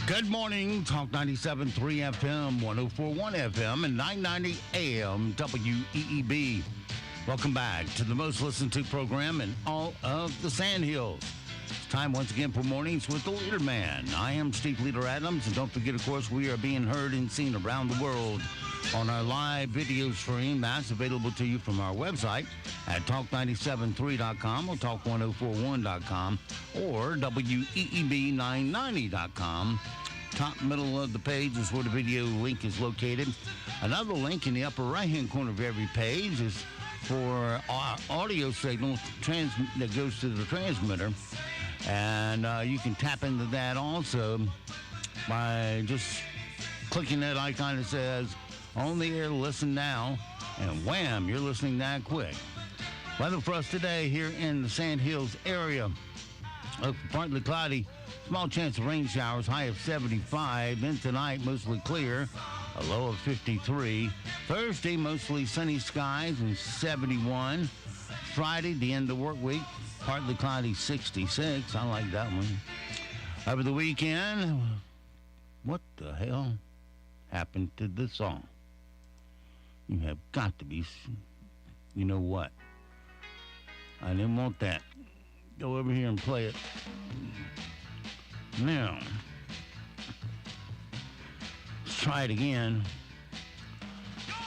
Good morning, Talk 97.3 FM, 104.1 FM, and 990 AM WEEB. Welcome back to the most listened to program in all of the Sandhills. It's time once again for Mornings with the LeaderMan. I am Steve Leader Adams, and don't forget, of course, we are being heard and seen around the world on our live video stream. That's available to you from our website at talk973.com or talk1041.com or WEEB990.com. Top middle of the page is where the video link is located. Another link in the upper right-hand corner of every page is for our audio signal that goes to the transmitter. And you can tap into that also by just clicking that icon that says, on the air, listen now, and wham, you're listening that quick. Weather for us today here in the Sandhills area. Partly cloudy, small chance of rain showers, high of 75. Then tonight, mostly clear, a low of 53. Thursday, mostly sunny skies and 71. Friday, the end of the work week, partly cloudy, 66. I like that one. Over the weekend, what the hell happened to the song? You have got to be, you know what? I didn't want that. Go over here and play it. Now, let's try it again.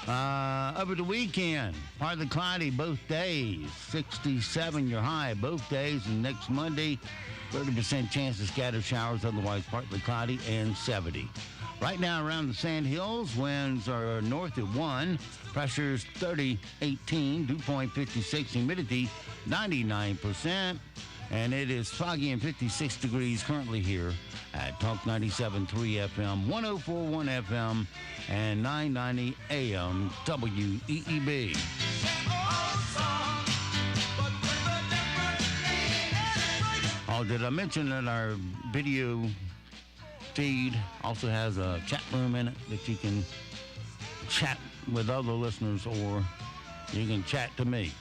Over the weekend, partly cloudy both days. 67 your high both days. And next Monday, 30% chance of scattered showers, otherwise partly cloudy, and 70. Right now around the Sandhills, winds are north at 1, pressure's 30-18, dew point 56, humidity 99%, and it is foggy and 56 degrees currently here at Talk 97.3 FM, 104.1 FM, and 990 AM WEEB. Oh, did I mention that our video feed also has a chat room in it that you can chat with other listeners, or you can chat to me.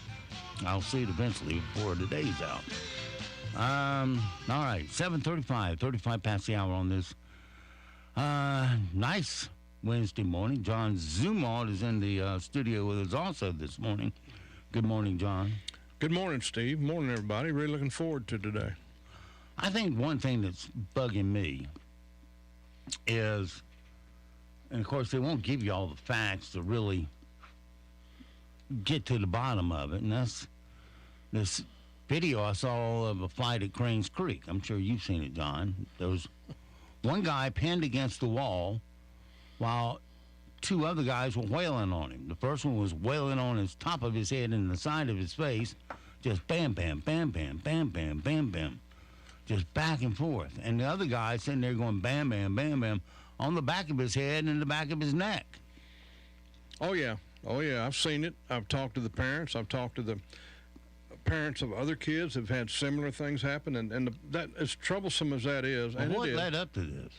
I'll see it eventually before the day's out. All right, 7:35, 35 past the hour on this nice Wednesday morning. John Zumwalt is in the studio with us also this morning. Good morning, John. Good morning, Steve. Morning, everybody. Really looking forward to today. I think one thing that's bugging me is, and of course they won't give you all the facts to really get to the bottom of it, and that's this video I saw of a fight at Cranes Creek. I'm sure you've seen it, John. There was one guy pinned against the wall while two other guys were wailing on him. The first one was wailing on his top of his head and the side of his face, just bam, bam, bam, bam, bam, bam, bam, bam. Just back and forth. And the other guy sitting there going bam, bam, bam, bam on the back of his head and the back of his neck. Oh, yeah. Oh, yeah. I've seen it. I've talked to the parents. I've talked to the parents of other kids who've had similar things happen. And that, as troublesome as that is, well, what led up to this?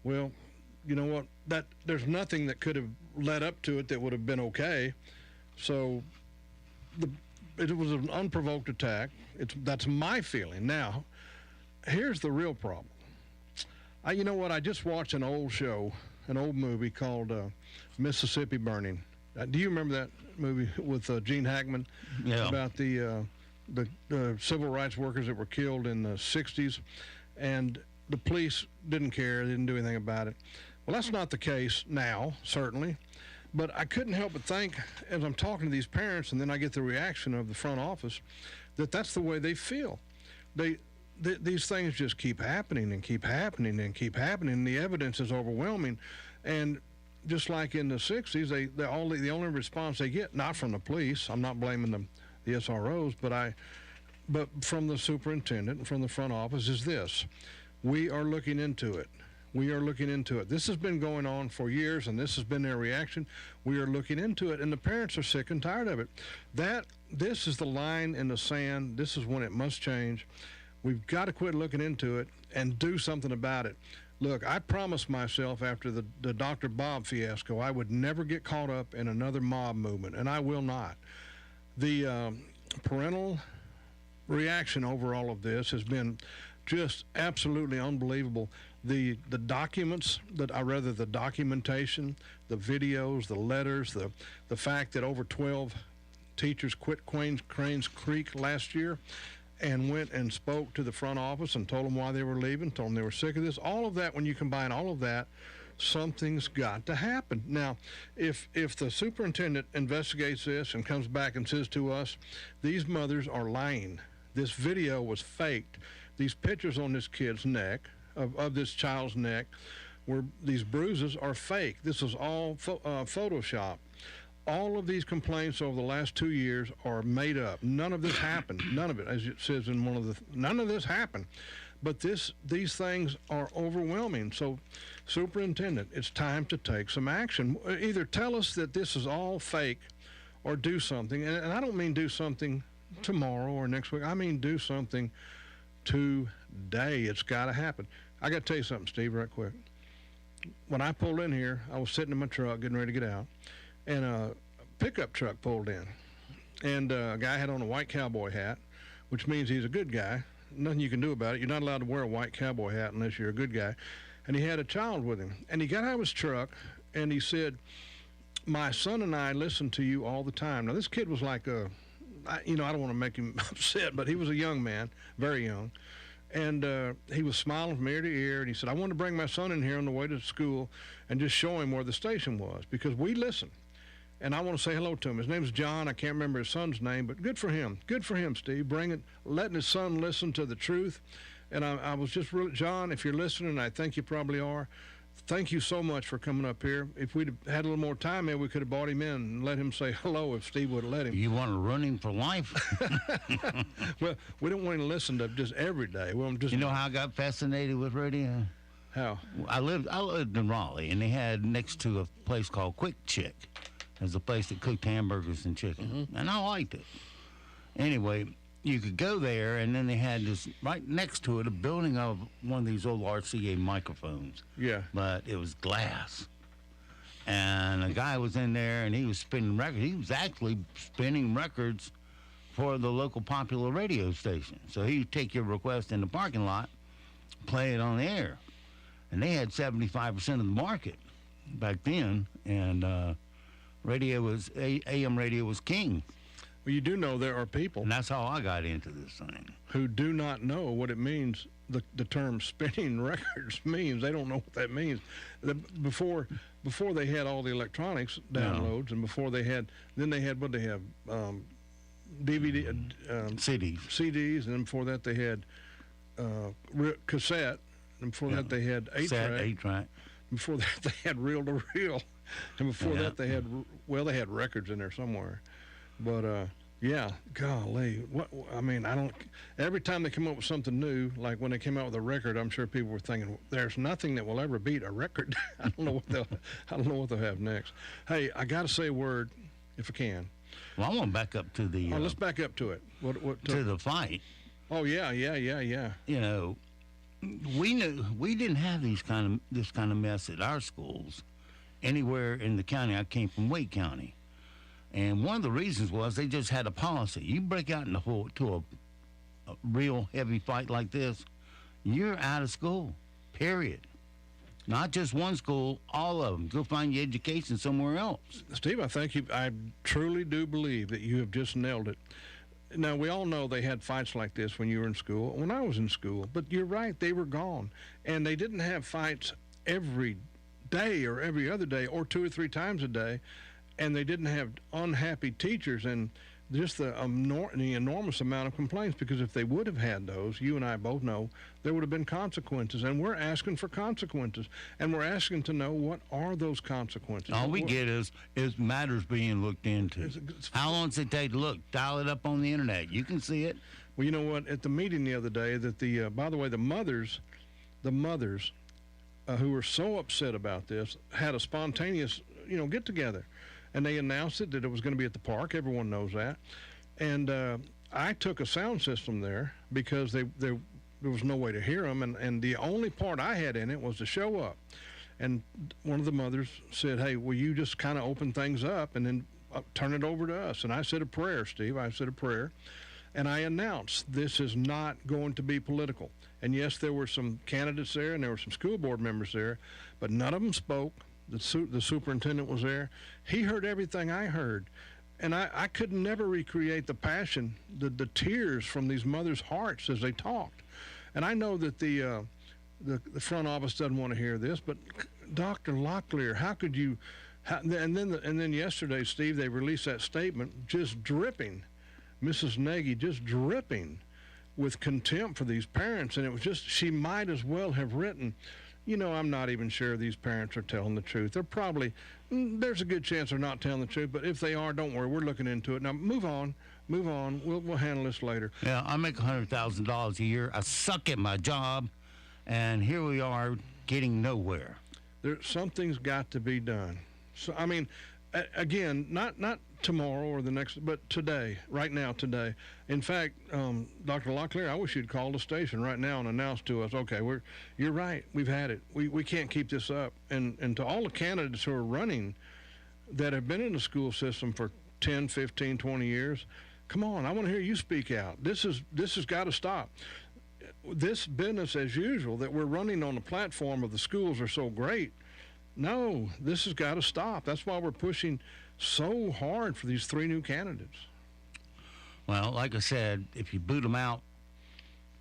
Well, you know what? There's nothing that could have led up to it that would have been okay. So it was an unprovoked attack. That's my feeling. Now, here's the real problem. You know what? I just watched an old movie called Mississippi Burning. Do you remember that movie with Gene Hackman? Yeah. About the civil rights workers that were killed in the 60s, and the police didn't care. They didn't do anything about it. Well, that's not the case now, certainly. But I couldn't help but think, as I'm talking to these parents, and then I get the reaction of the front office, that that's the way they feel. These things just keep happening and keep happening and keep happening. The evidence is overwhelming. And just like in the 60s, the only response they get, not from the police, I'm not blaming the SROs, but from the superintendent and from the front office, is this: we are looking into it. We are looking into it. This has been going on for years, and this has been their reaction. We are looking into it, and the parents are sick and tired of it. This is the line in the sand. This is when it must change. We've got to quit looking into it and do something about it. Look, I promised myself after the Dr. Bob fiasco I would never get caught up in another mob movement, and I will not. The parental reaction over all of this has been just absolutely unbelievable. The documents the documentation, the videos, the letters, the fact that over 12 teachers quit Cranes Creek last year and went and spoke to the front office and told them why they were leaving, told them they were sick of this. All of that, when you combine all of that, something's got to happen. Now, if the superintendent investigates this and comes back and says to us, these mothers are lying, this video was faked, these pictures on this kid's neck, of this child's neck, where these bruises are fake, this is all Photoshop. All of these complaints over the last 2 years are made up. None of this happened. None of it, as it says in one of the, none of this happened. But these things are overwhelming. So, Superintendent, it's time to take some action. Either tell us that this is all fake or do something. And I don't mean do something tomorrow or next week. I mean do something today. It's got to happen. I got to tell you something, Steve, right quick. When I pulled in here, I was sitting in my truck getting ready to get out, and a pickup truck pulled in. And a guy had on a white cowboy hat, which means he's a good guy. Nothing you can do about it. You're not allowed to wear a white cowboy hat unless you're a good guy. And he had a child with him. And he got out of his truck, and he said, my son and I listen to you all the time. Now, this kid was like I don't want to make him upset, but he was a young man, very young. And he was smiling from ear to ear, and he said, I want to bring my son in here on the way to school and just show him where the station was, because we listen. And I want to say hello to him. His name's John. I can't remember his son's name, but good for him. Good for him, Steve, letting his son listen to the truth. And I was just really, John, if you're listening, I think you probably are, thank you so much for coming up here. If we'd had a little more time, maybe we could have brought him in and let him say hello if Steve would have let him. You want to run him for life? Well, we don't want him to listen to just every day. You know how I got fascinated with radio? How? I lived in Raleigh, and they had next to a place called Quick Chick. There's a place that cooked hamburgers and chicken, and I liked it. Anyway, you could go there, and then they had this right next to it, a building of one of these old RCA microphones. Yeah. But it was glass. And a guy was in there, and he was spinning records. He was actually spinning records for the local popular radio station. So he'd take your request in the parking lot, play it on the air. And they had 75% of the market back then, and AM radio was king. Well, you do know there are people. And that's how I got into this thing. Who do not know what it means, the term spinning records means. They don't know what that means. Before they had all the electronics downloads, and before they had, then they had, what they have, DVD, CDs, and then before that they had cassette, and before that they had 8-track. Before that they had reel-to-reel, and before that they had records in there somewhere. But yeah, golly, every time they come up with something new, like when they came out with a record, I'm sure people were thinking, there's nothing that will ever beat a record. I don't know what they'll have next. Hey, I got to say a word, if I can. Well, I want to back up to the. Let's back up to it. To the fight. Oh yeah. You know, we knew we didn't have this kind of mess at our schools anywhere in the county. I came from Wake County. And one of the reasons was they just had a policy. You break out to a real heavy fight like this, you're out of school, period. Not just one school, all of them. Go find your education somewhere else. Steve, I truly do believe that you have just nailed it. Now, we all know they had fights like this when you were in school, when I was in school. But you're right, they were gone. And they didn't have fights every day or every other day or 2 or 3 times a day. And they didn't have unhappy teachers and just the enormous amount of complaints, because if they would have had those, you and I both know, there would have been consequences. And we're asking for consequences. And we're asking to know, what are those consequences? All we get is matters being looked into. How long does it take to look? Dial it up on the internet. You can see it. Well, you know what? At the meeting the other day, that by the way, the mothers who were so upset about this had a spontaneous, get-together. And they announced that it was going to be at the park. Everyone knows that. And I took a sound system there because there was no way to hear them. And the only part I had in it was to show up. And one of the mothers said, hey, will you just kind of open things up and then turn it over to us? And I said a prayer, Steve. I said a prayer. And I announced this is not going to be political. And yes, there were some candidates there and there were some school board members there, but none of them spoke. The superintendent was there. He heard everything I heard. And I could never recreate the passion, the tears from these mothers' hearts as they talked. And I know that the front office doesn't want to hear this, but Dr. Locklear, how could you? And then yesterday, Steve, they released that statement, just dripping, Mrs. Nagy just dripping with contempt for these parents, and it was just, she might as well have written, I'm not even sure these parents are telling the truth. They're probably, there's a good chance they're not telling the truth, but if they are, don't worry, we're looking into it. Now, move on. We'll handle this later. Yeah, I make $100,000 a year. I suck at my job, and here we are getting nowhere. Something's got to be done. So, I mean, again, not tomorrow or the next, but today, right now, today. In fact, Dr. Locklear, I wish you'd call the station right now and announce to us, okay, you're right, we've had it. We can't keep this up. And to all the candidates who are running that have been in the school system for 10, 15, 20 years, come on, I want to hear you speak out. This has got to stop. This business as usual that we're running on the platform of the schools are so great. No, this has got to stop. That's why we're pushing so hard for these 3 new candidates. Well, like I said, if you boot them out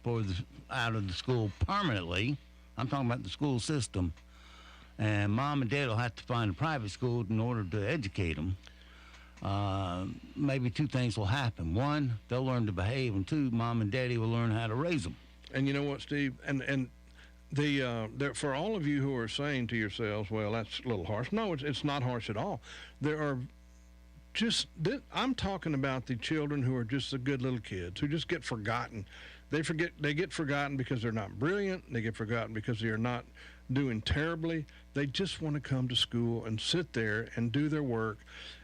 of the school permanently, I'm talking about the school system, and mom and dad will have to find a private school in order to educate them. Maybe 2 things will happen. 1, they'll learn to behave, and 2, mom and daddy will learn how to raise them. And you know what, Steve? And for all of you who are saying to yourselves, well, that's a little harsh. No, it's not harsh at all. I'm talking about the children who are just the good little kids who just get forgotten. They get forgotten because they're not brilliant. They get forgotten because they are not doing terribly. They just want to come to school and sit there and do their work.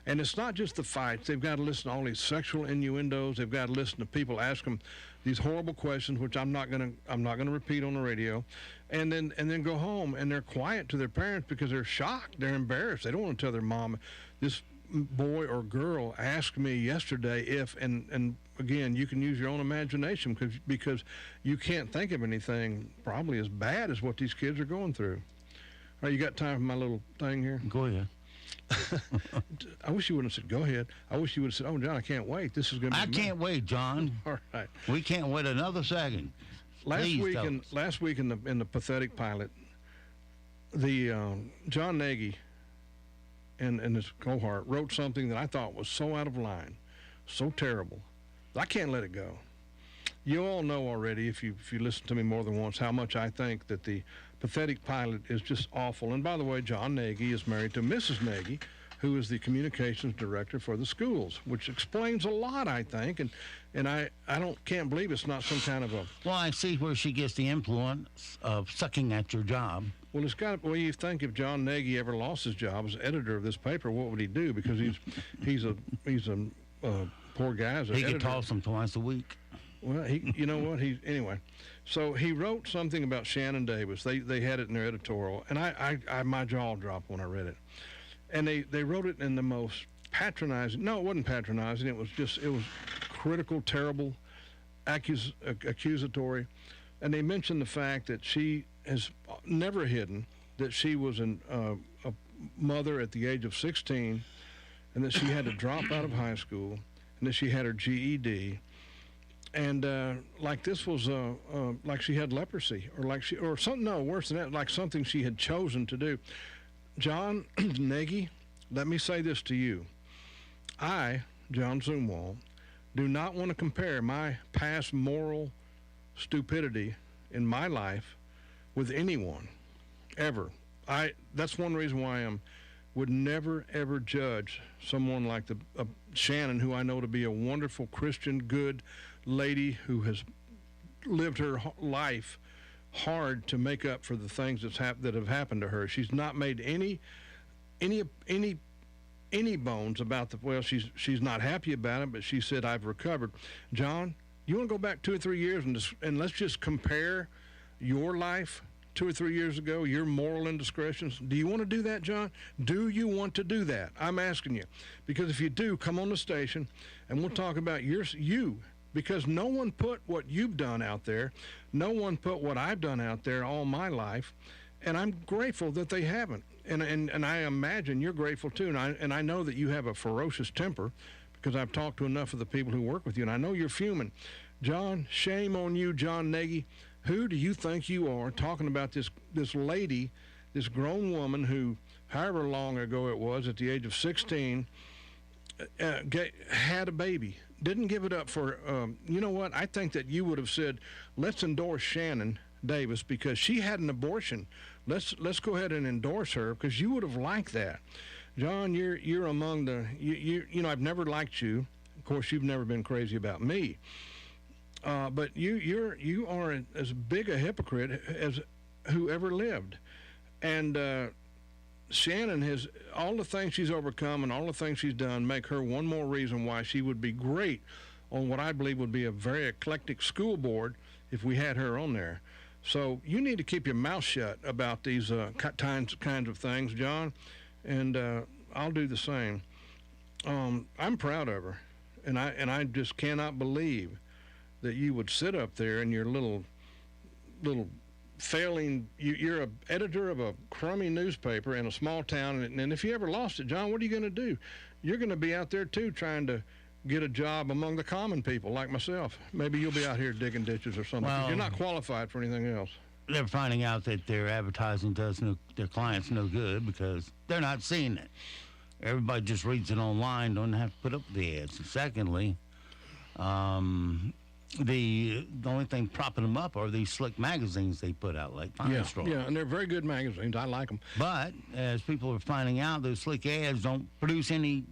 And it's not just the fights. They've got to listen to all these sexual innuendos. They've got to listen to people ask them these horrible questions, which I'm not gonna repeat on the radio, and then go home and they're quiet to their parents because they're shocked. They're embarrassed. They don't want to tell their mom, this boy or girl asked me yesterday if, and again, you can use your own imagination because you can't think of anything probably as bad as what these kids are going through. All right, you got time for my little thing here? Go ahead. I wish you wouldn't have said, go ahead. I wish you would have said, oh, John, I can't wait. This is going to be I can't wait, John. All right. We can't wait another second. Last week in the pathetic pilot, the John Nagy and his cohort wrote something that I thought was so out of line, so terrible. I can't let it go. You all know already, if you listen to me more than once, how much I think that the pathetic pilot is just awful. And by the way, John Nagy is married to Mrs. Nagy, who is the communications director for the schools, which explains a lot, I think. And I can't believe it's not some kind of a... Well, I see where she gets the influence of sucking at your job. Well, it's got. Well, you think if John Nagy ever lost his job as editor of this paper, what would he do? Because he's a poor guy as an editor. He could toss them twice a week. Well, you know what? Anyway. So he wrote something about Shannon Davis. They had it in their editorial, and I my jaw dropped when I read it. And they wrote it in the most patronizing. No, it wasn't patronizing. It was critical, terrible, accusatory. And they mentioned the fact that she has never hidden that she was a mother at the age of 16, and that she had to drop out of high school, and that she had her GED, and like this was like she had leprosy, or something. No, worse than that, like something she had chosen to do. John Nagy, let me say this to you. I, John Zumwalt, do not want to compare my past moral stupidity in my life with anyone, ever. That's one reason why I would never, ever judge someone like Shannon, who I know to be a wonderful Christian, good lady who has lived her life hard to make up for the things that have happened to her. She's not made any bones about she's not happy about it, but she said, I've recovered. John, you want to go back 2 or 3 years and let's just compare your life 2 or 3 years ago, your moral indiscretions? Do you want to do that, John? Do you want to do that? I'm asking you. Because if you do, come on the station and we'll talk about you because no one put what you've done out there. No one put what I've done out there all my life, and I'm grateful that they haven't. And I imagine you're grateful too. And I know that you have a ferocious temper because I've talked to enough of the people who work with you, and I know you're fuming. John, shame on you, John Nagy. Who do you think you are talking about this lady, this grown woman who, however long ago it was, at the age of 16, had a baby, didn't give it up for, you know what? I think that you would have said, let's endorse Shannon Davis because she had an abortion. Let's go ahead and endorse her because you would have liked that. John, you're among the, you know, I've never liked you. Of course, you've never been crazy about me. But you are as big a hypocrite as who ever lived. And Shannon has, all the things she's overcome and all the things she's done make her one more reason why she would be great on what I believe would be a very eclectic school board if we had her on there. So you need to keep your mouth shut about these kinds of things, John, and I'll do the same. I'm proud of her, and I just cannot believe that you would sit up there in your little failing. You're an editor of a crummy newspaper in a small town, and if you ever lost it, John, what are you going to do? You're going to be out there too, trying to get a job among the common people like myself. Maybe you'll be out here digging ditches or something. Well, you're not qualified for anything else. They're finding out that their advertising does their clients no good because they're not seeing it. Everybody just reads it online, don't have to put up the ads. And secondly, the only thing propping them up are these slick magazines they put out, like Fine Straw. Yeah, and they're very good magazines. I like them. But as people are finding out, those slick ads don't produce any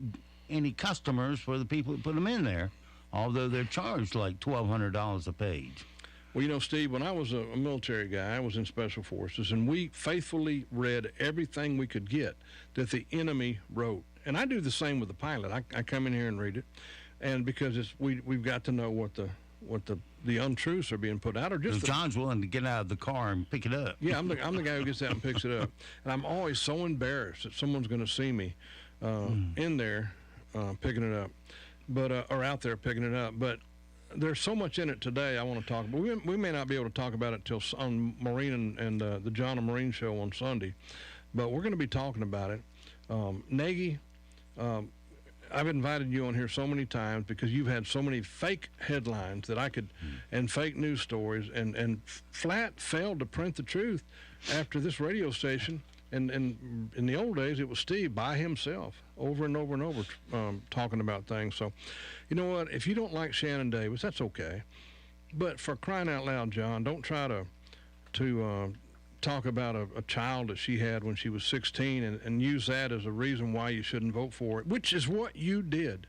customers for the people who put them in there, although they're charged like $1,200 a page. Well, you know, Steve, when I was a military guy, I was in Special Forces, and we faithfully read everything we could get that the enemy wrote. And I do the same with the pilot. I come in here and read it, and because we've got to know what the untruths are being put out, or just John's willing to get out of the car and pick it up. Yeah, I'm the guy who gets out and picks it up, and I'm always so embarrassed that someone's going to see me in there picking it up, but or out there picking it up. But there's so much in it today I want to talk about. We may not be able to talk about it till on Maureen and the John and Maureen show on Sunday, but we're going to be talking about it. Nagy, I've invited you on here so many times because you've had so many fake headlines that I could, and fake news stories, and flat failed to print the truth after this radio station. And in the old days, it was Steve by himself over and over and over talking about things. So, you know what? If you don't like Shannon Davis, that's okay. But for crying out loud, John, don't try to talk about a child that she had when she was 16 and use that as a reason why you shouldn't vote for it, which is what you did.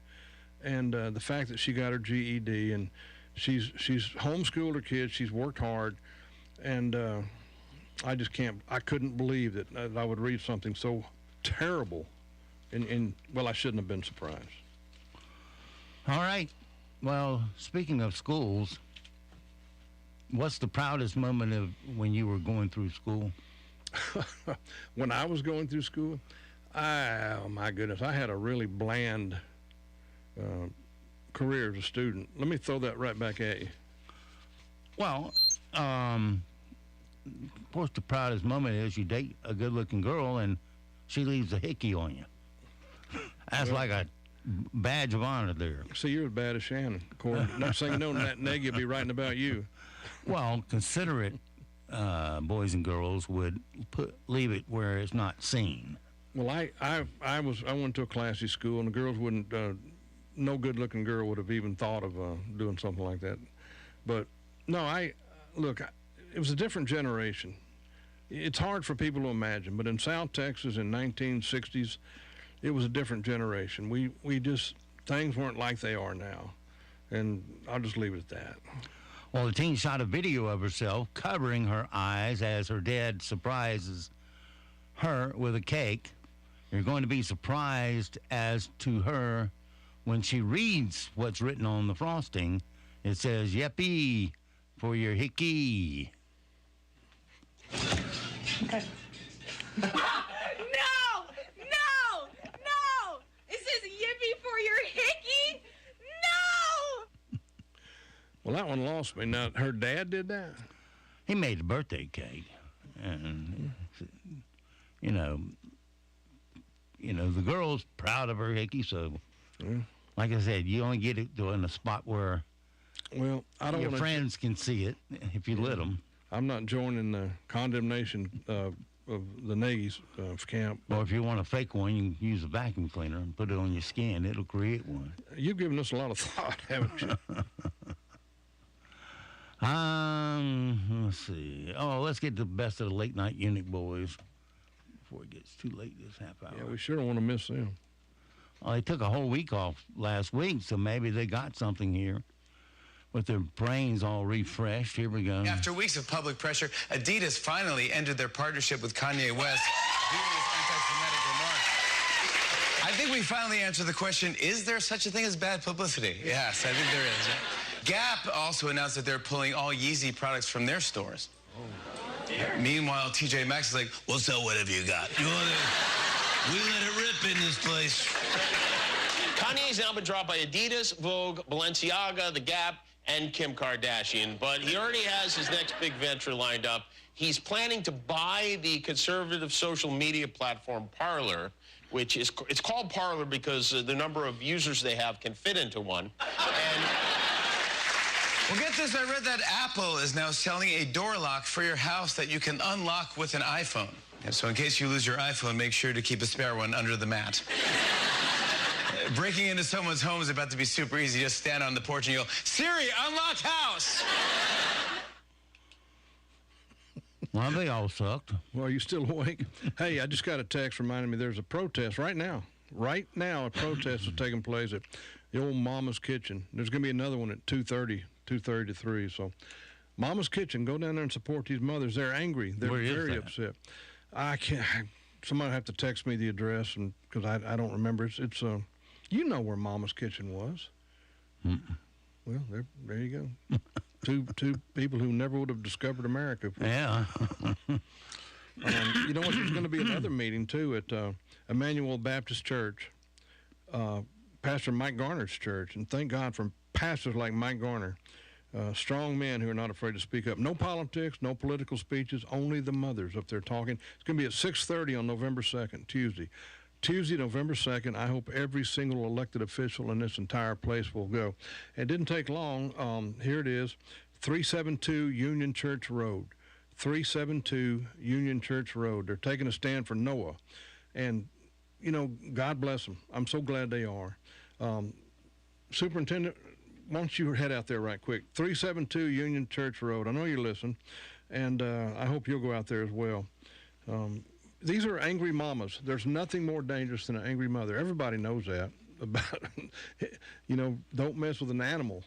And the fact that she got her GED and she's homeschooled her kids, she's worked hard, and I couldn't believe that I would read something so terrible, and well, I shouldn't have been surprised. All right. Well, speaking of schools, what's the proudest moment of when you were going through school? When I was going through school, oh my goodness, I had a really bland career as a student. Let me throw that right back at you. Well, of course, the proudest moment is you date a good-looking girl and she leaves a hickey on you. That's like a badge of honor there. See, you're as bad as Shannon. Not saying you know that Nagy will be writing about you. Well, considerate boys and girls would leave it where it's not seen. Well, I went to a classy school, and the girls wouldn't. No good-looking girl would have even thought of doing something like that. But no, it was a different generation. It's hard for people to imagine, but in South Texas in 1960s, it was a different generation. We just, things weren't like they are now, and I'll just leave it at that. Well, the teen shot a video of herself covering her eyes as her dad surprises her with a cake. You're going to be surprised as to her when she reads what's written on the frosting. It says, "Yippee for your hickey." Okay. No! It says yippee for your hickey? No! Well, that one lost me. Now, her dad did that? He made a birthday cake. And, the girl's proud of her hickey, so, like I said, you only get it in a spot where your friends can see it if you let them. I'm not joining the condemnation of the Nagy's camp. Or if you want a fake one, you can use a vacuum cleaner and put it on your skin. It'll create one. You've given us a lot of thought, haven't you? Let's see. Oh, let's get the best of the late night unit boys before it gets too late this half hour. Yeah, we sure don't want to miss them. Well, they took a whole week off last week, so maybe they got something here with their brains all refreshed. Here we go. After weeks of public pressure, Adidas finally ended their partnership with Kanye West due to his anti-Semitic remarks. I think we finally answered the question, is there such a thing as bad publicity? Yes, I think there is. Gap also announced that they're pulling all Yeezy products from their stores. Meanwhile, TJ Maxx is like, we'll sell whatever you got. We let it rip in this place. Kanye's now been dropped by Adidas, Vogue, Balenciaga, The Gap, and Kim Kardashian, but he already has his next big venture lined up. He's planning to buy the conservative social media platform Parler, which is, it's called Parler because the number of users they have can fit into one. And well, get this, I read that Apple is now selling a door lock for your house that you can unlock with an iPhone. And so in case you lose your iPhone, make sure to keep a spare one under the mat. Breaking into someone's home is about to be super easy. Just stand on the porch and yell, Siri, unlock house! Well, they all sucked. Well, are you still awake? Hey, I just got a text reminding me there's a protest right now. Right now, a protest is taking place at the old Mama's Kitchen. There's going to be another one at 2:30 to 3. So, Mama's Kitchen, go down there and support these mothers. They're angry. They're very upset. I can't. Somebody have to text me the address, and because I don't remember. It's you know where Mama's Kitchen was. Well, there you go. two people who never would have discovered America. Yeah. You know what? There's going to be another meeting too at Emmanuel Baptist Church, Pastor Mike Garner's church, and thank God for pastors like Mike Garner, strong men who are not afraid to speak up. No politics, no political speeches, only the mothers up there talking. It's going to be at 6:30 on November 2nd, Tuesday. Tuesday, November 2nd, I hope every single elected official in this entire place will go. It didn't take long. Here it is, 372 Union Church Road. 372 Union Church Road. They're taking a stand for Noah. And, you know, God bless them. I'm so glad they are. Superintendent, why don't you head out there right quick. 372 Union Church Road. I know you listen, and I hope you'll go out there as well. These are angry mamas. There's nothing more dangerous than an angry mother. Everybody knows that. About, don't mess with an animal,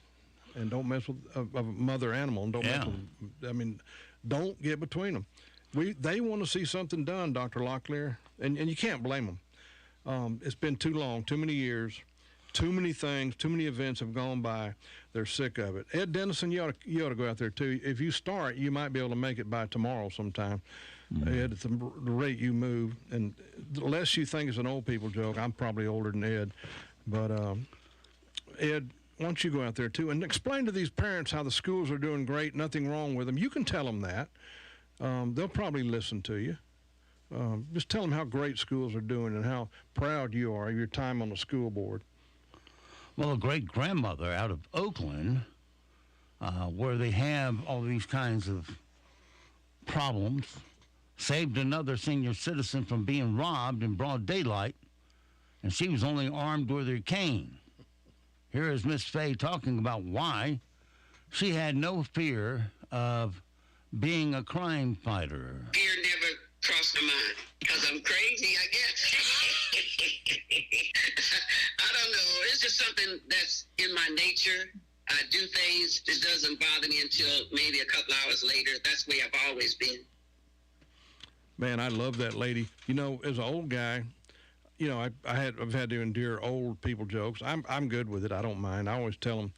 and don't mess with a mother animal, and don't mess with. Don't get between them. They want to see something done, Dr. Locklear, and you can't blame them. It's been too long, too many years, too many things, too many events have gone by. They're sick of it. Ed Dennison, you ought to go out there too. If you start, you might be able to make it by tomorrow sometime. Ed, at the rate you move, and unless you think it's an old people joke, I'm probably older than Ed, but Ed, why don't you go out there too and explain to these parents how the schools are doing great, nothing wrong with them. You can tell them that. They'll probably listen to you. Just tell them how great schools are doing and how proud you are of your time on the school board. Well, a great-grandmother out of Oakland, where they have all these kinds of problems, saved another senior citizen from being robbed in broad daylight, and she was only armed with her cane. Here is Miss Fay talking about why she had no fear of being a crime fighter. Fear never crossed my mind because I'm crazy, I guess. I don't know. It's just something that's in my nature. I do things. It doesn't bother me until maybe a couple hours later. That's the way I've always been. Man, I love that lady. You know, as an old guy, you know, I've had to endure old people jokes. I'm good with it. I don't mind. I always tell them.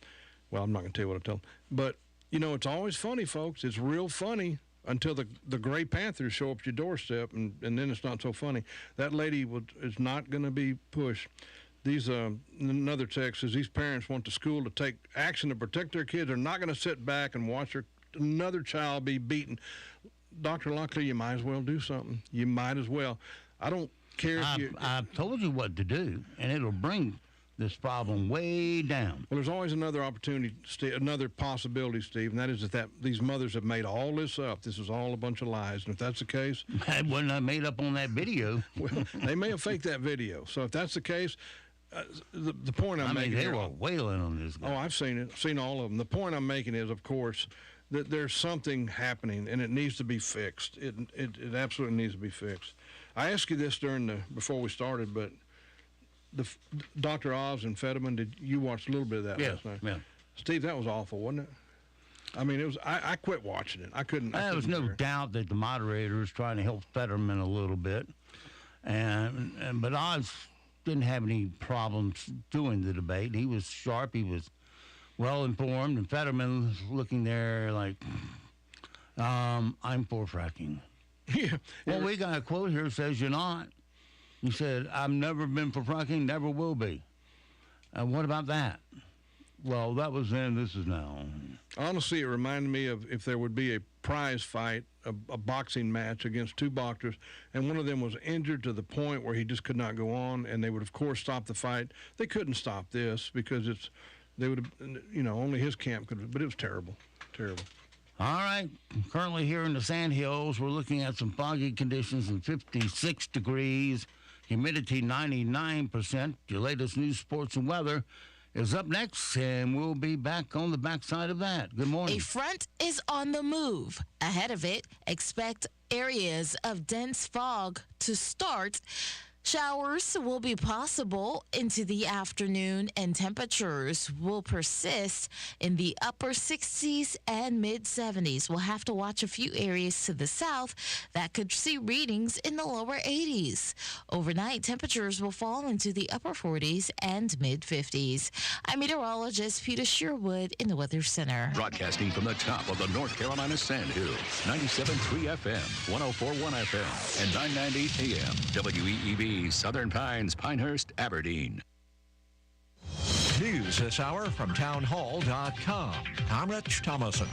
Well, I'm not going to tell you what I tell them. But, you know, it's always funny, folks. It's real funny until the Gray Panthers show up at your doorstep, and then it's not so funny. That lady is not going to be pushed. These another text says these parents want the school to take action to protect their kids. They're not going to sit back and watch another child be beaten. Dr. Lockley, you might as well do something. You might as well. I don't care if I've told you what to do, and it'll bring this problem way down. Well, there's always another opportunity, another possibility, Steve, and that is that these mothers have made all this up. This is all a bunch of lies, and if that's the case, that wasn't made up on that video. Well, they may have faked that video. So if that's the case, the point I'm making they here, were wailing on this guy. Oh, I've seen it. I've seen all of them. The point I'm making is, of course, that there's something happening, and it needs to be fixed. It absolutely needs to be fixed. I asked you this before we started, but Dr. Oz and Fetterman, you watched a little bit of that last night? Yeah. Steve, that was awful, wasn't it? I mean, it was. I quit watching it. I couldn't. There was no doubt that the moderator was trying to help Fetterman a little bit, but Oz didn't have any problems doing the debate. He was sharp. He was well informed, and Fetterman was looking there like, I'm for fracking. Yeah. Well, we got a quote here that says you're not. He said, I've never been for fracking, never will be. What about that? Well, that was then, this is now. Honestly, it reminded me of if there would be a prize fight, a boxing match against two boxers, and one of them was injured to the point where he just could not go on, and they would, of course, stop the fight. They couldn't stop this because they would have, only his camp could have, but it was terrible, terrible. All right. Currently here in the Sand Hills, we're looking at some foggy conditions and 56 degrees. Humidity 99%. Your latest news, sports, and weather is up next, and we'll be back on the backside of that. Good morning. A front is on the move. Ahead of it, expect areas of dense fog to start. Showers will be possible into the afternoon, and temperatures will persist in the upper 60s and mid-70s. We'll have to watch a few areas to the south that could see readings in the lower 80s. Overnight, temperatures will fall into the upper 40s and mid-50s. I'm meteorologist Peter Sherwood in the Weather Center. Broadcasting from the top of the North Carolina Sand Hills, 97.3 FM, 104.1 FM, and 990 AM, WEEB. Southern Pines, Pinehurst, Aberdeen. News this hour from townhall.com. I'm Rich Thomason.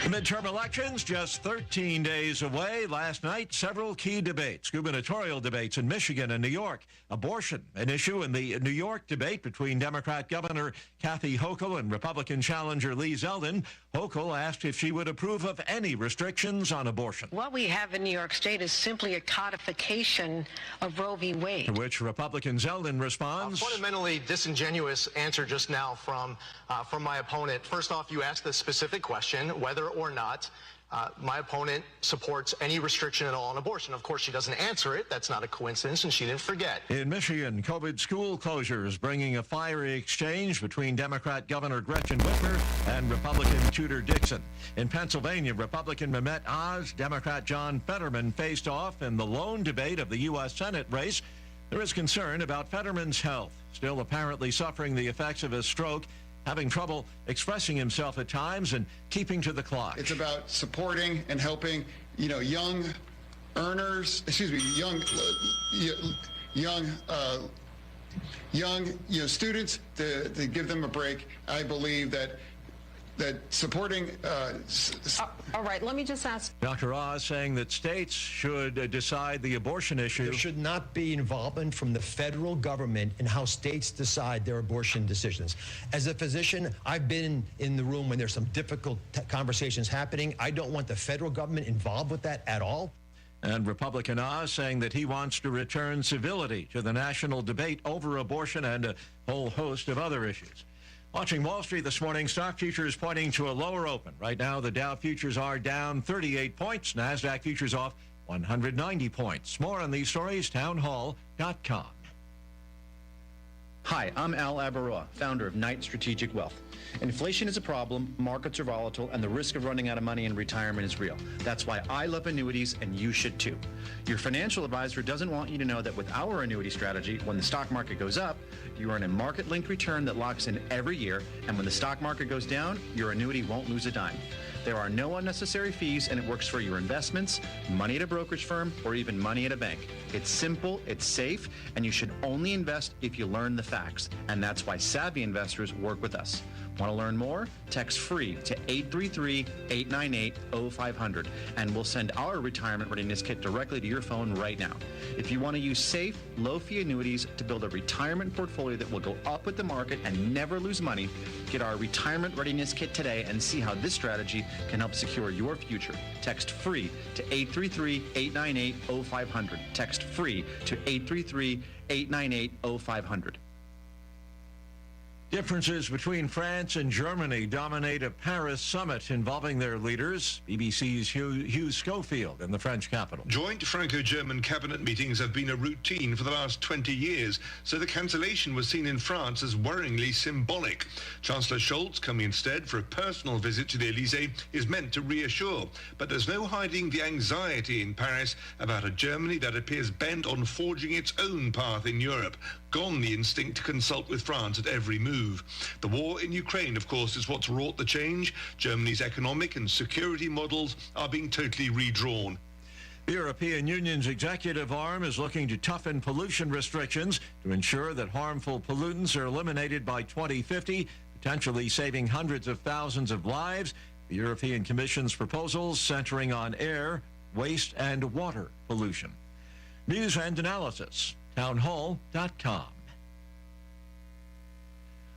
The midterm elections just 13 days away. Last night, several key debates, gubernatorial debates in Michigan and New York. Abortion, an issue in the New York debate between Democrat Governor Kathy Hochul and Republican challenger Lee Zeldin. Hochul asked if she would approve of any restrictions on abortion. What we have in New York State is simply a codification of Roe v. Wade. To which Republican Zeldin responds. A fundamentally disingenuous answer just now from my opponent. First off, you asked the specific question, whether or not my opponent supports any restriction at all on abortion. Of course, she doesn't answer it. That's not a coincidence, and she didn't forget. In Michigan, COVID school closures bringing a fiery exchange between Democrat Governor Gretchen Whitmer and Republican Tudor Dixon. In Pennsylvania, Republican Mehmet Oz, Democrat John Fetterman faced off in the lone debate of the U.S. Senate race. There is concern about Fetterman's health, still apparently suffering the effects of a stroke, having trouble expressing himself at times and keeping to the clock. It's about supporting and helping, young earners, students to give them a break. I believe that supporting... All right, let me just ask. Dr. Oz saying that states should decide the abortion issue. There should not be involvement from the federal government in how states decide their abortion decisions. As a physician, I've been in the room when there's some difficult conversations happening. I don't want the federal government involved with that at all. And Republican Oz saying that he wants to return civility to the national debate over abortion and a whole host of other issues. Watching Wall Street this morning, stock futures pointing to a lower open. Right now, the Dow futures are down 38 points. NASDAQ futures off 190 points. More on these stories, townhall.com. Hi, I'm Al Abaroa, founder of Knight Strategic Wealth. Inflation is a problem, markets are volatile, and the risk of running out of money in retirement is real. That's why I love annuities, and you should too. Your financial advisor doesn't want you to know that with our annuity strategy, when the stock market goes up, you earn a market-linked return that locks in every year, and when the stock market goes down, your annuity won't lose a dime. There are no unnecessary fees, and it works for your investments, money at a brokerage firm, or even money at a bank. It's simple, it's safe, and you should only invest if you learn the facts. And that's why savvy investors work with us. Want to learn more? Text FREE to 833-898-0500, and we'll send our retirement readiness kit directly to your phone right now. If you want to use safe, low-fee annuities to build a retirement portfolio that will go up with the market and never lose money, get our retirement readiness kit today and see how this strategy can help secure your future. Text FREE to 833-898-0500. Text FREE to 833-898-0500. Differences between France and Germany dominate a Paris summit involving their leaders. BBC's Hugh Schofield in the French capital. Joint Franco-German cabinet meetings have been a routine for the last 20 years, so the cancellation was seen in France as worryingly symbolic. Chancellor Scholz, coming instead for a personal visit to the Elysee, is meant to reassure. But there's no hiding the anxiety in Paris about a Germany that appears bent on forging its own path in Europe. Gone the instinct to consult with France at every move. The war in Ukraine, of course, is what's wrought the change. Germany's economic and security models are being totally redrawn. The European Union's executive arm is looking to toughen pollution restrictions to ensure that harmful pollutants are eliminated by 2050, potentially saving hundreds of thousands of lives. The European Commission's proposals centering on air, waste, and water pollution. News and analysis, townhall.com.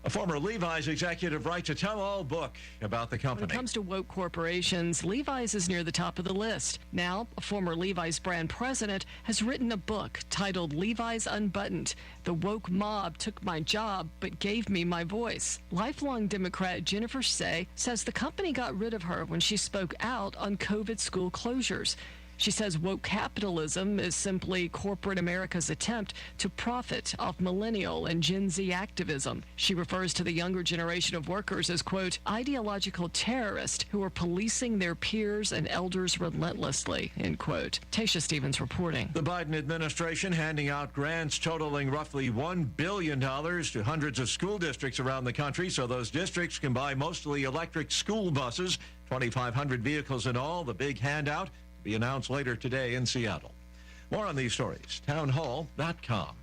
A former Levi's executive writes a tell-all book about the company. When it comes to woke corporations, Levi's is near the top of the list. Now, a former Levi's brand president has written a book titled Levi's Unbuttoned. The woke mob took my job but gave me my voice. Lifelong Democrat Jennifer Say says the company got rid of her when she spoke out on COVID school closures. She says woke capitalism is simply corporate America's attempt to profit off millennial and Gen Z activism. She refers to the younger generation of workers as, quote, ideological terrorists who are policing their peers and elders relentlessly, end quote. Tasha Stevens reporting. The Biden administration handing out grants totaling roughly $1 billion to hundreds of school districts around the country so those districts can buy mostly electric school buses, 2,500 vehicles in all. The big handout be announced later today in Seattle. More on these stories, townhall.com.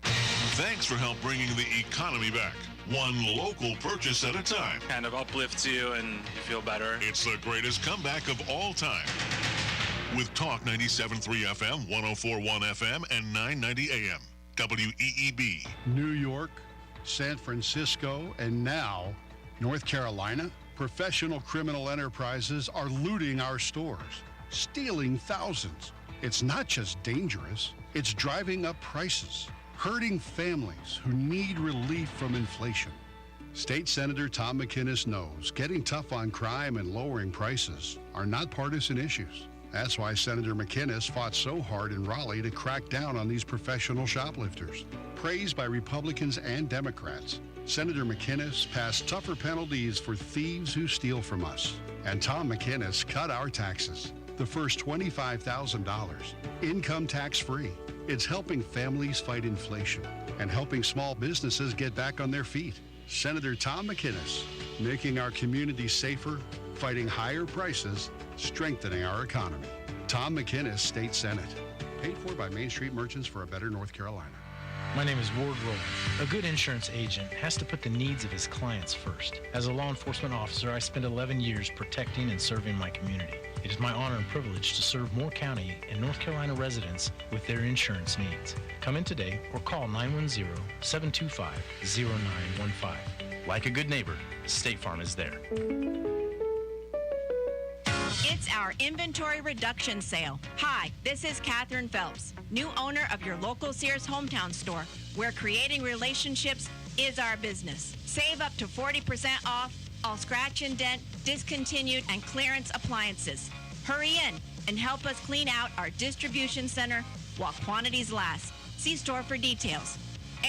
Thanks for help bringing the economy back. One local purchase at a time. Kind of uplifts you and you feel better. It's the greatest comeback of all time. With Talk 97.3 FM, 104.1 FM, and 990 AM. WEEB. New York, San Francisco, and now North Carolina. Professional criminal enterprises are looting our stores, stealing thousands. It's not just dangerous, it's driving up prices, hurting families who need relief from inflation. State Senator Tom McInnes knows getting tough on crime and lowering prices are not partisan issues. That's why Senator McInnes fought so hard in Raleigh to crack down on these professional shoplifters. Praised by Republicans and Democrats, Senator McInnes passed tougher penalties for thieves who steal from us. And Tom McInnes cut our taxes, the first $25,000, income tax-free. It's helping families fight inflation and helping small businesses get back on their feet. Senator Tom McInnes, making our communities safer, fighting higher prices, strengthening our economy. Tom McInnes, State Senate. Paid for by Main Street Merchants for a Better North Carolina. My name is Ward Roller. A good insurance agent has to put the needs of his clients first. As a law enforcement officer, I spent 11 years protecting and serving my community. It is my honor and privilege to serve Moore County and North Carolina residents with their insurance needs. Come in today or call 910-725-0915. Like a good neighbor, State Farm is there. It's our inventory reduction sale. Hi, this is Katherine Phelps, new owner of your local Sears Hometown store, where creating relationships is our business. Save up to 40% off all scratch and dent, discontinued, and clearance appliances. Hurry in and help us clean out our distribution center while quantities last. See store for details.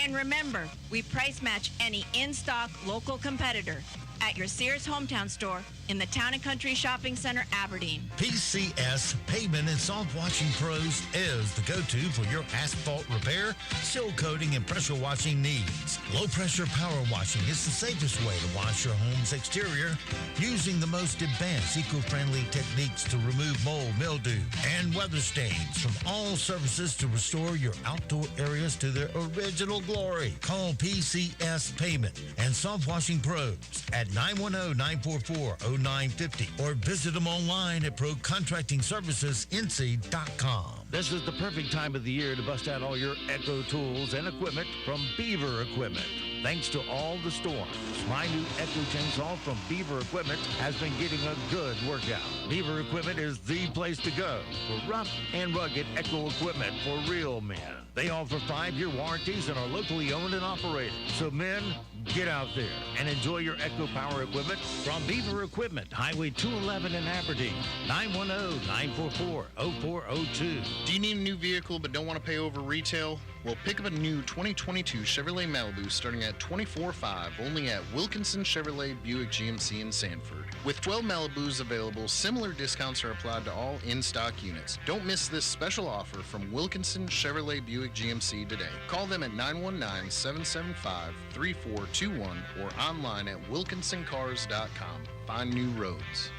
And remember, we price match any in-stock local competitor at your Sears Hometown store in the Town & Country Shopping Center, Aberdeen. PCS Pavement and Soft Washing Pros is the go-to for your asphalt repair, seal coating, and pressure washing needs. Low-pressure power washing is the safest way to wash your home's exterior using the most advanced eco-friendly techniques to remove mold, mildew, and weather stains from all surfaces to restore your outdoor areas to their original glory. Call PCS Pavement and Soft Washing Pros at 910-944-0950 or visit them online at ProContractingServicesNC.com. This is the perfect time of the year to bust out all your Echo tools and equipment from Beaver Equipment. Thanks to all the storms, my new Echo chainsaw from Beaver Equipment has been getting a good workout. Beaver Equipment is the place to go for rough and rugged Echo equipment for real men. They offer 5-year warranties and are locally owned and operated. So men, get out there and enjoy your Echo Power equipment from Beaver Equipment, Highway 211 in Aberdeen, 910-944-0402. Do you need a new vehicle but don't want to pay over retail? Well, pick up a new 2022 Chevrolet Malibu starting at $24,500 only at Wilkinson Chevrolet Buick GMC in Sanford. With 12 Malibus available, similar discounts are applied to all in-stock units. Don't miss this special offer from Wilkinson Chevrolet Buick GMC today. Call them at 919-775-3421 or online at wilkinsoncars.com. Find new roads.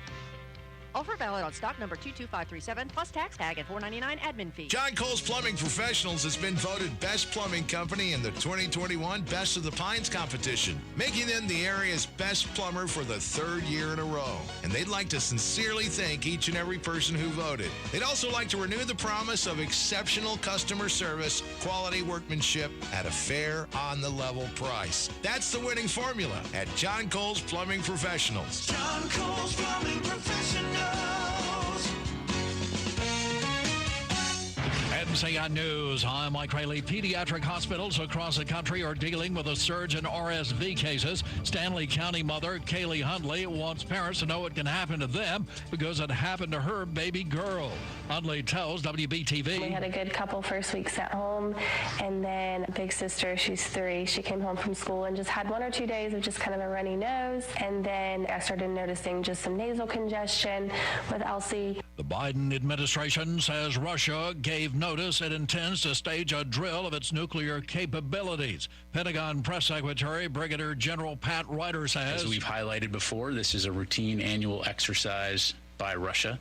Offer valid on stock number 22537 plus tax tag and $4.99 admin fee. John Cole's Plumbing Professionals has been voted Best Plumbing Company in the 2021 Best of the Pines competition, making them the area's best plumber for the 3rd year in a row. And they'd like to sincerely thank each and every person who voted. They'd also like to renew the promise of exceptional customer service, quality workmanship at a fair, on-the-level price. That's the winning formula at John Cole's Plumbing Professionals. John Cole's Plumbing Professionals. NCN News. I'm Mike Rayleigh. Pediatric hospitals across the country are dealing with a surge in RSV cases. Stanley County mother Kaylee Hundley wants parents to know it can happen to them because it happened to her baby girl. Hundley tells WBTV. We had a good couple first weeks at home, and then big sister, she's 3, she came home from school and just had 1 or 2 days of just kind of a runny nose, and then I started noticing just some nasal congestion with Elsie. The Biden administration says Russia gave notice it intends to stage a drill of its nuclear capabilities. Pentagon Press Secretary Brigadier General Pat Ryder says, as we've highlighted before, this is a routine annual exercise by Russia.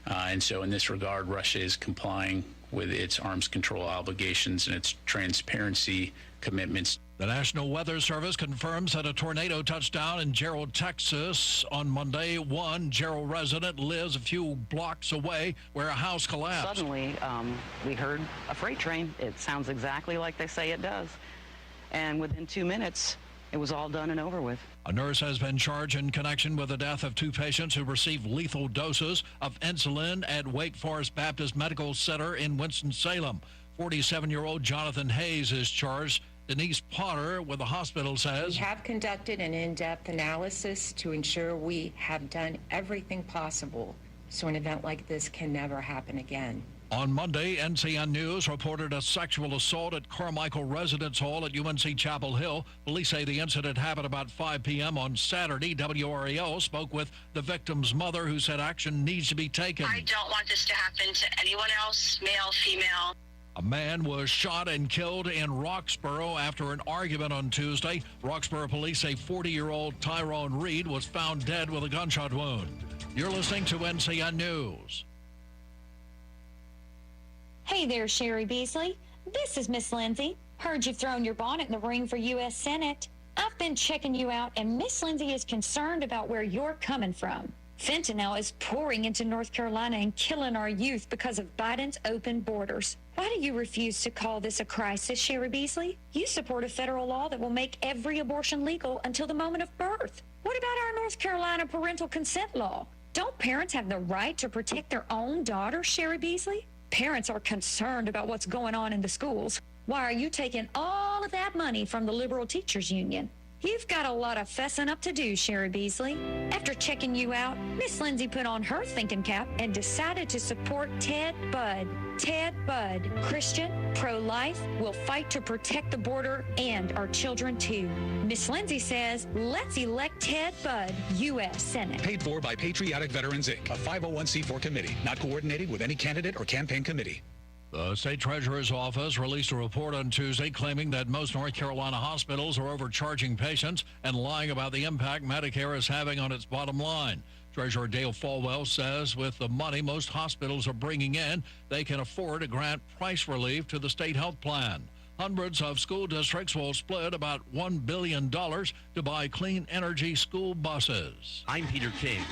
And so in this regard, Russia is complying with its arms control obligations and its transparency commitments. The National Weather Service confirms that a tornado touched down in Gerald, Texas on Monday. One Gerald resident lives a few blocks away where a house collapsed. Suddenly, we heard a freight train. It sounds exactly like they say it does. And within 2 minutes, it was all done and over with. A nurse has been charged in connection with the death of 2 patients who received lethal doses of insulin at Wake Forest Baptist Medical Center in Winston-Salem. 47-year-old Jonathan Hayes is charged. Denise Potter with the hospital says, we have conducted an in-depth analysis to ensure we have done everything possible so an event like this can never happen again. On Monday, NCN News reported a sexual assault at Carmichael Residence Hall at UNC Chapel Hill. Police say the incident happened about 5 p.m. on Saturday. WRAL spoke with the victim's mother, who said action needs to be taken. I don't want this to happen to anyone else, male, female. A man was shot and killed in Roxborough after an argument on Tuesday. Roxborough police say 40-year-old Tyrone Reed was found dead with a gunshot wound. You're listening to NCN News. Hey there, Sherry Beasley. This is Miss Lindsay. Heard you've thrown your bonnet in the ring for U.S. Senate. I've been checking you out, and Miss Lindsay is concerned about where you're coming from. Fentanyl is pouring into North Carolina and killing our youth because of Biden's open borders. Why do you refuse to call this a crisis, Sherry Beasley? You support a federal law that will make every abortion legal until the moment of birth. What about our North Carolina parental consent law? Don't parents have the right to protect their own daughters, Sherry Beasley? Parents are concerned about what's going on in the schools. Why are you taking all of that money from the Liberal Teachers Union? You've got a lot of fessing up to do, Sherry Beasley. After checking you out, Miss Lindsay put on her thinking cap and decided to support Ted Budd. Ted Budd, Christian, pro-life, will fight to protect the border and our children too. Miss Lindsay says, let's elect Ted Budd, U.S. Senate. Paid for by Patriotic Veterans, Inc., a 501c4 committee, not coordinated with any candidate or campaign committee. The state treasurer's office released a report on Tuesday claiming that most North Carolina hospitals are overcharging patients and lying about the impact Medicare is having on its bottom line. Treasurer Dale Falwell says with the money most hospitals are bringing in, they can afford to grant price relief to the state health plan. Hundreds of school districts will split about $1 billion to buy clean energy school buses. I'm Peter King.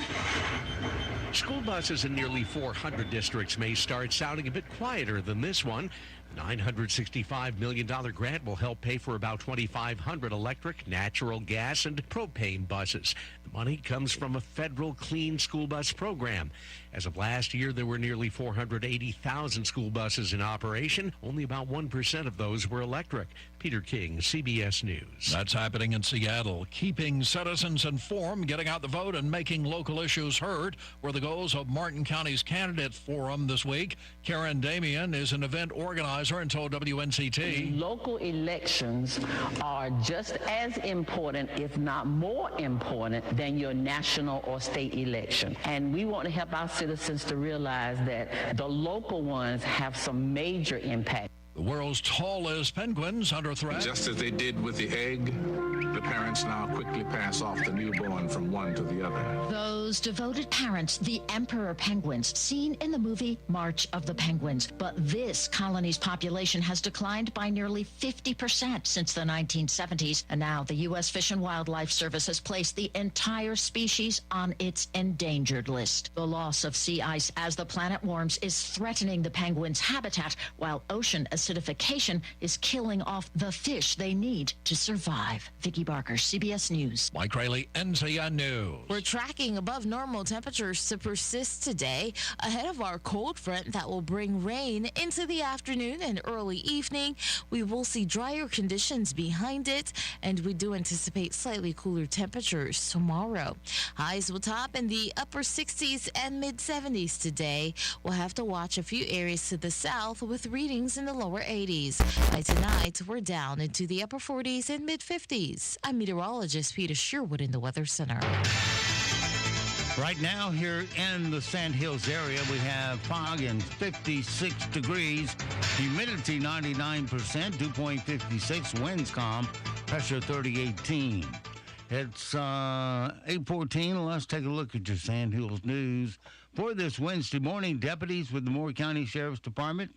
School buses in nearly 400 districts may start sounding a bit quieter than this one. The $965 million grant will help pay for about 2,500 electric, natural gas, and propane buses. The money comes from a federal clean school bus program. As of last year, there were nearly 480,000 school buses in operation. Only about 1% of those were electric. Peter King, CBS News. That's happening in Seattle. Keeping citizens informed, getting out the vote, and making local issues heard were the goals of Martin County's Candidate Forum this week. Karen Damian is an event organizer and told WNCT. Local elections are just as important, if not more important, than your national or state election. And we want to help our citizens to realize that the local ones have some major impact. The world's tallest penguins under threat. Just as they did with the egg, the parents now quickly pass off the newborn from one to the other. Those devoted parents, the emperor penguins, seen in the movie March of the Penguins. But this colony's population has declined by nearly 50% since the 1970s. And now the U.S. Fish and Wildlife Service has placed the entire species on its endangered list. The loss of sea ice as the planet warms is threatening the penguins' habitat, while ocean acidification is killing off the fish they need to survive. Vicki Barker, CBS News. Mike Rayleigh, NCN News. We're tracking above normal temperatures to persist today ahead of our cold front that will bring rain into the afternoon and early evening. We will see drier conditions behind it, and we do anticipate slightly cooler temperatures tomorrow. Highs will top in the upper 60s and mid 70s today. We'll have to watch a few areas to the south with readings in the lower 80s. By tonight, we're down into the upper 40s and mid 50s. I'm meteorologist Peter Sherwood in the Weather Center. Right now, here in the Sand Hills area, we have fog and 56 degrees, humidity 99%, dew point 56, winds calm, pressure 3018. It's 8:14. Let's take a look at your Sand Hills news. For this Wednesday morning, deputies with the Moore County Sheriff's Department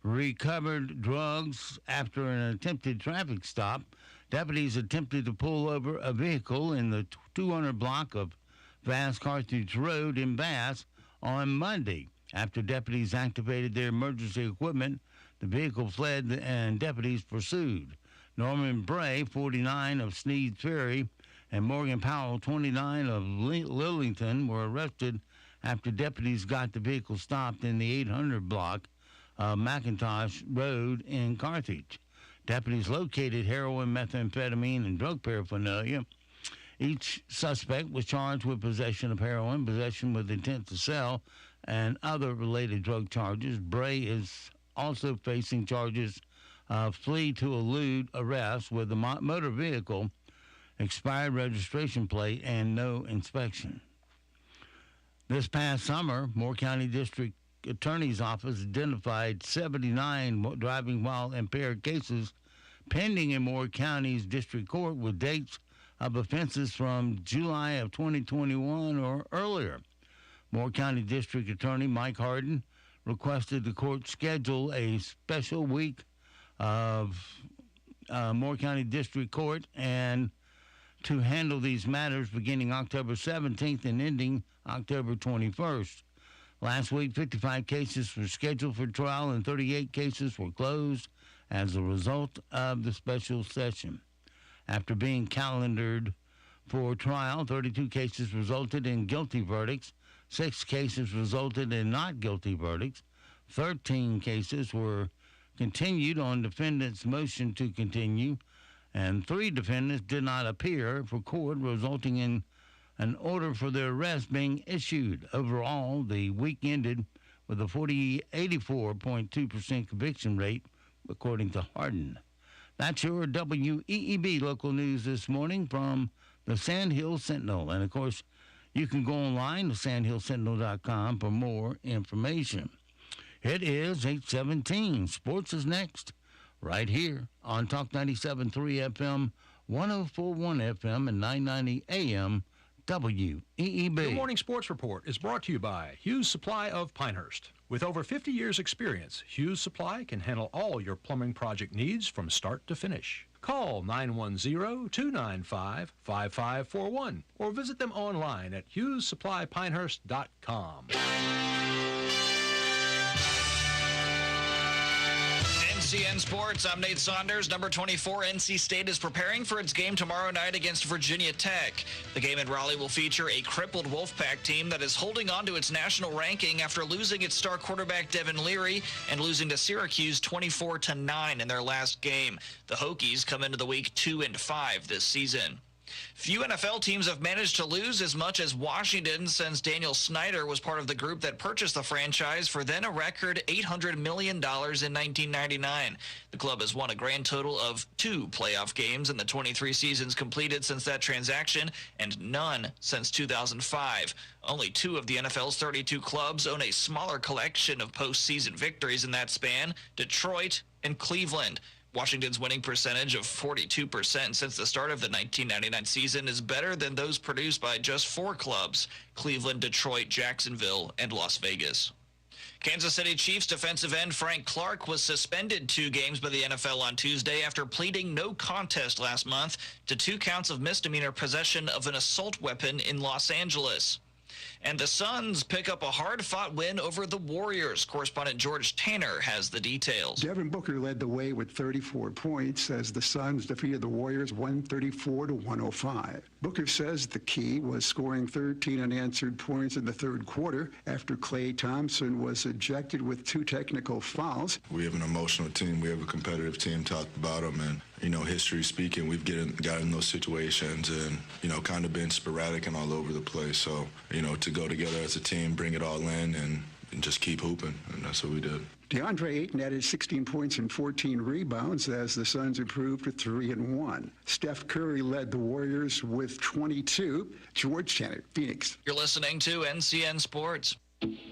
recovered drugs after an attempted traffic stop. Deputies attempted to pull over a vehicle in the 200 block of Bass Carthage Road in Bass on Monday. After deputies activated their emergency equipment, the vehicle fled and deputies pursued. Norman Bray, 49, of Sneed Ferry, and Morgan Powell, 29, of Lillington, were arrested after deputies got the vehicle stopped in the 800 block of McIntosh Road in Carthage. Deputies located heroin, methamphetamine, and drug paraphernalia. Each suspect was charged with possession of heroin, possession with intent to sell, and other related drug charges. Bray is also facing charges of flee to elude arrest with a motor vehicle, expired registration plate, and no inspection. This past summer, Moore County District Attorney's Office identified 79 driving while impaired cases pending in Moore County's District Court with dates of offenses from July of 2021 or earlier. Moore County District Attorney Mike Harden requested the court schedule a special week of Moore County District Court and to handle these matters beginning October 17th and ending October 21st. Last week, 55 cases were scheduled for trial and 38 cases were closed as a result of the special session. After being calendared for trial, 32 cases resulted in guilty verdicts, 6 cases resulted in not guilty verdicts, 13 cases were continued on defendant's motion to continue, and 3 defendants did not appear for court, resulting in an order for their arrest being issued. Overall, the week ended with a 84.2% conviction rate, according to Hardin. That's your WEEB local news this morning from the Sand Hill Sentinel. And, of course, you can go online to sandhillsentinel.com for more information. It is 8:17. Sports is next, right here on Talk 97.3 FM, 104.1 FM, and 990 AM. WEEB. Your morning sports report is brought to you by Hughes Supply of Pinehurst. With over 50 years' experience, Hughes Supply can handle all your plumbing project needs from start to finish. Call 910-295-5541 or visit them online at HughesSupplyPinehurst.com. NCN Sports, I'm Nate Saunders. Number 24, NC State is preparing for its game tomorrow night against Virginia Tech. The game in Raleigh will feature a crippled Wolfpack team that is holding on to its national ranking after losing its star quarterback Devin Leary and losing to Syracuse 24-9 in their last game. The Hokies come into the week 2-5 this season. Few NFL teams have managed to lose as much as Washington since Daniel Snyder was part of the group that purchased the franchise for then a record $800 million in 1999. The club has won a grand total of 2 playoff games in the 23 seasons completed since that transaction, and none since 2005. Only 2 of the NFL's 32 clubs own a smaller collection of postseason victories in that span, Detroit and Cleveland. Washington's winning percentage of 42% since the start of the 1999 season is better than those produced by just 4 clubs: Cleveland, Detroit, Jacksonville, and Las Vegas. Kansas City Chiefs defensive end Frank Clark was suspended 2 games by the NFL on Tuesday after pleading no contest last month to 2 counts of misdemeanor possession of an assault weapon in Los Angeles. And the Suns pick up a hard-fought win over the Warriors. Correspondent George Tanner has the details. Devin Booker led the way with 34 points as the Suns defeated the Warriors 134-105. Booker says the key was scoring 13 unanswered points in the third quarter after Klay Thompson was ejected with 2 technical fouls. We have an emotional team. We have a competitive team. Talked about them, and history speaking, we've gotten in those situations and kind of been sporadic and all over the place. So to go together as a team, bring it all in, and just keep hooping, and that's what we did. DeAndre Ayton added 16 points and 14 rebounds as the Suns improved to 3-1. Steph Curry led the Warriors with 22. George Tanner, Phoenix. You're listening to NCN Sports.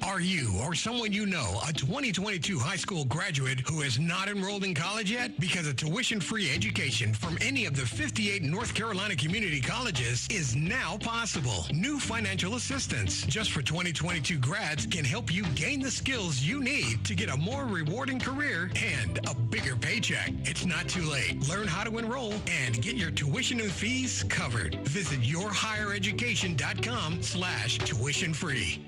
Are you or someone you know a 2022 high school graduate who is not enrolled in college yet? Because a tuition-free education from any of the 58 North Carolina community colleges is now possible. New financial assistance just for 2022 grads can help you gain the skills you need to get a more rewarding career and a bigger paycheck. It's not too late. Learn how to enroll and get your tuition and fees covered. Visit yourhighereducation.com/tuition free.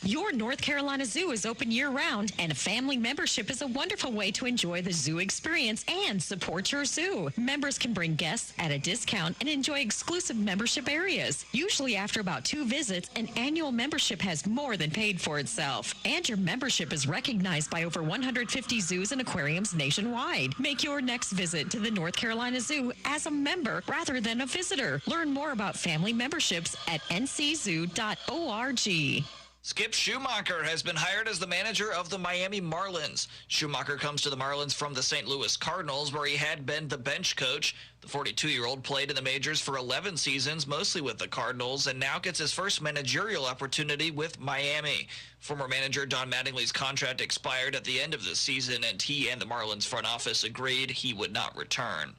Your North Carolina Zoo is open year-round, and a family membership is a wonderful way to enjoy the zoo experience and support your zoo. Members can bring guests at a discount and enjoy exclusive membership areas. Usually after about 2 visits, an annual membership has more than paid for itself. And your membership is recognized by over 150 zoos and aquariums nationwide. Make your next visit to the North Carolina Zoo as a member rather than a visitor. Learn more about family memberships at nczoo.org. Skip Schumacher has been hired as the manager of the Miami Marlins. Schumacher comes to the Marlins from the St. Louis Cardinals, where he had been the bench coach. The 42-year-old played in the majors for 11 seasons, mostly with the Cardinals, and now gets his first managerial opportunity with Miami. Former manager Don Mattingly's contract expired at the end of the season, and he and the Marlins front office agreed he would not return.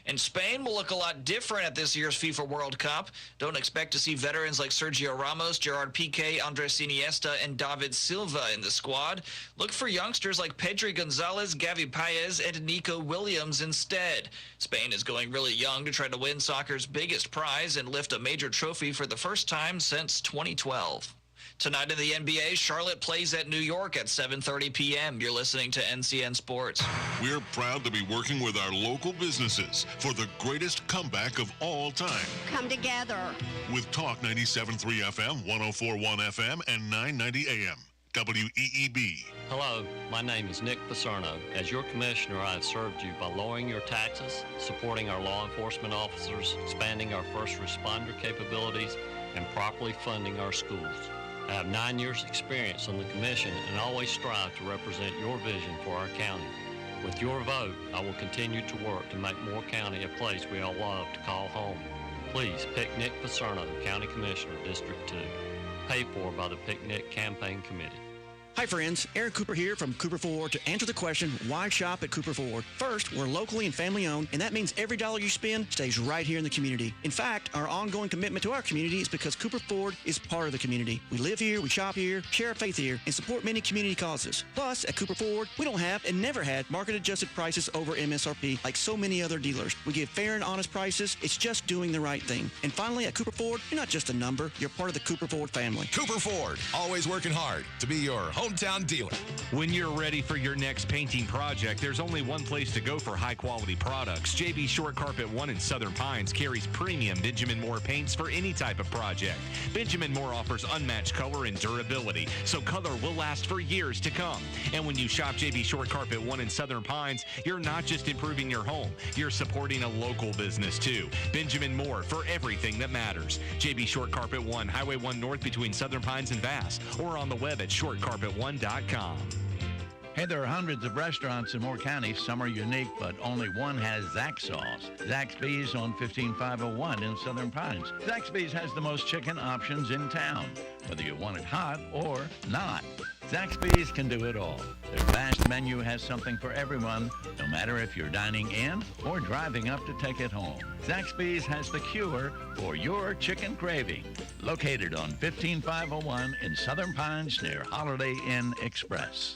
And Spain will look a lot different at this year's FIFA World Cup. Don't expect to see veterans like Sergio Ramos, Gerard Piqué, Andres Iniesta, and David Silva in the squad. Look for youngsters like Pedri Gonzalez, Gavi Paez, and Nico Williams instead. Spain is going really young to try to win soccer's biggest prize and lift a major trophy for the first time since 2012. Tonight in the NBA, Charlotte plays at New York at 7:30 p.m. You're listening to NCN Sports. We're proud to be working with our local businesses for the greatest comeback of all time. Come together. With Talk 97.3 FM, 104.1 FM, and 990 AM. WEEB. Hello, my name is Nick Paserno. As your commissioner, I have served you by lowering your taxes, supporting our law enforcement officers, expanding our first responder capabilities, and properly funding our schools. I have 9 years' experience on the commission and always strive to represent your vision for our county. With your vote, I will continue to work to make Moore County a place we all love to call home. Please pick Nick Paserno, County Commissioner, District 2. Paid for by the Picnic Campaign Committee. Hi friends, Eric Cooper here from Cooper Ford to answer the question, why shop at Cooper Ford? First, we're locally and family owned, and that means every dollar you spend stays right here in the community. In fact, our ongoing commitment to our community is because Cooper Ford is part of the community. We live here, we shop here, share our faith here, and support many community causes. Plus, at Cooper Ford, we don't have and never had market-adjusted prices over MSRP like so many other dealers. We give fair and honest prices. It's just doing the right thing. And finally, at Cooper Ford, you're not just a number, you're part of the Cooper Ford family. Cooper Ford, always working hard to be your hometown dealer. When you're ready for your next painting project, there's only one place to go for high-quality products. JB Short Carpet 1 in Southern Pines carries premium Benjamin Moore paints for any type of project. Benjamin Moore offers unmatched color and durability, so color will last for years to come. And when you shop JB Short Carpet 1 in Southern Pines, you're not just improving your home, you're supporting a local business too. Benjamin Moore, for everything that matters. JB Short Carpet 1, Highway 1 North between Southern Pines and Bass, or on the web at shortcarpet1.com. Hey, there are hundreds of restaurants in Moore County. Some are unique, but only one has Zaxby's. Zaxby's on 15501 in Southern Pines. Zaxby's has the most chicken options in town, whether you want it hot or not. Zaxby's can do it all. Their vast menu has something for everyone, no matter if you're dining in or driving up to take it home. Zaxby's has the cure for your chicken craving. Located on 15501 in Southern Pines near Holiday Inn Express.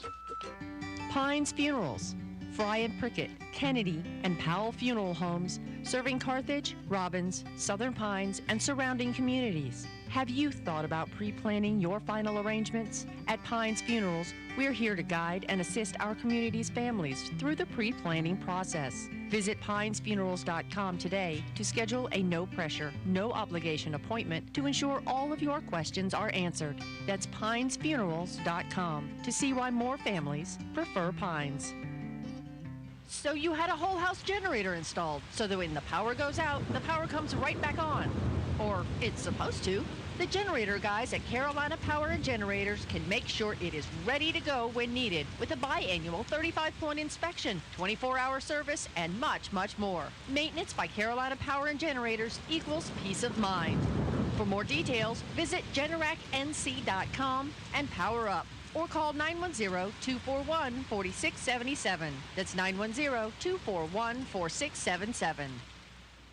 Pines Funerals, Fry and Prickett, Kennedy, and Powell Funeral Homes, serving Carthage, Robbins, Southern Pines, and surrounding communities. Have you thought about pre-planning your final arrangements? At Pines Funerals, we're here to guide and assist our community's families through the pre-planning process. Visit pinesfunerals.com today to schedule a no-pressure, no-obligation appointment to ensure all of your questions are answered. That's pinesfunerals.com to see why more families prefer Pines. So you had a whole house generator installed, so that when the power goes out, the power comes right back on. Or it's supposed to. The generator guys at Carolina Power and Generators can make sure it is ready to go when needed with a biannual 35-point inspection, 24-hour service, and much, much more. Maintenance by Carolina Power and Generators equals peace of mind. For more details, visit generacnc.com and power up. Or call 910-241-4677. That's 910-241-4677.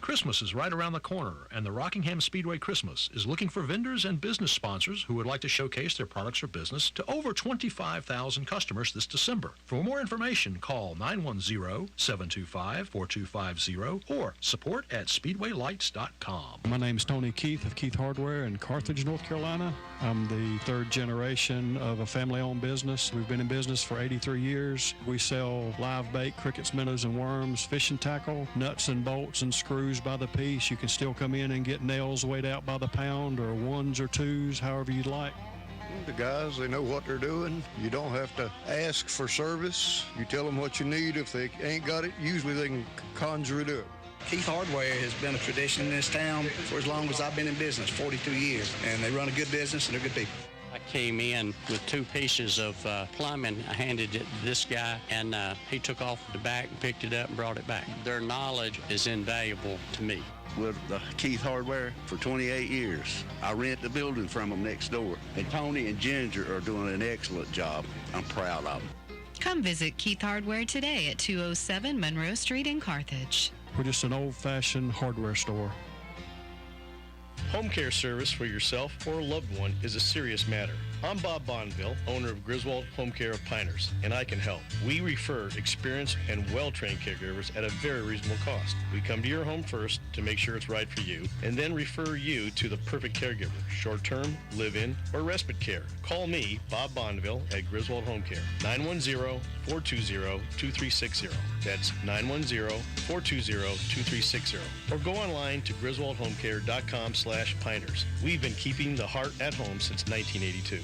Christmas is right around the corner, and the Rockingham Speedway Christmas is looking for vendors and business sponsors who would like to showcase their products or business to over 25,000 customers this December. For more information, call 910-725-4250 or support@speedwaylights.com. My name is Tony Keith of Keith Hardware in Carthage, North Carolina. I'm the third generation of a family-owned business. We've been in business for 83 years. We sell live bait, crickets, minnows, and worms, fishing tackle, nuts and bolts and screws by the piece. You can still come in and get nails weighed out by the pound or ones or twos, however you'd like. The guys, they know what they're doing. You don't have to ask for service. You tell them what you need. If they ain't got it, usually they can conjure it up. Keith Hardware has been a tradition in this town for as long as I've been in business, 42 years, and they run a good business and they're good people. I came in with 2 pieces of plumbing. I handed it to this guy, and he took off the back and picked it up and brought it back. Their knowledge is invaluable to me. With Keith Hardware for 28 years. I rent the building from them next door. And Tony and Ginger are doing an excellent job. I'm proud of them. Come visit Keith Hardware today at 207 Monroe Street in Carthage. We're just an old-fashioned hardware store. Home care service for yourself or a loved one is a serious matter. I'm Bob Bonneville, owner of Griswold Home Care of Pinehurst, and I can help. We refer experienced and well-trained caregivers at a very reasonable cost. We come to your home first to make sure it's right for you, and then refer you to the perfect caregiver, short-term, live-in, or respite care. Call me, Bob Bonneville, at Griswold Home Care, 910-420-2360. That's 910-420-2360. Or go online to griswoldhomecare.com/Pinehurst. We've been keeping the heart at home since 1982.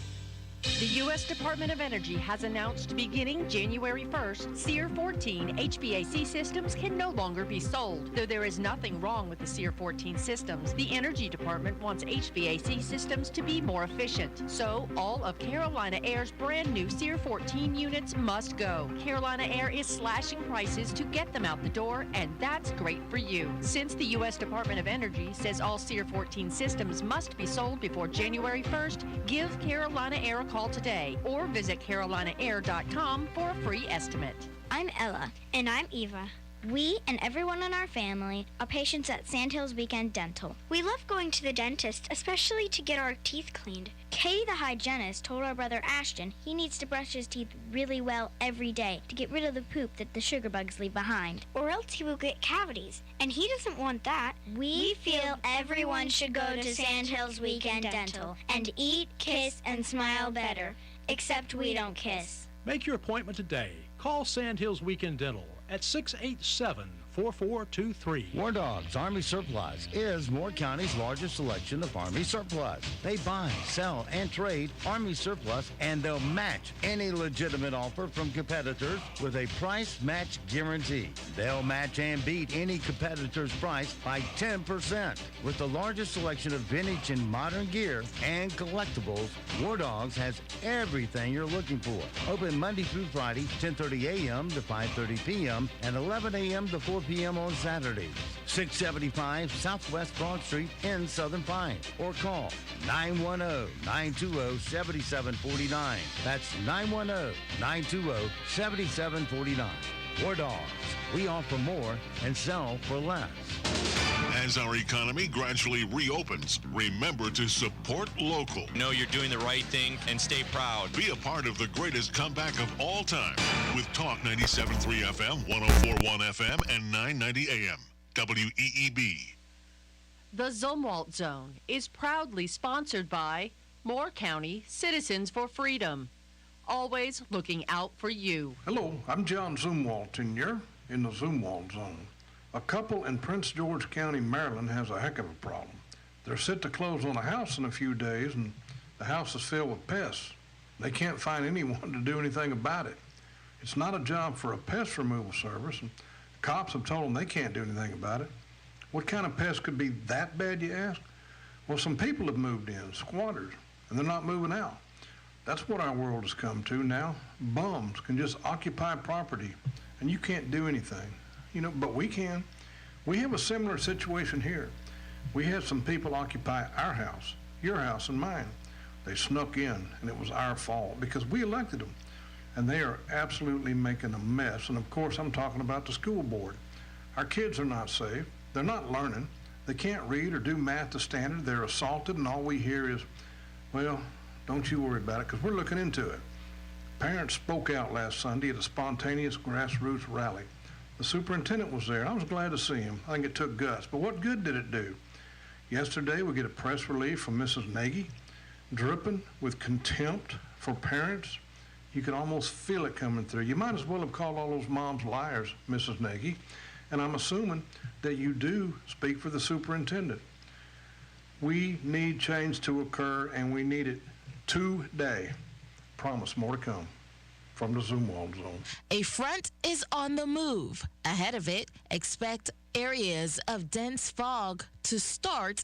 The U.S. Department of Energy has announced beginning January 1st, SEER 14 HVAC systems can no longer be sold. Though there is nothing wrong with the SEER 14 systems, the Energy Department wants HVAC systems to be more efficient. So all of Carolina Air's brand new SEER 14 units must go. Carolina Air is slashing prices to get them out the door, and that's great for you. Since the U.S. Department of Energy says all SEER 14 systems must be sold before January 1st, give Carolina Air a call today or visit carolinaair.com for a free estimate. I'm Ella. And I'm Eva. We and everyone in our family are patients at Sandhills Weekend Dental. We love going to the dentist, especially to get our teeth cleaned. Katie, the hygienist, told our brother Ashton he needs to brush his teeth really well every day to get rid of the poop that the sugar bugs leave behind, or else he will get cavities, and he doesn't want that. We feel everyone should go to Sandhills Weekend Dental and eat, kiss, and smile better, except we don't kiss. Make your appointment today. Call Sandhills Weekend Dental at 687-4423. War Dogs Army Surplus is Moore County's largest selection of Army surplus. They buy, sell, and trade Army surplus, and they'll match any legitimate offer from competitors with a price match guarantee. They'll match and beat any competitor's price by 10%. With the largest selection of vintage and modern gear and collectibles, War Dogs has everything you're looking for. Open Monday through Friday, 10:30 a.m. to 5:30 p.m. and 11 a.m. to 4 p.m. on Saturdays. 675 Southwest Broad Street in Southern Pine. Or call 910-920-7749. That's 910-920-7749. War Dogs. We offer more and sell for less. As our economy gradually reopens, remember to support local. Know you're doing the right thing and stay proud. Be a part of the greatest comeback of all time with Talk 97.3 FM, 104.1 FM, and 990 AM. WEEB. The Zumwalt Zone is proudly sponsored by Moore County Citizens for Freedom. Always looking out for you. Hello, I'm John Zumwalt, and you're in the Zumwalt Zone. A couple in Prince George County, Maryland has a heck of a problem. They're set to close on a house in a few days, and the house is filled with pests. They can't find anyone to do anything about it. It's not a job for a pest removal service, and cops have told them they can't do anything about it. What kind of pest could be that bad, you ask? Well, some people have moved in, squatters, and they're not moving out. That's what our world has come to now. Bums can just occupy property, and you can't do anything. You know, but we can. We have a similar situation here. We had some people occupy our house, your house and mine. They snuck in, and it was our fault because we elected them. And they are absolutely making a mess. And of course, I'm talking about the school board. Our kids are not safe. They're not learning. They can't read or do math to standard. They're assaulted, and all we hear is, well, don't you worry about it, because we're looking into it. Parents spoke out last Sunday at a spontaneous grassroots rally. The superintendent was there, and I was glad to see him. I think it took guts, but what good did it do? Yesterday, we get a press release from Mrs. Nagy, dripping with contempt for parents. You could almost feel it coming through. You might as well have called all those moms liars, Mrs. Nagy, and I'm assuming that you do speak for the superintendent. We need change to occur, and we need it today. Promise, more to come. From the Zumwalt Zone. A front is on the move. Ahead of it, expect areas of dense fog to start.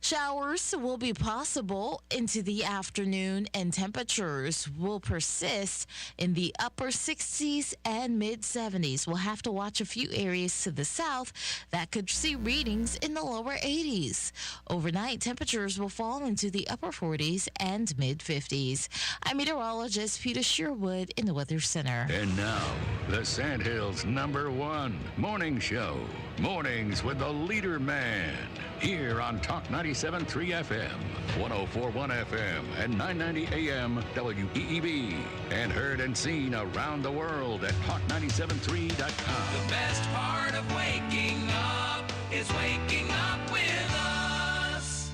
Showers will be possible into the afternoon, and temperatures will persist in the upper 60s and mid-70s. We'll have to watch a few areas to the south that could see readings in the lower 80s. Overnight, temperatures will fall into the upper 40s and mid-50s. I'm meteorologist Peter Sherwood in the Weather Center. And now, the Sandhills #1 morning show. Mornings with the LeaderMan. Here on Talk 97.3 FM, 104.1 FM, and 990 AM WEEB. And heard and seen around the world at talk973.com. The best part of waking up is waking up with us.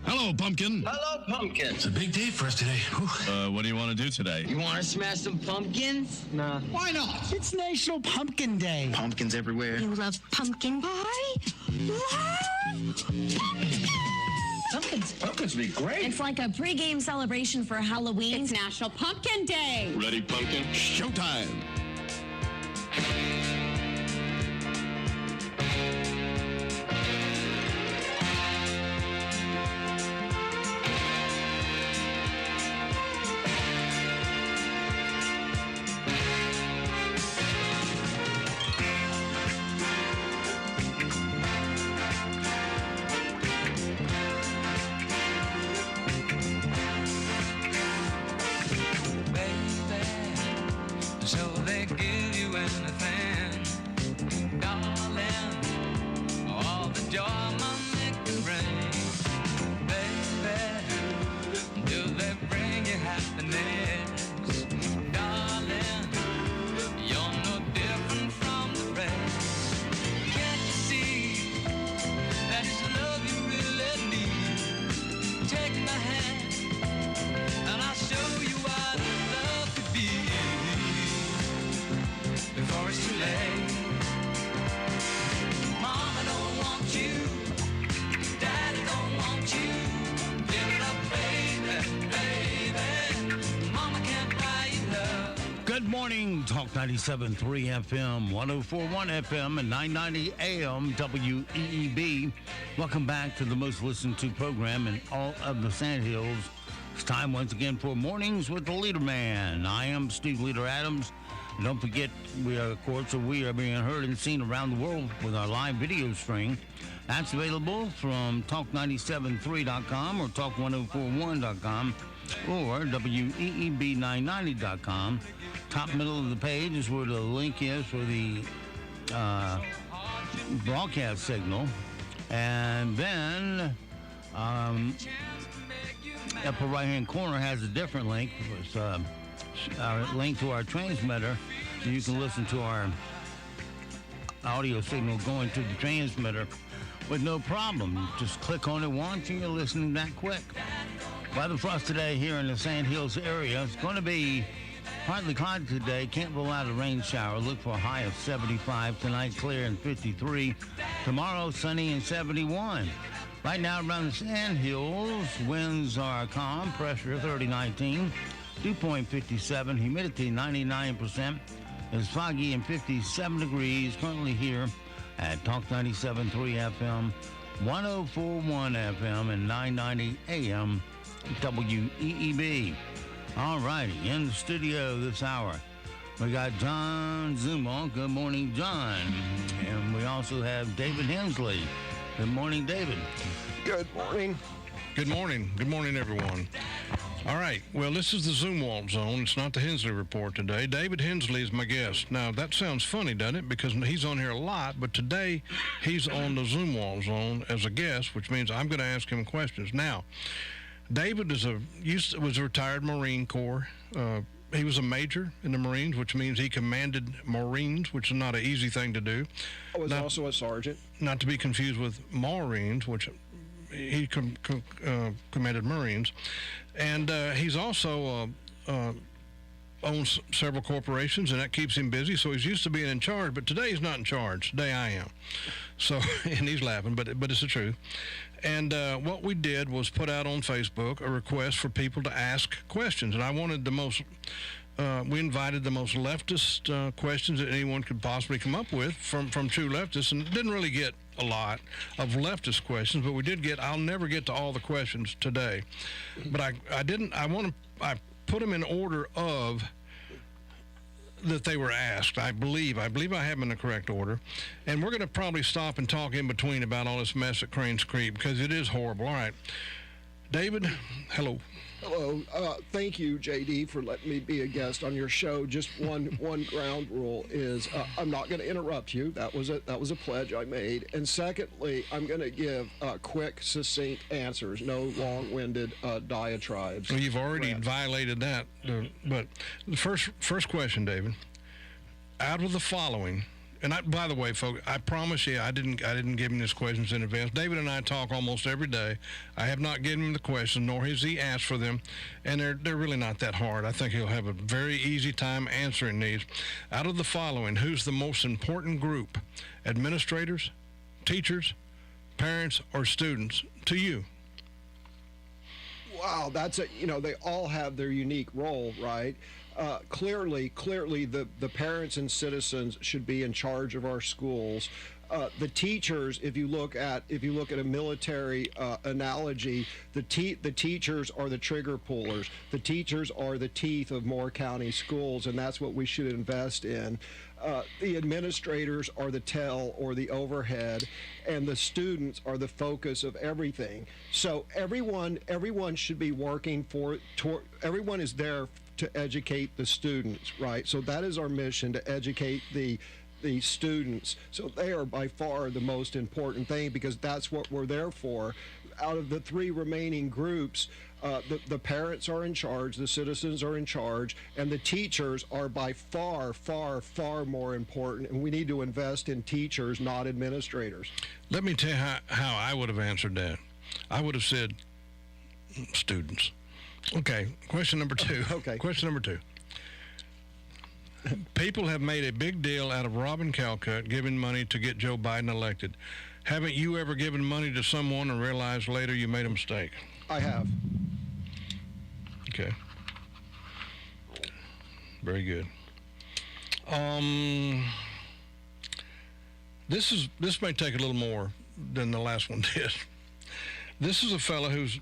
Hello, Pumpkin. Hello, Pumpkin. It's a big day for us today. What do you want to do today? You want to smash some pumpkins? Nah. Why not? It's National Pumpkin Day. Pumpkins everywhere. You love pumpkin pie? Pumpkins pumpkins would be great. It's like a pregame celebration for Halloween. It's National Pumpkin Day. Ready, pumpkin? Showtime. So they give you anything, darling, all the joy money can bring. Baby, do they bring you happiness? Darling, you're no different from the rest. Can't you see that it's love you really need? Take my hand and I'll show you what love could be. Before it's too late, Mama don't want you, Daddy don't want you. Give it up, baby, baby. Mama can't buy you love. Good morning, Talk 97.3 FM, 104.1 FM, and 990 AM WEEB. Welcome back to the most listened to program in all of the Sandhills. It's time once again for Mornings with the LeaderMan. I am Steve Leader Adams. And don't forget, we are being heard and seen around the world with our live video stream. That's available from talk973.com or talk1041.com or WEEB990.com. Top middle of the page is where the link is for the broadcast signal. And then upper right-hand corner has a different link. It's our link to our transmitter, so you can listen to our audio signal going to the transmitter with no problem. You just click on it once and you're listening that quick. Weather for us today here in the Sandhills area. It's going to be partly cloudy today. Can't rule out a rain shower. Look for a high of 75. Tonight, clear and 53. Tomorrow, sunny and 71. Right now, around the Sandhills, winds are calm. Pressure 3019. Dew point 57, humidity 99%. It's foggy and 57 degrees currently here at Talk 97.3 FM, 104.1 FM, and 990 AM WEEB. All righty, in the studio this hour, we got John Zumwalt. Good morning, John. And we also have David Hensley. Good morning, David. Good morning. Good morning. Good morning, everyone. All right. Well, this is the Zumwalt Zone. It's not the Hensley Report today. David Hensley is my guest. Now, that sounds funny, doesn't it? Because he's on here a lot, but today he's on the Zumwalt Zone as a guest, which means I'm going to ask him questions. Now, David was a retired Marine Corps. He was a major in the Marines, which means he commanded Marines, which is not an easy thing to do. I was also a sergeant. Not to be confused with Marines, which he commanded Marines. And he's also owns several corporations, and that keeps him busy, so he's used to being in charge. But today he's not in charge. Today I am. So, and he's laughing, but it's the truth. And what we did was put out on Facebook a request for people to ask questions. And I wanted we invited the most leftist questions that anyone could possibly come up with from true leftists, and didn't really get a lot of leftist questions, but we did get, I'll never get to all the questions today. But I put them in order of that they were asked. I believe I have them in the correct order. And we're going to probably stop and talk in between about all this mess at Cranes Creek because it is horrible. All right. David, hello. Hello. Thank you, JD, for letting me be a guest on your show. Just one ground rule is I'm not going to interrupt you. That was a pledge I made. And secondly, I'm going to give quick, succinct answers. No long-winded diatribes. Well, you've already violated that. But the first question, David. Out of the following. And by the way, folks, I promise you, I didn't give him these questions in advance. David and I talk almost every day. I have not given him the questions, nor has he asked for them, and they're really not that hard. I think he'll have a very easy time answering these. Out of the following, who's the most important group? Administrators, teachers, parents, or students to you? wow, that's a, they all have their unique role, right? Clearly, the parents and citizens should be in charge of our schools. The teachers, if you look at a military analogy, the teachers are the trigger pullers. The teachers are the teeth of Moore County schools, and that's what we should invest in. The administrators are the tail or the overhead, and the students are the focus of everything. So everyone should be working everyone is there to educate the students, right? So that is our mission, to educate the students. So they are by far the most important thing, because that's what we're there for. Out of the three remaining groups, the parents are in charge, the citizens are in charge, and the teachers are by far, far, far more important. And we need to invest in teachers, not administrators. Let me tell you how I would have answered that. I would have said students. Okay, question number two. Okay. Question number two. People have made a big deal out of Robin Calcutt giving money to get Joe Biden elected. Haven't you ever given money to someone and realized later you made a mistake? I have. Okay. Very good. This may take a little more than the last one did. This is a fellow who's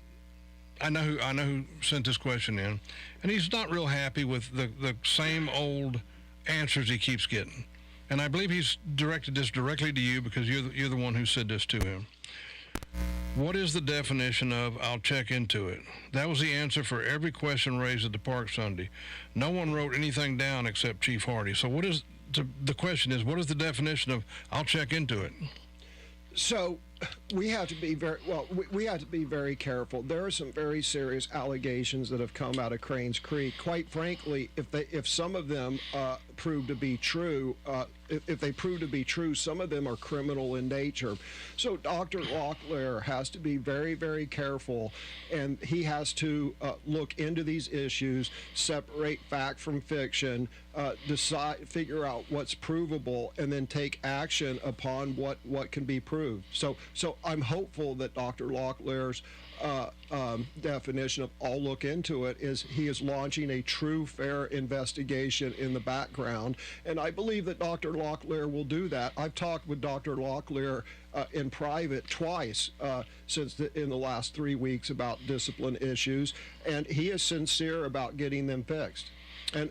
I know who sent this question in, and he's not real happy with the same old answers he keeps getting. And I believe he's directed this directly to you, because you're the one who said this to him. What is the definition of "I'll check into it"? That was the answer for every question raised at the park Sunday. No one wrote anything down except Chief Hardy. So the question is, what is the definition of "I'll check into it"? So we have to be we have to be very careful. There are some very serious allegations that have come out of Cranes Creek. Quite frankly, if some of them prove to be true, if they prove to be true, some of them are criminal in nature. So Dr. Locklear has to be very, very careful, and he has to look into these issues, separate fact from fiction, figure out what's provable, and then take action upon what can be proved. So I'm hopeful that Dr. Locklear's definition of "I'll look into it" is he is launching a true, fair investigation in the background, and I believe that Dr. Locklear will do that. I've talked with Dr. Locklear in private twice in the last 3 weeks about discipline issues, and he is sincere about getting them fixed. And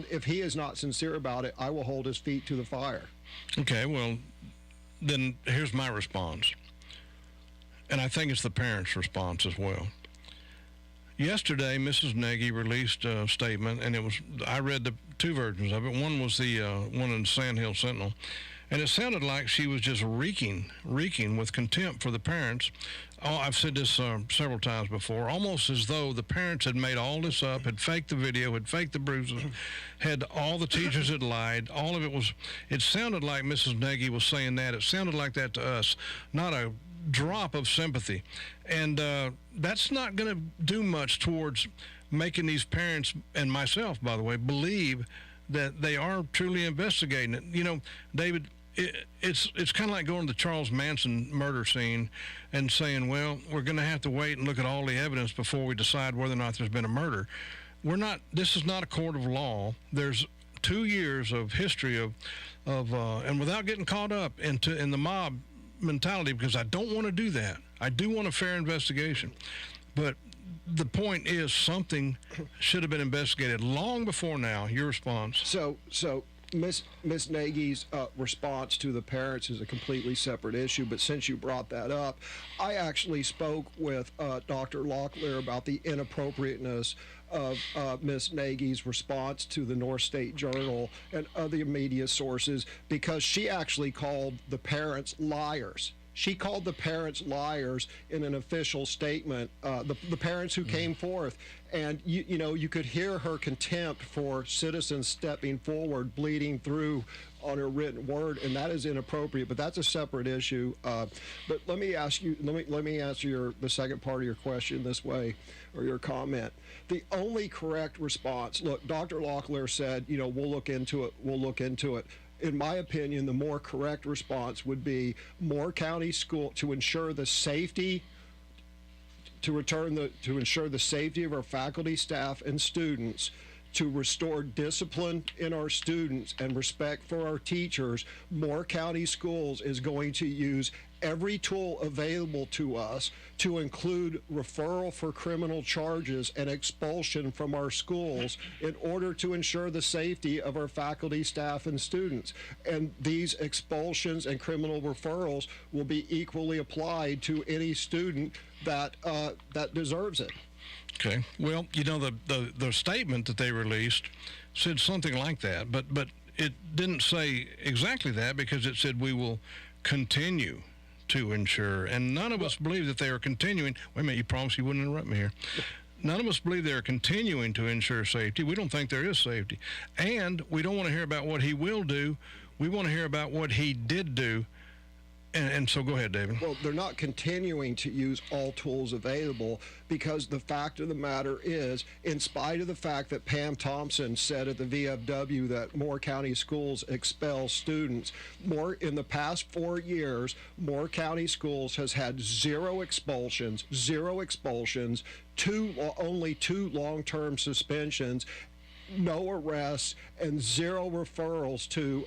if he is not sincere about it, I will hold his feet to the fire. Okay, well, then here's my response. And I think it's the parents' response as well. Yesterday, Mrs. Nagy released a statement, and I read the two versions of it. One was the one in the Sand Hill Sentinel, and it sounded like she was just reeking with contempt for the parents. Oh, I've said this several times before, almost as though the parents had made all this up, had faked the video, had faked the bruises, had all the teachers had lied. All of it sounded like Mrs. Nagy was saying that. It sounded like that to us, not a drop of sympathy. And that's not going to do much towards making these parents, and myself, by the way, believe that they are truly investigating it. You know, David, it's kind of like going to the Charles Manson murder scene and saying, well, we're going to have to wait and look at all the evidence before we decide whether or not there's been a murder. This is not a court of law. There's 2 years of history of and without getting caught up in the mob mentality, because I don't want to do that. I do want a fair investigation. But the point is, something should have been investigated long before now. Your response? So Miss Nagy's response to the parents is a completely separate issue, but since you brought that up, I actually spoke with Dr. Locklear about the inappropriateness of Miss Nagy's response to the North State Journal and other media sources, because she actually called the parents liars. She called the parents liars in an official statement, the parents who came forth. And, you could hear her contempt for citizens stepping forward, bleeding through on her written word, and that is inappropriate. But that's a separate issue. But let me ask you, let me answer the second part of your question this way, or your comment. The only correct response, look, Dr. Locklear said, we'll look into it, we'll look into it. In my opinion, the more correct response would be Moore County School to ensure the safety ensure the safety of our faculty, staff, and students, to restore discipline in our students and respect for our teachers, Moore County Schools is going to use every tool available to us, to include referral for criminal charges and expulsion from our schools, in order to ensure the safety of our faculty, staff, and students. And these expulsions and criminal referrals will be equally applied to any student that deserves it. Okay. Well, you know, the statement that they released said something like that, but it didn't say exactly that, because it said we will continue to ensure, and none of us believe that they are continuing. Wait a minute, you promised you wouldn't interrupt me here. None of us believe they are continuing to ensure safety. We don't think there is safety, and we don't want to hear about what he will do. We want to hear about what he did do. And so go ahead, David. Well, they're not continuing to use all tools available, because the fact of the matter is, in spite of the fact that Pam Thompson said at the VFW that Moore County Schools expel students, in the past 4 years, Moore County Schools has had zero expulsions, only two long-term suspensions, no arrests, and zero referrals to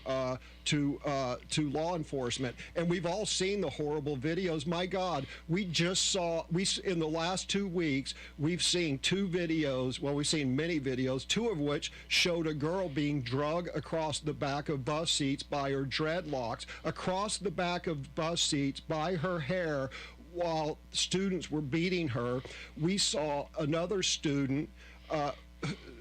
law enforcement. And we've all seen the horrible videos. My God, in the last 2 weeks, we've seen two videos. Well, we've seen many videos, two of which showed a girl being dragged across the back of bus seats by her dreadlocks, across the back of bus seats by her hair, while students were beating her. We saw another student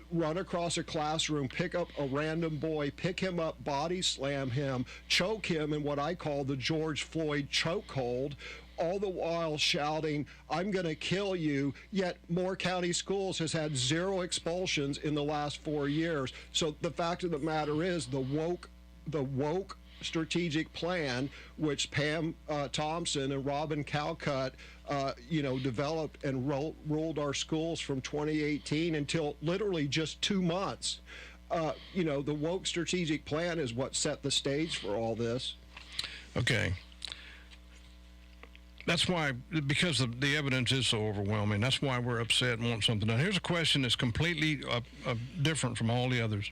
run across a classroom, pick up a random boy, pick him up, body slam him, choke him in what I call the George Floyd chokehold, all the while shouting, "I'm going to kill you." Yet Moore County Schools has had zero expulsions in the last 4 years. So the fact of the matter is, the woke strategic plan, which Pam Thompson and Robin Calcutt developed and ruled our schools from 2018 until literally just 2 months. The woke strategic plan is what set the stage for all this. Okay. That's why, because the evidence is so overwhelming, that's why we're upset and want something done. Here's a question that's completely different from all the others.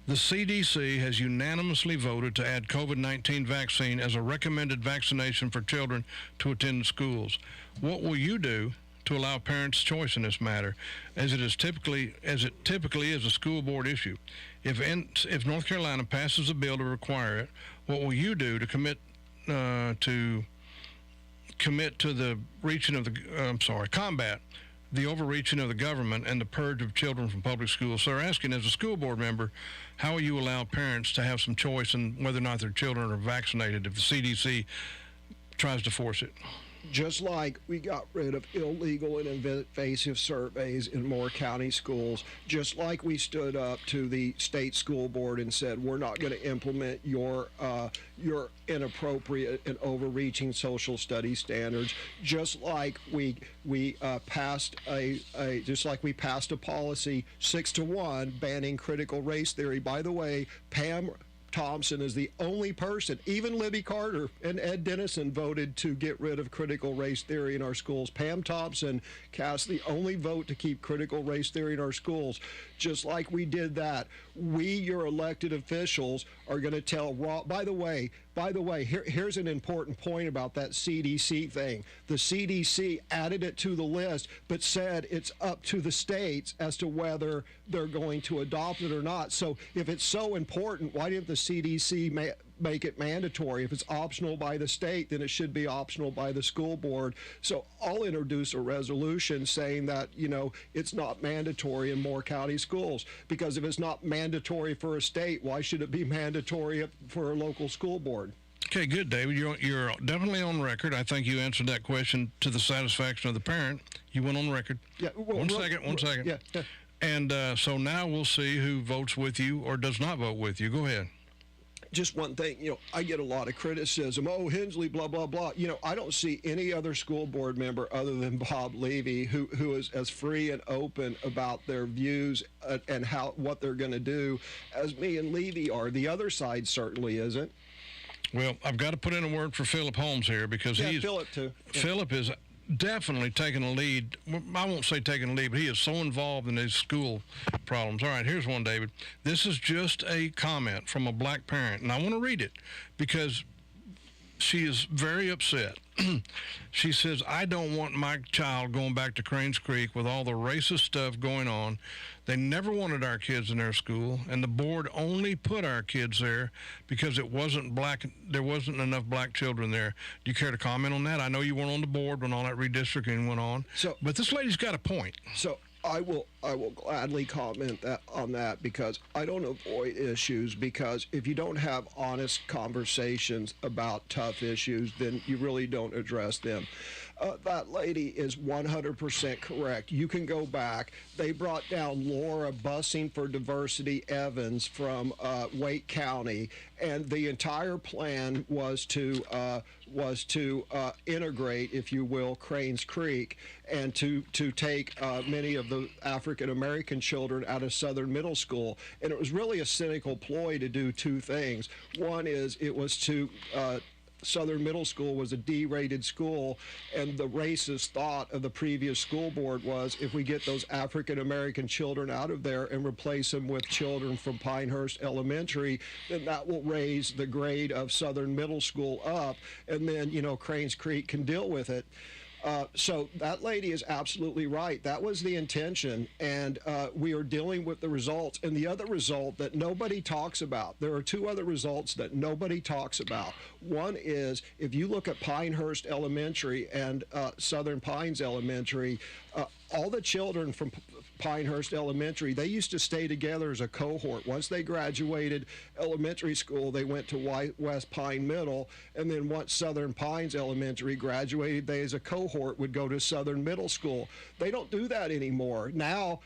The CDC has unanimously voted to add COVID-19 vaccine as a recommended vaccination for children to attend schools. What will you do to allow parents' choice in this matter, as it typically is a school board issue? If North Carolina passes a bill to require it, what will you do to commit to the combat the overreaching of the government and the purge of children from public schools? So they're asking, as a school board member, how will you allow parents to have some choice in whether or not their children are vaccinated if the CDC tries to force it? Just like we got rid of illegal and invasive surveys in Moore County schools, just like we stood up to the state school board and said, we're not going to implement your inappropriate and overreaching social studies standards, just like we passed a policy 6-1 banning critical race theory. By the way, Pam Thompson is the only person, even Libby Carter and Ed Dennison voted to get rid of critical race theory in our schools. Pam Thompson cast the only vote to keep critical race theory in our schools. Just like we did that, we, your elected officials, are going to tell by the way, here's an important point about that CDC thing. The CDC added it to the list, but said it's up to the states as to whether they're going to adopt it or not. So if it's so important, why didn't the CDC make it mandatory? If it's optional by the state, then it should be optional by the school board. So I'll introduce a resolution saying that, it's not mandatory in Moore County schools, because if it's not mandatory for a state, why should it be mandatory for a local school board? Okay, good, David. You're definitely on record. I think you answered that question to the satisfaction of the parent. You went on record. Yeah. One second. Yeah. And so now we'll see who votes with you or does not vote with you. Go ahead. Just one thing, I get a lot of criticism. Oh, Hensley, blah, blah, blah. I don't see any other school board member other than Bob Levy who is as free and open about their views and what they're going to do as me and Levy are. The other side certainly isn't. Well, I've got to put in a word for Philip Holmes here, because Philip too. Philip is definitely taking a lead. Well, I won't say taking a lead, but he is so involved in these school problems. All right, here's one, David. This is just a comment from a black parent, and I want to read it because she is very upset. She says, I don't want my child going back to Cranes Creek with all the racist stuff going on. They never wanted our kids in their school, and the board only put our kids there because there wasn't enough black children there. Do you care to comment on that? I know you weren't on the board when all that redistricting went on, but this lady's got a point. So I will gladly comment on that because I don't avoid issues, because if you don't have honest conversations about tough issues, then you really don't address them. That lady is 100% correct. You can go back. They brought down Laura Busing for Diversity Evans from Wake County, and the entire plan was to integrate, if you will, Cranes Creek, and to take many of the African American children out of Southern Middle School. And it was really a cynical ploy to do two things. One is it was to Southern Middle School was a D-rated school, and the racist thought of the previous school board was if we get those African-American children out of there and replace them with children from Pinehurst Elementary, then that will raise the grade of Southern Middle School up, and then, Cranes Creek can deal with it. So that lady is absolutely right. That was the intention, and we are dealing with the results. And the other result that nobody talks about, there are two other results that nobody talks about. One is if you look at Pinehurst Elementary and Southern Pines Elementary, all the children from Pinehurst Elementary, they used to stay together as a cohort. Once they graduated elementary school, they went to West Pine Middle, and then once Southern Pines Elementary graduated, they as a cohort would go to Southern Middle School. They don't do that anymore. Now,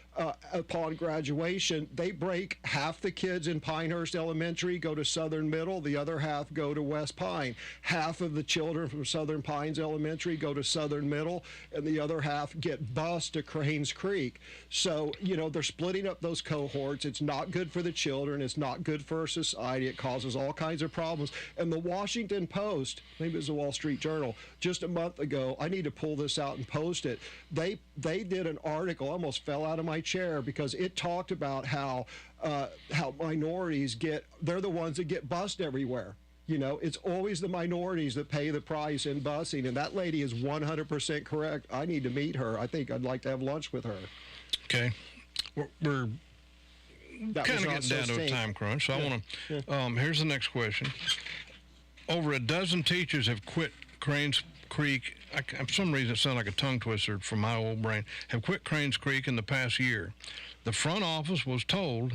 upon graduation, they break half the kids in Pinehurst Elementary go to Southern Middle, the other half go to West Pine. Half of the children from Southern Pines Elementary go to Southern Middle, and the other half get bused to Cranes Creek. So, they're splitting up those cohorts. It's not good for the children. It's not good for our society. It causes all kinds of problems. And the Washington Post, maybe it was the Wall Street Journal, just a month ago, I need to pull this out and post it. They did an article, I almost fell out of my chair, because it talked about how minorities they're the ones that get bused everywhere. It's always the minorities that pay the price in busing, and that lady is 100% correct. I need to meet her. I think I'd like to have lunch with her. Okay. We're kind of getting down to a time crunch, so I want to, here's the next question. Over a dozen teachers have quit Cranes Creek. For some reason, it sounds like a tongue twister from my old brain. Have quit Cranes Creek in the past year. The front office was told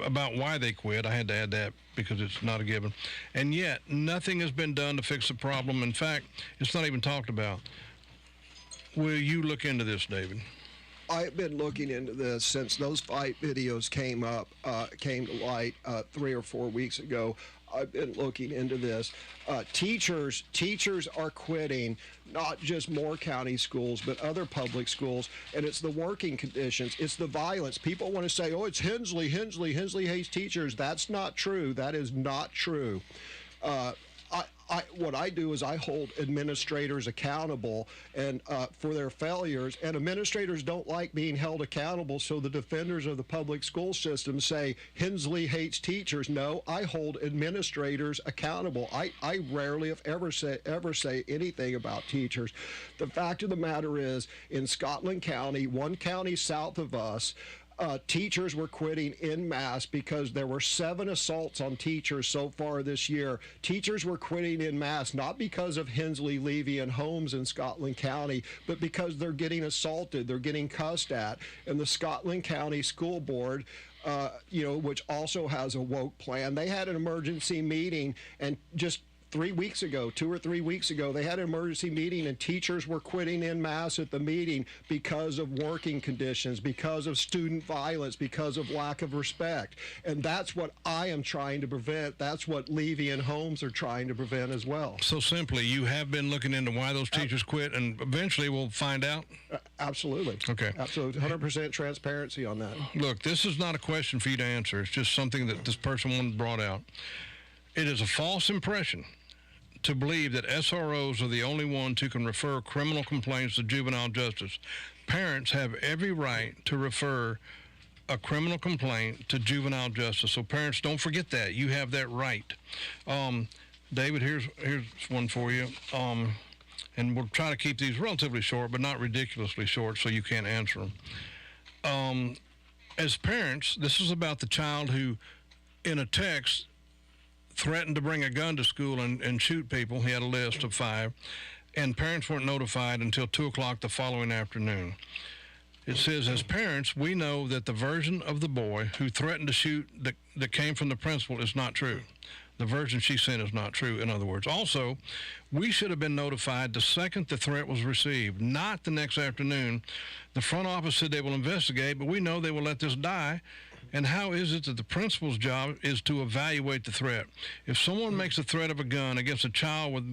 about why they quit. I had to add that because it's not a given. And yet, nothing has been done to fix the problem. In fact, it's not even talked about. Will you look into this, David? I've been looking into this since those fight videos came to light 3 or 4 weeks ago. I've been looking into this. Teachers are quitting, not just Moore County schools, but other public schools, and it's the working conditions. It's the violence. People want to say, oh, it's Hensley hates teachers. That's not true. That is not true. What I do is I hold administrators accountable and for their failures, and administrators don't like being held accountable, so the defenders of the public school system say Hensley hates teachers. No, I hold administrators accountable. I rarely, if ever say anything about teachers. The fact of the matter is, in Scotland County, one county south of us, teachers were quitting en masse because there were 7 assaults on teachers so far this year. Teachers were quitting en masse, not because of Hensley, Levy, and Holmes in Scotland County, but because they're getting assaulted, they're getting cussed at. And the Scotland County School Board, which also has a woke plan, they had an emergency meeting, and just 3 weeks ago, 2 or 3 weeks ago, they had an emergency meeting, and teachers were quitting en masse at the meeting because of working conditions, because of student violence, because of lack of respect. And that's what I am trying to prevent. That's what Levy and Holmes are trying to prevent as well. So simply, you have been looking into why those teachers quit, and eventually we'll find out? Absolutely. Okay. Absolutely. 100% transparency on that. Look, this is not a question for you to answer. It's just something that this person brought out. It is a false impression to believe that SROs are the only ones who can refer criminal complaints to juvenile justice. Parents have every right to refer a criminal complaint to juvenile justice. So parents, don't forget that. You have that right. David, here's one for you. And we'll try to keep these relatively short, but not ridiculously short, so you can't answer them. As parents, this is about the child who, in a text, threatened to bring a gun to school and shoot people. He had a list of 5. And parents weren't notified until 2 o'clock the following afternoon. It says, as parents, we know that the version of the boy who threatened to shoot that came from the principal is not true. The version she sent is not true, in other words. Also, we should have been notified the second the threat was received, not the next afternoon. The front office said they will investigate, but we know they will let this die. And how is it that the principal's job is to evaluate the threat? If someone makes a threat of a gun against a child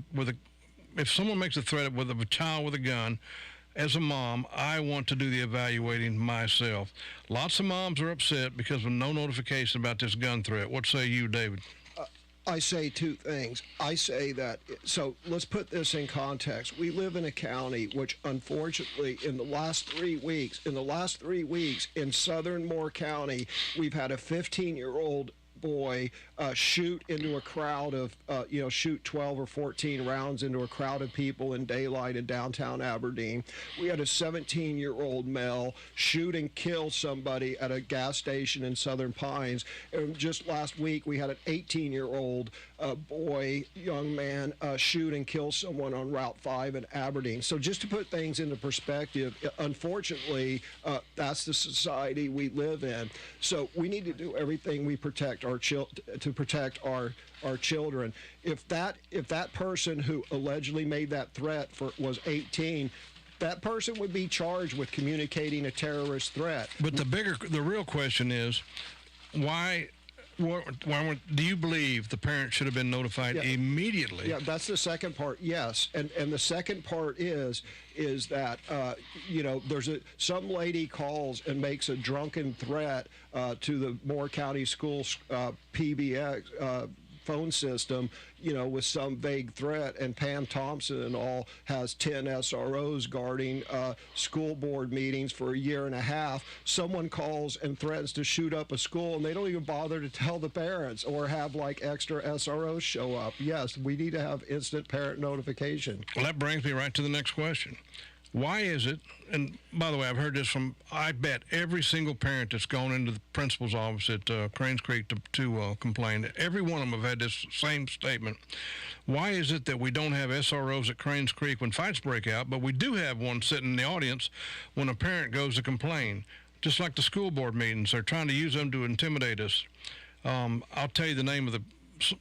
if someone makes a threat of a child with a gun, as a mom, I want to do the evaluating myself. Lots of moms are upset because of no notification about this gun threat. What say you, David? I say 2 things. I say that, so let's put this in context. We live in a county which, unfortunately, in the last 3 weeks, in southern Moore County, we've had a 15-year-old boy shoot into a crowd of, shoot 12 or 14 rounds into a crowd of people in daylight in downtown Aberdeen. We had a 17-year-old male shoot and kill somebody at a gas station in Southern Pines. And just last week, we had an 18-year-old young man, shoot and kill someone on Route 5 in Aberdeen. So just to put things into perspective, unfortunately, that's the society we live in. So we need to do everything we protect to protect our children. If that person who allegedly made that threat was 18, that person would be charged with communicating a terrorist threat. But the real question is, why do you believe the parent should have been notified immediately? Yeah, that's the second part. Yes, and the second part is that some lady calls and makes a drunken threat to the Moore County Schools PBX phone system, with some vague threat, and Pam Thompson and all has 10 SROs guarding school board meetings for a year and a half. Someone calls and threatens to shoot up a school, and they don't even bother to tell the parents or have extra SROs show up. Yes, we need to have instant parent notification. Well, that brings me right to the next question. Why is it, and by the way, I've heard this from, I bet, every single parent that's gone into the principal's office at Cranes Creek to complain, every one of them have had this same statement. Why is it that we don't have SROs at Cranes Creek when fights break out, but we do have one sitting in the audience when a parent goes to complain? Just like the school board meetings, they're trying to use them to intimidate us. I'll tell you the name of the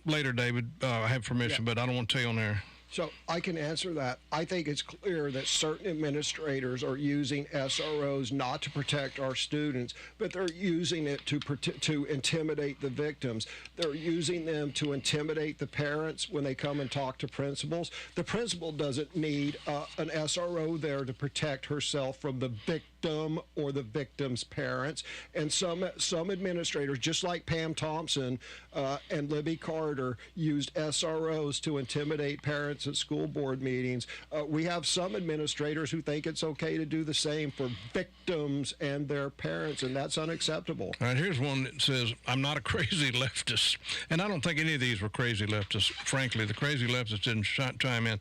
later, David. I have permission, but I don't want to tell you on there. So I can answer that. I think it's clear that certain administrators are using SROs not to protect our students, but they're using it to intimidate the victims. They're using them to intimidate the parents when they come and talk to principals. The principal doesn't need an SRO there to protect herself from the victim or the victim's parents. And some administrators, just like Pam Thompson and Libby Carter, used SROs to intimidate parents at school board meetings. We have some administrators who think it's okay to do the same for victims and their parents, and that's unacceptable. All right, here's one that says, I'm not a crazy leftist. And I don't think any of these were crazy leftists, frankly. The crazy leftists didn't chime in.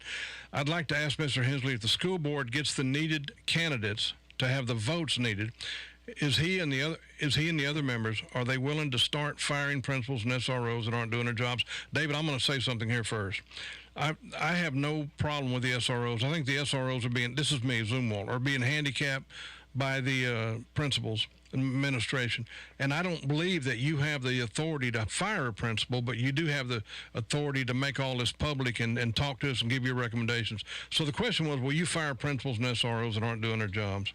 I'd like to ask Mr. Hensley, if the school board gets the needed candidates to have the votes needed, is he and the other members, are they willing to start firing principals and SROs that aren't doing their jobs? David, I'm going to say something here first. I have no problem with the SROs. I think the SROs are being, this is me, Zumwalt, are being handicapped by the principals and administration. And I don't believe that you have the authority to fire a principal, but you do have the authority to make all this public and talk to us and give you recommendations. So the question was, will you fire principals and SROs that aren't doing their jobs?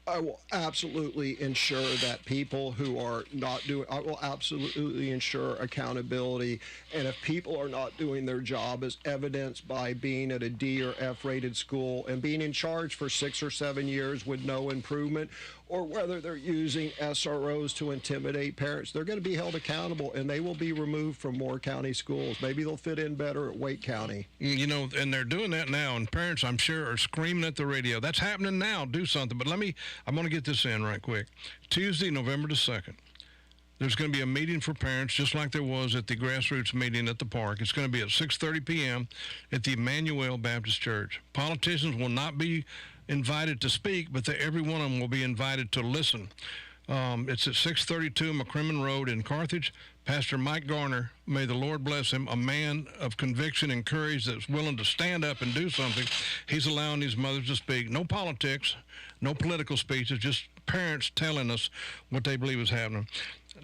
I will absolutely ensure that people who are not doing, I will absolutely ensure accountability. And if people are not doing their job as evidenced by being at a D or F rated school and being in charge for 6 or 7 years with no improvement, or whether they're using SROs to intimidate parents, they're going to be held accountable and they will be removed from Moore County schools. Maybe they'll fit in better at Wake County. You know, and they're doing that now, and parents, I'm sure, are screaming at the radio. That's happening now. Do something. But I'm going to get this in right quick. Tuesday, November the 2nd, there's going to be a meeting for parents, just like there was at the grassroots meeting at the park. It's going to be at 6:30 p.m. at the Emmanuel Baptist Church. Politicians will not be invited to speak, but every one of them will be invited to listen. It's at 632 McCrimmon Road in Carthage. Pastor Mike Garner, may the Lord bless him, a man of conviction and courage that's willing to stand up and do something. He's allowing these mothers to speak. No politics, no political speeches, just parents telling us what they believe is happening.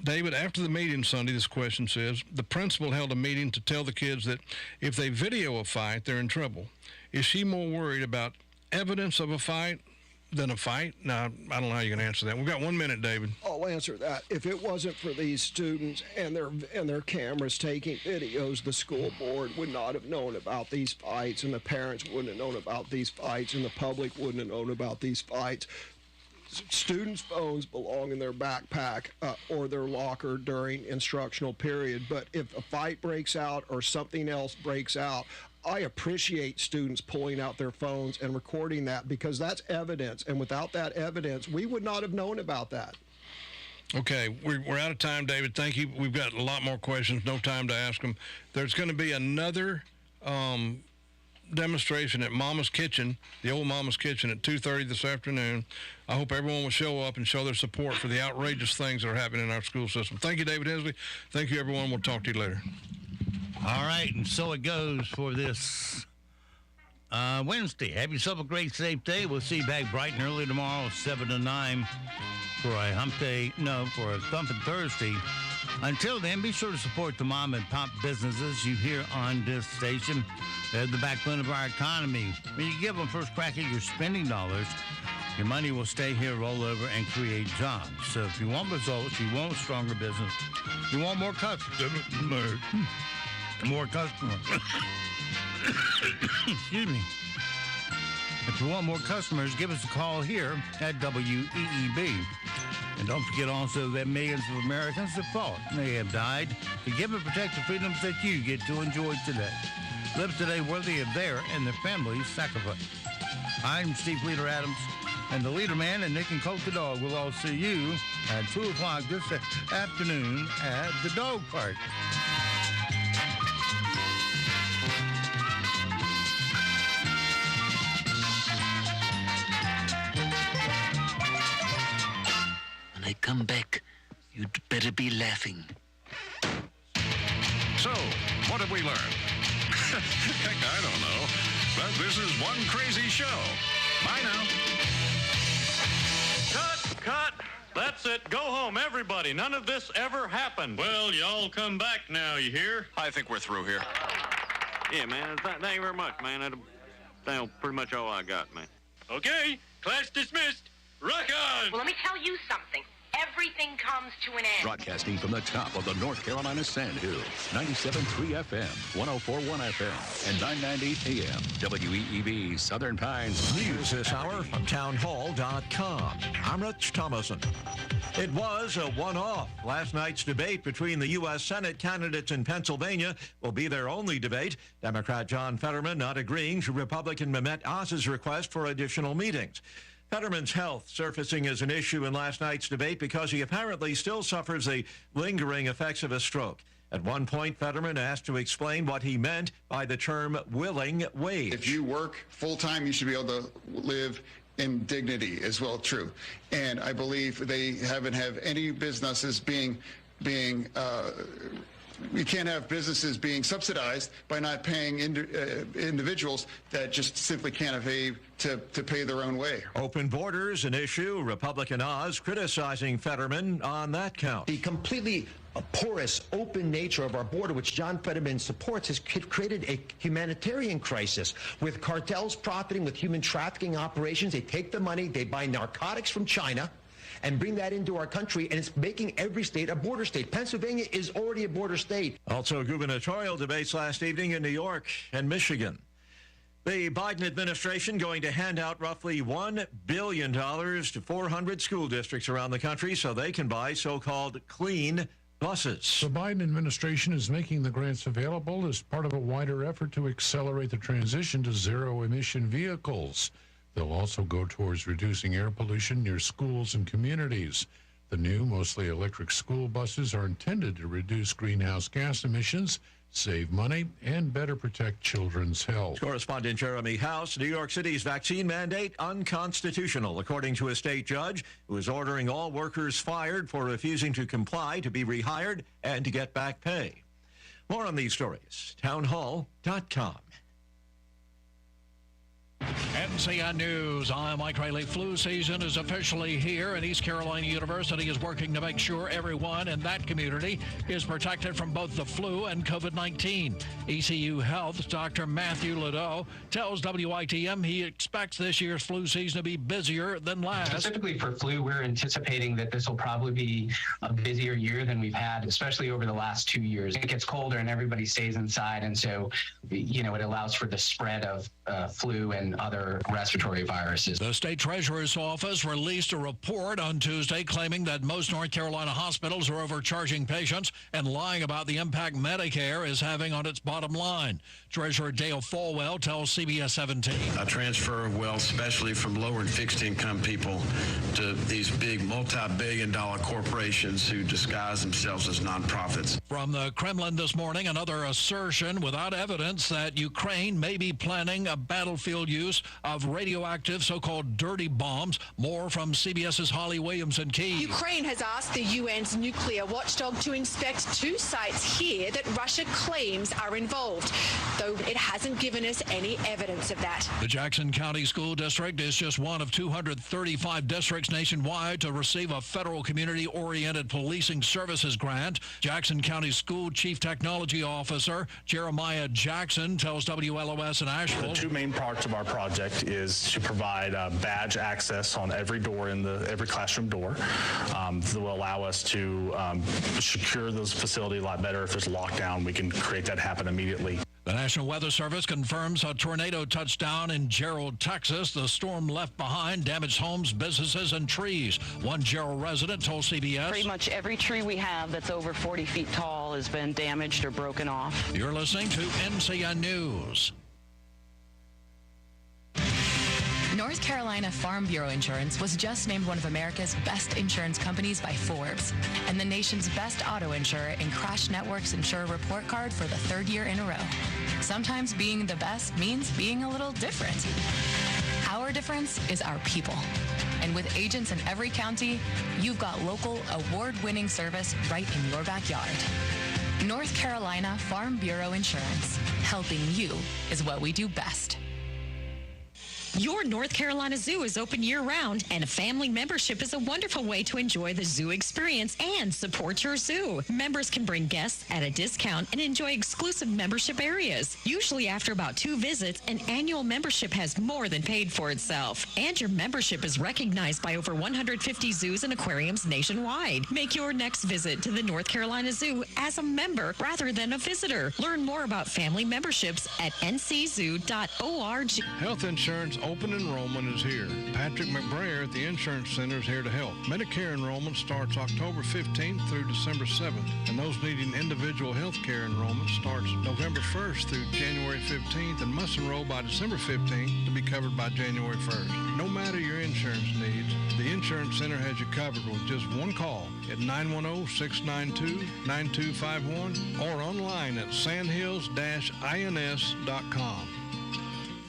David, after the meeting Sunday, this question says, the principal held a meeting to tell the kids that if they video a fight, they're in trouble. Is she more worried about evidence of a fight than a fight? Now, I don't know how you're going to answer that. We've got 1 minute, David. I'll answer that. If it wasn't for these students and their cameras taking videos, the school board would not have known about these fights, and the parents wouldn't have known about these fights, and the public wouldn't have known about these fights. Students' phones belong in their backpack or their locker during instructional period, but if a fight breaks out or something else breaks out, I appreciate students pulling out their phones and recording that, because that's evidence, and without that evidence, we would not have known about that. Okay, we're out of time, David. Thank you. We've got a lot more questions, no time to ask them. There's going to be another demonstration at Mama's Kitchen, the old Mama's Kitchen, at 2:30 this afternoon. I hope everyone will show up and show their support for the outrageous things that are happening in our school system. Thank you, David Hensley. Thank you, everyone. We'll talk to you later. All right, and so it goes for this Wednesday. Have yourself a great, safe day. We'll see you back bright and early tomorrow, 7 to 9, for a for a Thumping Thursday. Until then, be sure to support the mom and pop businesses you hear on this station. They're the backbone of our economy. When you give them first crack at your spending dollars, your money will stay here, roll over, and create jobs. So if you want results, you want a stronger business, you want more customers. Excuse me. If you want more customers, give us a call here at WEEB. And don't forget also that millions of Americans have fought and they have died to give and protect the freedoms that you get to enjoy today. Live today worthy of their and their families' sacrifice. I'm Steve Leader Adams, and the Leader Man and Nick and Colt the Dog will all see you at 2 o'clock this afternoon at the dog park. When I come back, you'd better be laughing. So, what have we learned? Heck, I don't know. But this is one crazy show. Bye now. Cut! That's it. Go home, everybody. None of this ever happened. Well, y'all come back now, you hear? I think we're through here. Yeah, man. Thank you very much, man. That's pretty much all I got, man. Okay, class dismissed. Rock on! Well, let me tell you something. Everything comes to an end. Broadcasting from the top of the North Carolina Sandhills, 97.3 FM, 104.1 FM, and 990 AM. WEEB Southern Pines. News this hour from townhall.com. I'm Rich Thomason. It was a one-off. Last night's debate between the U.S. Senate candidates in Pennsylvania will be their only debate. Democrat John Fetterman not agreeing to Republican Mehmet Oz's request for additional meetings. Fetterman's health surfacing as an issue in last night's debate because he apparently still suffers the lingering effects of a stroke. At one point, Fetterman asked to explain what he meant by the term willing wage. If you work full-time, you should be able to live in dignity as well, true. And I believe they haven't have any businesses being we can't have businesses being subsidized by not paying individuals that just simply can't evade to pay their own way. Open borders, an issue. Republican Oz criticizing Fetterman on that count. The completely porous, open nature of our border, which John Fetterman supports, has created a humanitarian crisis with cartels profiting with human trafficking operations. They take the money, they buy narcotics from China, and bring that into our country, and it's making every state a border state. Pennsylvania is already a border state. Also, gubernatorial debates last evening in New York and Michigan. The Biden administration going to hand out roughly $1 billion to 400 school districts around the country so they can buy so-called clean buses. The Biden administration is making the grants available as part of a wider effort to accelerate the transition to zero-emission vehicles. They'll also go towards reducing air pollution near schools and communities. The new, mostly electric school buses are intended to reduce greenhouse gas emissions, save money, and better protect children's health. Correspondent Jeremy House, New York City's vaccine mandate unconstitutional, according to a state judge who is ordering all workers fired for refusing to comply to be rehired and to get back pay. More on these stories, townhall.com. NCN News. I'm Mike Riley. Flu season is officially here, and East Carolina University is working to make sure everyone in that community is protected from both the flu and COVID-19. ECU Health's Dr. Matthew Ledoux tells WITM he expects this year's flu season to be busier than last. Specifically for flu, we're anticipating that this will probably be a busier year than we've had, especially over the last 2 years. It gets colder and everybody stays inside, and so, it allows for the spread of flu and other respiratory viruses. The state treasurer's office released a report on Tuesday claiming that most North Carolina hospitals are overcharging patients and lying about the impact Medicare is having on its bottom line. Treasurer Dale Falwell tells CBS 17. A transfer of wealth, especially from lower and fixed income people to these big multi-billion-dollar corporations who disguise themselves as nonprofits. From the Kremlin this morning, another assertion without evidence that Ukraine may be planning a battlefield use of radioactive so-called dirty bombs. More from CBS's Holly Williams in Kyiv. Ukraine has asked the UN's nuclear watchdog to inspect 2 sites here that Russia claims are involved, though it hasn't given us any evidence of that. The Jackson County School District is just one of 235 districts nationwide to receive a federal community-oriented policing services grant. Jackson County School Chief Technology Officer Jeremiah Jackson tells WLOS in Asheville. The 2 main parts of our project is to provide badge access on every door in every classroom door. That will allow us to secure those facilities a lot better. If there's a lockdown, we can create that happen immediately. The National Weather Service confirms a tornado touchdown in Gerald, Texas. The storm left behind damaged homes, businesses, and trees. One Gerald resident told CBS. Pretty much every tree we have that's over 40 feet tall has been damaged or broken off. You're listening to NCN News. North Carolina Farm Bureau Insurance was just named one of America's best insurance companies by Forbes and the nation's best auto insurer in Crash Network's Insurer Report Card for the 3rd year in a row. Sometimes being the best means being a little different. Our difference is our people. And with agents in every county, you've got local award-winning service right in your backyard. North Carolina Farm Bureau Insurance. Helping you is what we do best. Your North Carolina Zoo is open year-round, and a family membership is a wonderful way to enjoy the zoo experience and support your zoo. Members can bring guests at a discount and enjoy exclusive membership areas. Usually after about 2 visits, an annual membership has more than paid for itself. And your membership is recognized by over 150 zoos and aquariums nationwide. Make your next visit to the North Carolina Zoo as a member rather than a visitor. Learn more about family memberships at nczoo.org. Health insurance open enrollment is here. Patrick McBrayer at the Insurance Center is here to help. Medicare enrollment starts October 15th through December 7th, and those needing individual health care enrollment starts November 1st through January 15th and must enroll by December 15th to be covered by January 1st. No matter your insurance needs, the Insurance Center has you covered with just one call at 910-692-9251 or online at sandhills-ins.com.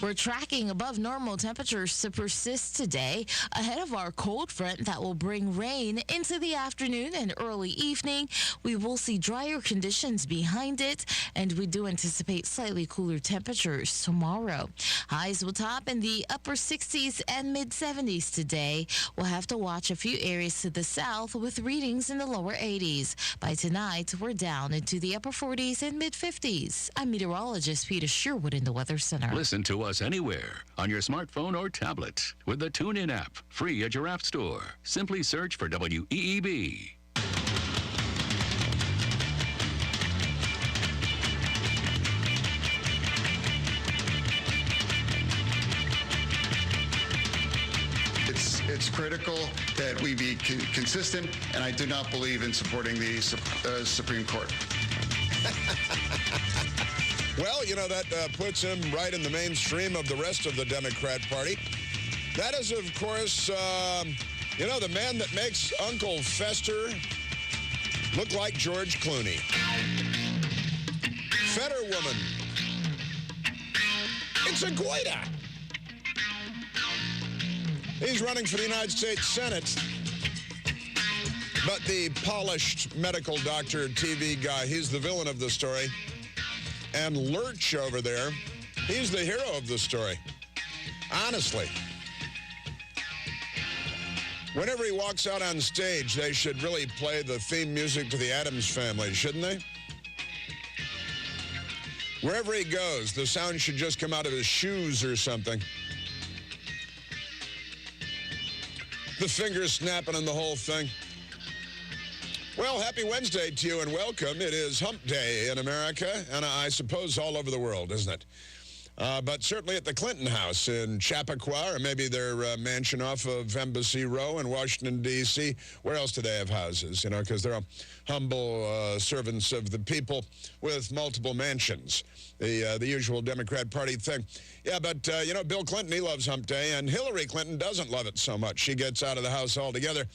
We're tracking above normal temperatures to persist today ahead of our cold front that will bring rain into the afternoon and early evening. We will see drier conditions behind it, and we do anticipate slightly cooler temperatures tomorrow. Highs will top in the upper 60s and mid-70s today. We'll have to watch a few areas to the south with readings in the lower 80s. By tonight, we're down into the upper 40s and mid-50s. I'm meteorologist Peter Sherwood in the Weather Center. Listen to us anywhere on your smartphone or tablet with the TuneIn app, free at your app store. Simply search for WEEB. It's critical that we be consistent, and I do not believe in supporting the Supreme Court. Well, you know, that puts him right in the mainstream of the rest of the Democrat Party. That is, of course, you know, the man that makes Uncle Fester look like George Clooney. Fetterwoman. It's a goiter. He's running for the United States Senate. But the polished medical doctor TV guy, he's the villain of the story. And Lurch over there, he's the hero of the story. Honestly. Whenever he walks out on stage, they should really play the theme music to the Addams Family, shouldn't they? Wherever he goes, the sound should just come out of his shoes or something. The fingers snapping and the whole thing. Well, happy Wednesday to you and welcome. It is Hump Day in America, and I suppose all over the world, isn't it? But certainly at the Clinton house in Chappaqua, or maybe their mansion off of Embassy Row in Washington, D.C. Where else do they have houses? You know, because they're humble servants of the people with multiple mansions. The usual Democrat Party thing. Yeah, but, you know, Bill Clinton, he loves Hump Day, and Hillary Clinton doesn't love it so much. She gets out of the house altogether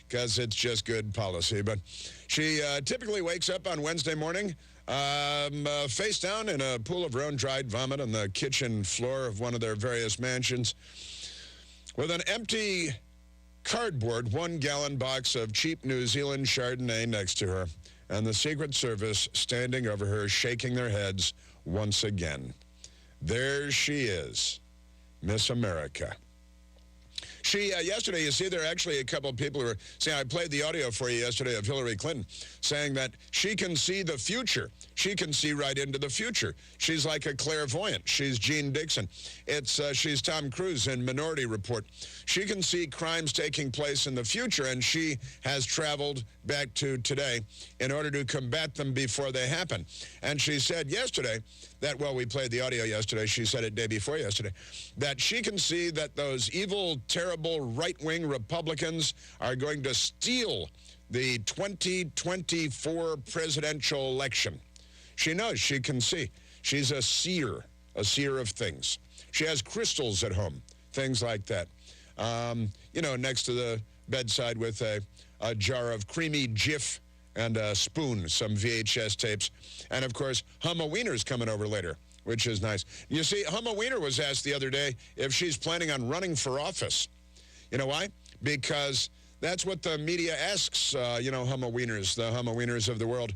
because it's just good policy. But she typically wakes up on Wednesday morning face down in a pool of her own dried vomit on the kitchen floor of one of their various mansions with an empty cardboard 1-gallon box of cheap New Zealand Chardonnay next to her, and the Secret Service standing over her, shaking their heads once again. There she is, Miss America. She, yesterday, you see, there are actually a couple of people who were saying, I played the audio for you yesterday of Hillary Clinton, saying that she can see the future. She can see right into the future. She's like a clairvoyant. She's Jean Dixon. She's Tom Cruise in Minority Report. She can see crimes taking place in the future, and she has traveled back to today in order to combat them before they happen. And she said yesterday that, well, we played the audio yesterday. She said it day before yesterday, that she can see that those evil, terrible right-wing Republicans are going to steal the 2024 presidential election. She knows, she can see. She's a seer of things. She has crystals at home, things like that. You know, next to the bedside with a jar of creamy Jif and a spoon, some VHS tapes. And, of course, Humma Wiener's coming over later, which is nice. You see, Humma Wiener was asked the other day if she's planning on running for office. You know why? Because that's what the media asks, you know, Humma Wieners, the Humma Wieners of the world.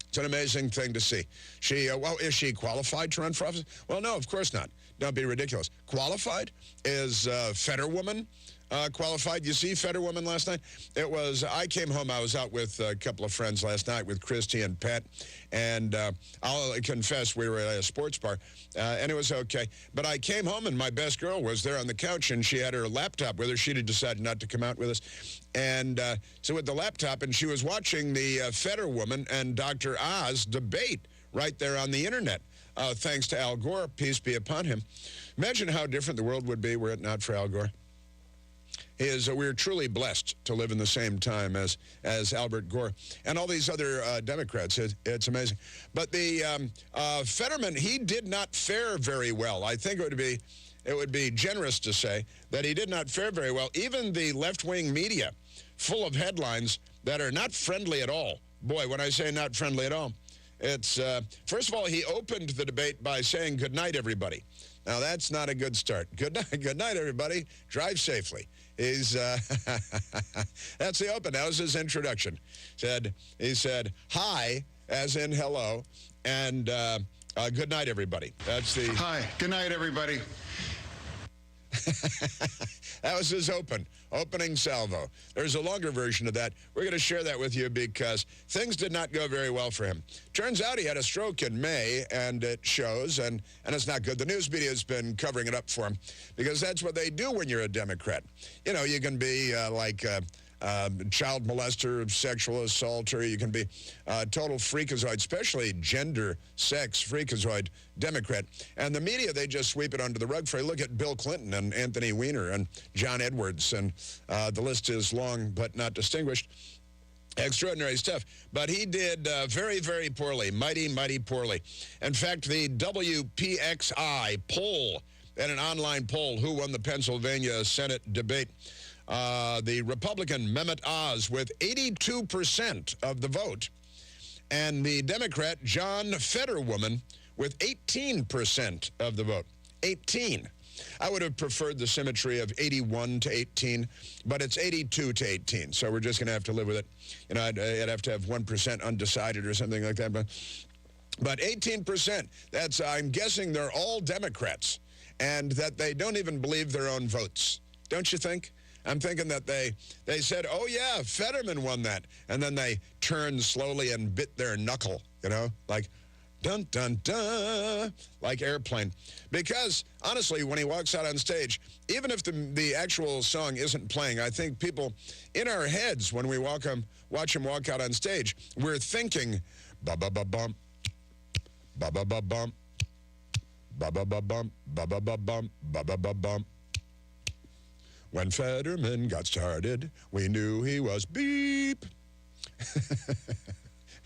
It's an amazing thing to see. Well, is she qualified to run for office? Well, no, of course not. Don't be ridiculous. Qualified? Is Fetterwoman qualified? You see Fetterwoman last night? I came home, I was out with a couple of friends last night with Christy and Pat, and I'll confess we were at a sports bar, and it was okay. But I came home, and my best girl was there on the couch, and she had her laptop with her. She had decided not to come out with us. And so with the laptop, and she was watching the Fetterwoman and Dr. Oz debate right there on the internet. Thanks to Al Gore, peace be upon him. Imagine how different the world would be were it not for Al Gore. We're truly blessed to live in the same time as Albert Gore and all these other Democrats. It's amazing. But the Fetterman, he did not fare very well. I think it would be generous to say that he did not fare very well. Even the left-wing media, full of headlines that are not friendly at all. Boy, when I say not friendly at all, It's, first of all, he opened the debate by saying, "Good night, everybody." Now, that's not a good start. Good night, everybody. Drive safely. He's, that's the open. That was his introduction. He said, "Hi," as in hello, and good night, everybody. That's the... Hi, good night, everybody. That was his opening salvo. There's a longer version of that. We're going to share that with you because things did not go very well for him. Turns out he had a stroke in May, and it shows, and it's not good. The news media has been covering it up for him because that's what they do when you're a Democrat. You know, you can be like child molester, sexual assaulter. You can be total freakazoid, especially gender, sex, freakazoid Democrat. And the media, they just sweep it under the rug for you. Look at Bill Clinton and Anthony Weiner and John Edwards, and the list is long but not distinguished. Extraordinary stuff. But he did very, very poorly, mighty, mighty poorly. In fact, the WPXI poll, and an online poll, who won the Pennsylvania Senate debate, the Republican Mehmet Oz with 82% of the vote, and the Democrat John Fetterwoman with 18% of the vote. 18. I would have preferred the symmetry of 81 to 18, but it's 82 to 18, so we're just going to have to live with it. You know, I'd have to have 1% undecided or something like that, but 18%, that's, I'm guessing they're all Democrats, and that they don't even believe their own votes. Don't you think? I'm thinking that they said, "Oh, yeah, Fetterman won that." And then they turned slowly and bit their knuckle, you know, like, dun, dun, dun, like Airplane. Because, honestly, when he walks out on stage, even if the actual song isn't playing, I think people in our heads, when we watch him walk out on stage, we're thinking, ba-ba-ba-bump, ba-ba-ba-bump, ba-ba-ba-bump, ba-ba-ba-bump, ba-ba-ba-bump. When Fetterman got started, we knew he was beep.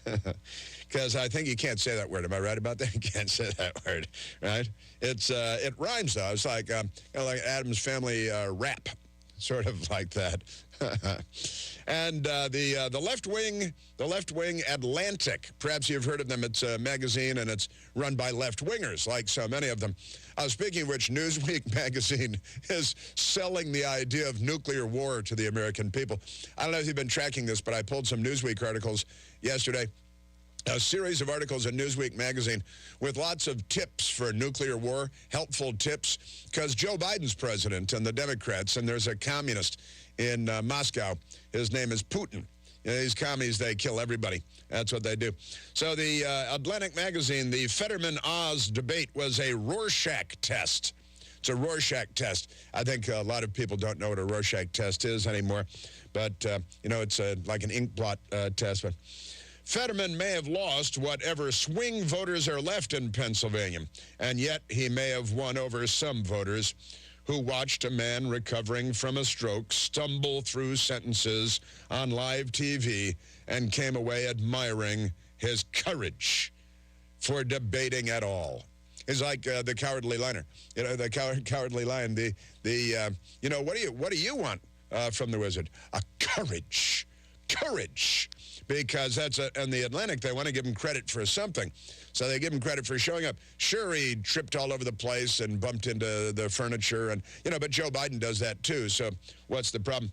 Because I think you can't say that word. Am I right about that? You can't say that word, right? It rhymes, though. It's like, kind of like Addams Family rap, sort of like that. And the left-wing Atlantic, perhaps you've heard of them. It's a magazine, and it's run by left-wingers, like so many of them. Speaking of which, Newsweek magazine is selling the idea of nuclear war to the American people. I don't know if you've been tracking this, but I pulled some Newsweek articles yesterday. A series of articles in Newsweek magazine with lots of tips for nuclear war, helpful tips, because Joe Biden's president and the Democrats, and there's a communist in Moscow. His name is Putin. You know, these commies, they kill everybody. That's what they do. So the Atlantic magazine, the Fetterman-Oz debate was a Rorschach test. It's a Rorschach test. I think a lot of people don't know what a Rorschach test is anymore, but, you know, it's like an ink blot test. But Fetterman may have lost whatever swing voters are left in Pennsylvania, and yet he may have won over some voters who watched a man recovering from a stroke stumble through sentences on live TV and came away admiring his courage for debating at all. It's like the Cowardly Lion. You know, the Cowardly Lion. You know, what do you want from the wizard? A courage. Courage. Because that's in the Atlantic, they want to give him credit for something. So they give him credit for showing up. Sure, he tripped all over the place and bumped into the furniture, and, you know, but Joe Biden does that too, so what's the problem?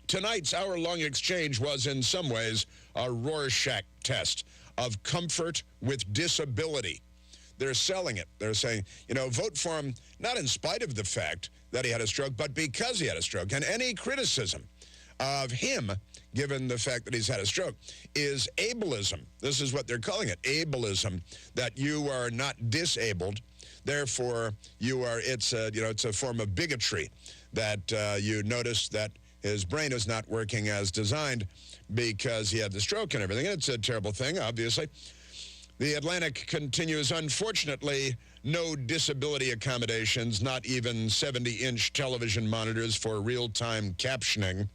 Tonight's hour-long exchange was in some ways a Rorschach test of comfort with disability. They're selling it. They're saying, you know, vote for him, not in spite of the fact that he had a stroke, but because he had a stroke. And any criticism of him, given the fact that he's had a stroke, is ableism. This is what they're calling it, ableism, that you are not disabled, therefore you are, it's a form of bigotry, that you notice that his brain is not working as designed because he had the stroke and everything. It's a terrible thing, obviously. The Atlantic continues, unfortunately, no disability accommodations, not even 70-inch television monitors for real-time captioning,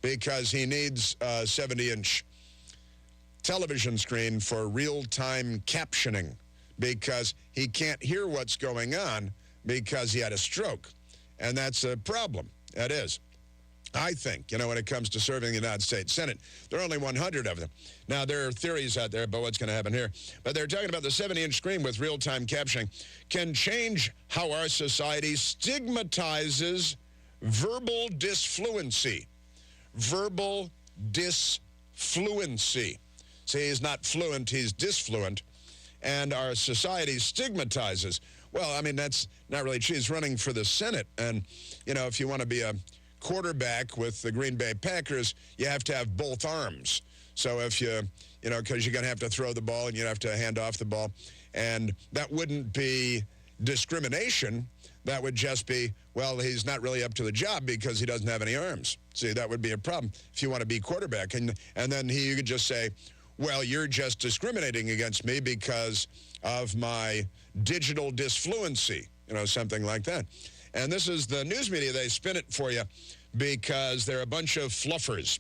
because he needs a 70-inch television screen for real-time captioning, because he can't hear what's going on because he had a stroke. And that's a problem. That is. I think, when it comes to serving the United States Senate. There are only 100 of them. Now, there are theories out there about what's going to happen here. But they're talking about the 70-inch screen with real-time captioning can change how our society stigmatizes verbal disfluency. Verbal disfluency. See, he's not fluent, he's disfluent. And our society stigmatizes. Well, I mean, that's not really true. He's running for the Senate. And, if you want to be a quarterback with the Green Bay Packers, you have to have both arms. So if because you're going to have to throw the ball and you have to hand off the ball. And that wouldn't be discrimination. That would just be, well, he's not really up to the job because he doesn't have any arms. See, that would be a problem if you want to be quarterback. And then you could just say, well, you're just discriminating against me because of my digital disfluency, something like that. And this is the news media. They spin it for you because they're a bunch of fluffers.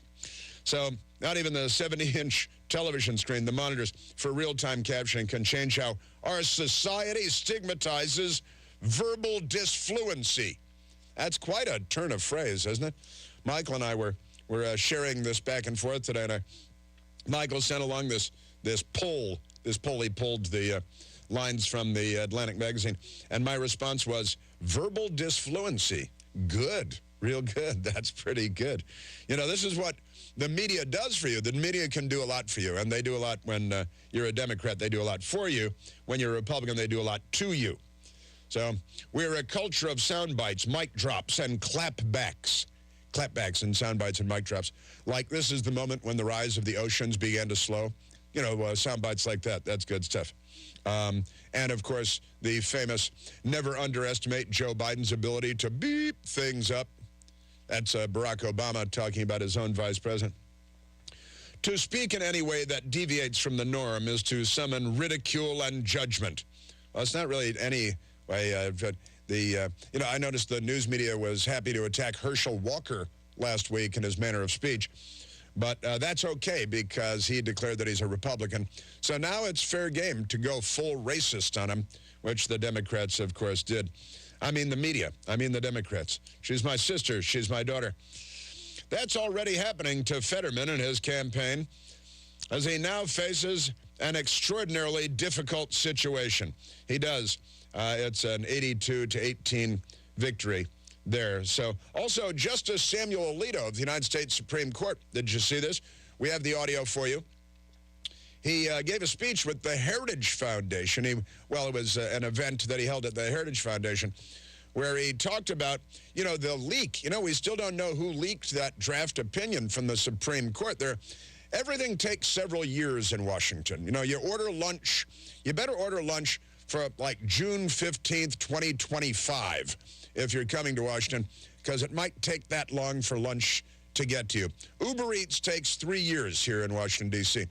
So not even the 70-inch television screen, the monitors for real-time captioning can change how our society stigmatizes verbal disfluency. That's quite a turn of phrase, isn't it? Michael and I were sharing this back and forth today, and Michael sent along this poll. He pulled the lines from the Atlantic magazine, and my response was, verbal disfluency. Good. Real good. That's pretty good. This is what the media does for you. The media can do a lot for you, and they do a lot when you're a Democrat. They do a lot for you. When you're a Republican, they do a lot to you. So we're a culture of sound bites, mic drops, and clapbacks. Clapbacks and sound bites and mic drops. Like this is the moment when the rise of the oceans began to slow. Sound bites like that. That's good stuff. And, of course, the famous never underestimate Joe Biden's ability to beep things up. That's Barack Obama talking about his own vice president. To speak in any way that deviates from the norm is to summon ridicule and judgment. Well, it's not really any way. I noticed the news media was happy to attack Herschel Walker last week in his manner of speech. But that's okay because he declared that he's a Republican. So now it's fair game to go full racist on him, which the Democrats, of course, did. I mean the media. I mean the Democrats. She's my sister. She's my daughter. That's already happening to Fetterman and his campaign as he now faces an extraordinarily difficult situation. He does. It's an 82-18 victory there. So also Justice Samuel Alito of the United States Supreme Court. Did you see this? We have the audio for you. He gave a speech with the Heritage Foundation. It was an event that he held at the Heritage Foundation where he talked about, the leak. We still don't know who leaked that draft opinion from the Supreme Court. Everything takes several years in Washington. You order lunch. You better order lunch for like June 15th, 2025 if you're coming to Washington, because it might take that long for lunch to get to you. Uber Eats takes 3 years here in Washington, D.C.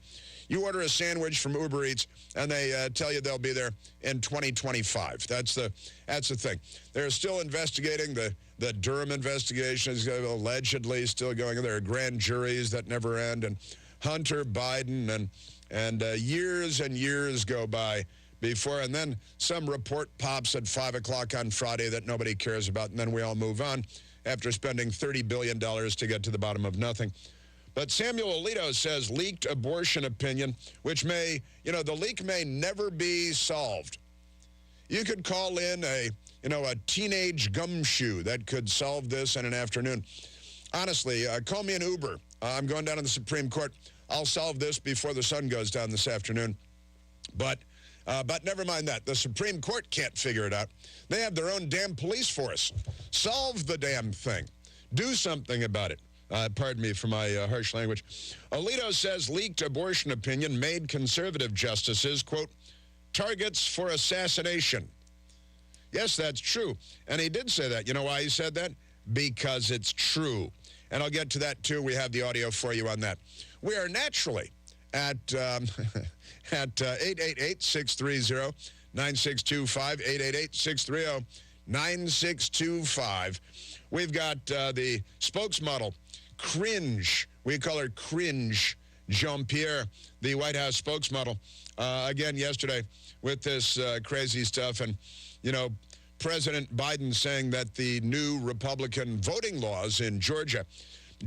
You order a sandwich from Uber Eats, and they tell you they'll be there in 2025. That's the thing. They're still investigating. The Durham investigation is allegedly still going. There are grand juries that never end, and Hunter Biden, and years and years go by before, and then some report pops at 5 o'clock on Friday that nobody cares about, and then we all move on after spending $30 billion to get to the bottom of nothing. But Samuel Alito says leaked abortion opinion, which may, the leak may never be solved. You could call in a teenage gumshoe that could solve this in an afternoon. Honestly, call me an Uber. I'm going down to the Supreme Court. I'll solve this before the sun goes down this afternoon. But never mind that. The Supreme Court can't figure it out. They have their own damn police force. Solve the damn thing. Do something about it. Pardon me for my harsh language. Alito says leaked abortion opinion made conservative justices, quote, targets for assassination. Yes, that's true. And he did say that. You know why he said that? Because it's true. And I'll get to that, too. We have the audio for you on that. We are naturally at 888-630-9625, 888-630-9625. We've got the spokesmodel, Cringe. We call her Cringe, Jean-Pierre, the White House spokesmodel, again yesterday with this crazy stuff. And, President Biden saying that the new Republican voting laws in Georgia,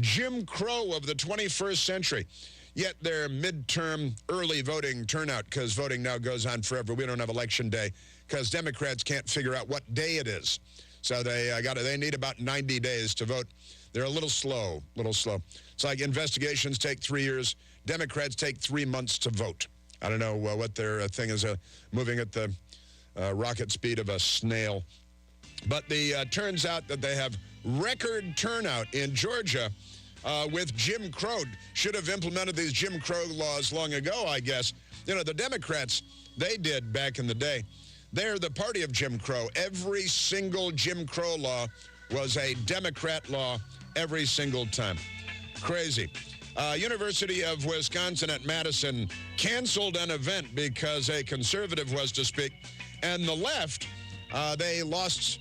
Jim Crow of the 21st century, yet their midterm early voting turnout, because voting now goes on forever. We don't have election day because Democrats can't figure out what day it is. So they need about 90 days to vote. They're a little slow. It's like investigations take 3 years. Democrats take 3 months to vote. I don't know what their thing is, moving at the rocket speed of a snail. But turns out that they have record turnout in Georgia with Jim Crow. Should have implemented these Jim Crow laws long ago, I guess. You know, the Democrats, they did back in the day. They're the party of Jim Crow. Every single Jim Crow law was a Democrat law every single time. Crazy. University of Wisconsin at Madison canceled an event because a conservative was to speak. And the left, they lost,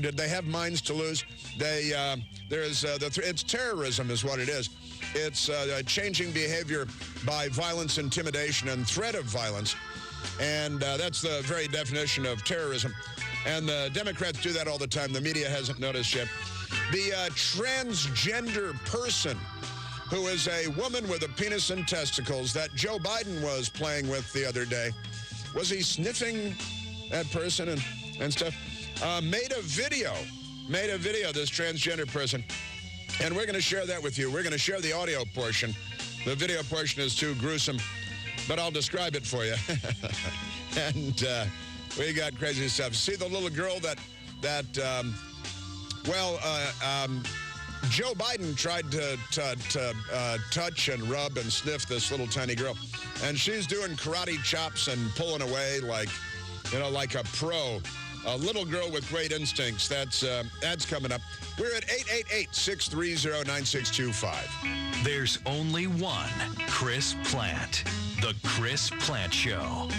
did they have minds to lose? It's terrorism is what it is. It's changing behavior by violence, intimidation, and threat of violence. And that's the very definition of terrorism. And the Democrats do that all the time. The media hasn't noticed yet. The transgender person who is a woman with a penis and testicles that Joe Biden was playing with the other day. Was he sniffing that person and stuff? Made a video, this transgender person. And we're going to share that with you. We're going to share the audio portion. The video portion is too gruesome, but I'll describe it for you. And we got crazy stuff. See the little girl Joe Biden tried to touch and rub and sniff this little tiny girl. And she's doing karate chops and pulling away like a pro. A little girl with great instincts. That's coming up. We're at 888-630-9625. There's only one Chris Plant. The Chris Plant Show.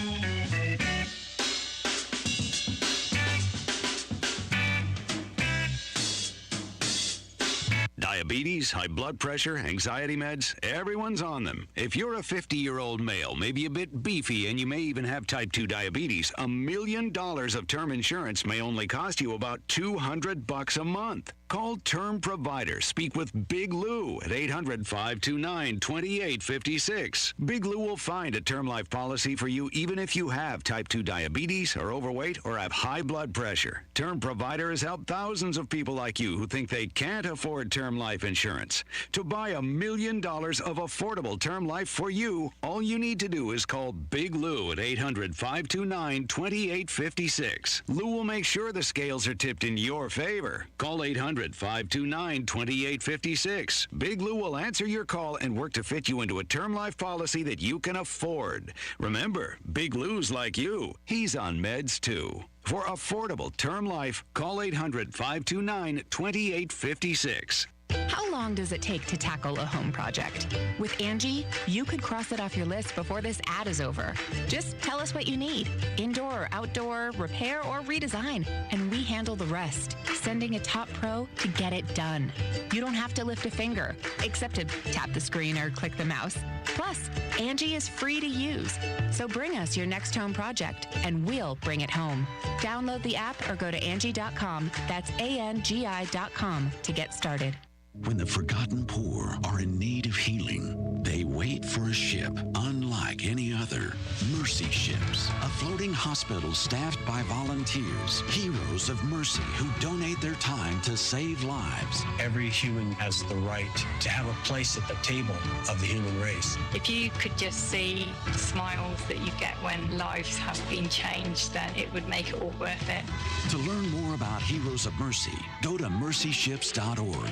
Diabetes, high blood pressure, anxiety meds, everyone's on them. If you're a 50-year-old male, maybe a bit beefy, and you may even have type 2 diabetes, $1 million of term insurance may only cost you about $200 a month. Call Term Provider. Speak with Big Lou at 800-529-2856. Big Lou will find a term life policy for you even if you have type 2 diabetes, are overweight, or have high blood pressure. Term Provider has helped thousands of people like you who think they can't afford term life insurance. To buy $1 million of affordable term life for you, all you need to do is call Big Lou at 800-529-2856. Lou will make sure the scales are tipped in your favor. Call 800-529-2856. Big Lou will answer your call and work to fit you into a term life policy that you can afford. Remember, Big Lou's like you. He's on meds too. For affordable term life, call 800-529-2856. How long does it take to tackle a home project? With Angie, you could cross it off your list before this ad is over. Just tell us what you need. Indoor or outdoor, repair or redesign. And we handle the rest, sending a top pro to get it done. You don't have to lift a finger, except to tap the screen or click the mouse. Plus, Angie is free to use. So bring us your next home project, and we'll bring it home. Download the app or go to Angie.com. That's ANGI.com to get started. When the forgotten poor are in need of healing, they wait for a ship unlike any other. Mercy Ships, a floating hospital staffed by volunteers, heroes of mercy who donate their time to save lives. Every human has the right to have a place at the table of the human race. If you could just see the smiles that you get when lives have been changed, then it would make it all worth it. To learn more about Heroes of Mercy, go to mercyships.org.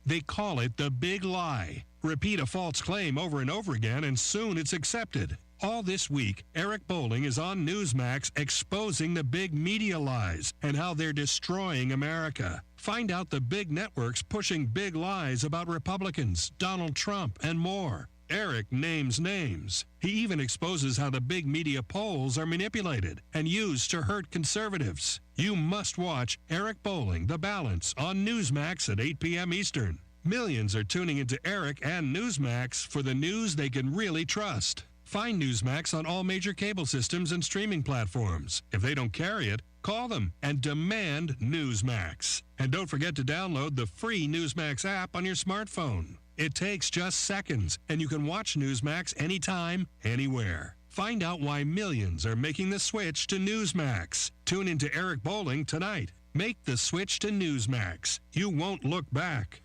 They call it the big lie. Repeat a false claim over and over again, and soon it's accepted. All this week, Eric Bolling is on Newsmax exposing the big media lies and how they're destroying America. Find out the big networks pushing big lies about Republicans, Donald Trump, and more. Eric names names. He even exposes how the big media polls are manipulated and used to hurt conservatives. You must watch Eric Bolling, The Balance, on Newsmax at 8 p.m. Eastern. Millions are tuning into Eric and Newsmax for the news they can really trust. Find Newsmax on all major cable systems and streaming platforms. If they don't carry it, call them and demand Newsmax. And don't forget to download the free Newsmax app on your smartphone. It takes just seconds, and you can watch Newsmax anytime, anywhere. Find out why millions are making the switch to Newsmax. Tune into Eric Bowling tonight. Make the switch to Newsmax. You won't look back.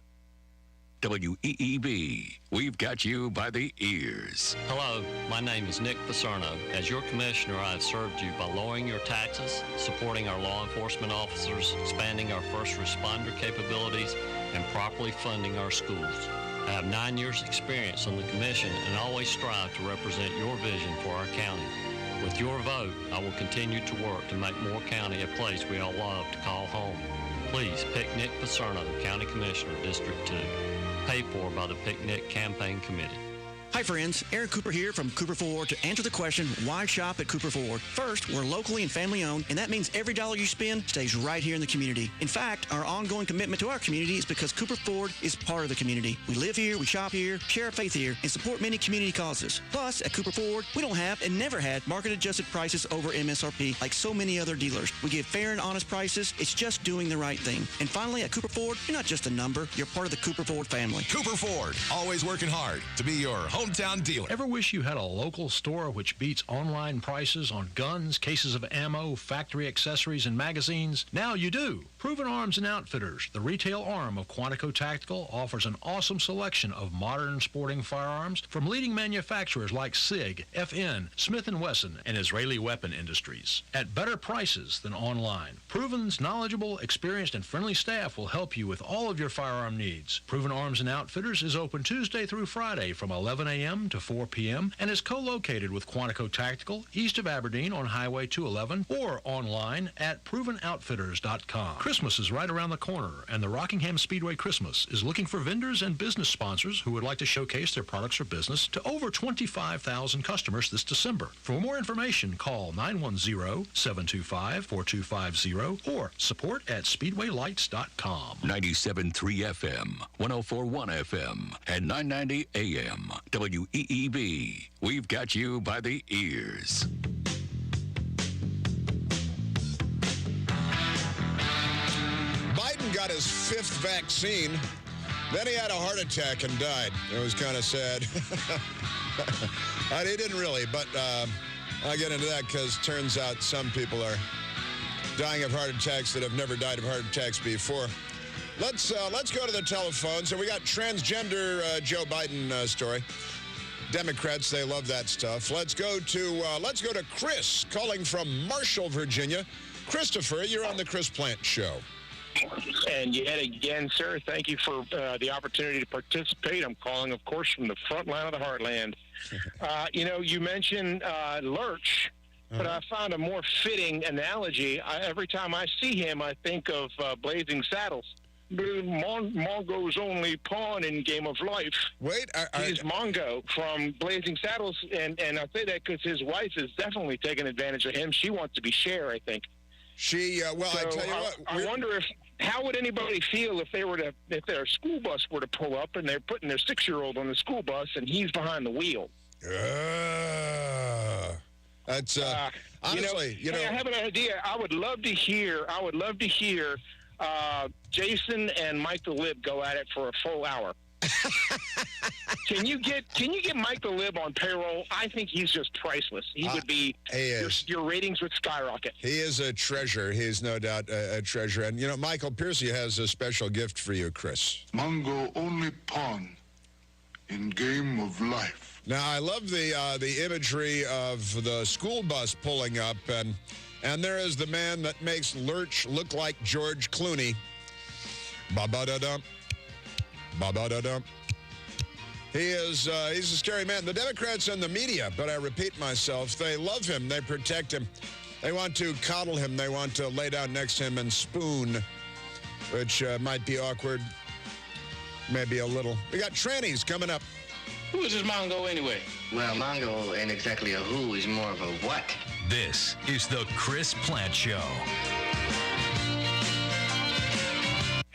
WEEB, we've got you by the ears. Hello, my name is Nick Paserno. As your commissioner, I have served you by lowering your taxes, supporting our law enforcement officers, expanding our first responder capabilities, and properly funding our schools. I have 9 years' experience on the commission and always strive to represent your vision for our county. With your vote, I will continue to work to make Moore County a place we all love to call home. Please pick Nick Paserno, County Commissioner, District 2. Paid for by the Picnic Campaign Committee. Hi friends, Eric Cooper here from Cooper Ford to answer the question, why shop at Cooper Ford? First, we're locally and family owned, and that means every dollar you spend stays right here in the community. In fact, our ongoing commitment to our community is because Cooper Ford is part of the community. We live here, we shop here, share our faith here, and support many community causes. Plus, at Cooper Ford, we don't have and never had market-adjusted prices over MSRP like so many other dealers. We give fair and honest prices. It's just doing the right thing. And finally, at Cooper Ford, you're not just a number. You're part of the Cooper Ford family. Cooper Ford, always working hard to be your hometown dealer. Ever wish you had a local store which beats online prices on guns, cases of ammo, factory accessories, and magazines? Now you do. Proven Arms and Outfitters, the retail arm of Quantico Tactical, offers an awesome selection of modern sporting firearms from leading manufacturers like SIG, FN, Smith & Wesson, and Israeli Weapon Industries. At better prices than online. Proven's knowledgeable, experienced, and friendly staff will help you with all of your firearm needs. Proven Arms and Outfitters is open Tuesday through Friday from 11 a.m. to 4 p.m. and is co-located with Quantico Tactical east of Aberdeen on Highway 211 or online at ProvenOutfitters.com. Christmas is right around the corner, and the Rockingham Speedway Christmas is looking for vendors and business sponsors who would like to showcase their products or business to over 25,000 customers this December. For more information, call 910-725-4250 or support at SpeedwayLights.com. 97.3 FM, 104.1 FM, and 990 AM. WEEB, we've got you by the ears. Biden got his 5th vaccine. Then he had a heart attack and died. It was kind of sad. He didn't really, but I'll get into that because turns out some people are dying of heart attacks that have never died of heart attacks before. Let's go to the telephone. So we got transgender Joe Biden story. Democrats, they love that stuff. Let's go to Chris calling from Marshall, Virginia. Christopher, you're on the Chris Plant Show. And yet again, sir, thank you for the opportunity to participate. I'm calling, of course, from the front line of the heartland. You mentioned Lurch, but I found a more fitting analogy. Every time I see him, I think of Blazing Saddles. Mongo's only pawn in Game of Life. Wait, he's Mongo from Blazing Saddles, and I say that because his wife is definitely taking advantage of him. She wants to be Cher, I think. She, I tell you what. I wonder how would anybody feel if their school bus were to pull up and they're putting their 6-year-old on the school bus and he's behind the wheel. That's honestly, I have an idea. I would love to hear Jason and Mike the Lib go at it for a full hour. Can you get Mike the Lib on payroll? I think he's just priceless. He would be. Your ratings would skyrocket. He is a treasure. He is no doubt a treasure. And Michael Piercy has a special gift for you, Chris. Mongo only pawn in Game of Life. Now I love the imagery of the school bus pulling up, and there is the man that makes Lurch look like George Clooney. Ba-ba-da-dum. Ba-ba-da-dum. He's a scary man. The Democrats and the media, but I repeat myself, they love him. They protect him. They want to coddle him. They want to lay down next to him and spoon, which might be awkward, maybe a little. We got trannies coming up. Who is this Mongo anyway? Well, Mongo ain't exactly a who. He's more of a what. This is the Chris Plant Show.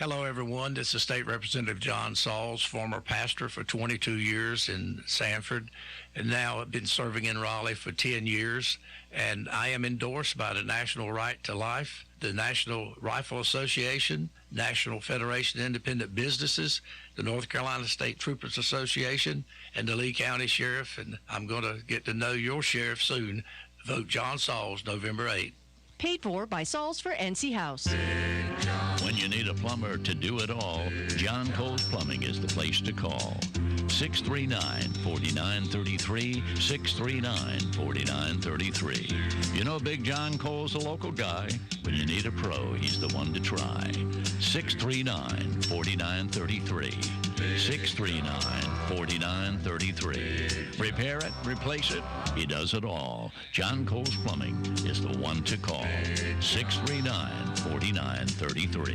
Hello, everyone. This is State Representative John Sauls, former pastor for 22 years in Sanford, and now I've been serving in Raleigh for 10 years. And I am endorsed by the National Right to Life, the National Rifle Association, National Federation of Independent Businesses, the North Carolina State Troopers Association, and the Lee County Sheriff. And I'm going to get to know your sheriff soon. Vote John Sauls, November 8th. Paid for by Sauls for NC House. When you need a plumber to do it all, John Cole's Plumbing is the place to call. 639-4933, 639-4933. You know Big John Cole's a local guy. When you need a pro, he's the one to try. 639-4933, 639-4933. Repair it, replace it, he does it all. John Cole's Plumbing is the one to call. 639-4933.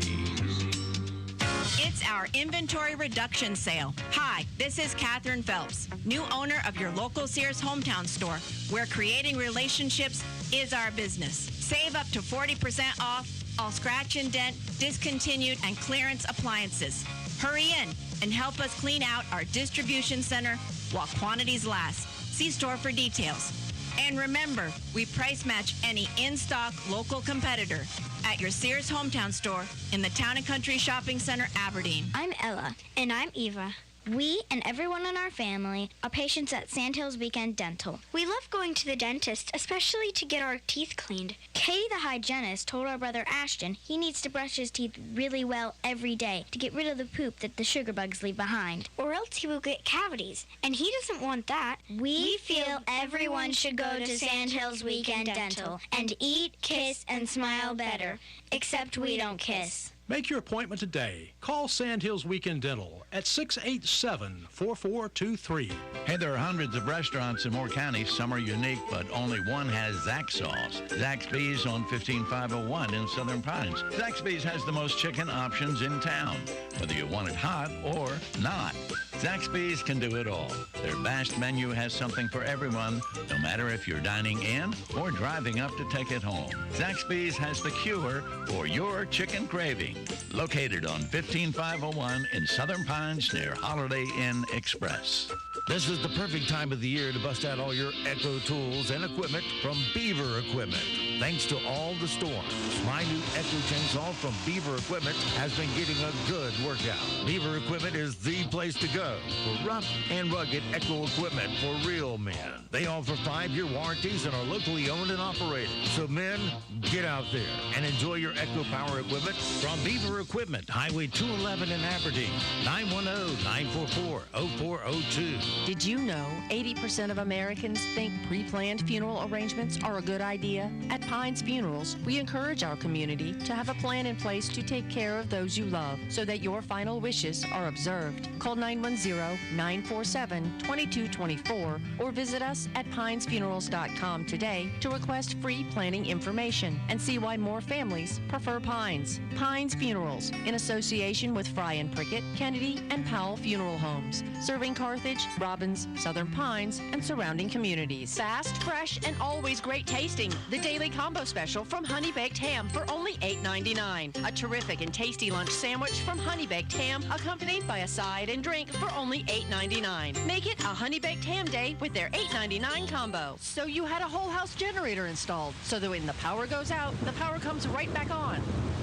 It's our inventory reduction sale. Hi, this is Katherine Phelps, new owner of your local Sears hometown store, where creating relationships is our business. Save up to 40% off all scratch and dent, discontinued, and clearance appliances. Hurry in and help us clean out our distribution center while quantities last. See store for details. And remember, we price match any in-stock local competitor at your Sears hometown store in the Town & Country Shopping Center, Aberdeen. I'm Ella. And I'm Eva. We and everyone in our family are patients at Sandhills Weekend Dental. We love going to the dentist, especially to get our teeth cleaned. Katie, the hygienist, told our brother Ashton he needs to brush his teeth really well every day to get rid of the poop that the sugar bugs leave behind, or else he will get cavities, and he doesn't want that. We feel everyone should go to Sandhills Weekend Dental and eat, kiss, and smile better, except we don't kiss. Make your appointment today. Call Sandhills Weekend Dental at 687-4423. Hey, there are hundreds of restaurants in Moore County. Some are unique, but only one has Zaxby's. Zaxby's on 15501 in Southern Pines. Zaxby's has the most chicken options in town, whether you want it hot or not. Zaxby's can do it all. Their vast menu has something for everyone, no matter if you're dining in or driving up to take it home. Zaxby's has the cure for your chicken craving. Located on 15501 in Southern Pines near Holiday Inn Express. This is the perfect time of the year to bust out all your Echo tools and equipment from Beaver Equipment. Thanks to all the storms, my new Echo chainsaw from Beaver Equipment has been getting a good workout. Beaver Equipment is the place to go for rough and rugged Echo equipment for real men. They offer 5-year warranties and are locally owned and operated. So men, get out there and enjoy your Echo power equipment from Beaver Equipment, Highway 211 in Aberdeen, 910-944-0402. Did you know 80% of Americans think pre-planned funeral arrangements are a good idea? At Pines Funerals, we encourage our community to have a plan in place to take care of those you love so that your final wishes are observed. Call 910-947-2224 or visit us at pinesfunerals.com today to request free planning information and see why more families prefer Pines. Pines Funerals, in association with Fry and Prickett, Kennedy, and Powell Funeral Homes, serving Carthage, Robbins, Southern Pines, and surrounding communities. Fast, fresh, and always great tasting. The Daily Combo Special from Honey Baked Ham for only $8.99. A terrific and tasty lunch sandwich from Honey Baked Ham, accompanied by a side and drink for only $8.99. Make it a Honey Baked Ham Day with their $8.99 combo. So you had a whole house generator installed, so that when the power goes out, the power comes right back on.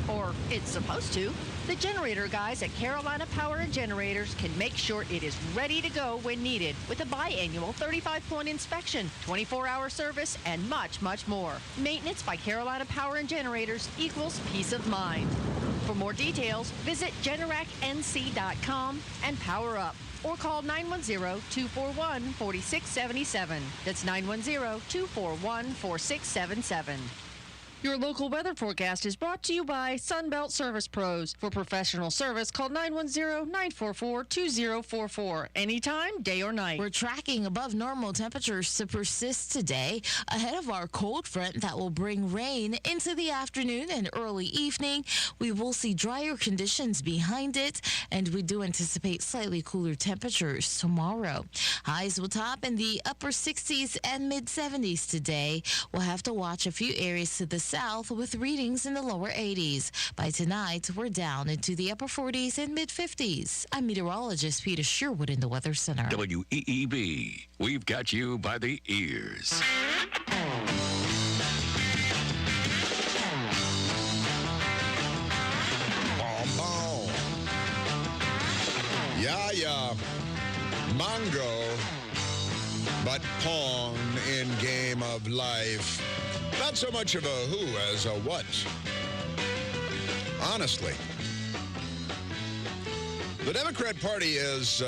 Or it's supposed to. The generator guys at Carolina Power and Generators can make sure it is ready to go when needed with a biannual 35-point inspection, 24-hour service, and much, much more. Maintenance by Carolina Power and Generators equals peace of mind. For more details, visit generacnc.com and power up. Or call 910-241-4677. That's 910-241-4677. Your local weather forecast is brought to you by Sunbelt Service Pros. For professional service, call 910-944-2044. Anytime, day or night. We're tracking above normal temperatures to persist today ahead of our cold front that will bring rain into the afternoon and early evening. We will see drier conditions behind it, and we do anticipate slightly cooler temperatures tomorrow. Highs will top in the upper 60s and mid 70s today. We'll have to watch a few areas to the south with readings in the lower 80s. By tonight, we're down into the upper 40s and mid-50s. I'm meteorologist Peter Sherwood in the Weather Center. WEEB. We've got you by the ears. Yeah. Mongo, but pawn in game of life. Not so much of a who as a what. Honestly. The Democrat Party is,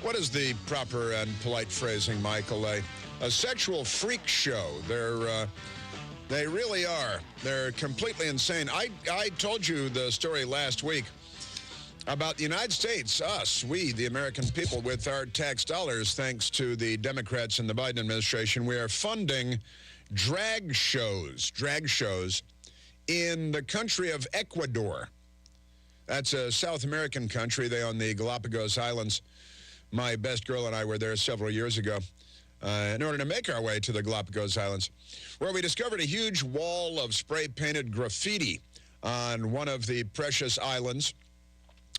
what is the proper and polite phrasing, Michael? A sexual freak show. They really are. They're completely insane. I told you the story last week about the United States, us, we, the American people, with our tax dollars, thanks to the Democrats and the Biden administration, we are funding drag shows in the country of Ecuador. That's a South American country. They own the Galapagos Islands. My best girl and I were there several years ago in order to make our way to the Galapagos Islands, where we discovered a huge wall of spray-painted graffiti on one of the precious islands.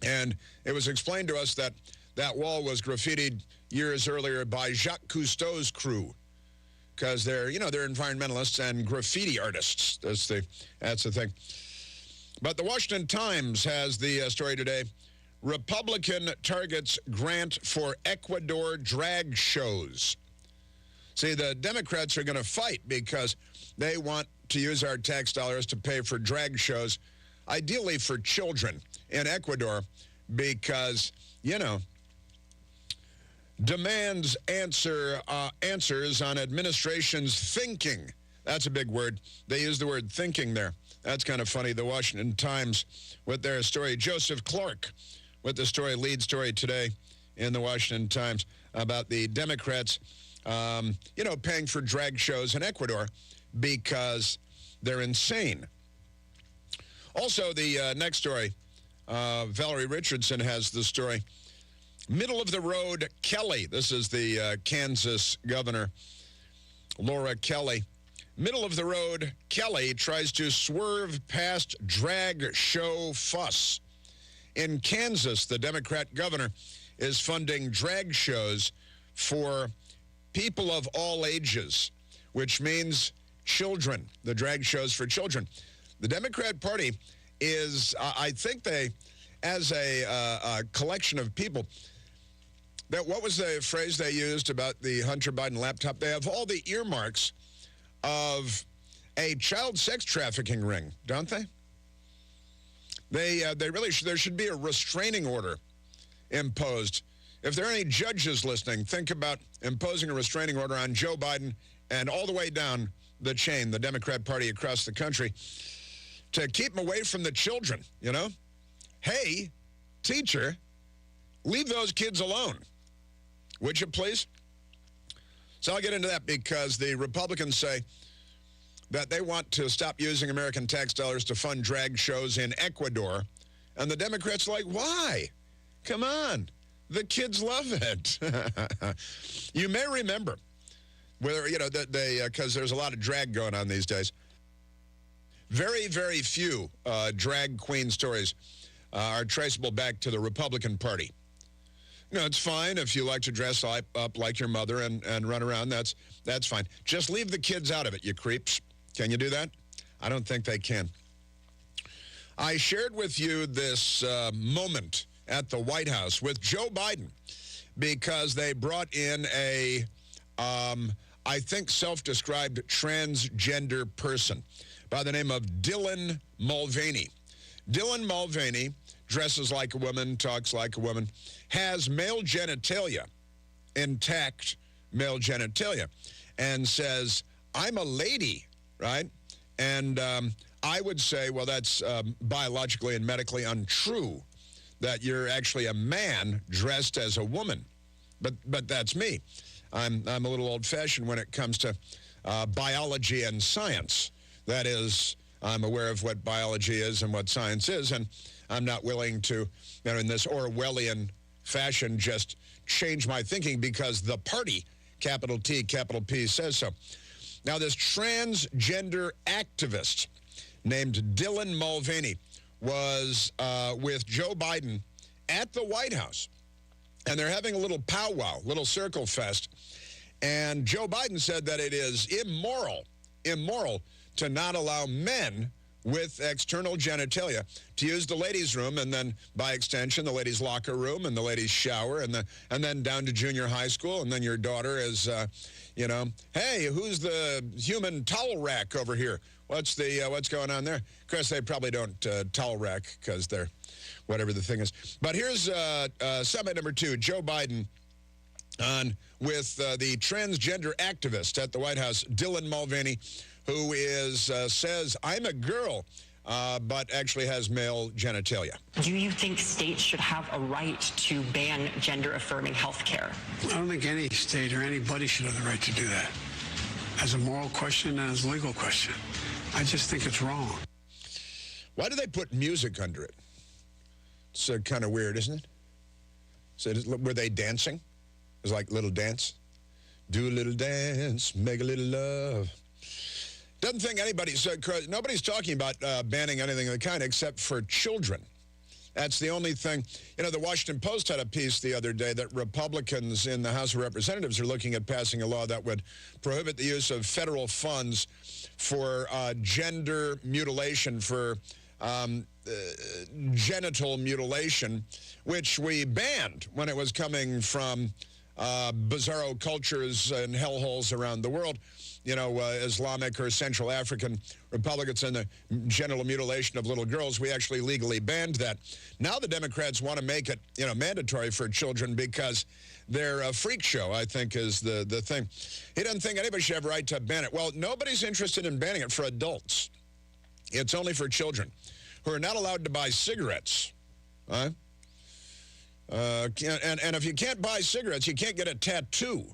And it was explained to us that that wall was graffitied years earlier by Jacques Cousteau's crew, because they're environmentalists and graffiti artists. That's the thing. But the Washington Times has the story today. Republican targets grant for Ecuador drag shows. See, the Democrats are going to fight because they want to use our tax dollars to pay for drag shows, ideally for children in Ecuador, because, demands answers on administration's thinking. That's a big word. They use the word thinking there. That's kind of funny. The Washington Times with their story. Joseph Clark with the story, lead story today in the Washington Times about the Democrats, paying for drag shows in Ecuador because they're insane. Also, the next story, Valerie Richardson has the story. Middle of the road Kelly. This is the Kansas governor, Laura Kelly. Middle of the road Kelly tries to swerve past drag show fuss. In Kansas, the Democrat governor is funding drag shows for people of all ages, which means children, the drag shows for children. The Democrat Party is, I think they, as a collection of people, what was the phrase they used about the Hunter Biden laptop? They have all the earmarks of a child sex trafficking ring, don't they? They really should. There should be a restraining order imposed. If there are any judges listening, think about imposing a restraining order on Joe Biden and all the way down the chain, the Democrat Party across the country, to keep them away from the children, Hey, teacher, leave those kids alone. Would you please? So I'll get into that because the Republicans say that they want to stop using American tax dollars to fund drag shows in Ecuador. And the Democrats are like, why? Come on. The kids love it. You may remember, because there's a lot of drag going on these days. Very, very few drag queen stories are traceable back to the Republican Party. It's fine if you like to dress up like your mother and run around. That's fine. Just leave the kids out of it, you creeps. Can you do that? I don't think they can. I shared with you this moment at the White House with Joe Biden because they brought in a, I think, self-described transgender person by the name of Dylan Mulvaney. Dylan Mulvaney dresses like a woman, talks like a woman, has male genitalia, intact male genitalia, and says, I'm a lady, right? And I would say, well, that's biologically and medically untrue, that you're actually a man dressed as a woman. But that's me. I'm a little old-fashioned when it comes to biology and science. That is, I'm aware of what biology is and what science is, and I'm not willing to, in this Orwellian fashion, just change my thinking because the party, capital T, capital P, says so. Now, this transgender activist named Dylan Mulvaney was with Joe Biden at the White House. And they're having a little powwow, little circle fest. And Joe Biden said that it is immoral to not allow men with external genitalia to use the ladies' room, and then by extension the ladies' locker room and the ladies' shower, and then down to junior high school, and then your daughter is, hey, who's the human towel rack over here? What's going on there? Of course, they probably don't towel rack because they're whatever the thing is. But here's summit number 2, Joe Biden on with the transgender activist at the White House, Dylan Mulvaney, who says, I'm a girl, but actually has male genitalia. Do you think states should have a right to ban gender-affirming health care? I don't think any state or anybody should have the right to do that. As a moral question and as a legal question. I just think it's wrong. Why do they put music under it? It's kind of weird, isn't it? So were they dancing? It was like little dance. Do a little dance, make a little love. Doesn't think nobody's talking about banning anything of the kind except for children. That's the only thing. The Washington Post had a piece the other day that Republicans in the House of Representatives are looking at passing a law that would prohibit the use of federal funds for gender mutilation, for genital mutilation, which we banned when it was coming from bizarro cultures and hellholes around the world. Islamic or Central African Republicans and the genital mutilation of little girls. We actually legally banned that. Now the Democrats want to make it, mandatory for children because they're a freak show, I think, is the thing. He doesn't think anybody should have a right to ban it. Well, nobody's interested in banning it for adults. It's only for children who are not allowed to buy cigarettes. And if you can't buy cigarettes, you can't get a tattoo.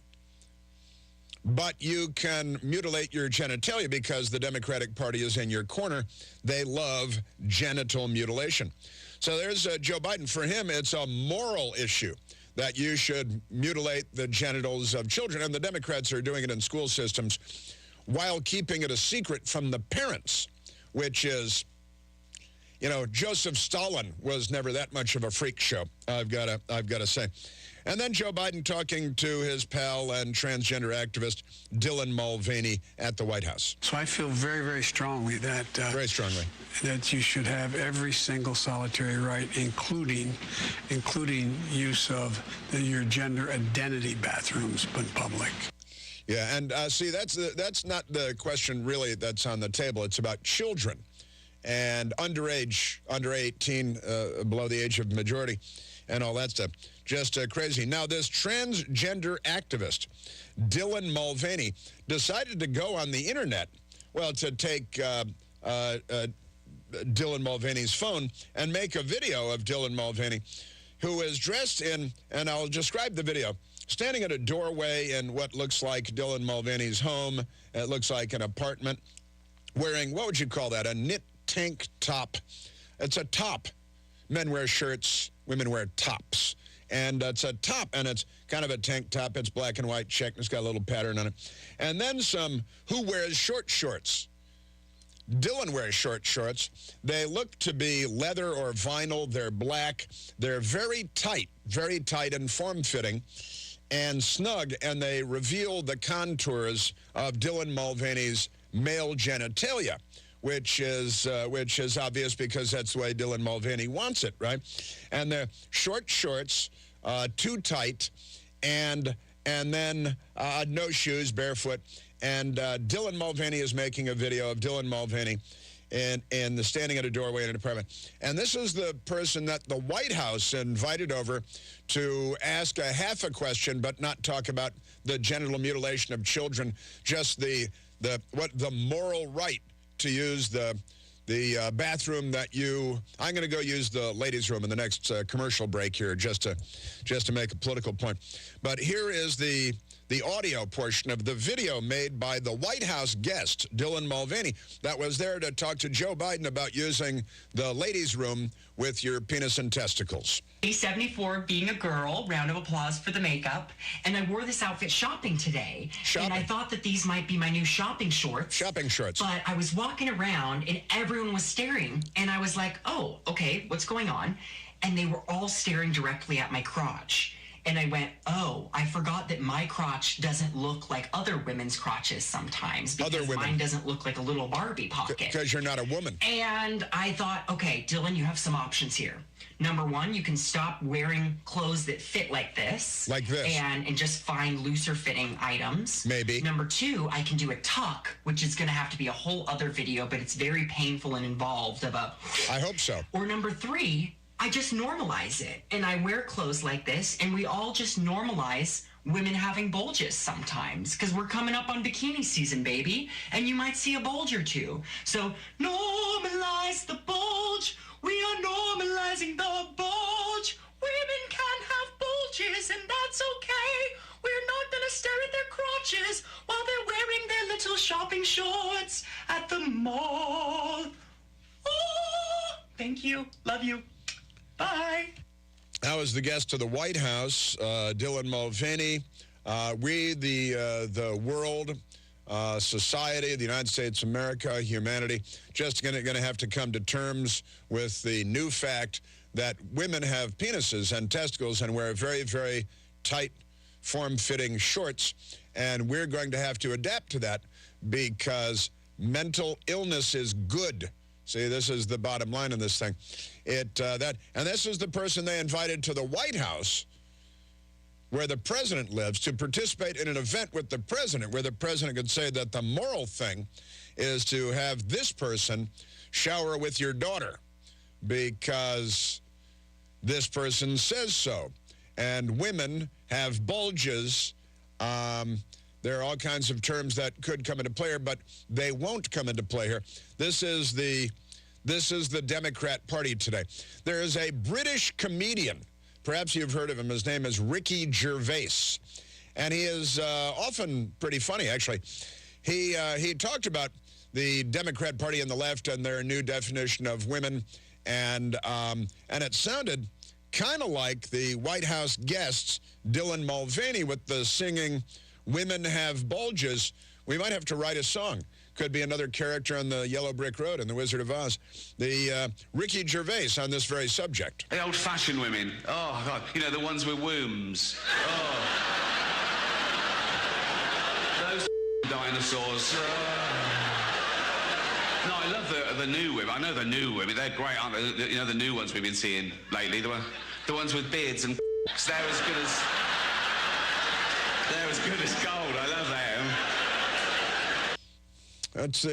But you can mutilate your genitalia because the Democratic Party is in your corner. They love genital mutilation. So there's Joe Biden. For him, it's a moral issue that you should mutilate the genitals of children. And the Democrats are doing it in school systems while keeping it a secret from the parents, which is, Joseph Stalin was never that much of a freak show, I've got to say. And then Joe Biden talking to his pal and transgender activist Dylan Mulvaney at the White House. So I feel very, very strongly that very strongly that you should have every single solitary right, including use of your gender identity bathrooms in public. Yeah, and see, that's not the question really that's on the table. It's about children and under 18, below the age of majority, and all that stuff. Just crazy. Now, this transgender activist, Dylan Mulvaney, decided to go on the internet, to take Dylan Mulvaney's phone and make a video of Dylan Mulvaney, who is dressed in, and I'll describe the video, standing at a doorway in what looks like Dylan Mulvaney's home. It looks like an apartment, wearing, what would you call that, a knit tank top. It's a top. Men wear shirts, women wear tops. And it's a top, and it's kind of a tank top. It's black and white check, and it's got a little pattern on it. And then who wears short shorts? Dylan wears short shorts. They look to be leather or vinyl. They're black. They're very tight and form-fitting and snug, and they reveal the contours of Dylan Mulvaney's male genitalia, which is obvious because that's the way Dylan Mulvaney wants it, right? And the short shorts, too tight, and then no shoes, barefoot. And Dylan Mulvaney is making a video of Dylan Mulvaney and standing at a doorway in an apartment. And this is the person that the White House invited over to ask a half a question, but not talk about the genital mutilation of children, just the moral right to use the the bathroom that I'm going to go use the ladies' room in the next commercial break here just to make a political point. But here is the audio portion of the video made by the White House guest, Dylan Mulvaney, that was there to talk to Joe Biden about using the ladies' room with your penis and testicles. 74, being a girl, round of applause for the makeup. And I wore this outfit shopping today. Shopping. And I thought that these might be my new shopping shorts. Shopping shorts. But I was walking around and everyone was staring. And I was like, oh, okay, what's going on? And they were all staring directly at my crotch. And I went, oh, I forgot that my crotch doesn't look like other women's crotches sometimes. Because mine doesn't look like a little Barbie pocket. Because you're not a woman. And I thought, okay, Dylan, you have some options here. Number one, you can stop wearing clothes that fit like this. Like this. And just find looser fitting items. Maybe. Number two, I can do a tuck, which is going to have to be a whole other video, but it's very painful and involved of a... I hope so. Or number three, I just normalize it. And I wear clothes like this, and we all just normalize women having bulges sometimes, because we're coming up on bikini season, baby, and you might see a bulge or two. So normalize the bulge. We are normalizing the bulge. Women can have bulges, and that's okay. We're not going to stare at their crotches while they're wearing their little shopping shorts at the mall. Oh, thank you. Love you. Bye. That was the guest to the White House, Dylan Mulvaney. We, the world, society, the United States of America, humanity, just going to have to come to terms with the new fact that women have penises and testicles and wear very, very tight, form-fitting shorts. And we're going to have to adapt to that because mental illness is good. See, this is the bottom line in this thing. And this is the person they invited to the White House, where the president lives, to participate in an event with the president, where the president could say that the moral thing is to have this person shower with your daughter because this person says so. And women have bulges. There are all kinds of terms that could come into play here, but they won't come into play here. This is the Democrat Party today. There is a British comedian. Perhaps you've heard of him. His name is Ricky Gervais. And he is often pretty funny, actually. He talked about the Democrat Party and the left and their new definition of women. And it sounded kind of like the White House guests, Dylan Mulvaney, with the singing, "Women Have Bulges." We might have to write a song. Could be another character on the Yellow Brick Road in The Wizard of Oz. The Ricky Gervais on this very subject. The old-fashioned women. Oh, God. You know, the ones with wombs. Oh. Those dinosaurs. No, I love the new women. I know the new women. They're great, aren't they? You know, the new ones we've been seeing lately. The ones with beards and they're as good as... They're as good as gold. I love them. That's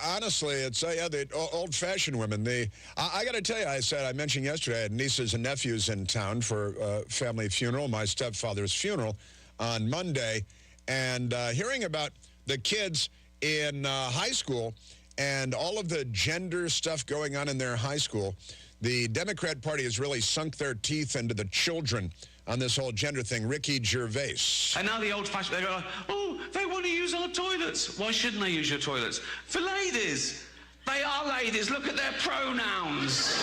honestly, it's the old-fashioned women. I got to tell you, I mentioned yesterday I had nieces and nephews in town for a family funeral, my stepfather's funeral on Monday, and hearing about the kids in high school and all of the gender stuff going on in their high school. The Democrat Party has really sunk their teeth into the children on this whole gender thing. Ricky Gervais. And now the old-fashioned, they go, oh, they want to use our toilets. Why shouldn't they use your toilets? For ladies. They are ladies. Look at their pronouns.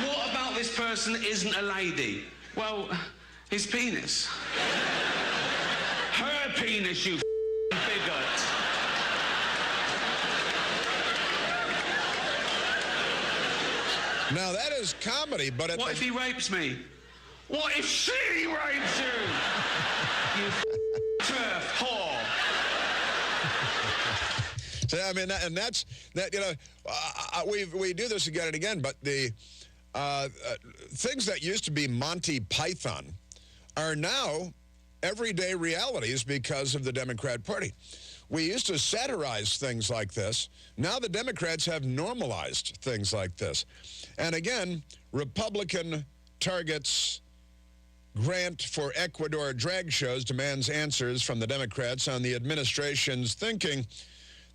What about this person isn't a lady? Well, his penis. Her penis, you bigot. Now, that is comedy, but... What if he rapes me? What if she rapes you? You turf whore. So, I mean, and that's, you know, we do this again and again, but the things that used to be Monty Python are now everyday realities because of the Democrat Party. We used to satirize things like this. Now the Democrats have normalized things like this. And again, Republican targets grant for Ecuador drag shows demands answers from the Democrats on the administration's thinking.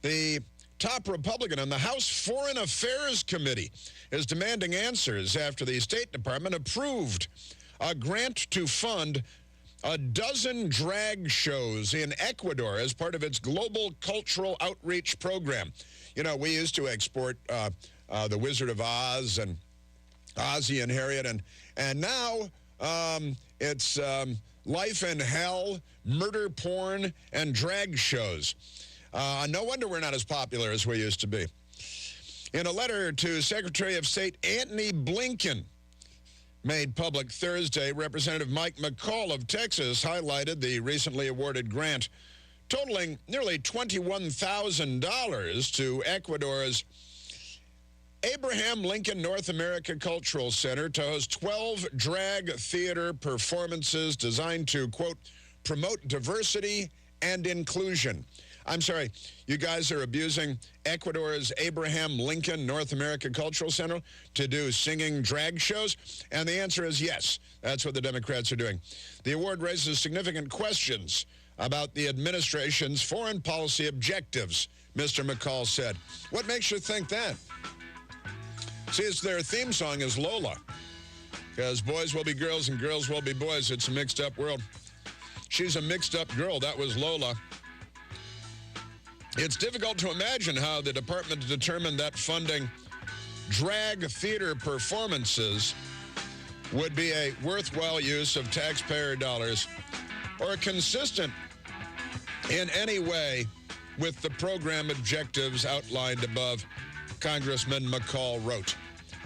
The top Republican on the House Foreign Affairs Committee is demanding answers after the State Department approved a grant to fund a dozen drag shows in Ecuador as part of its global cultural outreach program. You know, we used to export The Wizard of Oz and Ozzie and Harriet, and now it's Life in Hell, murder porn, and drag shows. No wonder we're not as popular as we used to be. In a letter to Secretary of State Antony Blinken, made public Thursday, Representative Mike McCall of Texas highlighted the recently awarded grant totaling nearly $21,000 to Ecuador's Abraham Lincoln North America Cultural Center to host 12 drag theater performances designed to, quote, promote diversity and inclusion. I'm sorry, you guys are abusing Ecuador's Abraham Lincoln North America Cultural Center to do singing drag shows? And the answer is yes. That's what the Democrats are doing. The award raises significant questions about the administration's foreign policy objectives, Mr. McCall said. What makes you think that? See, it's their theme song is Lola, because boys will be girls and girls will be boys. It's a mixed-up world. She's a mixed-up girl. That was Lola. It's difficult to imagine how the department determined that funding drag theater performances would be a worthwhile use of taxpayer dollars or consistent in any way with the program objectives outlined above, Congressman McCall wrote.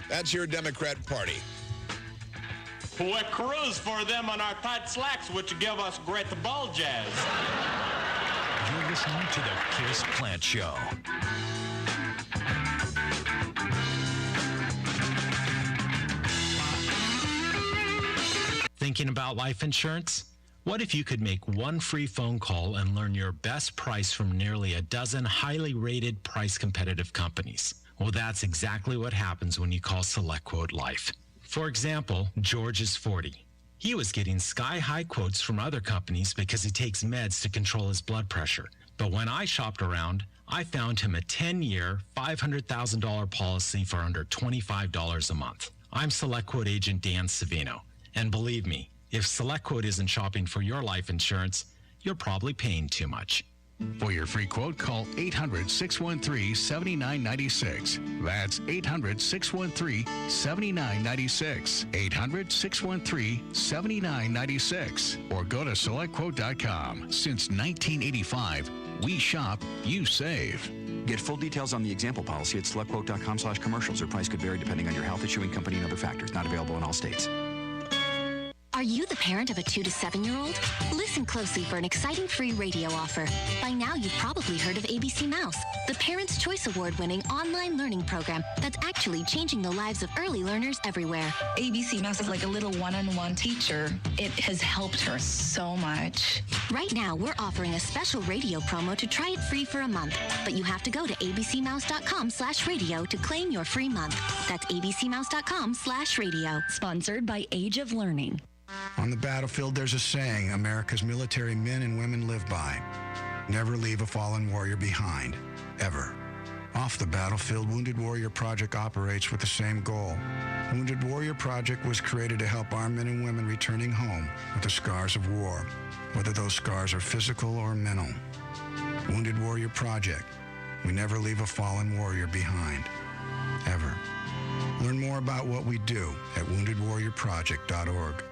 That's your Democrat Party. We cruise for them on our tight slacks, which give us great ball jazz. You're listening to the Chris Plant Show. Thinking about life insurance? What if you could make one free phone call and learn your best price from nearly a dozen highly rated, price-competitive companies? Well, that's exactly what happens when you call SelectQuote Life. For example, George is 40. He was getting sky-high quotes from other companies because he takes meds to control his blood pressure. But when I shopped around, I found him a 10-year, $500,000 policy for under $25 a month. I'm SelectQuote agent Dan Savino. And believe me, if SelectQuote isn't shopping for your life insurance, you're probably paying too much. For your free quote, call 800-613-7996. That's 800-613-7996. 800-613-7996. Or go to SelectQuote.com. Since 1985, we shop, you save. Get full details on the example policy at SelectQuote.com/commercials. Or price could vary depending on your health, issuing company, and other factors. Not available in all states. Are you the parent of a 2 to 7-year-old? Listen closely for an exciting free radio offer. By now, you've probably heard of ABC Mouse, the Parents' Choice Award-winning online learning program that's actually changing the lives of early learners everywhere. ABC Mouse is like a little one-on-one teacher. It has helped her so much. Right now, we're offering a special radio promo to try it free for a month. But you have to go to abcmouse.com/radio to claim your free month. That's abcmouse.com/radio. Sponsored by Age of Learning. On the battlefield, there's a saying America's military men and women live by. Never leave a fallen warrior behind, ever. Off the battlefield, Wounded Warrior Project operates with the same goal. Wounded Warrior Project was created to help our men and women returning home with the scars of war, whether those scars are physical or mental. Wounded Warrior Project. We never leave a fallen warrior behind, ever. Learn more about what we do at woundedwarriorproject.org.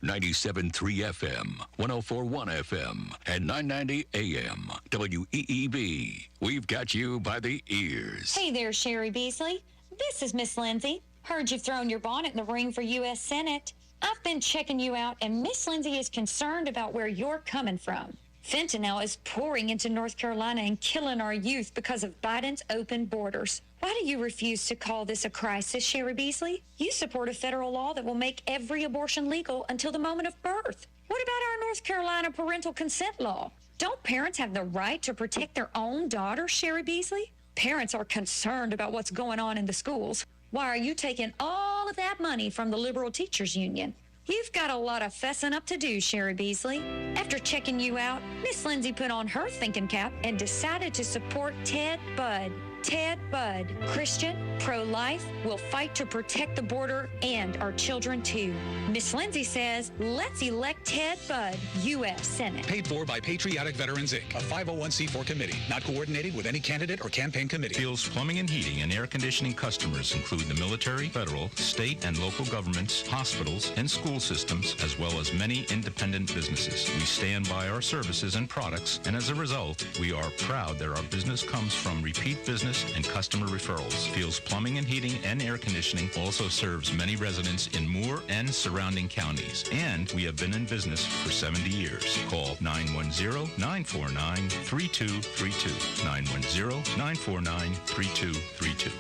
97.3 FM, 104.1 FM, and 990 AM. WEEB. We've got you by the ears. Hey there, Sherry Beasley. This is Miss Lindsay. Heard you've thrown your bonnet in the ring for U.S. Senate. I've been checking you out, and Miss Lindsay is concerned about where you're coming from. Fentanyl is pouring into North Carolina and killing our youth because of Biden's open borders. Why do you refuse to call this a crisis, Sherry Beasley? You support a federal law that will make every abortion legal until the moment of birth. What about our North Carolina parental consent law? Don't parents have the right to protect their own daughters, Sherry Beasley? Parents are concerned about what's going on in the schools. Why are you taking all of that money from the Liberal Teachers Union? You've got a lot of fessing up to do, Sherry Beasley. After checking you out, Miss Lindsay put on her thinking cap and decided to support Ted Budd. Ted Budd, Christian, pro-life, will fight to protect the border and our children too. Miss Lindsay says, let's elect Ted Budd, U.S. Senate. Paid for by Patriotic Veterans, Inc., a 501c4 committee, not coordinated with any candidate or campaign committee. Fields Plumbing and Heating and Air Conditioning customers include the military, federal, state, and local governments, hospitals, and school systems, as well as many independent businesses. We stand by our services and products, and as a result, we are proud that our business comes from repeat business and customer referrals. Fields Plumbing and Heating and Air Conditioning also serves many residents in Moore and surrounding counties, and we have been in business for 70 years. Call 910-949-3232. 910-949-3232.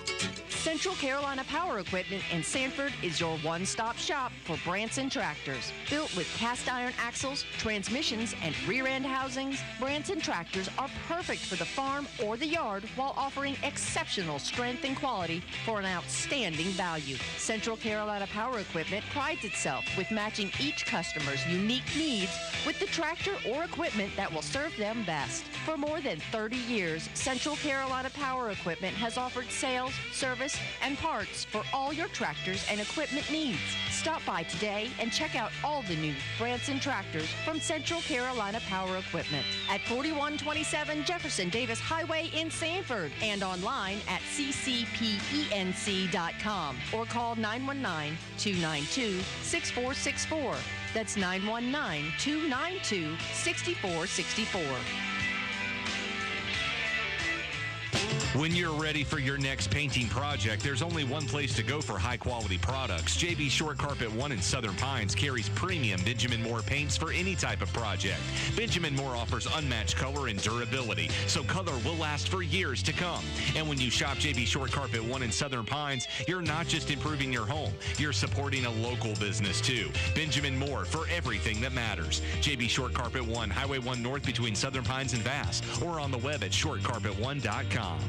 Central Carolina Power Equipment in Sanford is your one-stop shop for Branson tractors. Built with cast iron axles, transmissions, and rear-end housings, Branson tractors are perfect for the farm or the yard while offering exceptional strength and quality for an outstanding value. Central Carolina Power Equipment prides itself with matching each customer's unique needs with the tractor or equipment that will serve them best. For more than 30 years, Central Carolina Power Equipment has offered sales, service, and parts for all your tractors and equipment needs. Stop by today and check out all the new Branson tractors from Central Carolina Power Equipment at 4127 Jefferson Davis Highway in Sanford and online at ccpenc.com or call 919-292-6464. That's 919-292-6464. When you're ready for your next painting project, there's only one place to go for high-quality products. JB Short Carpet 1 in Southern Pines carries premium Benjamin Moore paints for any type of project. Benjamin Moore offers unmatched color and durability, so color will last for years to come. And when you shop JB Short Carpet 1 in Southern Pines, you're not just improving your home, you're supporting a local business too. Benjamin Moore, for everything that matters. JB Short Carpet 1, Highway 1 North between Southern Pines and Bass, or on the web at shortcarpet1.com.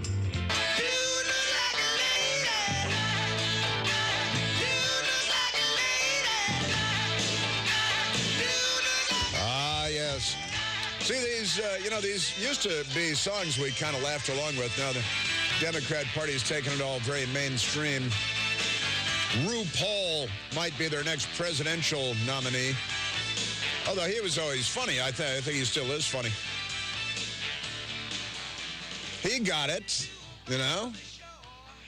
Yes. See, these used to be songs we kind of laughed along with. Now the Democrat Party's taken it all very mainstream. RuPaul might be their next presidential nominee. Although he was always funny. I think he still is funny. He got it,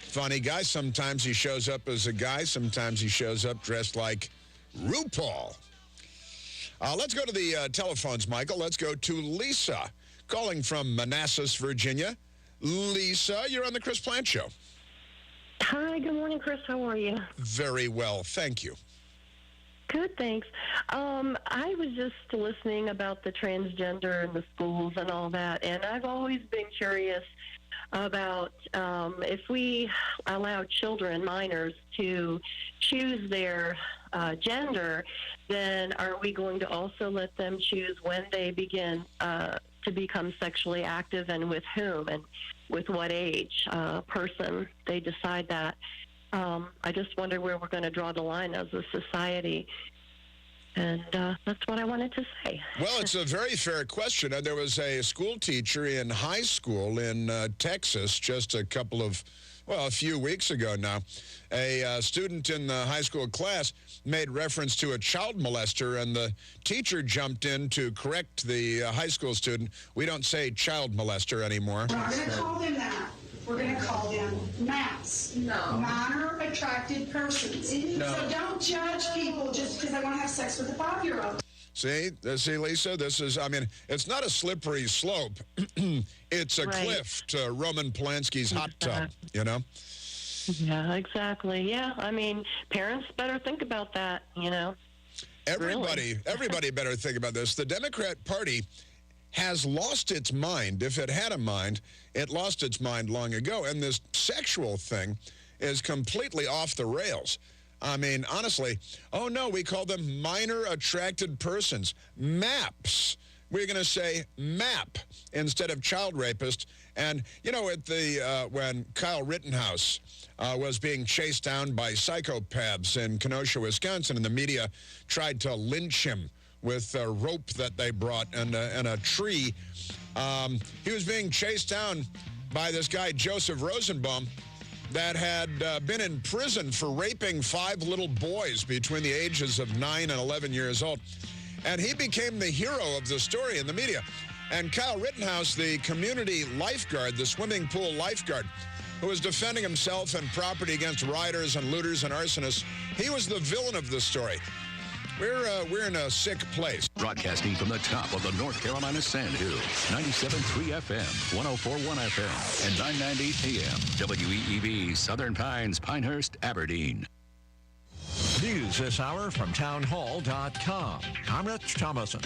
Funny guy. Sometimes he shows up as a guy. Sometimes he shows up dressed like RuPaul. Let's go to the telephones, Michael. Let's go to Lisa, calling from Manassas, Virginia. Lisa, you're on the Chris Plant Show. Hi, good morning, Chris. How are you? Very well, thank you. Good, thanks. I was just listening about the transgender in the schools and all that, and I've always been curious about if we allow children, minors, to choose their gender, then are we going to also let them choose when they begin to become sexually active and with whom and with what age person they decide that? I just wonder where we're going to draw the line as a society. And that's what I wanted to say. Well, it's a very fair question. There was a school teacher in high school in Texas just a few weeks ago now. A student in the high school class made reference to a child molester, and the teacher jumped in to correct the high school student. We don't say child molester anymore. We're not going to call them that. We're going to call them MAPs. No. Minor attracted persons. No. So don't judge people just because they want to have sex with a 5-year-old. See, Lisa, it's not a slippery slope. It's a cliff to Roman Polanski's hot tub, Yeah, exactly. Yeah, parents better think about that, Everybody better think about this. The Democrat Party has lost its mind. If it had a mind, it lost its mind long ago. And this sexual thing is completely off the rails. Honestly, oh no, we call them minor attracted persons. MAPS. we're going to say MAP instead of child rapist. And, you know, at the when Kyle Rittenhouse was being chased down by psychopaths in Kenosha, Wisconsin, and the media tried to lynch him with a rope that they brought and a tree, he was being chased down by this guy, Joseph Rosenbaum, that had been in prison for raping 5 little boys between the ages of 9 and 11 years old. And he became the hero of the story in the media. And Kyle Rittenhouse, the community lifeguard, the swimming pool lifeguard, who was defending himself and property against rioters and looters and arsonists, he was the villain of the story. We're in a sick place. Broadcasting from the top of the North Carolina Sandhills, 97.3 FM, 104.1 FM, and 990 AM, WEEB, Southern Pines, Pinehurst, Aberdeen. News this hour from townhall.com. I'm Rich Thomason.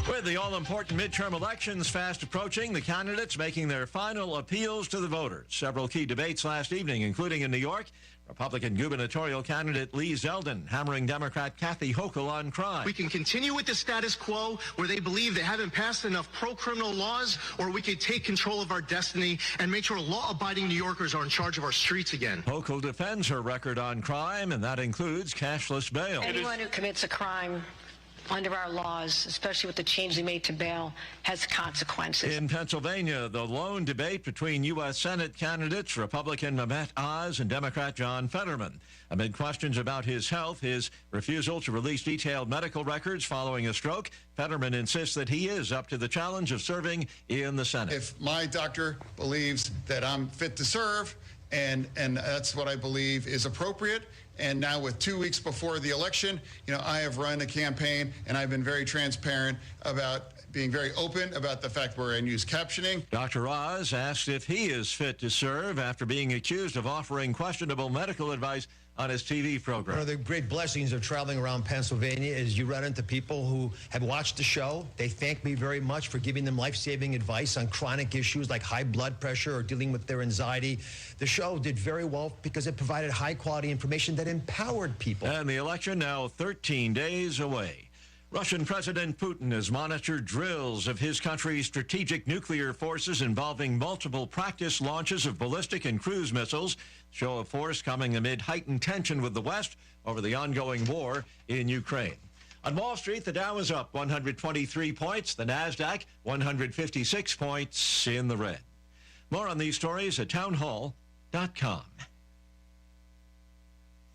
With the all-important midterm elections fast approaching, the candidates making their final appeals to the voters. Several key debates last evening, including in New York. Republican gubernatorial candidate Lee Zeldin hammering Democrat Kathy Hochul on crime. We can continue with the status quo where they believe they haven't passed enough pro-criminal laws, or we could take control of our destiny and make sure law-abiding New Yorkers are in charge of our streets again. Hochul defends her record on crime, and that includes cashless bail. Anyone who commits a crime under our laws, especially with the change they made to bail, has consequences. In Pennsylvania, the lone debate between U.S. Senate candidates, Republican Mehmet Oz and Democrat John Fetterman. Amid questions about his health, his refusal to release detailed medical records following a stroke, Fetterman insists that he is up to the challenge of serving in the Senate. If my doctor believes that I'm fit to serve, and that's what I believe is appropriate, and now with 2 weeks before the election, you know, I have run a campaign and I've been very transparent about being very open about the fact we're in used captioning. Dr. Oz asked if he is fit to serve after being accused of offering questionable medical advice on his TV program. One of the great blessings of traveling around Pennsylvania is you run into people who have watched the show. They thank me very much for giving them life-saving advice on chronic issues like high blood pressure or dealing with their anxiety. The show did very well because it provided high-quality information that empowered people. And the election now 13 days away. Russian President Putin has monitored drills of his country's strategic nuclear forces involving multiple practice launches of ballistic and cruise missiles. Show of force coming amid heightened tension with the West over the ongoing war in Ukraine. On Wall Street, the Dow is up 123 points. The NASDAQ, 156 points in the red. More on these stories at townhall.com.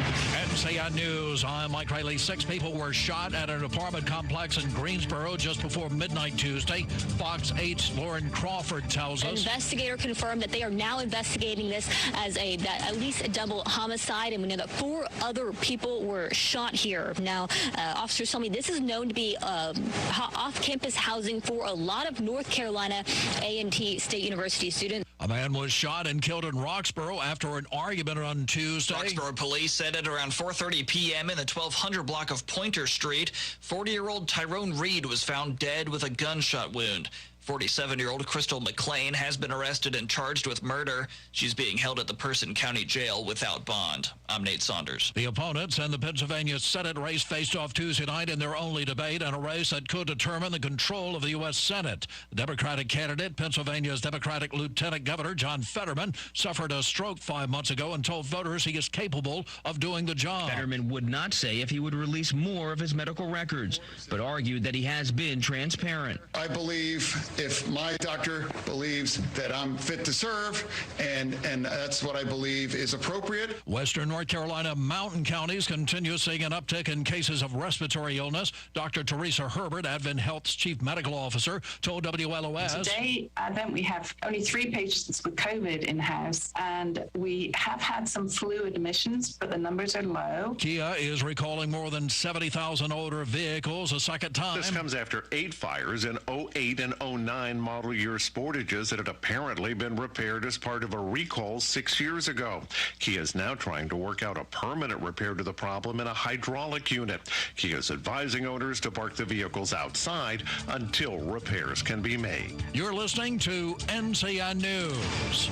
NCN News, I'm Mike Riley. 6 people were shot at an apartment complex in Greensboro just before midnight Tuesday. Fox 8's Lauren Crawford tells us. An investigator confirmed that they are now investigating this as at least a double homicide, and we know that 4 other people were shot here. Now, officers tell me this is known to be off-campus housing for a lot of North Carolina A&T State University students. A man was shot and killed in Roxborough after an argument on Tuesday. Roxborough police said at around 4:30 p.m. in the 1200 block of Pointer Street, 40-year-old Tyrone Reed was found dead with a gunshot wound. 47-year-old Crystal McLean has been arrested and charged with murder. She's being held at the Person County Jail without bond. I'm Nate Saunders. The opponents in the Pennsylvania Senate race faced off Tuesday night in their only debate in a race that could determine the control of the U.S. Senate. The Democratic candidate, Pennsylvania's Democratic Lieutenant Governor John Fetterman, suffered a stroke 5 months ago and told voters he is capable of doing the job. Fetterman would not say if he would release more of his medical records, but argued that he has been transparent. I believe if my doctor believes that I'm fit to serve, and that's what I believe is appropriate. Western North Carolina mountain counties continue seeing an uptick in cases of respiratory illness. Dr. Teresa Herbert, Advent Health's chief medical officer, told WLOS. Today, Advent, we have only 3 patients with COVID in-house, and we have had some flu admissions, but the numbers are low. Kia is recalling more than 70,000 older vehicles a second time. This comes after 8 fires in 08 and 09 model year Sportages that had apparently been repaired as part of a recall 6 years ago. Kia is now trying to work out a permanent repair to the problem in a hydraulic unit. Kia is advising owners to park the vehicles outside until repairs can be made. You're listening to NCN News.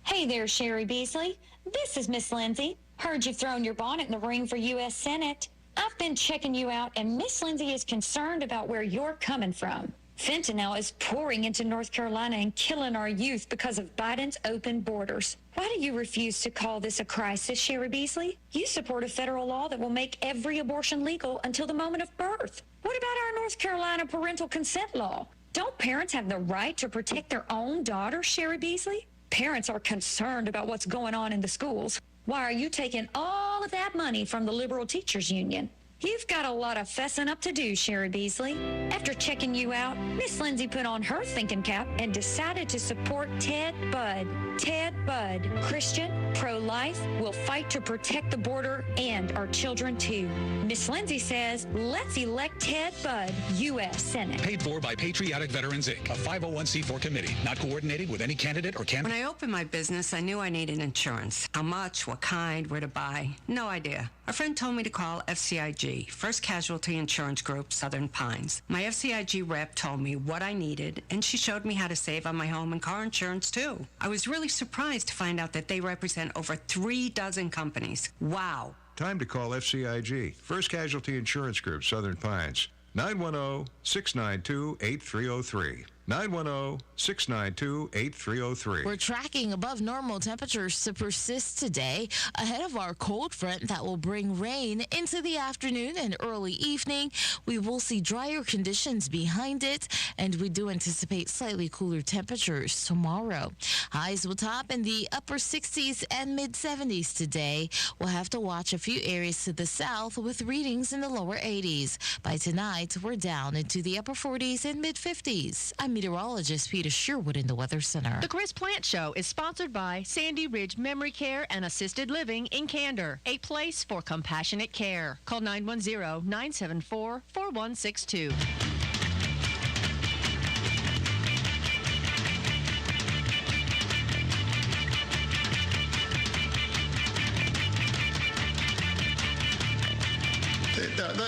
Hey there, Sherry Beasley. This is Miss Lindsay. Heard you've thrown your bonnet in the ring for U.S. Senate. I've been checking you out, and Miss Lindsay is concerned about where you're coming from. Fentanyl is pouring into North Carolina and killing our youth because of Biden's open borders. Why do you refuse to call this a crisis, Sherry Beasley? You support a federal law that will make every abortion legal until the moment of birth. What about our North Carolina parental consent law? Don't parents have the right to protect their own daughters, Sherry Beasley? Parents are concerned about what's going on in the schools. Why are you taking all of that money from the Liberal Teachers Union? You've got a lot of fessing up to do, Sherry Beasley. After checking you out, Miss Lindsay put on her thinking cap and decided to support Ted Budd. Ted Budd, Christian, pro-life, will fight to protect the border and our children too. Miss Lindsay says, let's elect Ted Budd, U.S. Senate. Paid for by Patriotic Veterans, Inc., a 501c4 committee, not coordinated with any candidate or When I opened my business, I knew I needed insurance. How much, what kind, where to buy? No idea. A friend told me to call FCIG, First Casualty Insurance Group, Southern Pines. My FCIG rep told me what I needed, and she showed me how to save on my home and car insurance, too. I was really surprised to find out that they represent over 3 dozen companies. Wow. Time to call FCIG, First Casualty Insurance Group, Southern Pines. 910-692-8303. 910-692-8303. We're tracking above normal temperatures to persist today ahead of our cold front that will bring rain into the afternoon and early evening. We will see drier conditions behind it, and we do anticipate slightly cooler temperatures tomorrow. Highs will top in the upper 60s and mid-70s today. We'll have to watch a few areas to the south with readings in the lower 80s. By tonight, we're down into the upper 40s and mid-50s. I'm meteorologist Peter Sherwood in the Weather Center. The Chris Plant Show is sponsored by Sandy Ridge Memory Care and Assisted Living in Candor, a place for compassionate care. Call 910-974-4162.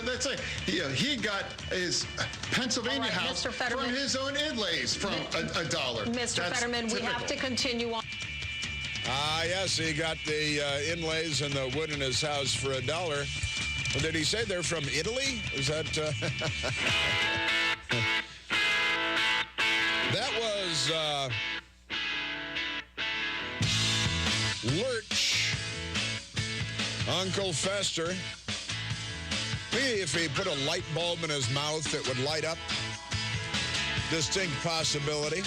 That's it. He got his Pennsylvania house from his own inlays from $1. Mr. Fetterman, we have to continue on. Yes, he got the inlays and the wood in his house for $1. Well, did he say they're from Italy? Is that... That was Lurch, Uncle Fester. Maybe if he put a light bulb in his mouth, it would light up. Distinct possibility.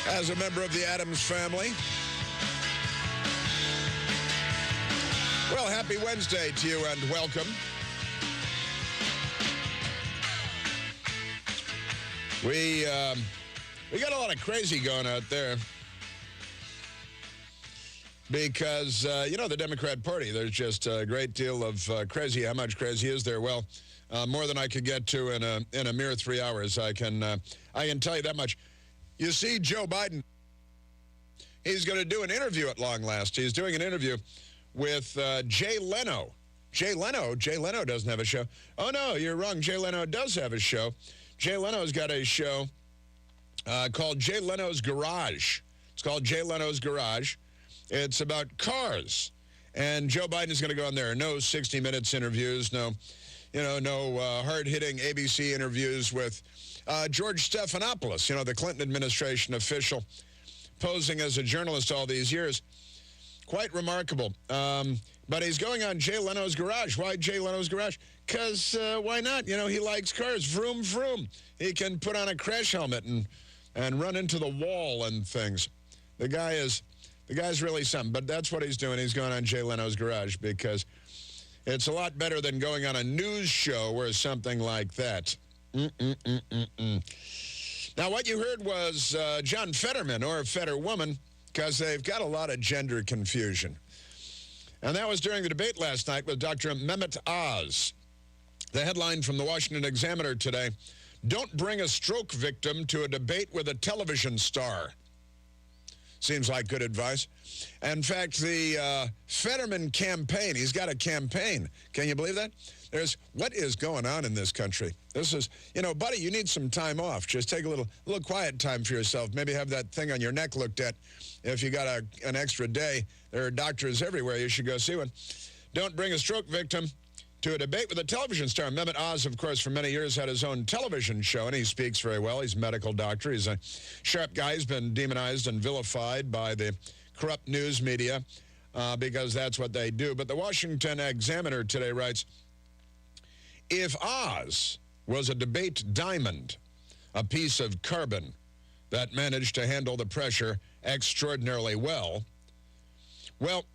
As a member of the Addams family. Well, happy Wednesday to you and welcome. We got a lot of crazy going out there. Because, the Democrat Party, there's just a great deal of crazy. How much crazy is there? Well, more than I could get to in a mere 3 hours. I can tell you that much. You see, Joe Biden, he's going to do an interview at long last. He's doing an interview with Jay Leno. Jay Leno doesn't have a show. Oh, no, you're wrong. Jay Leno does have a show. Jay Leno's got a show called Jay Leno's Garage. It's called Jay Leno's Garage. It's about cars, and Joe Biden is going to go on there. No 60 Minutes interviews, no hard-hitting ABC interviews with George Stephanopoulos, the Clinton administration official, posing as a journalist all these years. Quite remarkable. But he's going on Jay Leno's Garage. Why Jay Leno's Garage? Because why not? He likes cars. Vroom, vroom. He can put on a crash helmet and run into the wall and things. The guy's really something, but that's what he's doing. He's going on Jay Leno's Garage because it's a lot better than going on a news show or something like that. Now, what you heard was John Fetterman, or Fetterwoman, because they've got a lot of gender confusion. And that was during the debate last night with Dr. Mehmet Oz. The headline from the Washington Examiner today, "Don't bring a stroke victim to a debate with a television star." Seems like good advice. In fact, the Fetterman campaign, he's got a campaign. Can you believe that? What is going on in this country? This is, buddy, you need some time off. Just take a little quiet time for yourself. Maybe have that thing on your neck looked at. If you got an extra day, there are doctors everywhere. You should go see one. Don't bring a stroke victim to a debate with a television star. Mehmet Oz, of course, for many years had his own television show, and he speaks very well. He's a medical doctor. He's a sharp guy. He's been demonized and vilified by the corrupt news media because that's what they do. But the Washington Examiner today writes, if Oz was a debate diamond, a piece of carbon that managed to handle the pressure extraordinarily well,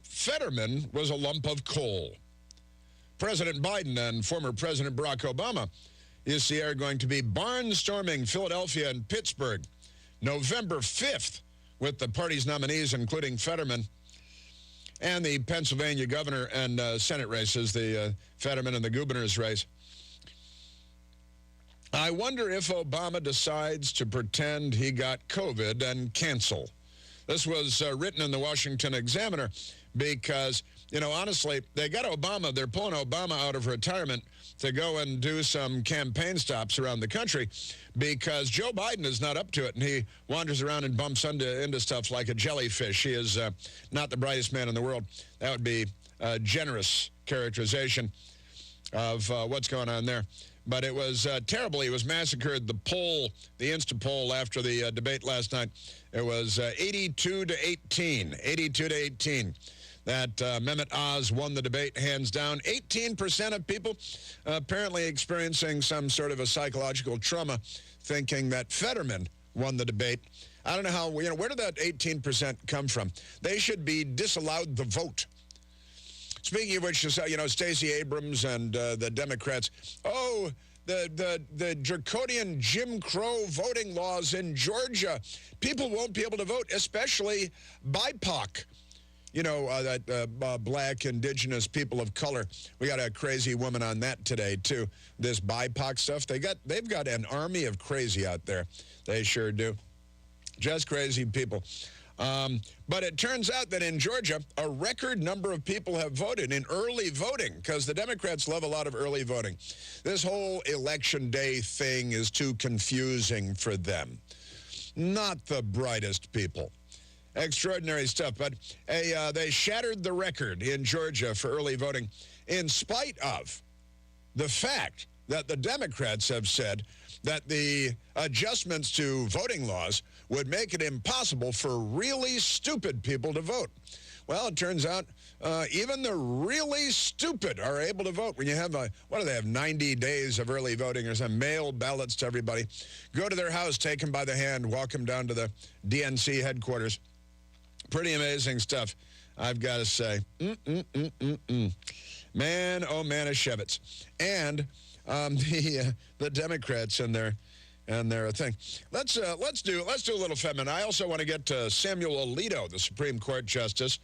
Fetterman was a lump of coal. President Biden and former President Barack Obama, you see, are going to be barnstorming Philadelphia and Pittsburgh November 5th with the party's nominees, including Fetterman, and the Pennsylvania governor and Senate races, the Fetterman and the governor's race. I wonder if Obama decides to pretend he got COVID and cancel. This was written in the Washington Examiner because, you know, honestly, they got Obama. They're pulling Obama out of retirement to go and do some campaign stops around the country because Joe Biden is not up to it, and he wanders around and bumps into stuff like a jellyfish. He is not the brightest man in the world. That would be a generous characterization of what's going on there. But it was terrible. He was massacred. The Insta poll after the debate last night, it was 82-18, 82-18. That Mehmet Oz won the debate hands down. 18% of people apparently experiencing some sort of a psychological trauma, thinking that Fetterman won the debate. I don't know how, you know, where did that 18% come from? They should be disallowed the vote. Speaking of which, you know, Stacey Abrams and the Democrats, the draconian Jim Crow voting laws in Georgia. People won't be able to vote, especially BIPOC. You know, black, indigenous people of color. We got a crazy woman on that today, too. This BIPOC stuff, they've got an army of crazy out there. They sure do. Just crazy people. But it turns out that in Georgia, a record number of people have voted in early voting because the Democrats love a lot of early voting. This whole election day thing is too confusing for them. Not the brightest people. Extraordinary stuff. But they shattered the record in Georgia for early voting in spite of the fact that the Democrats have said that the adjustments to voting laws would make it impossible for really stupid people to vote. Well, it turns out even the really stupid are able to vote. When you have, what do they have, 90 days of early voting or some mail ballots to everybody. Go to their house, take them by the hand, walk them down to the DNC headquarters. Pretty amazing stuff, I've got to say. Man, oh, Manischewitz. And the Democrats and their thing. Let's do a little feminine. I also want to get to Samuel Alito, the Supreme Court Justice.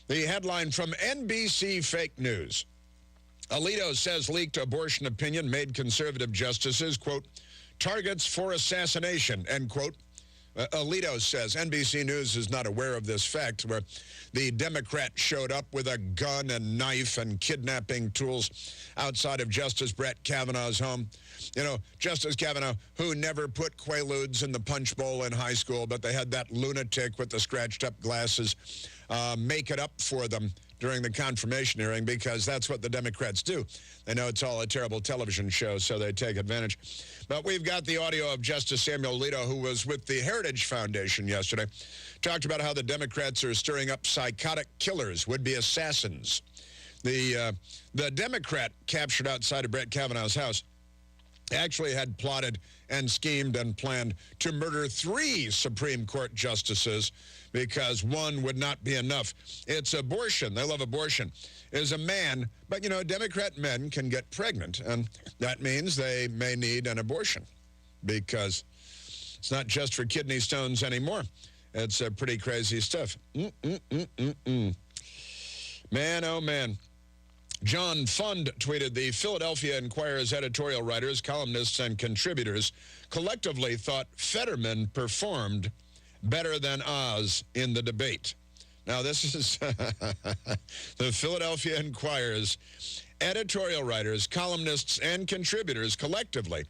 The headline from NBC Fake News. Alito says leaked abortion opinion made conservative justices, quote, targets for assassination, end quote. Alito says NBC News is not aware of this fact where the Democrat showed up with a gun and knife and kidnapping tools outside of Justice Brett Kavanaugh's home. You know, Justice Kavanaugh, who never put Quaaludes in the punch bowl in high school, but they had that lunatic with the scratched up glasses make it up for them during the confirmation hearing because that's what the Democrats do. They know it's all a terrible television show, so they take advantage. But we've got the audio of Justice Samuel Alito, who was with the Heritage Foundation yesterday, talked about how the Democrats are stirring up psychotic killers, would-be assassins. The Democrat captured outside of Brett Kavanaugh's house actually had plotted and schemed and planned to murder 3 Supreme Court justices because one would not be enough. It's abortion. They love abortion. Is a man, but, you know, Democrat men can get pregnant, and that means they may need an abortion because it's not just for kidney stones anymore. It's pretty crazy stuff. Man, oh, man. John Fund tweeted, the Philadelphia Inquirer's editorial writers, columnists, and contributors collectively thought Fetterman performed better than Oz in the debate. Now, this is the Philadelphia Inquirer's editorial writers, columnists, and contributors collectively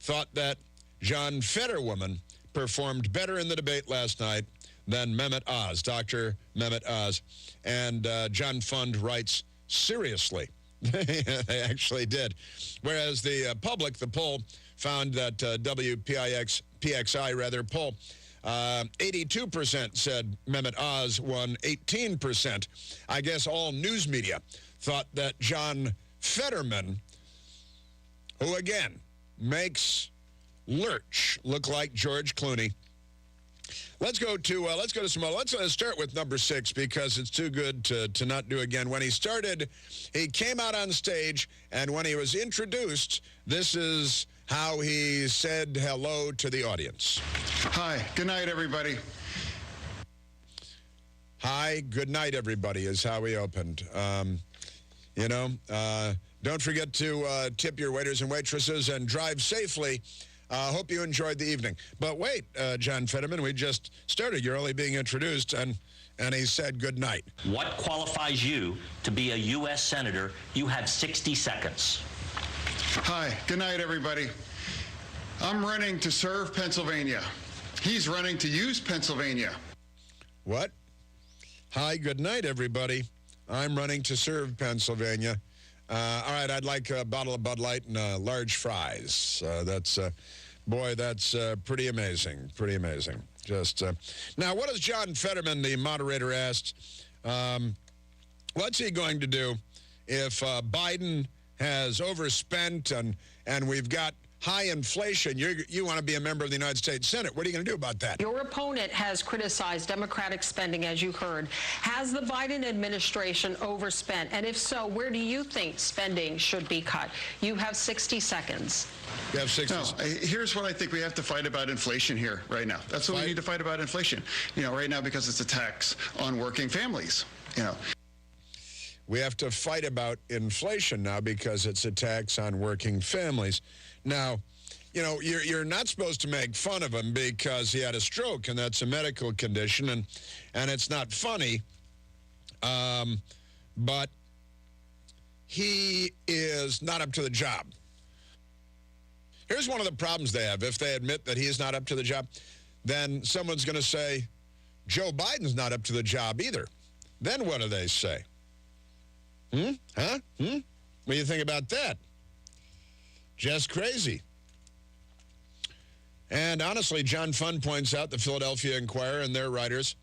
thought that John Fetterwoman performed better in the debate last night than Mehmet Oz, Dr. Mehmet Oz. And John Fund writes seriously. They actually did. Whereas the public, the poll, found that PXI poll, 82% said Mehmet Oz won, 18%. I guess all news media thought that John Fetterman, who again makes Lurch look like George Clooney. Let's go to some more. Let's start with number 6 because it's too good to not do again. When he started, he came out on stage, and when he was introduced, this is how he said hello to the audience. Hi, good night, everybody. Hi, good night, everybody, is how he opened. Don't forget to tip your waiters and waitresses and drive safely. Hope you enjoyed the evening. But wait, John Fetterman, we just started. You're only being introduced, and he said good night. What qualifies you to be a U.S. Senator? You have 60 seconds. Hi, good night, everybody. I'm running to serve Pennsylvania. He's running to use Pennsylvania. What? Hi, good night, everybody. I'm running to serve Pennsylvania. All right, I'd like a bottle of Bud Light and large fries. That's pretty amazing. Pretty amazing. Now, what has John Fetterman, the moderator, asked? What's he going to do if Biden has overspent and we've got high inflation? You want to be a member of the United States Senate. What are you going to do about that? Your opponent has criticized Democratic spending, as you heard. Has the Biden administration overspent? And if so, where do you think spending should be cut? You have 60 seconds. You have 60 seconds. Here's what I think we have to fight about inflation here right now. That's what we need to fight about inflation. Right now, because it's a tax on working families. We have to fight about inflation now because it's a tax on working families. Now, you're not supposed to make fun of him because he had a stroke, and that's a medical condition, and it's not funny. But he is not up to the job. Here's one of the problems they have. If they admit that he is not up to the job, then someone's going to say, Joe Biden's not up to the job either. Then what do they say? What do you think about that? Just crazy. And honestly, John Fund points out, the Philadelphia Inquirer and their writers,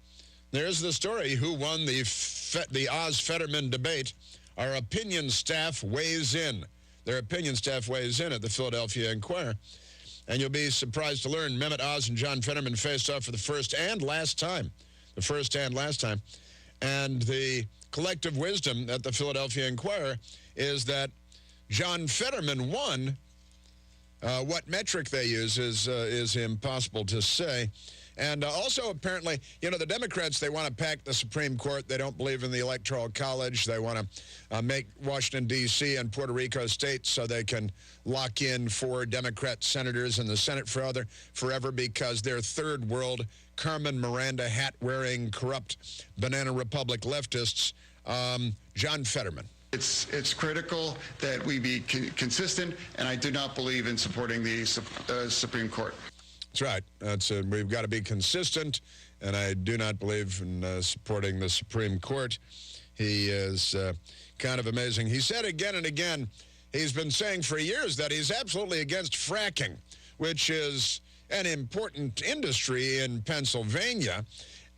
there's the story, who won the Oz-Fetterman debate. Our opinion staff weighs in. Their opinion staff weighs in at the Philadelphia Inquirer. And you'll be surprised to learn Mehmet Oz and John Fetterman faced off for the first and last time. And the collective wisdom at the Philadelphia Inquirer is that John Fetterman won. What metric they use is impossible to say. And also, apparently, the Democrats, they want to pack the Supreme Court. They don't believe in the Electoral College. They want to make Washington, D.C. and Puerto Rico states so they can lock in 4 Democrat senators in the Senate forever because they're third world, Carmen Miranda hat-wearing, corrupt banana republic leftists. John Fetterman. It's critical that we be consistent, and I do not believe in supporting the Supreme Court. That's right. We've got to be consistent, and I do not believe in supporting the Supreme Court. He is kind of amazing. He said again and again, he's been saying for years that he's absolutely against fracking, which is an important industry in Pennsylvania.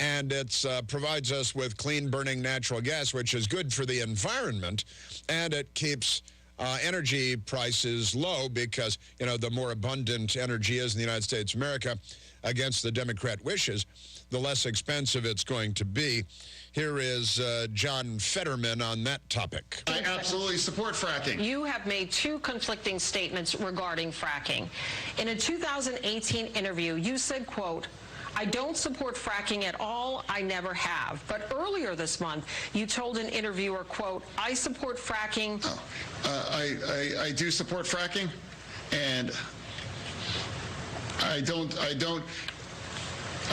And it provides us with clean-burning natural gas, which is good for the environment, and it keeps energy prices low because, the more abundant energy is in the United States of America against the Democrat wishes, the less expensive it's going to be. Here is John Fetterman on that topic. I absolutely support fracking. You have made 2 conflicting statements regarding fracking. In a 2018 interview, you said, quote, I don't support fracking at all. I never have. But earlier this month, you told an interviewer, quote, I support fracking. I do support fracking, and I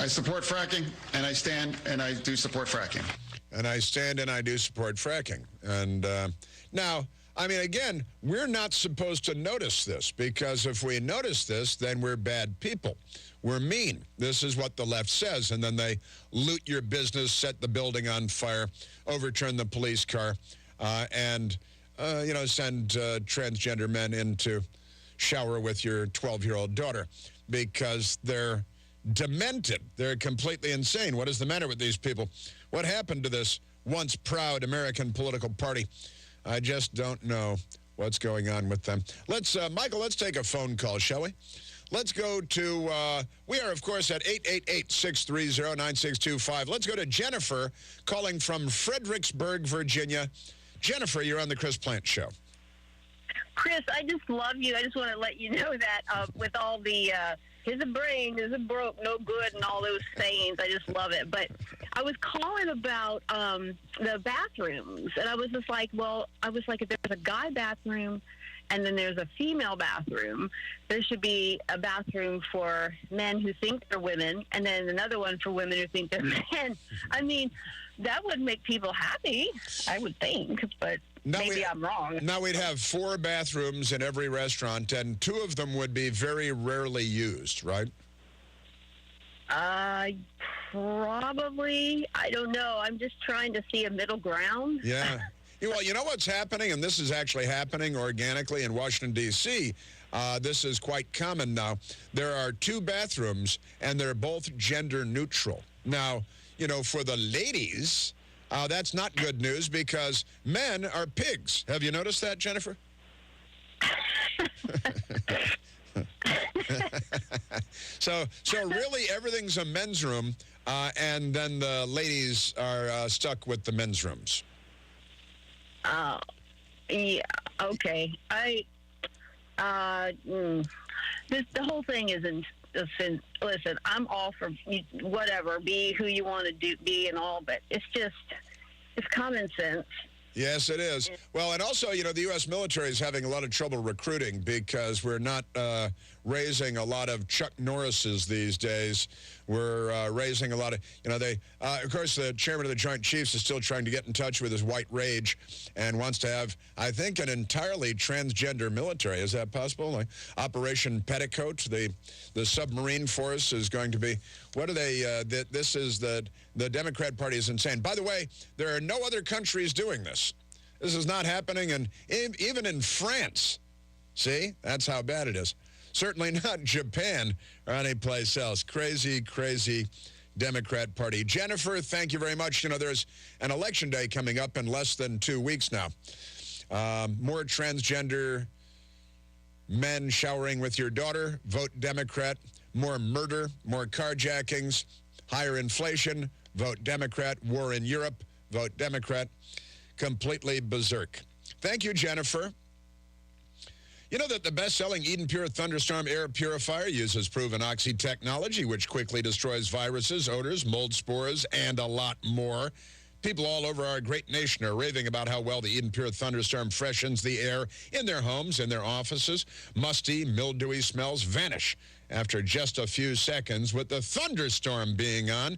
support fracking, and I stand and I do support fracking. And I stand and I do support fracking. And now, again, we're not supposed to notice this, because if we notice this, then we're bad people. We're mean. This is what the left says. And then they loot your business, set the building on fire, overturn the police car. and send transgender men in to shower with your 12-year-old daughter because they're demented. They're completely insane. What is the matter with these people? What happened to this once proud American political party? I just don't know what's going on with them. Michael, let's take a phone call, shall we? Let's go to, we are, of course, at 888-630-9625. Let's go to Jennifer calling from Fredericksburg, Virginia. Jennifer, you're on the Chris Plant Show. Chris, I just love you. I just want to let you know that with all the here's a brain, here's a broke, no good, and all those sayings, I just love it. But I was calling about the bathrooms, and I was just like, if there's a guy bathroom and then there's a female bathroom, there should be a bathroom for men who think they're women and then another one for women who think they're men. I mean, that would make people happy, I would think, but maybe I'm wrong. Now we'd have 4 bathrooms in every restaurant, and 2 of them would be very rarely used, right? Probably. I don't know. I'm just trying to see a middle ground. Yeah. Well, you know what's happening, and this is actually happening organically in Washington, D.C., this is quite common now. There are 2 bathrooms, and they're both gender neutral. Now, for the ladies, that's not good news because men are pigs. Have you noticed that, Jennifer? So really everything's a men's room, and then the ladies are stuck with the men's rooms. Yeah, okay. The whole thing isn't, listen, I'm all for whatever, be who you want to be and all, but it's common sense. Yes, it is. Well, and also, the U.S. military is having a lot of trouble recruiting because we're not raising a lot of Chuck Norrises these days. We're raising a lot of, of course, the chairman of the Joint Chiefs is still trying to get in touch with his white rage and wants to have, I think, an entirely transgender military. Is that possible? Like Operation Petticoat, the submarine force is going to be, what are they, this is the Democrat Party is insane. By the way, there are no other countries doing this. This is not happening even in France. See? That's how bad it is. Certainly not Japan or any place else. Crazy, crazy Democrat Party. Jennifer, thank you very much. There's an election day coming up in less than 2 weeks now. More transgender men showering with your daughter, vote Democrat. More murder, more carjackings, higher inflation, vote Democrat. War in Europe, vote Democrat. Completely berserk. Thank you, Jennifer. You know that the best-selling Eden Pure Thunderstorm air purifier uses proven oxy technology, which quickly destroys viruses, odors, mold spores, and a lot more. People all over our great nation are raving about how well the Eden Pure Thunderstorm freshens the air in their homes, in their offices. Musty, mildewy smells vanish after just a few seconds with the thunderstorm being on.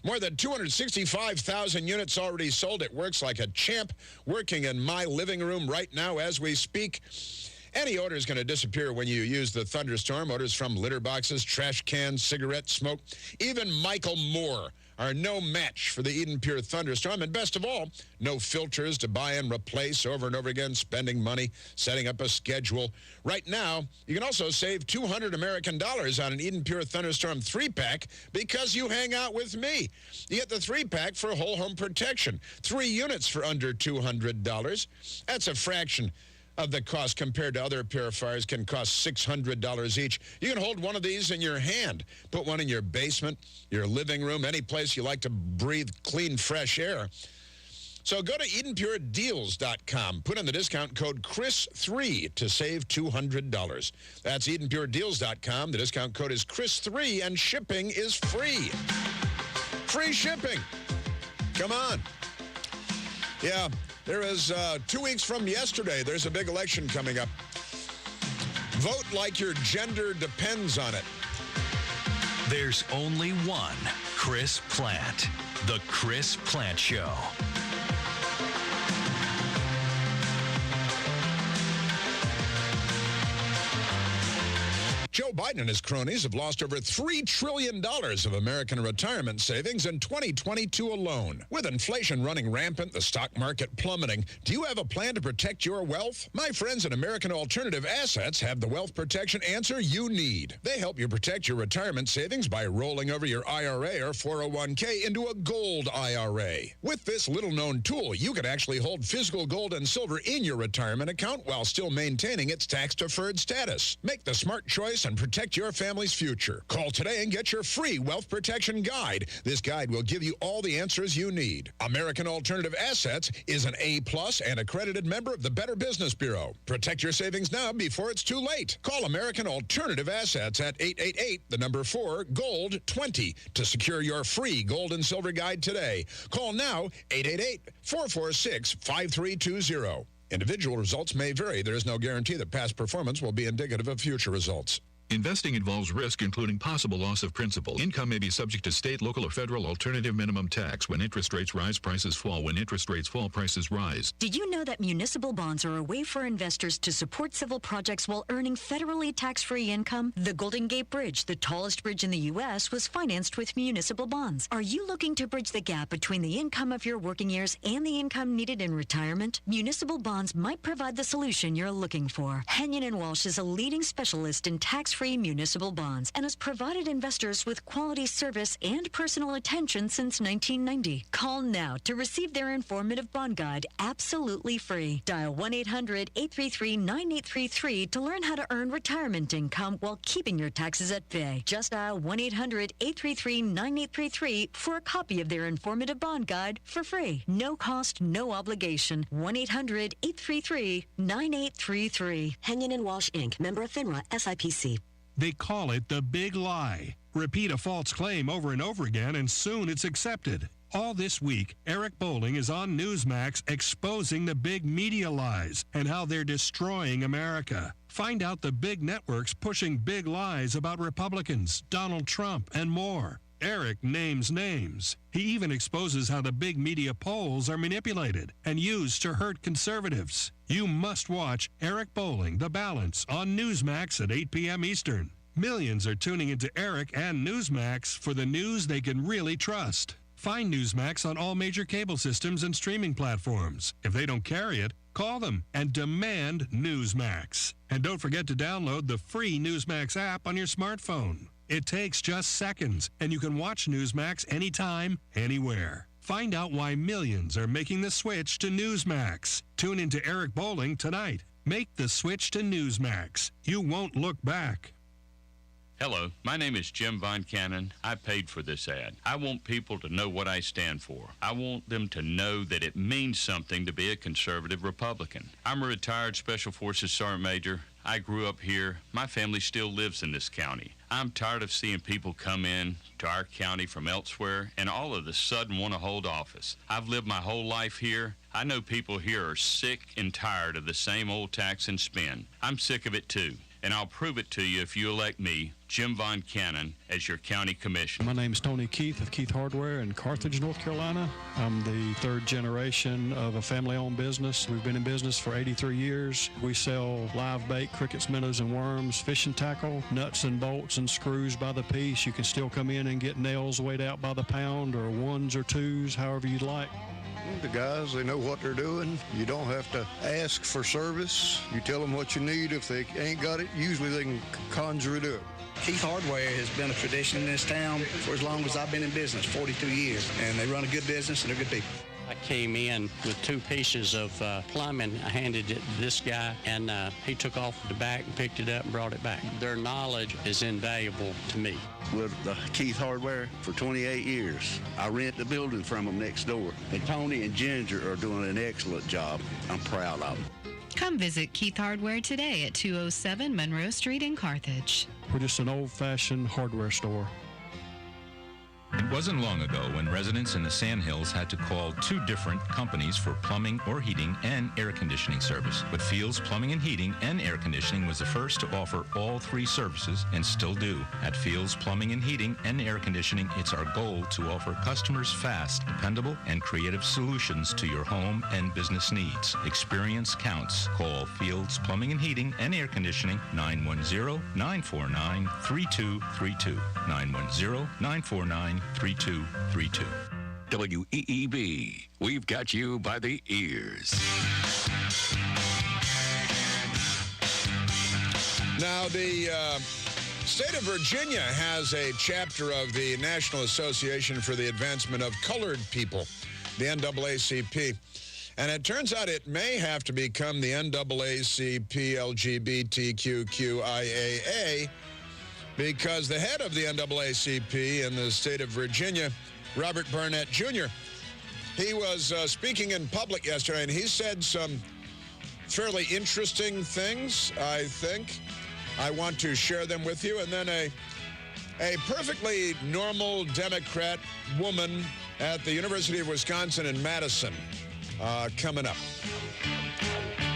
More than 265,000 units already sold. It works like a champ, working in my living room right now as we speak. Any odor is going to disappear when you use the Thunderstorm. Odors from litter boxes, trash cans, cigarette smoke, even Michael Moore are no match for the Eden Pure Thunderstorm. And best of all, no filters to buy and replace over and over again, spending money, setting up a schedule. Right now, you can also save $200 American on an Eden Pure Thunderstorm 3-pack because you hang out with me. You get the 3-pack for whole home protection. 3 units for under $200. That's a fraction of the cost compared to other purifiers. Can cost $600 each. You can hold one of these in your hand. Put one in your basement, your living room, any place you like to breathe clean, fresh air. So go to EdenPureDeals.com. Put in the discount code Chris3 to save $200. That's EdenPureDeals.com. The discount code is Chris3, and shipping is free. Free shipping. Come on. Yeah. There is 2 weeks from yesterday, there's a big election coming up. Vote like your gender depends on it. There's only one Chris Plant. The Chris Plant Show. Joe Biden and his cronies have lost over $3 trillion of American retirement savings in 2022 alone. With inflation running rampant, the stock market plummeting, do you have a plan to protect your wealth? My friends at American Alternative Assets have the wealth protection answer you need. They help you protect your retirement savings by rolling over your IRA or 401k into a gold IRA. With this little-known tool, you can actually hold physical gold and silver in your retirement account while still maintaining its tax-deferred status. Make the smart choice and protect your family's future. Call today and get your free wealth protection guide. This guide will give you all the answers you need. American Alternative Assets is an A+ and accredited member of the Better Business Bureau. Protect your savings now before it's too late. Call American Alternative Assets at 888-4-GOLD-20 to secure your free gold and silver guide today. Call now, 888-446-5320. Individual results may vary. There is no guarantee that past performance will be indicative of future results. Investing involves risk, including possible loss of principal. Income may be subject to state, local, or federal alternative minimum tax. When interest rates rise, prices fall. When interest rates fall, prices rise. Did you know that municipal bonds are a way for investors to support civil projects while earning federally tax-free income? The Golden Gate Bridge, the tallest bridge in the U.S., was financed with municipal bonds. Are you looking to bridge the gap between the income of your working years and the income needed in retirement? Municipal bonds might provide the solution you're looking for. Henyon & Walsh is a leading specialist in tax-free municipal bonds and has provided investors with quality service and personal attention since 1990. Call now to receive their informative bond guide absolutely free. Dial 1-800-833-9833 to learn how to earn retirement income while keeping your taxes at bay. Just dial 1-800-833-9833 for a copy of their informative bond guide for free. No cost, no obligation. 1-800-833-9833. Henyon & Walsh, Inc., member of FINRA, SIPC. They call it the big lie. Repeat a false claim over and over again, and soon it's accepted. All this week, Eric Bolling is on Newsmax exposing the big media lies and how they're destroying America. Find out the big networks pushing big lies about Republicans, Donald Trump, and more. Eric names names. He even exposes how the big media polls are manipulated and used to hurt conservatives. You must watch Eric Bolling, The Balance, on Newsmax at 8 p.m. Eastern. Millions are tuning into Eric and Newsmax for the news they can really trust. Find Newsmax on all major cable systems and streaming platforms. If they don't carry it, call them and demand Newsmax. And don't forget to download the free Newsmax app on your smartphone. It takes just seconds, and you can watch Newsmax anytime, anywhere. Find out why millions are making the switch to Newsmax. Tune into Eric Bolling tonight. Make the switch to Newsmax. You won't look back. Hello, my name is Jim Von Cannon. I paid for this ad. I want people to know what I stand for. I want them to know that it means something to be a conservative Republican. I'm a retired Special Forces Sergeant Major. I grew up here. My family still lives in this county. I'm tired of seeing people come in to our county from elsewhere and all of a sudden want to hold office. I've lived my whole life here. I know people here are sick and tired of the same old tax and spend. I'm sick of it too. And I'll prove it to you if you elect me, Jim Von Cannon, as your county commissioner. My name is Tony Keith of Keith Hardware in Carthage, North Carolina. I'm the third generation of a family-owned business. We've been in business for 83 years. We sell live bait, crickets, minnows, and worms, fishing tackle, nuts and bolts and screws by the piece. You can still come in and get nails weighed out by the pound or ones or twos, however you'd like. The guys, they know what they're doing. You don't have to ask for service. You tell them what you need. If they ain't got it, usually they can conjure it up. Keith Hardware has been a tradition in this town for as long as I've been in business, 42 years. And they run a good business and they're good people. I came in with 2 pieces of plumbing. I handed it to this guy, and he took off the back and picked it up and brought it back. Their knowledge is invaluable to me. With Keith Hardware for 28 years. I rent the building from them next door. And Tony and Ginger are doing an excellent job. I'm proud of them. Come visit Keith Hardware today at 207 Monroe Street in Carthage. We're just an old-fashioned hardware store. It wasn't long ago when residents in the Sandhills had to call 2 different companies for plumbing or heating and air conditioning service. But Fields Plumbing and Heating and Air Conditioning was the first to offer all 3 services and still do. At Fields Plumbing and Heating and Air Conditioning, it's our goal to offer customers fast, dependable, and creative solutions to your home and business needs. Experience counts. Call Fields Plumbing and Heating and Air Conditioning 910-949-3232. 910-949-3232. WEEB, we've got you by the ears. Now, the state of Virginia has a chapter of the National Association for the Advancement of Colored People, the NAACP. And it turns out it may have to become the NAACP LGBTQIAA, because the head of the NAACP in the state of Virginia, Robert Barnett Jr., he was speaking in public yesterday, and he said some fairly interesting things, I think. I want to share them with you. And then a perfectly normal Democrat woman at the University of Wisconsin in Madison coming up.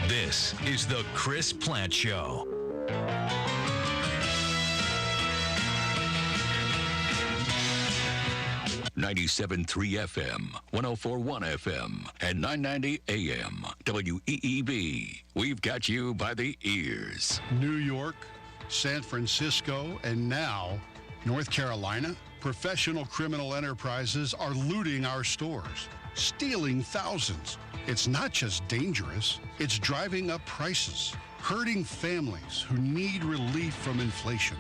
This is the Chris Plant Show. .97.3 FM, 104.1 FM, and 990 AM. WEEB. We've got you by the ears. New York, San Francisco, and now North Carolina. Professional criminal enterprises are looting our stores, stealing thousands. It's not just dangerous, it's driving up prices, hurting families who need relief from inflation.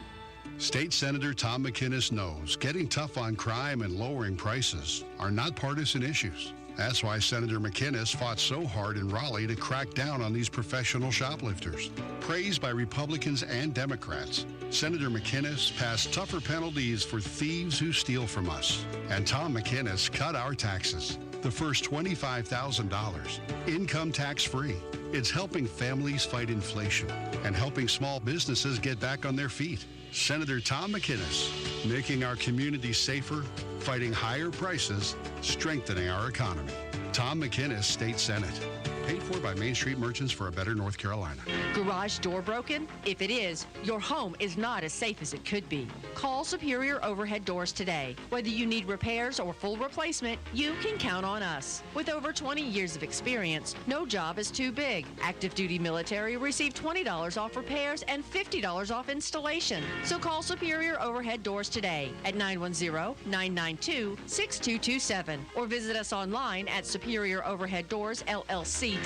State Senator Tom McInnes knows getting tough on crime and lowering prices are not partisan issues. That's why Senator McInnes fought so hard in Raleigh to crack down on these professional shoplifters. Praised by Republicans and Democrats, Senator McInnes passed tougher penalties for thieves who steal from us. And Tom McInnes cut our taxes, the first $25,000, income tax-free. It's helping families fight inflation and helping small businesses get back on their feet. Senator Tom McInnes, making our community safer, fighting higher prices, strengthening our economy. Tom McInnes, State Senate. Paid for by Main Street Merchants for a Better North Carolina. Garage door broken? If it is, your home is not as safe as it could be. Call Superior Overhead Doors today. Whether you need repairs or full replacement, you can count on us. With over 20 years of experience, no job is too big. Active duty military receive $20 off repairs and $50 off installation. So call Superior Overhead Doors today at 910-992-6227 or visit us online at SuperiorOverheadDoorsLLC.com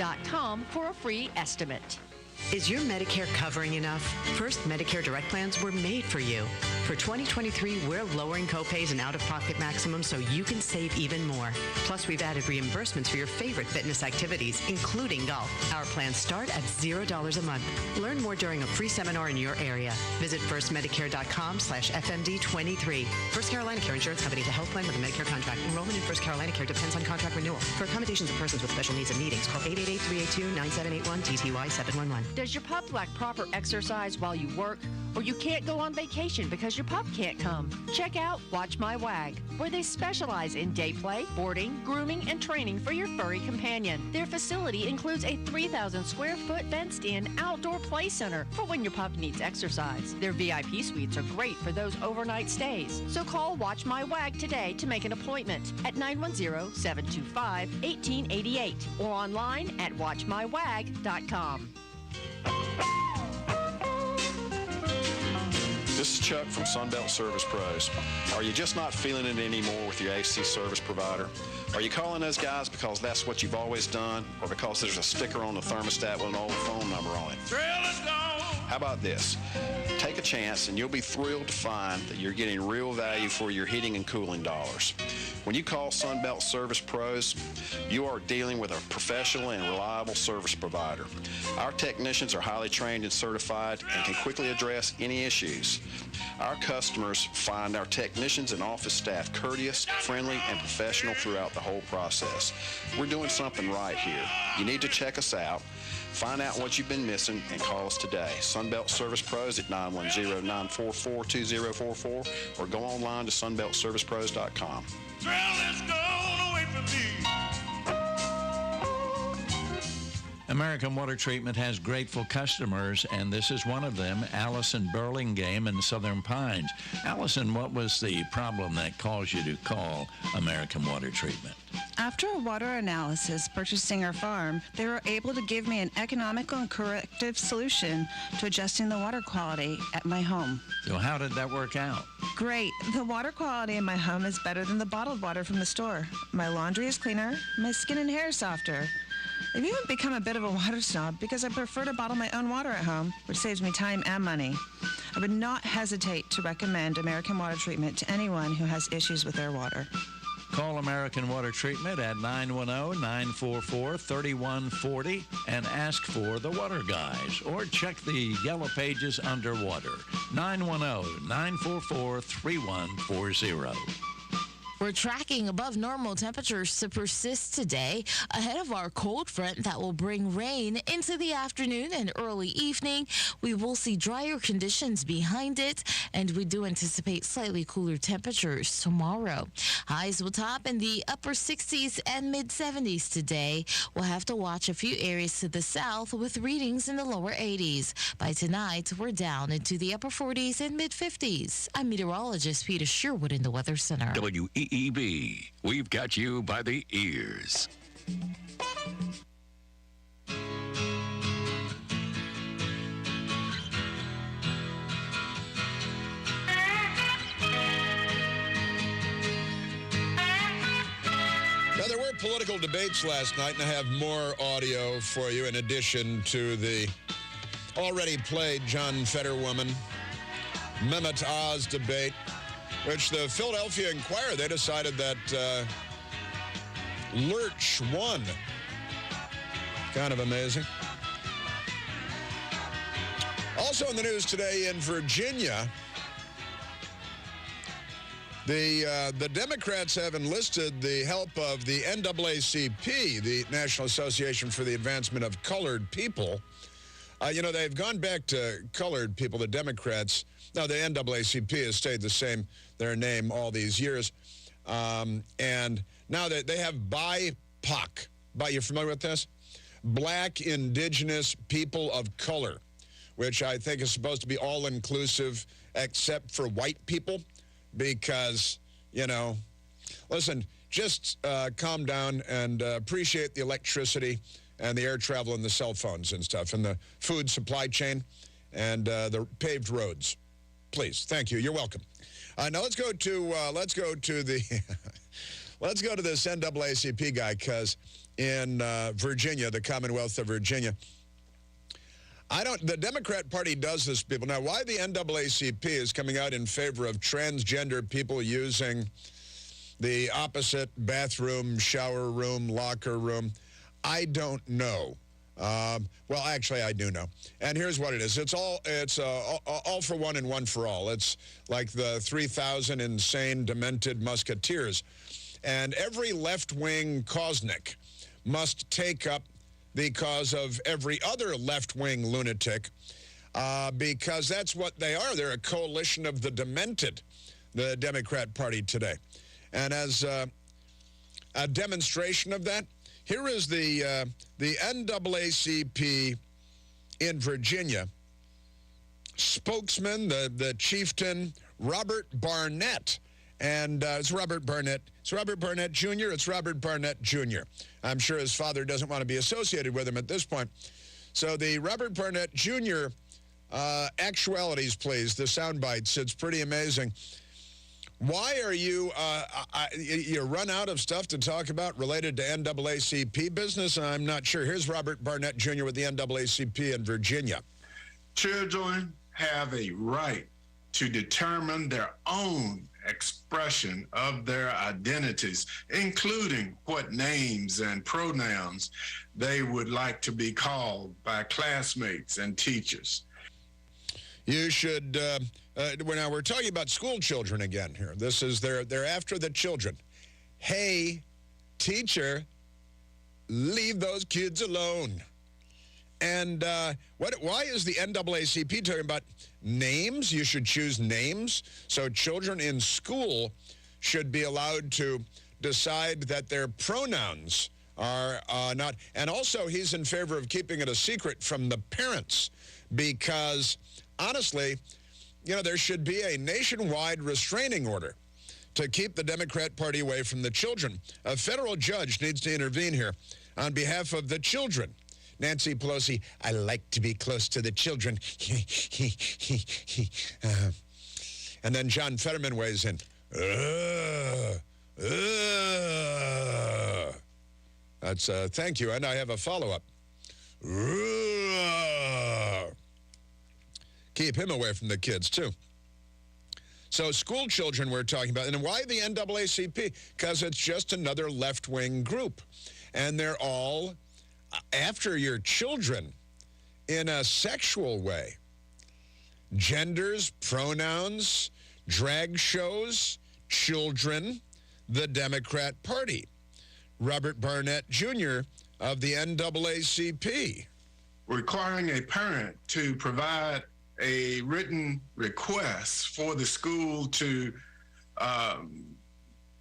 for a free estimate. Is your Medicare covering enough? First Medicare Direct Plans were made for you. For 2023, we're lowering copays and out-of-pocket maximums so you can save even more. Plus, we've added reimbursements for your favorite fitness activities, including golf. Our plans start at $0 a month. Learn more during a free seminar in your area. Visit firstmedicare.com/FMD23. First Carolina Care Insurance Company is a health plan with a Medicare contract. Enrollment in First Carolina Care depends on contract renewal. For accommodations of persons with special needs and meetings, call 888-382-9781 TTY 711. Does your pup lack proper exercise while you work? Or you can't go on vacation because your pup can't come? Check out Watch My Wag, where they specialize in day play, boarding, grooming, and training for your furry companion. Their facility includes a 3,000 square foot fenced-in outdoor play center for when your pup needs exercise. Their VIP suites are great for those overnight stays. So call Watch My Wag today to make an appointment at 910-725-1888 or online at watchmywag.com. This is Chuck from Sunbelt Service Pros. Are you just not feeling it anymore with your AC service provider? Are you calling those guys because that's what you've always done, or because there's a sticker on the thermostat with an old phone number on it? How about this? Take a chance and you'll be thrilled to find that you're getting real value for your heating and cooling dollars. When you call Sunbelt Service Pros, you are dealing with a professional and reliable service provider. Our technicians are highly trained and certified and can quickly address any issues. Our customers find our technicians and office staff courteous, friendly, and professional throughout the whole process. We're doing something right here. You need to check us out. Find out what you've been missing and call us today. Sunbelt Service Pros at 910-944-2044 or go online to sunbeltservicepros.com. Girl, it's gone away from me. American Water Treatment has grateful customers, and this is one of them, Allison Burlingame in Southern Pines. Allison, what was the problem that caused you to call American Water Treatment? After a water analysis purchasing our farm, they were able to give me an economical and corrective solution to adjusting the water quality at my home. So how did that work out? Great. The water quality in my home is better than the bottled water from the store. My laundry is cleaner, my skin and hair is softer. I've even become a bit of a water snob because I prefer to bottle my own water at home, which saves me time and money. I would not hesitate to recommend American Water Treatment to anyone who has issues with their water. Call American Water Treatment at 910-944-3140 and ask for the Water Guys, or check the yellow pages under water. 910-944-3140. We're tracking above normal temperatures to persist today ahead of our cold front that will bring rain into the afternoon and early evening. We will see drier conditions behind it, and we do anticipate slightly cooler temperatures tomorrow. Highs will top in the upper 60s and mid-70s today. We'll have to watch a few areas to the south with readings in the lower 80s. By tonight, we're down into the upper 40s and mid-50s. I'm meteorologist Peter Sherwood in the Weather Center. WEEB, we've got you by the ears. Now, there were political debates last night, and I have more audio for you in addition to the already played John Fetterwoman, Mehmet Oz debate, which the Philadelphia Inquirer, they decided that Lurch won. Kind of amazing. Also in the news today in Virginia, the Democrats have enlisted the help of the NAACP, the National Association for the Advancement of Colored People. They've gone back to colored people, the Democrats. Now, the NAACP has stayed the same, their name, all these years. And now they have BIPOC. You familiar with this? Black Indigenous People of Color, which I think is supposed to be all-inclusive except for white people because, listen, just calm down and appreciate the electricity and the air travel and the cell phones and stuff and the food supply chain and the paved roads. Please, thank you. You're welcome. Now let's go to the let's go to this NAACP guy, because in Virginia, the Commonwealth of Virginia, the Democrat Party does this, people. Now, why the NAACP is coming out in favor of transgender people using the opposite bathroom, shower room, locker room, I don't know. Well, actually, I do know. And here's what it is. It's all for one and one for all. It's like the 3,000 insane, demented musketeers. And every left-wing Kosnick must take up the cause of every other left-wing lunatic because that's what they are. They're a coalition of the demented, the Democrat Party today. And as a demonstration of that, here is the NAACP in Virginia spokesman, the chieftain, Robert Barnett. And it's Robert Barnett. It's Robert Barnett Jr. It's Robert Barnett Jr. I'm sure his father doesn't want to be associated with him at this point. So the Robert Barnett Jr. Actualities, please, the sound bites. It's pretty amazing. Why are you run out of stuff to talk about related to NAACP business? I'm not sure. Here's Robert Barnett Jr. with the NAACP in Virginia. Children have a right to determine their own expression of their identities, including what names and pronouns they would like to be called by classmates and teachers. You should, now we're talking about school children again here. This is, they're after the children. Hey, teacher, leave those kids alone. And why is the NAACP talking about names? You should choose names. So children in school should be allowed to decide that their pronouns are not. And also, he's in favor of keeping it a secret from the parents because, honestly, you know, there should be a nationwide restraining order to keep the Democrat Party away from the children. A federal judge needs to intervene here on behalf of the children. Nancy Pelosi, I like to be close to the children. And then John Fetterman weighs in. That's thank you. And I have a follow-up. Keep him away from the kids, too. So school children we're talking about. And why the NAACP? Because it's just another left-wing group. And they're all after your children in a sexual way. Genders, pronouns, drag shows, children, the Democrat Party. Robert Barnett Jr. of the NAACP. Requiring a parent to provide a written request for the school to,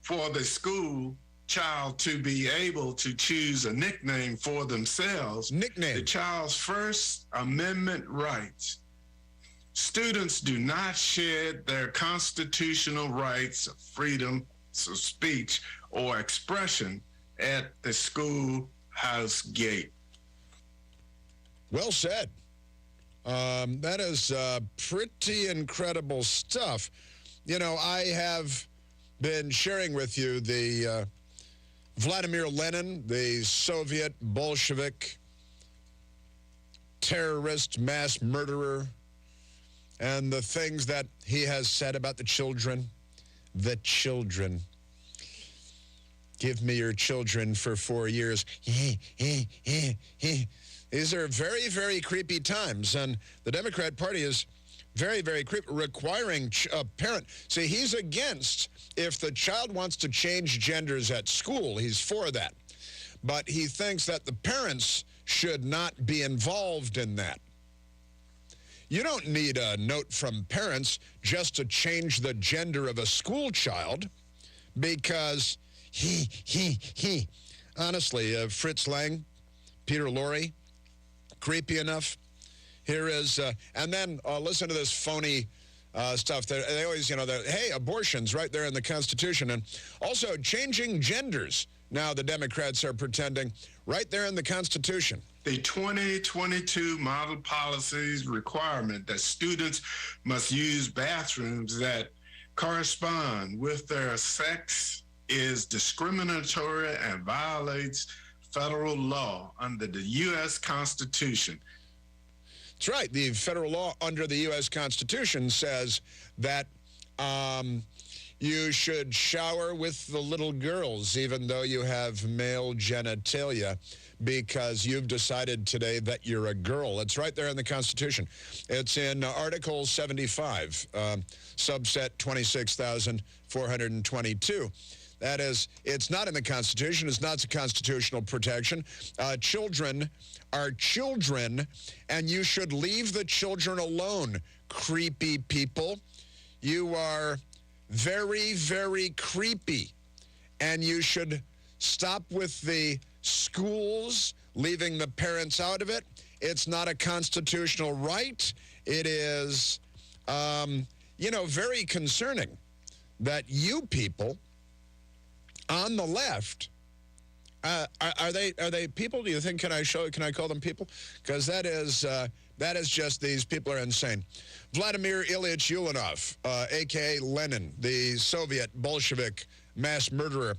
for the school child to be able to choose a nickname for themselves. Nickname. The child's First Amendment rights. Students do not shed their constitutional rights of freedom of speech or expression at the schoolhouse gate. Well said. That is pretty incredible stuff. You know, I have been sharing with you the Vladimir Lenin, the Soviet Bolshevik terrorist, mass murderer, and the things that he has said about the children. The children. Give me your children for 4 years. These are very, very creepy times, and the Democrat Party is very, very creepy, requiring a parent. See, he's against if the child wants to change genders at school, he's for that. But he thinks that the parents should not be involved in that. You don't need a note from parents just to change the gender of a school child because honestly, Fritz Lang, Peter Lorre, creepy enough. Here is, and then listen to this phony stuff. They always, you know, hey, abortion's right there in the Constitution. And also changing genders. Now the Democrats are pretending right there in the Constitution. The 2022 model policies requirement that students must use bathrooms that correspond with their sex is discriminatory and violates federal law under the U.S. Constitution. That's right. The federal law under the U.S. Constitution says that you should shower with the little girls even though you have male genitalia because you've decided today that you're a girl. It's right there in the Constitution. It's in Article 75, subset 26,422. That is, it's not in the Constitution. It's not a constitutional protection. Children are children, and you should leave the children alone, creepy people. You are very, very creepy, and you should stop with the schools leaving the parents out of it. It's not a constitutional right. It is, you know, very concerning that you people on the left, are they people? Do you think, can I call them people? Because that is just, these people are insane. Vladimir Ilyich Ulyanov, a.k.a. Lenin, the Soviet Bolshevik mass murderer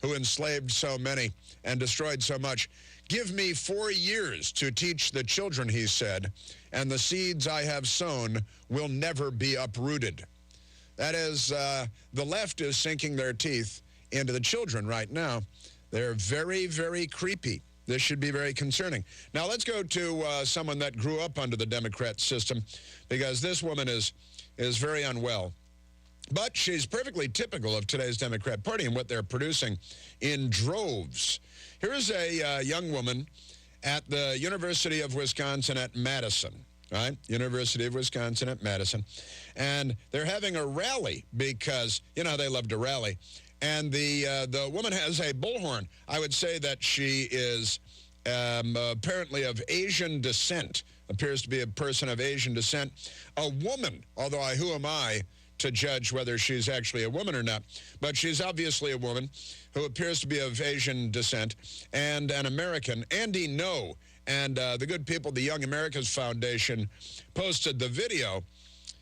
who enslaved so many and destroyed so much. Give me 4 years to teach the children, he said, and the seeds I have sown will never be uprooted. That is, the left is sinking their teeth into the children right now. They're very, very creepy. This should be very concerning. Now, let's go to someone that grew up under the Democrat system, because this woman is very unwell. But she's perfectly typical of today's Democrat Party and what they're producing in droves. Here's a young woman at the University of Wisconsin at Madison, right? University of Wisconsin at Madison. And they're having a rally because, you know, they love to rally. And the woman has a bullhorn. I would say that she is apparently of Asian descent, appears to be a person of Asian descent. A woman, although who am I to judge whether she's actually a woman or not? But she's obviously a woman who appears to be of Asian descent and an American. Andy No and the good people, the Young Americas Foundation, posted the video.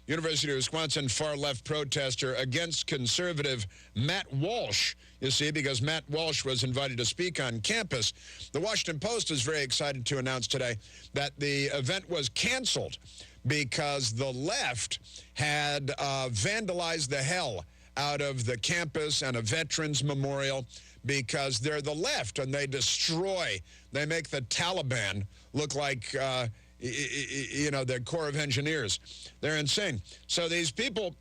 University of Wisconsin far-left protester against conservative Matt Walsh, you see, because Matt Walsh was invited to speak on campus. The Washington Post is very excited to announce today that the event was canceled because the left had vandalized the hell out of the campus and a veterans memorial, because they're the left and they destroy, they make the Taliban look like, you know, the Corps of Engineers. They're insane. So these people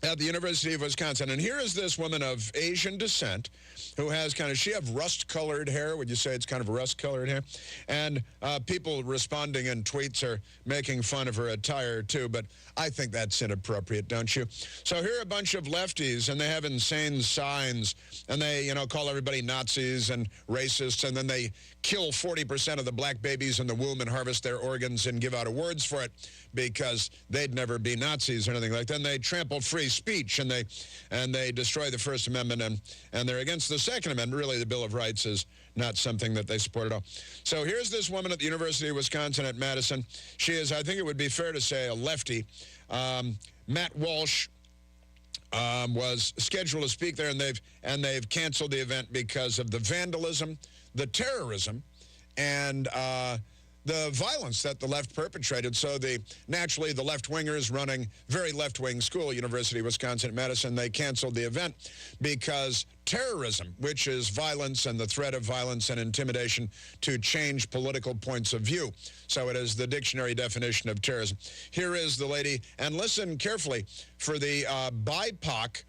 at the University of Wisconsin, and here is this woman of Asian descent who has kind of, she have rust-colored hair. Would you say it's kind of rust-colored hair? And people responding in tweets are making fun of her attire, too, but I think that's inappropriate, don't you? So here are a bunch of lefties, and they have insane signs, and they, you know, call everybody Nazis and racists, and then they kill 40% of the black babies in the womb and harvest their organs and give out awards for it because they'd never be Nazis or anything like that. Then they trample free speech, and they destroy the First Amendment, and they're against the Second Amendment. Really, the Bill of Rights is not something that they support at all. So here's this woman at the University of Wisconsin at Madison. She is, I think it would be fair to say, a lefty. Matt Walsh was scheduled to speak there, and they've canceled the event because of the vandalism, the terrorism, and the violence that the left perpetrated. So naturally the left-wingers running very left-wing school, University of Wisconsin at Madison, they canceled the event because terrorism, which is violence and the threat of violence and intimidation to change political points of view. So it is the dictionary definition of terrorism. Here is the lady, and listen carefully for the BIPOC,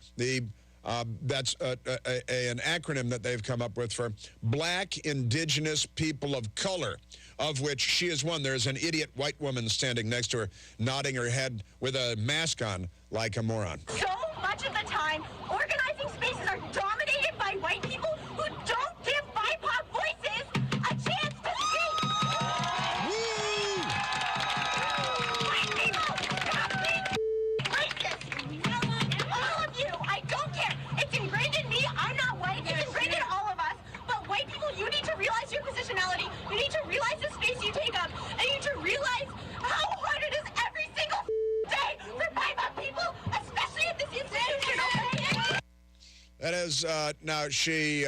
that's an acronym that they've come up with for Black Indigenous People of Color, of which she is one. There's an idiot white woman standing next to her, nodding her head with a mask on like a moron. So much of the time, organizing spaces are dominated by white people who don't give BIPOC voices a chance to speak. Woo! White people, stop being racist. All of you, I don't care. It's ingrained in me. I'm not white. It's ingrained in all of us. But white people, you need to realize your positionality. You need to realize the space you take up. And you need to realize how hard it is every single day for BIPOC people, especially at this institution, okay? That is, now she's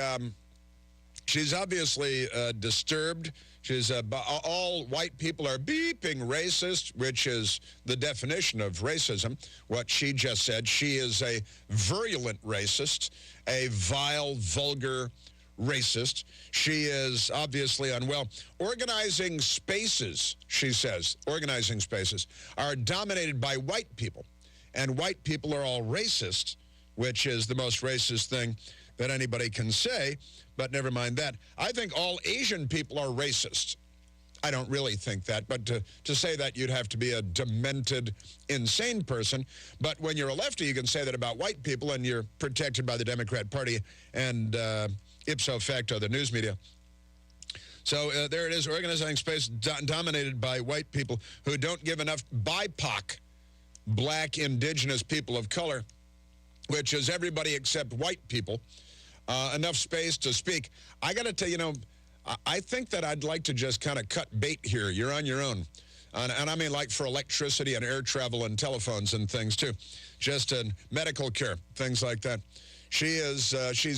obviously disturbed. She's, all white people are beeping racist, which is the definition of racism, what she just said. She is a virulent racist, a vile, vulgar racist. She is obviously unwell. Organizing spaces, she says, organizing spaces are dominated by white people, and white people are all racist, which is the most racist thing that anybody can say, but never mind that. I think all Asian people are racist. I don't really think that, but to say that, you'd have to be a demented, insane person. But when you're a lefty, you can say that about white people, and you're protected by the Democrat Party and ipso facto, the news media. So there it is, organizing space dominated by white people who don't give enough BIPOC, Black Indigenous People of Color, which is everybody except white people, enough space to speak. I got to tell you, I think that I'd like to just kind of cut bait here. You're on your own. And I mean, like, for electricity and air travel and telephones and things, too. Just in medical care, things like that. She's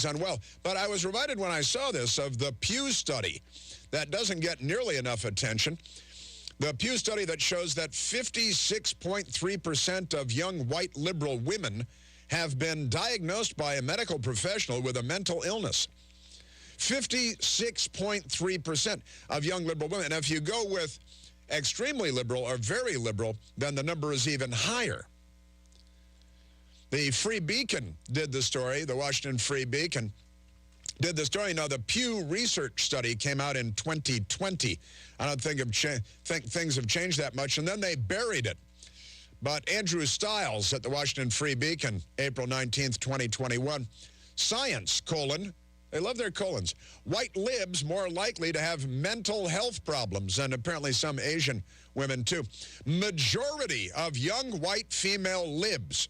unwell. But I was reminded when I saw this of the Pew study that doesn't get nearly enough attention. The Pew study that shows that 56.3% of young white liberal women have been diagnosed by a medical professional with a mental illness. 56.3% of young liberal women. And if you go with extremely liberal or very liberal, then the number is even higher. The Free Beacon did the story, the Washington Free Beacon did the story. Now, the Pew Research study came out in 2020. I don't think things have changed that much, and then they buried it. But Andrew Stiles at the Washington Free Beacon, April 19th, 2021, Science, they love their colons, white libs more likely to have mental health problems, and apparently some Asian women too. Majority of young white female libs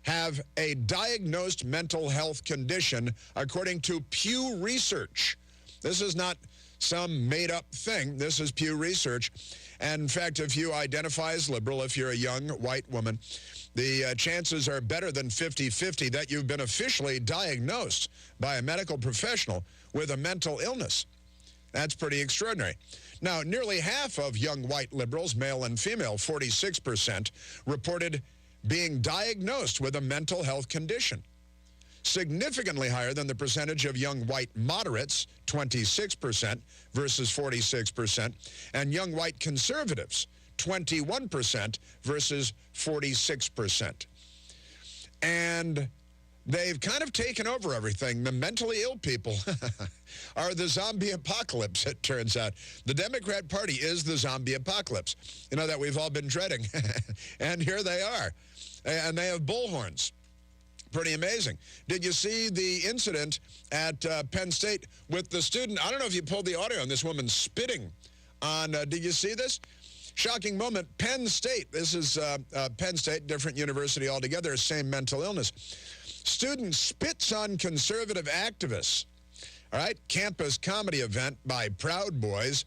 have a diagnosed mental health condition, according to Pew Research. This is not some made-up thing. This is Pew Research. And in fact, if you identify as liberal, if you're a young white woman, the chances are better than 50-50 that you've been officially diagnosed by a medical professional with a mental illness. That's pretty extraordinary. Now, nearly half of young white liberals, male and female, 46%, reported being diagnosed with a mental health condition, significantly higher than the percentage of young white moderates, 26% versus 46%, and young white conservatives, 21% versus 46%. And they've kind of taken over everything. The mentally ill people are the zombie apocalypse, it turns out. The Democrat Party is the zombie apocalypse, you know, that we've all been dreading. And here they are. And they have bullhorns. Pretty amazing. Did you see the incident at Penn State with the student? I don't know if you pulled the audio on this woman spitting on, did you see this? Shocking moment. Penn State. This is Penn State, different university altogether, same mental illness. Student spits on conservative activists. All right, campus comedy event by Proud Boys,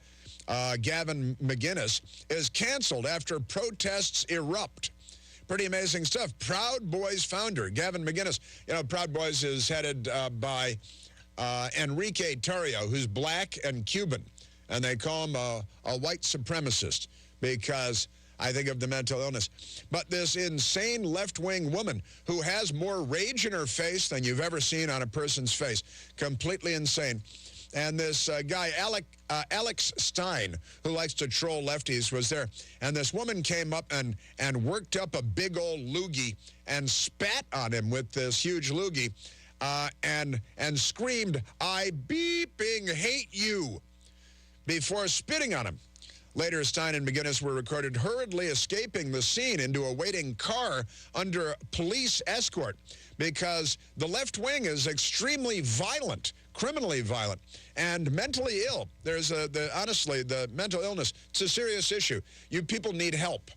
Gavin McInnes, is canceled after protests erupt. Pretty amazing stuff. Proud Boys founder, Gavin McInnes. You know, Proud Boys is headed by Enrique Tarrio, who's black and Cuban. And they call him a white supremacist because I think of the mental illness. But this insane left-wing woman who has more rage in her face than you've ever seen on a person's face. Completely insane. And this guy, Alex Stein, who likes to troll lefties, was there. And this woman came up and worked up a big old loogie and spat on him with this huge loogie and screamed, "I beeping hate you," before spitting on him. Later, Stein and McInnes were recorded hurriedly escaping the scene into a waiting car under police escort because the left wing is extremely violent, criminally violent, and mentally ill. There's honestly, the mental illness, it's a serious issue. You people need help.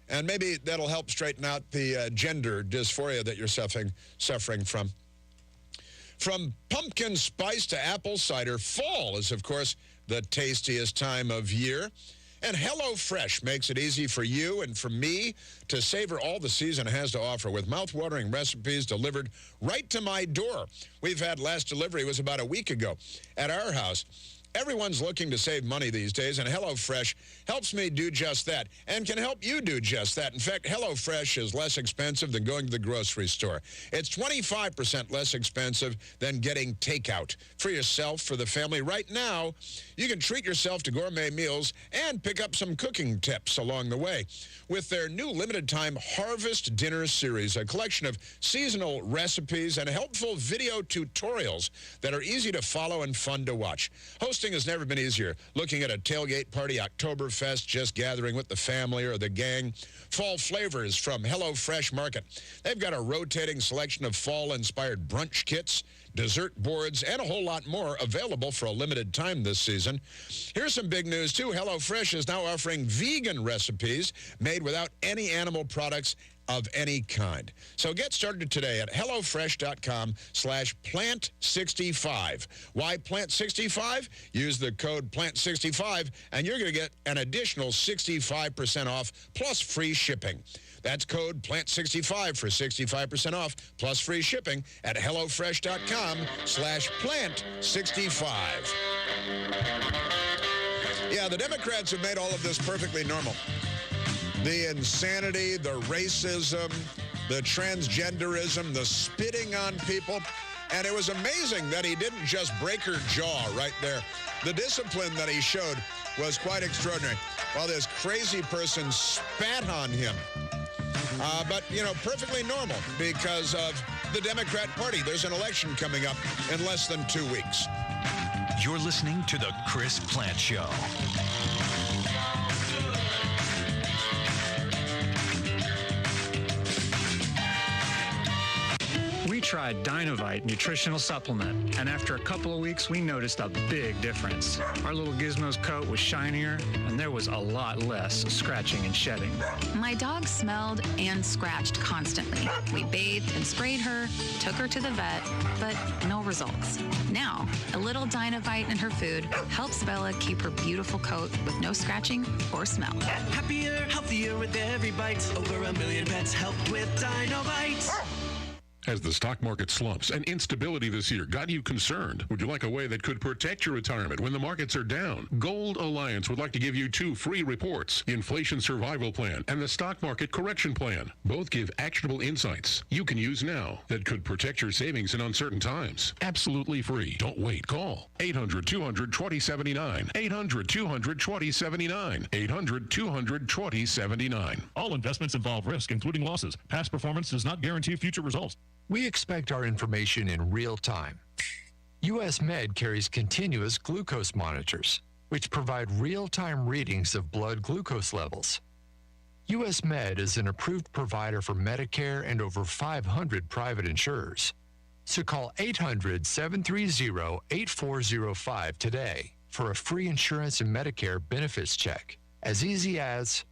And maybe that'll help straighten out the gender dysphoria that you're suffering from. From pumpkin spice to apple cider, fall is, of course, the tastiest time of year. And HelloFresh makes it easy for you and for me to savor all the season has to offer with mouth-watering recipes delivered right to my door. We've had last delivery was about a week ago at our house. Everyone's looking to save money these days, and HelloFresh helps me do just that and can help you do just that. In fact, HelloFresh is less expensive than going to the grocery store. It's 25% less expensive than getting takeout. For yourself, for the family, right now, you can treat yourself to gourmet meals and pick up some cooking tips along the way with their new limited-time Harvest Dinner Series, a collection of seasonal recipes and helpful video tutorials that are easy to follow and fun to watch. Hosting has never been easier. Looking at a tailgate party, Oktoberfest, just gathering with the family or the gang. Fall flavors from HelloFresh Market. They've got a rotating selection of fall-inspired brunch kits, dessert boards, and a whole lot more available for a limited time this season. Here's some big news, too. HelloFresh is now offering vegan recipes made without any animal products of any kind. So get started today at HelloFresh.com/plant65. Why Plant65? Use the code Plant65, and you're going to get an additional 65% off plus free shipping. That's code Plant65 for 65% off plus free shipping at HelloFresh.com/plant65. Yeah, the Democrats have made all of this perfectly normal. The insanity, the racism, the transgenderism, the spitting on people. And it was amazing that he didn't just break her jaw right there. The discipline that he showed was quite extraordinary, while this crazy person spat on him. But, you know, perfectly normal because of the Democrat Party. There's an election coming up in less than 2 weeks. You're listening to The Chris Plant Show. We tried Dynovite nutritional supplement, and after a couple of weeks, we noticed a big difference. Our little Gizmo's coat was shinier, and there was a lot less scratching and shedding. My dog smelled and scratched constantly. We bathed and sprayed her, took her to the vet, but no results. Now, a little Dynovite in her food helps Bella keep her beautiful coat with no scratching or smell. Happier, healthier with every bite. Over 1 million pets helped with Dynovite. As the stock market slumps and instability this year got you concerned, would you like a way that could protect your retirement when the markets are down? Gold Alliance would like to give you 2 free reports, the Inflation Survival Plan and the Stock Market Correction Plan. Both give actionable insights you can use now that could protect your savings in uncertain times. Absolutely free. Don't wait. Call 800-200-2079. 800-200-2079. 800-200-2079. All investments involve risk, including losses. Past performance does not guarantee future results. We expect our information in real time. U.S. Med carries continuous glucose monitors, which provide real-time readings of blood glucose levels. U.S. Med is an approved provider for Medicare and over 500 private insurers. So call 800-730-8405 today for a free insurance and Medicare benefits check. As easy as,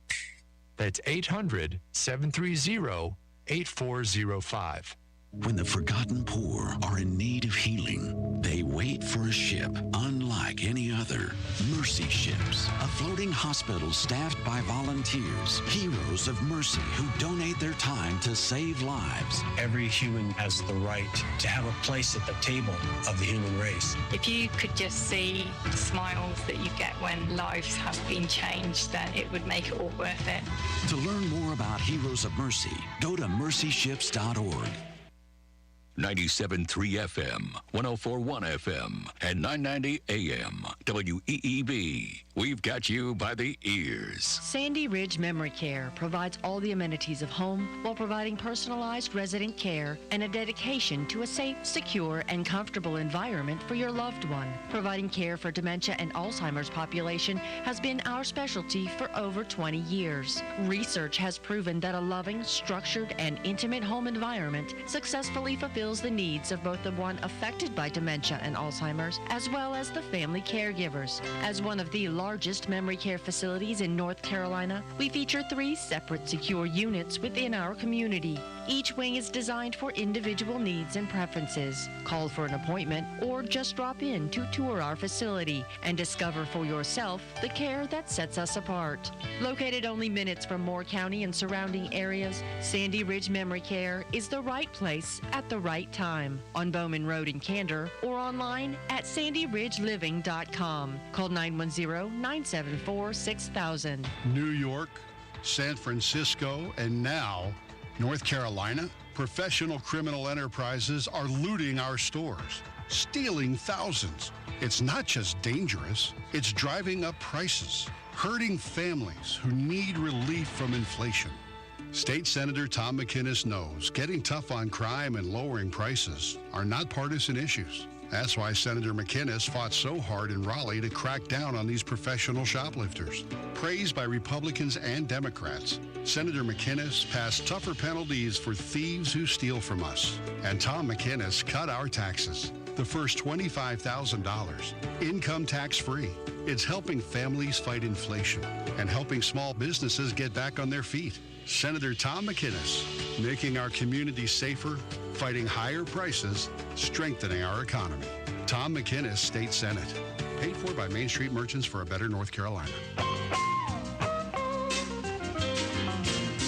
that's 800-730-8405. When the forgotten poor are in need of healing, they wait for a ship unlike any other. Mercy Ships, a floating hospital staffed by volunteers, heroes of mercy who donate their time to save lives. Every human has the right to have a place at the table of the human race. If you could just see the smiles that you get when lives have been changed, then it would make it all worth it. To learn more about Heroes of Mercy, go to mercyships.org. 97.3 FM, 104.1 FM, and 990 AM. WEEB. We've got you by the ears. Sandy Ridge Memory Care provides all the amenities of home while providing personalized resident care and a dedication to a safe, secure, and comfortable environment for your loved one. Providing care for dementia and Alzheimer's population has been our specialty for over 20 years. Research has proven that a loving, structured, and intimate home environment successfully fulfills the needs of both the one affected by dementia and Alzheimer's, as well as the family caregivers. As one of the largest memory care facilities in North Carolina, we feature 3 separate secure units within our community. Each wing is designed for individual needs and preferences. Call for an appointment or just drop in to tour our facility and discover for yourself the care that sets us apart. Located only minutes from Moore County and surrounding areas, Sandy Ridge Memory Care is the right place at the right time. On Bowman Road in Candor or online at sandyridgeliving.com. Call 910-974-6000. New York, San Francisco, and now North Carolina, professional criminal enterprises are looting our stores, stealing thousands. It's not just dangerous, it's driving up prices, hurting families who need relief from inflation. State Senator Tom McInnes knows getting tough on crime and lowering prices are not partisan issues. That's why Senator McInnes fought so hard in Raleigh to crack down on these professional shoplifters. Praised by Republicans and Democrats, Senator McInnes passed tougher penalties for thieves who steal from us. And Tom McInnes cut our taxes, the first $25,000, income tax-free. It's helping families fight inflation and helping small businesses get back on their feet. Senator Tom McInnes, making our community safer, fighting higher prices, strengthening our economy. Tom McInnes, State Senate. Paid for by Main Street Merchants for a Better North Carolina.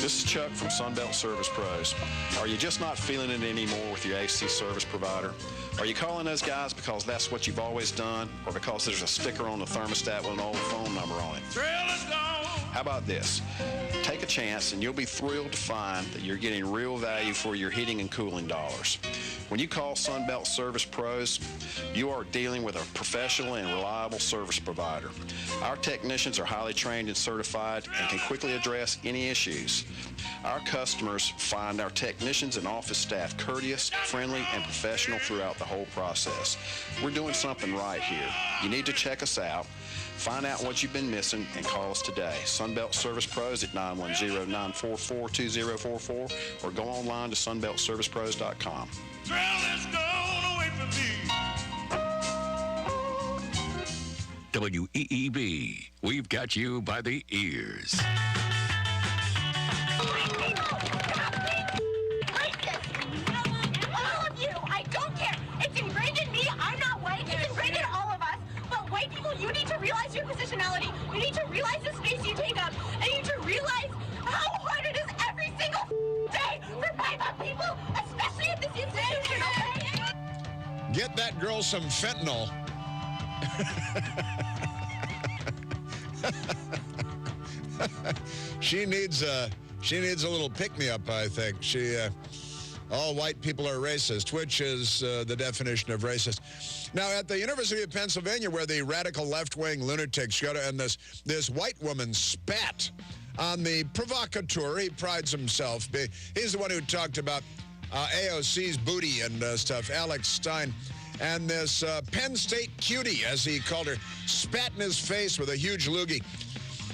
This is Chuck from Sunbelt Service Pros. Are you just not feeling it anymore with your AC service provider? Are you calling those guys because that's what you've always done, or because there's a sticker on the thermostat with an old phone number? How about this? Take a chance and you'll be thrilled to find that you're getting real value for your heating and cooling dollars. When you call Sunbelt Service Pros, you are dealing with a professional and reliable service provider. Our technicians are highly trained and certified and can quickly address any issues. Our customers find our technicians and office staff courteous, friendly, and professional throughout the whole process. We're doing something right here. You need to check us out. Find out what you've been missing and call us today. Sunbelt Service Pros at 910-944-2044 or go online to sunbeltservicepros.com. WEEB, we've got you by the ears. All of you, I don't care. It's ingrained in me. I'm not white. It's ingrained in all of us. But white people, you need to realize your positionality. You need to realize the space you take up. And you need to realize how hard it is every single day for BIPOC people, especially at this institution, okay? Get that girl some fentanyl. She needs a little pick-me-up, I think. All white people are racist, which is the definition of racist. Now, at the University of Pennsylvania, where the radical left-wing lunatics go to, and this white woman spat on the provocateur. He prides himself. He's the one who talked about AOC's booty and stuff, Alex Stein. And this Penn State cutie, as he called her, spat in his face with a huge loogie.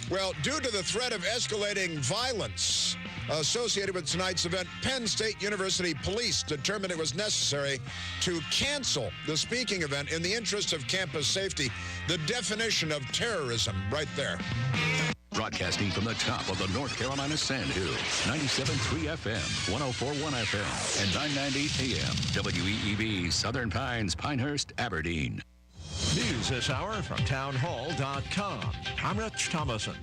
Well, due to the threat of escalating violence associated with tonight's event, Penn State University police determined it was necessary to cancel the speaking event in the interest of campus safety. The definition of terrorism right there. Broadcasting from the top of the North Carolina Sandhills, 97.3 FM, 104.1 FM, and 990 AM, WEEB, Southern Pines, Pinehurst, Aberdeen. News this hour from townhall.com. I'm Rich Thomason.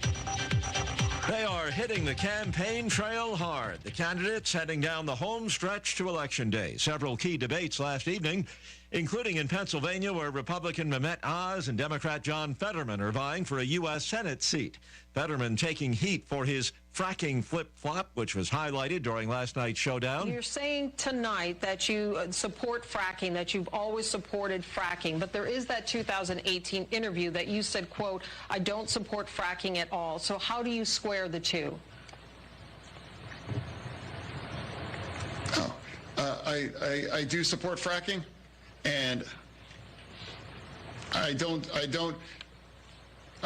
They are hitting the campaign trail hard. The candidates heading down the home stretch to Election Day. Several key debates last evening, including in Pennsylvania, where Republican Mehmet Oz and Democrat John Fetterman are vying for a U.S. Senate seat. Fetterman taking heat for his fracking flip-flop, which was highlighted during last night's showdown. You're saying tonight that you support fracking, that you've always supported fracking, but there is that 2018 interview that you said, quote, I don't support fracking at all. So how do you square the two? I do support fracking, and I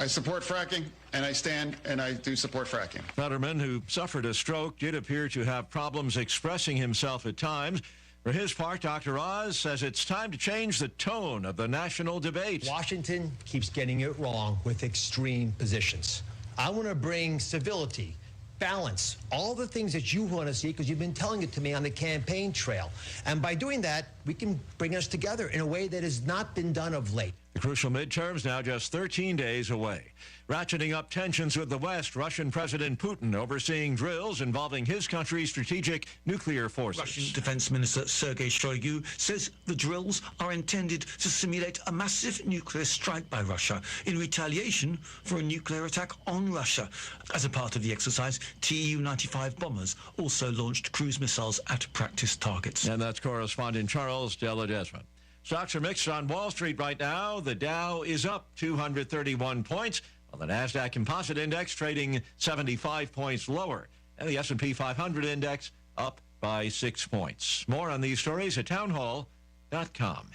support fracking, and I stand and I do support fracking. Fetterman, who suffered a stroke, did appear to have problems expressing himself at times. For his part, Dr. Oz says it's time to change the tone of the national debate. Washington keeps getting it wrong with extreme positions. I want to bring civility, balance, all the things that you want to see, because you've been telling it to me on the campaign trail. And by doing that, we can bring us together in a way that has not been done of late. The crucial midterms now just 13 days away. Ratcheting up tensions with the West, Russian President Putin overseeing drills involving his country's strategic nuclear forces. Russian Defense Minister Sergei Shoigu says the drills are intended to simulate a massive nuclear strike by Russia in retaliation for a nuclear attack on Russia. As a part of the exercise, Tu-95 bombers also launched cruise missiles at practice targets. And that's correspondent Charles Della Desmond. Stocks are mixed on Wall Street right now. The Dow is up 231 points, while the NASDAQ Composite Index trading 75 points lower. And the S&P 500 Index up by 6 points. More on these stories at townhall.com.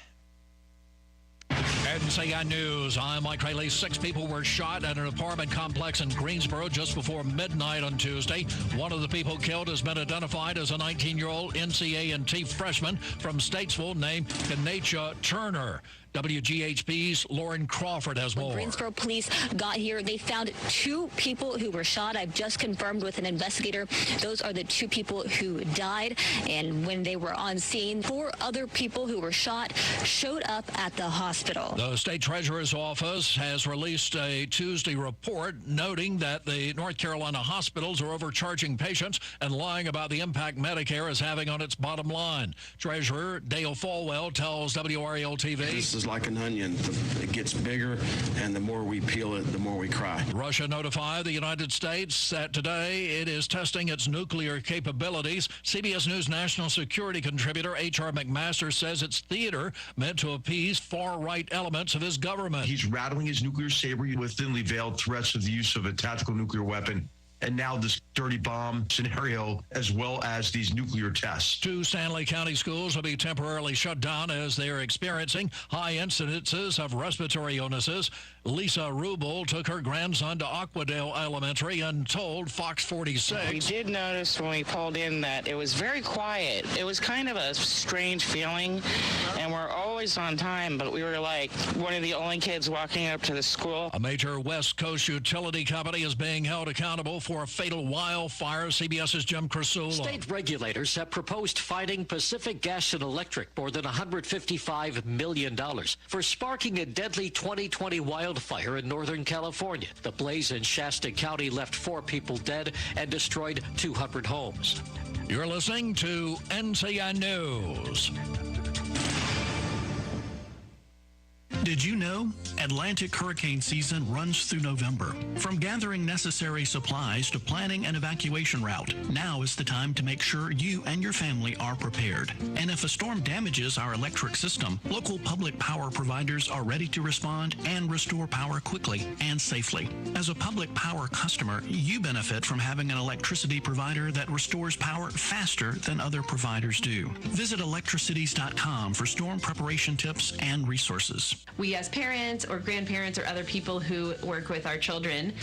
NCI News, I'm Mike Rayleigh. 6 people were shot at an apartment complex in Greensboro just before midnight on Tuesday. One of the people killed has been identified as a 19-year-old NCA&T freshman from Statesville named Kenacha Turner. WGHB's Lauren Crawford has more. When Greensboro police got here, they found 2 people who were shot. I've just confirmed with an investigator those are the 2 people who died. And when they were on scene, 4 other people who were shot showed up at the hospital. The state treasurer's office has released a Tuesday report noting that the North Carolina hospitals are overcharging patients and lying about the impact Medicare is having on its bottom line. Treasurer Dale Falwell tells WRAL-TV. This is like an onion. It gets bigger, and the more we peel it, the more we cry. Russia notified the United States that today it is testing its nuclear capabilities. CBS News national security contributor H.R. McMaster says it's theater meant to appease far-right elements of his government. He's rattling his nuclear saber with thinly veiled threats of the use of a tactical nuclear weapon. And now this dirty bomb scenario, as well as these nuclear tests. 2 Stanley County schools will be temporarily shut down as they are experiencing high incidences of respiratory illnesses. Lisa Rubel took her grandson to Aquadale Elementary and told Fox 46. We did notice when we pulled in that it was very quiet. It was kind of a strange feeling, and we're always on time, but we were like one of the only kids walking up to the school. A major West Coast utility company is being held accountable for a fatal wildfire. CBS's Jim Crisula. State regulators have proposed fining Pacific Gas and Electric more than $155 million for sparking a deadly 2020 wildfire in Northern California. The blaze in Shasta County left 4 people dead and destroyed 200 homes. You're listening to NCN News. Did you know Atlantic hurricane season runs through November? From gathering necessary supplies to planning an evacuation route, now is the time to make sure you and your family are prepared. And if a storm damages our electric system, local public power providers are ready to respond and restore power quickly and safely. As a public power customer, you benefit from having an electricity provider that restores power faster than other providers do. Visit electricities.com for storm preparation tips and resources. We as parents or grandparents or other people who work with our children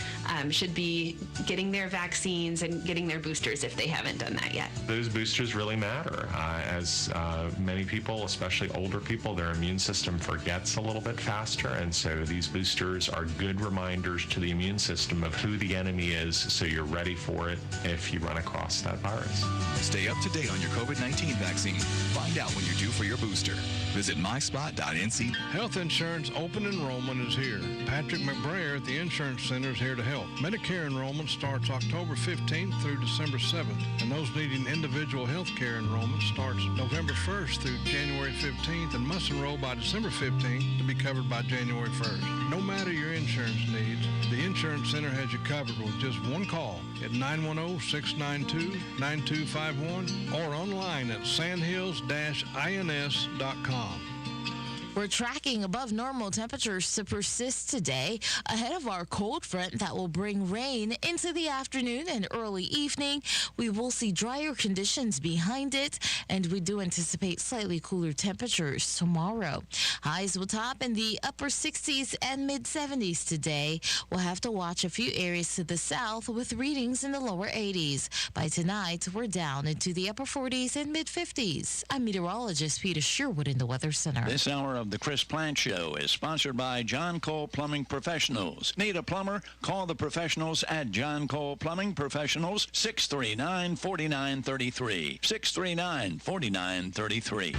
should be getting their vaccines and getting their boosters if they haven't done that yet. Those boosters really matter. As many people, especially older people, their immune system forgets a little bit faster, and so these boosters are good reminders to the immune system of who the enemy is, so you're ready for it if you run across that virus. Stay up to date on your COVID-19 vaccine. Find out when you're due for your booster. Visit myspot.nc. Health insurance open enrollment is here. Patrick McBrayer at the Insurance Center is here to help. Medicare enrollment starts October 15th through December 7th, and those needing individual health care enrollment starts November 1st through January 15th and must enroll by December 15th to be covered by January 1st. No matter your insurance needs, the Insurance Center has you covered with just one call at 910-692-9251 or online at sandhills-ins.com. We're tracking above normal temperatures to persist today ahead of our cold front that will bring rain into the afternoon and early evening. We will see drier conditions behind it, and we do anticipate slightly cooler temperatures tomorrow. Highs will top in the upper 60s and mid-70s today. We'll have to watch a few areas to the south with readings in the lower 80s. By tonight, we're down into the upper 40s and mid-50s. I'm meteorologist Peter Sherwood in the Weather Center. This hour of the Chris Plant Show is sponsored by John Cole Plumbing Professionals. Need a plumber? Call the professionals at John Cole Plumbing Professionals, 639-4933. 639-4933.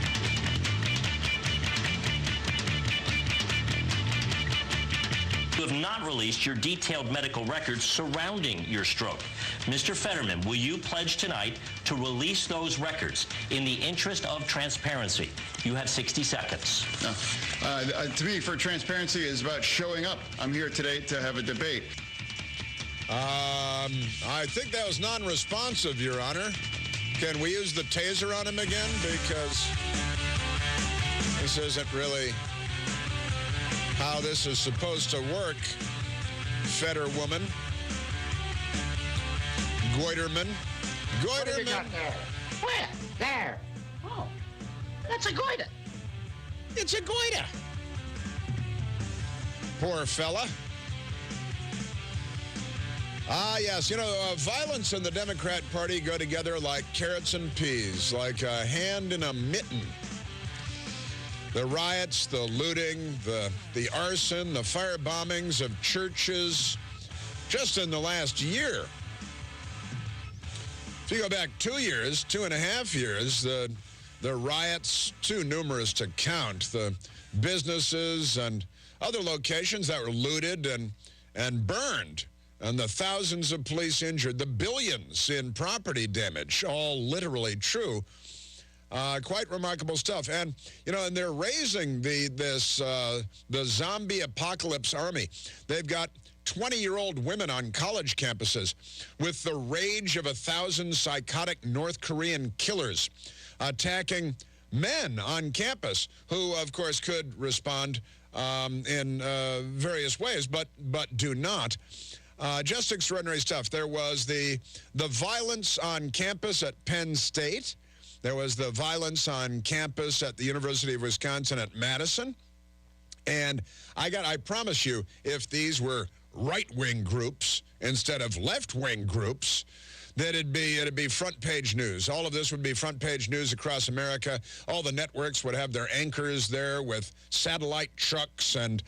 You have not released your detailed medical records surrounding your stroke. Mr. Fetterman, will you pledge tonight to release those records in the interest of transparency? You have 60 seconds. To me, for transparency is about showing up. I'm here today to have a debate. I think that was non-responsive, Your Honor. Can we use the taser on him again? Because this isn't really how this is supposed to work, Fetterwoman. Goiterman. Goiterman. Where? There. Oh, that's a goiter. It's a goiter. Poor fella. Yes, violence and the Democrat Party go together like carrots and peas, like a hand in a mitten. The riots, the looting, the arson, the fire bombings of churches, just in the last year. If you go back 2 years, 2.5 years, the riots, too numerous to count, the businesses and other locations that were looted and burned, and the thousands of police injured, the billions in property damage, all literally true. Quite remarkable stuff. And, and they're raising the zombie apocalypse army. They've got 20-year-old women on college campuses with the rage of 1,000 psychotic North Korean killers attacking men on campus who, of course, could respond in various ways, but do not. Just extraordinary stuff. There was the violence on campus at Penn State. There was the violence on campus at the University of Wisconsin at Madison. And I promise you, if these were right-wing groups instead of left-wing groups, that it'd be front-page news. All of this would be front-page news across America. All the networks would have their anchors there with satellite trucks, and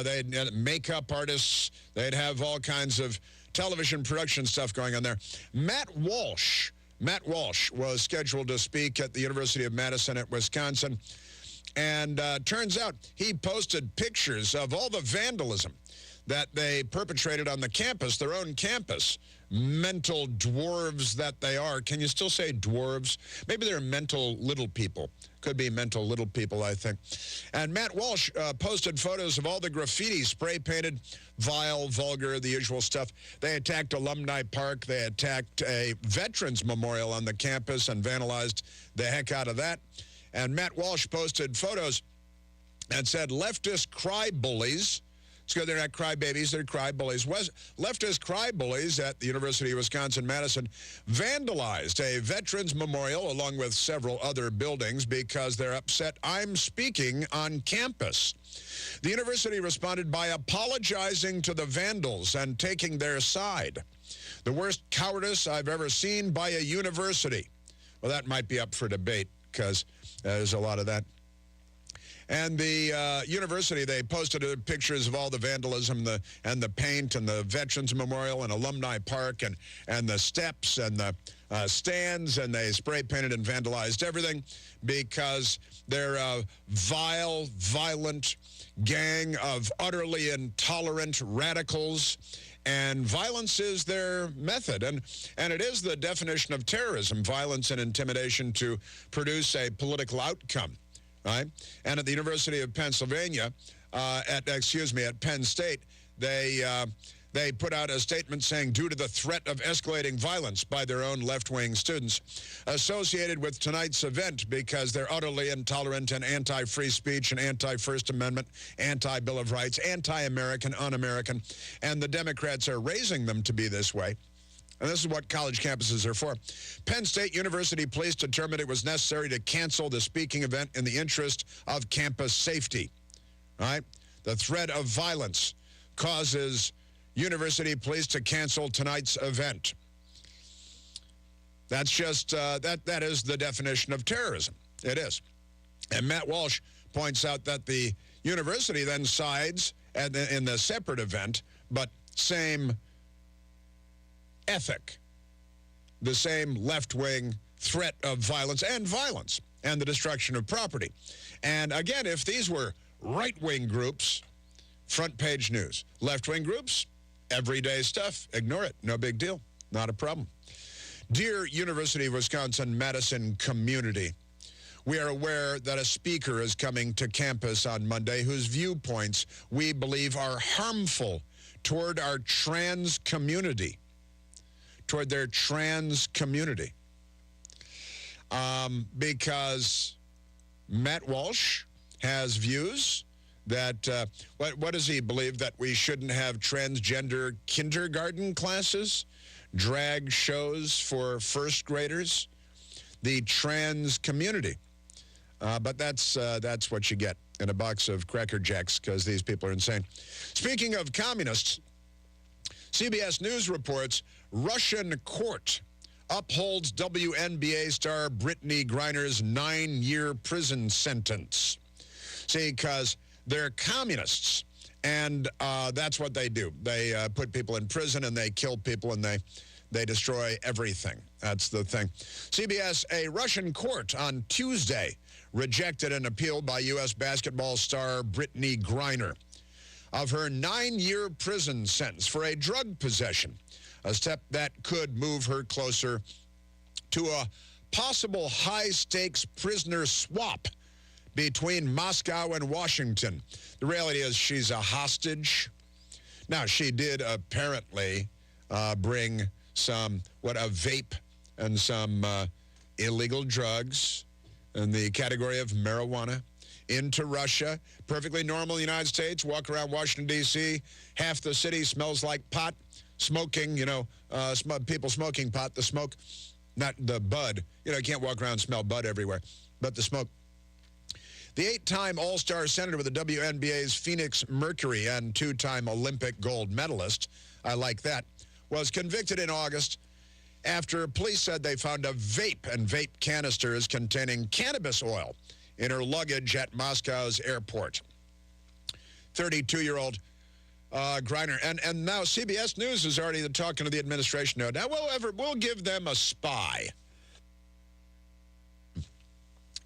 they'd have makeup artists. They'd have all kinds of television production stuff going on there. Matt Walsh was scheduled to speak at the University of Madison at Wisconsin, and turns out he posted pictures of all the vandalism that they perpetrated on the campus, their own campus. Mental dwarves that they are. Can you still say dwarves? Maybe they're mental little people. Could be mental little people, I think. And Matt Walsh posted photos of all the graffiti, spray-painted, vile, vulgar, the usual stuff. They attacked Alumni Park. They attacked a veterans memorial on the campus and vandalized the heck out of that. And Matt Walsh posted photos and said, leftist cry bullies. So they're not crybabies, they're cry bullies. Leftist cry bullies at the University of Wisconsin-Madison vandalized a veterans memorial along with several other buildings because they're upset I'm speaking on campus. The university responded by apologizing to the vandals and taking their side. The worst cowardice I've ever seen by a university. Well, that might be up for debate because there's a lot of that. And the university, they posted pictures of all the vandalism and the paint and the Veterans Memorial and Alumni Park and the steps and the stands, and they spray painted and vandalized everything because they're a vile, violent gang of utterly intolerant radicals, and violence is their method. And it is the definition of terrorism, violence and intimidation to produce a political outcome. Right? And at the University of Pennsylvania, at Penn State, they put out a statement saying, due to the threat of escalating violence by their own left-wing students associated with tonight's event because they're utterly intolerant and anti-free speech and anti-First Amendment, anti-Bill of Rights, anti-American, un-American, and the Democrats are raising them to be this way. And this is what college campuses are for. Penn State University police determined it was necessary to cancel the speaking event in the interest of campus safety. Right? The threat of violence causes university police to cancel tonight's event. That's just, that is the definition of terrorism. It is. And Matt Walsh points out that the university then sides in the separate event, but same ethic, the same left-wing threat of violence and the destruction of property. And again, if these were right-wing groups, front-page news. Left-wing groups, everyday stuff. Ignore it. No big deal. Not a problem. Dear University of Wisconsin-Madison community, we are aware that a speaker is coming to campus on Monday whose viewpoints we believe are harmful toward our trans community. Toward their trans community. Because Matt Walsh has views that, what does he believe, that we shouldn't have transgender kindergarten classes, drag shows for first graders, the trans community. But that's what you get in a box of Cracker Jacks because these people are insane. Speaking of communists, CBS News reports Russian court upholds WNBA star Brittany Griner's 9-year prison sentence. See, because they're communists, and that's what they do. They put people in prison, and they kill people, and they destroy everything. That's the thing. CBS, a Russian court on Tuesday rejected an appeal by U.S. basketball star Brittany Griner of her 9-year prison sentence for a drug possession, a step that could move her closer to a possible high-stakes prisoner swap between Moscow and Washington. The reality is she's a hostage. Now, she did apparently bring a vape and some illegal drugs in the category of marijuana into Russia. Perfectly normal in the United States. Walk around Washington, D.C. Half the city smells like pot. Smoking, people smoking pot. The smoke, not the bud. You can't walk around and smell bud everywhere, but the smoke. The 8-time All-Star Senator with the WNBA's Phoenix Mercury and 2-time Olympic gold medalist, I like that, was convicted in August after police said they found a vape and vape canisters containing cannabis oil in her luggage at Moscow's airport. 32-year-old Griner. And now CBS News is already talking to the administration now. Now, we'll give them a spy.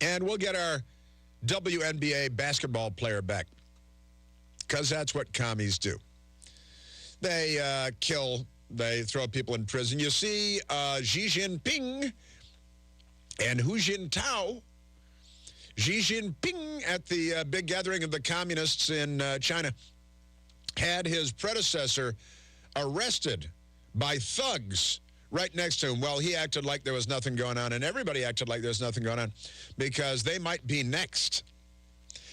And we'll get our WNBA basketball player back. Because that's what commies do. They kill, they throw people in prison. You see Xi Jinping and Hu Jintao. Xi Jinping at the big gathering of the communists in China had his predecessor arrested by thugs right next to him. Well, he acted like there was nothing going on, and everybody acted like there's nothing going on because they might be next,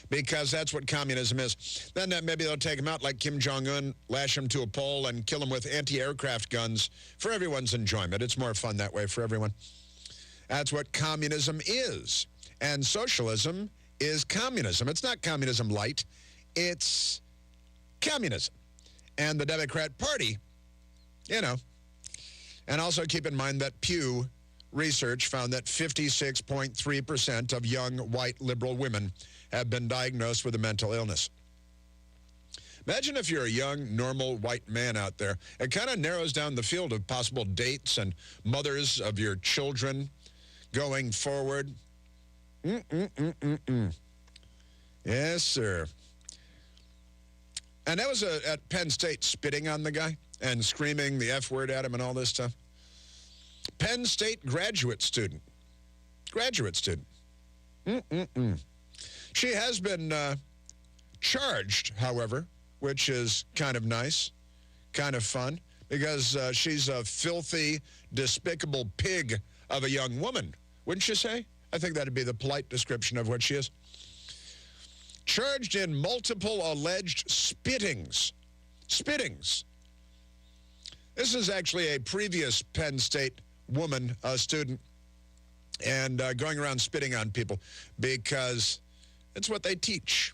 because that's what communism is. Then maybe they'll take him out like Kim Jong-un, lash him to a pole, and kill him with anti-aircraft guns for everyone's enjoyment. It's more fun that way for everyone. That's what communism is. And socialism is communism. It's not communism light. It's communism. And the Democrat Party, And also keep in mind that Pew research found that 56.3% of young white liberal women have been diagnosed with a mental illness. Imagine if you're a young, normal white man out there. It kind of narrows down the field of possible dates and mothers of your children going forward. Yes, sir. And that was at Penn State, spitting on the guy and screaming the F word at him and all this stuff. Penn State graduate student. She has been charged, however, which is kind of nice, kind of fun, because she's a filthy, despicable pig of a young woman, wouldn't you say? I think that'd be the polite description of what she is. Charged in multiple alleged spittings. This is actually a previous Penn State woman, a student, and going around spitting on people because it's what they teach.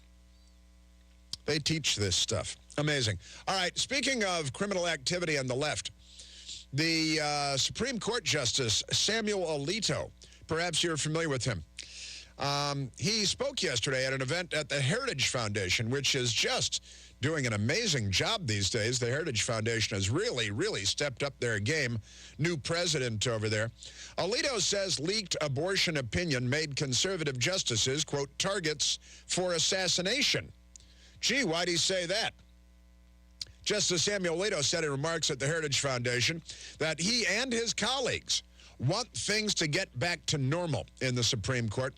They teach this stuff. Amazing. All right, speaking of criminal activity on the left, the Supreme Court Justice Samuel Alito, perhaps you're familiar with him. He spoke yesterday at an event at the Heritage Foundation, which is just doing an amazing job these days. The Heritage Foundation has really, really stepped up their game. New president over there. Alito says leaked abortion opinion made conservative justices, quote, targets for assassination. Gee, why'd he say that? Justice Samuel Alito said in remarks at the Heritage Foundation that he and his colleagues want things to get back to normal in the Supreme Court.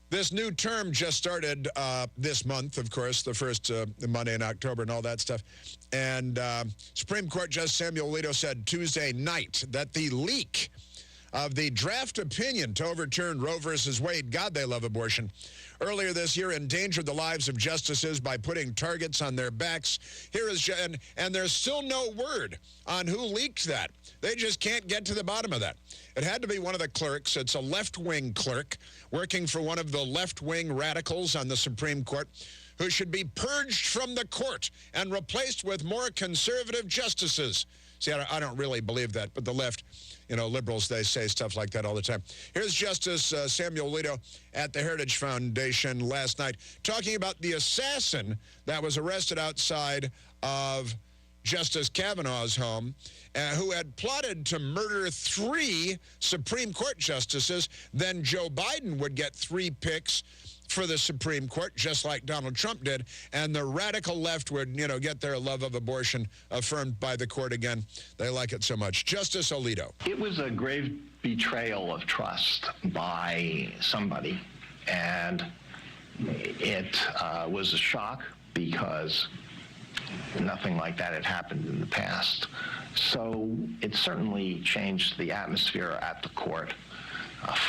This new term just started this month, of course, the first Monday in October and all that stuff. And Supreme Court Justice Samuel Alito said Tuesday night that the leak of the draft opinion to overturn Roe versus Wade, God, they love abortion, earlier this year endangered the lives of justices by putting targets on their backs. Here is, and there's still no word on who leaked that. They just can't get to the bottom of that. It had to be one of the clerks. It's a left-wing clerk working for one of the left-wing radicals on the Supreme Court who should be purged from the court and replaced with more conservative justices. See, I don't really believe that, but the left, liberals, they say stuff like that all the time. Here's Justice Samuel Alito at the Heritage Foundation last night talking about the assassin that was arrested outside of Justice Kavanaugh's home, who had plotted to murder 3 Supreme Court justices. Then Joe Biden would get 3 picks for the Supreme Court, just like Donald Trump did, and the radical left would, get their love of abortion affirmed by the court again. They like it so much. Justice Alito. It was a grave betrayal of trust by somebody, and it was a shock because nothing like that had happened in the past. So it certainly changed the atmosphere at the court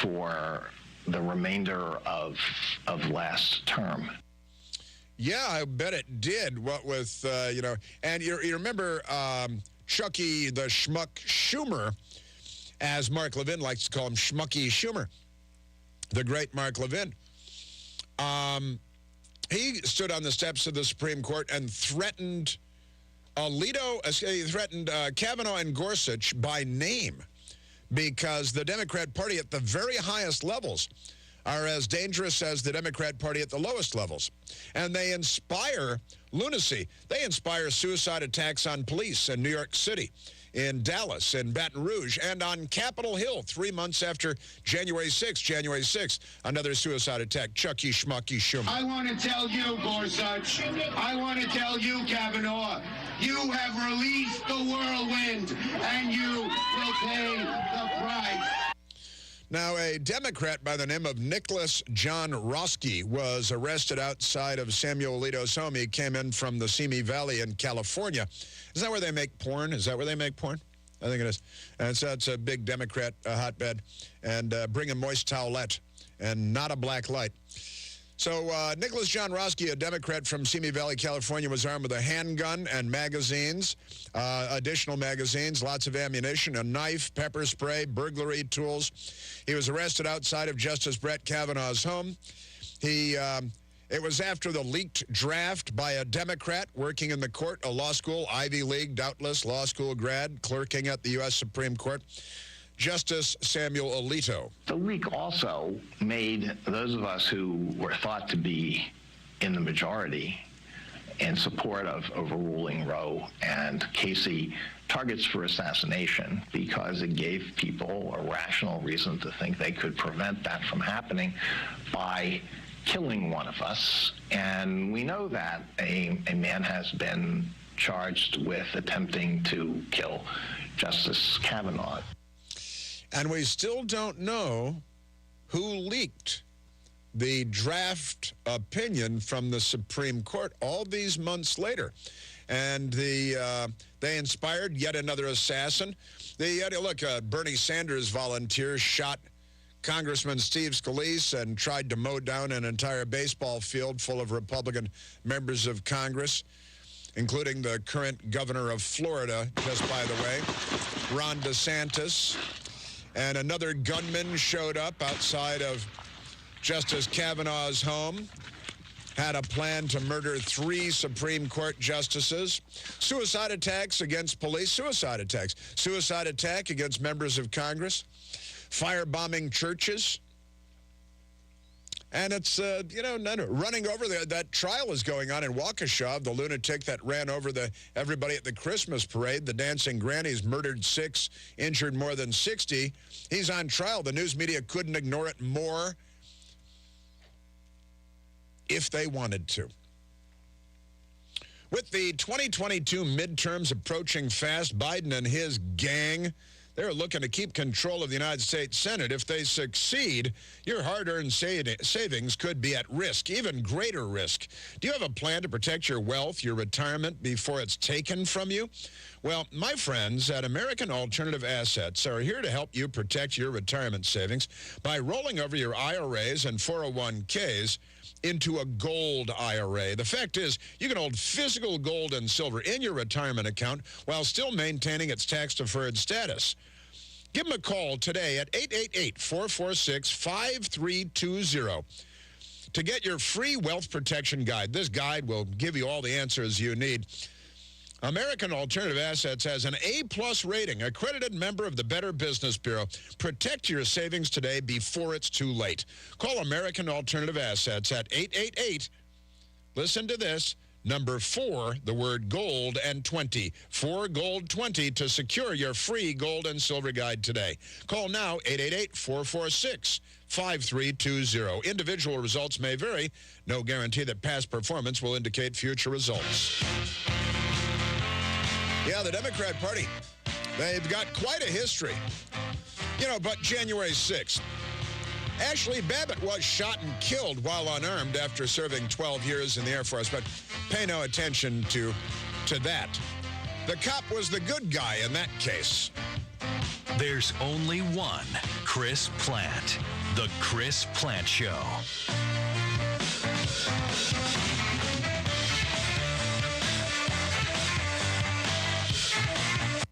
for the remainder of last term. Yeah, I bet it did. What with, and you remember Chucky the Schmuck Schumer, as Mark Levin likes to call him, Schmucky Schumer, the great Mark Levin. He stood on the steps of the Supreme Court and threatened Kavanaugh and Gorsuch by name, because the Democrat Party at the very highest levels are as dangerous as the Democrat Party at the lowest levels. And they inspire lunacy. They inspire suicide attacks on police in New York City, in Dallas, in Baton Rouge, and on Capitol Hill 3 months after January 6th, another suicide attack. Chucky Schmucky Schumer. I want to tell you, Gorsuch, I want to tell you, Kavanaugh, you have released the whirlwind, and you will pay the price. Now, a Democrat by the name of Nicholas John Roski was arrested outside of Samuel Alito's home. He came in from the Simi Valley in California. Is that where they make porn? Is that where they make porn? I think it is. And so it's a big Democrat hotbed. And bring a moist towelette and not a black light. So Nicholas John Roski, a Democrat from Simi Valley, California, was armed with a handgun and magazines, additional magazines, lots of ammunition, a knife, pepper spray, burglary tools. He was arrested outside of Justice Brett Kavanaugh's home. It was after the leaked draft by a Democrat working in the court, a law school, Ivy League, doubtless, law school grad, clerking at the U.S. Supreme Court. Justice Samuel Alito. The leak also made those of us who were thought to be in the majority in support of overruling Roe and Casey targets for assassination, because it gave people a rational reason to think they could prevent that from happening by killing one of us. And we know that a man has been charged with attempting to kill Justice Kavanaugh. And we still don't know who leaked the draft opinion from the Supreme Court all these months later. And they inspired yet another assassin. Look, Bernie Sanders volunteers shot Congressman Steve Scalise and tried to mow down an entire baseball field full of Republican members of Congress, including the current governor of Florida, just by the way, Ron DeSantis. And another gunman showed up outside of Justice Kavanaugh's home, had a plan to murder 3 Supreme Court justices. Suicide attacks against police, suicide attack against members of Congress, firebombing churches. And it's, running over there. That trial is going on in Waukesha, the lunatic that ran over everybody at the Christmas parade. The dancing grannies murdered 6, injured more than 60. He's on trial. The news media couldn't ignore it more if they wanted to. With the 2022 midterms approaching fast, Biden and his gang, they're looking to keep control of the United States Senate. If they succeed, your hard-earned savings could be at risk, even greater risk. Do you have a plan to protect your wealth, your retirement, before it's taken from you? Well, my friends at American Alternative Assets are here to help you protect your retirement savings by rolling over your IRAs and 401ks into a gold IRA. The fact is, you can hold physical gold and silver in your retirement account while still maintaining its tax-deferred status. Give them a call today at 888-446-5320 to get your free wealth protection guide. This guide will give you all the answers you need. American Alternative Assets has an A+ rating, accredited member of the Better Business Bureau. Protect your savings today before it's too late. Call American Alternative Assets at 888, listen to this, number 4, the word gold, and 20. 4 Gold 20 to secure your free gold and silver guide today. Call now, 888-446-5320. Individual results may vary. No guarantee that past performance will indicate future results. Yeah, the Democrat Party, they've got quite a history. You know, but January 6th, Ashley Babbitt was shot and killed while unarmed after serving 12 years in the Air Force, but pay no attention to that. The cop was the good guy in that case. There's only one Chris Plant. The Chris Plant Show.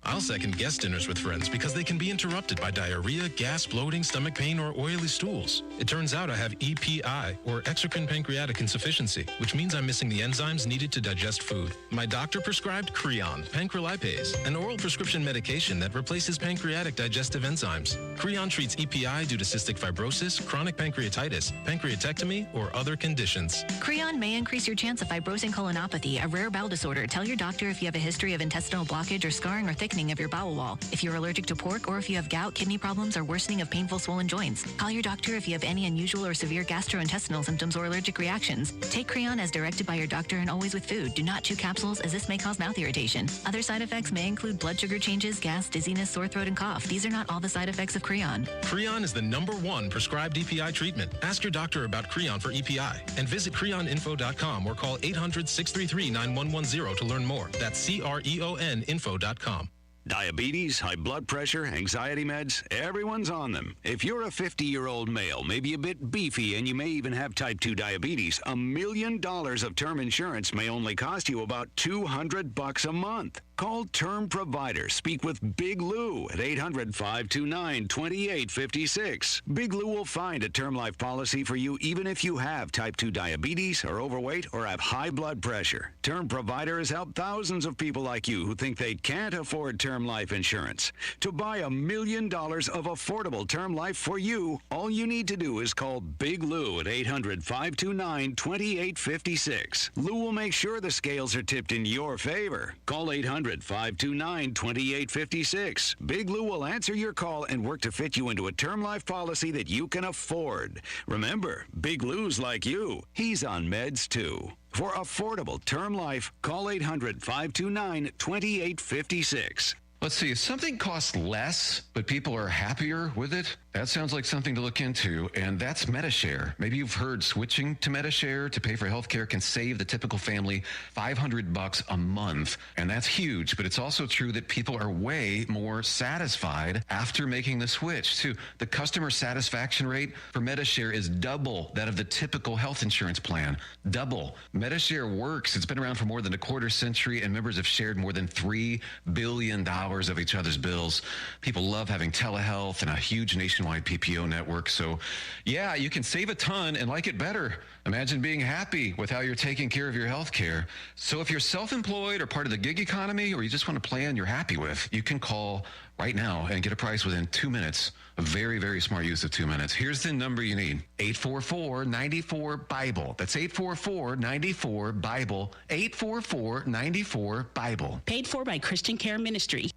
I'll second guest dinners with friends because they can be interrupted by diarrhea, gas, bloating, stomach pain, or oily stools. It turns out I have EPI, or exocrine pancreatic insufficiency, which means I'm missing the enzymes needed to digest food. My doctor prescribed Creon, pancrelipase, an oral prescription medication that replaces pancreatic digestive enzymes. Creon treats EPI due to cystic fibrosis, chronic pancreatitis, pancreatectomy, or other conditions. Creon may increase your chance of fibrosing colonopathy, a rare bowel disorder. Tell your doctor if you have a history of intestinal blockage or scarring or thickening of your bowel wall, if you're allergic to pork, or if you have gout, kidney problems, or worsening of painful swollen joints. Call your doctor if you have any unusual or severe gastrointestinal symptoms or allergic reactions. Take Creon as directed by your doctor and always with food. Do not chew capsules as this may cause mouth irritation. Other side effects may include blood sugar changes, gas, dizziness, sore throat, and cough. These are not all the side effects of Creon. Creon is the #1 prescribed EPI treatment. Ask your doctor about Creon for EPI and visit creoninfo.com or call 800-633-9110 to learn more. That's CREONinfo.com. Diabetes, high blood pressure, anxiety meds, everyone's on them. If you're a 50-year-old male, maybe a bit beefy, and you may even have type 2 diabetes, $1 million of term insurance may only cost you about $200 a month. Call Term Provider. Speak with Big Lou at 800-529-2856. Big Lou will find a term life policy for you even if you have type 2 diabetes, are overweight, or have high blood pressure. Term Provider has helped thousands of people like you who think they can't afford term life insurance. To buy $1 million of affordable term life for you, all you need to do is call Big Lou at 800-529-2856. Lou will make sure the scales are tipped in your favor. Call 800-529-2856. Big Lou will answer your call and work to fit you into a term life policy that you can afford. Remember, Big Lou's like you. He's on meds too. For affordable term life, call 800-529-2856. Let's see, if something costs less, but people are happier with it, that sounds like something to look into, and that's MediShare. Maybe you've heard switching to MediShare to pay for healthcare can save the typical family $500 a month, and that's huge, but it's also true that people are way more satisfied after making the switch, too. The customer satisfaction rate for MediShare is double that of the typical health insurance plan. Double. MediShare works. It's been around for more than a quarter century, and members have shared more than $3 billion of each other's bills. People love having telehealth and a huge nationwide PPO network. So yeah, you can save a ton and like it better. Imagine being happy with how you're taking care of your health care. So if you're self-employed or part of the gig economy, or you just want a plan you're happy with, you can call right now and get a price within 2 minutes. A very, very smart use of 2 minutes. Here's the number you need. 844-94-BIBLE. That's 844-94-BIBLE. 844-94-BIBLE. Paid for by Christian Care Ministry.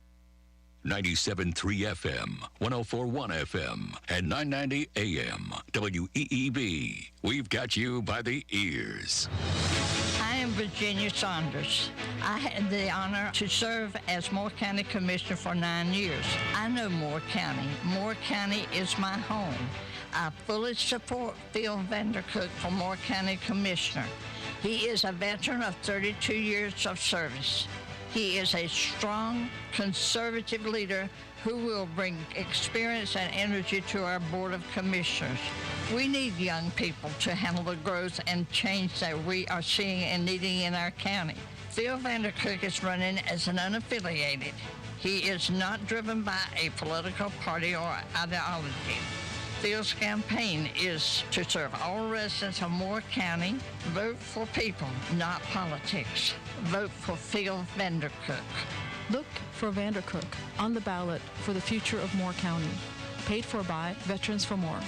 97.3 FM, 104.1 FM, and 990 AM. WEEB. We've got you by the ears. I am Virginia Saunders. I had the honor to serve as Moore County Commissioner for 9 years. I know Moore County. Moore County is my home. I fully support Phil Vandercook for Moore County Commissioner. He is a veteran of 32 years of service. He is a strong, conservative leader who will bring experience and energy to our Board of Commissioners. We need young people to handle the growth and change that we are seeing and needing in our county. Phil Vandercook is running as an unaffiliated. He is not driven by a political party or ideology. Phil's campaign is to serve all residents of Moore County. Vote for people, not politics. Vote for Phil Vandercook. Look for Vandercook on the ballot for the future of Moore County. Paid for by Veterans for More.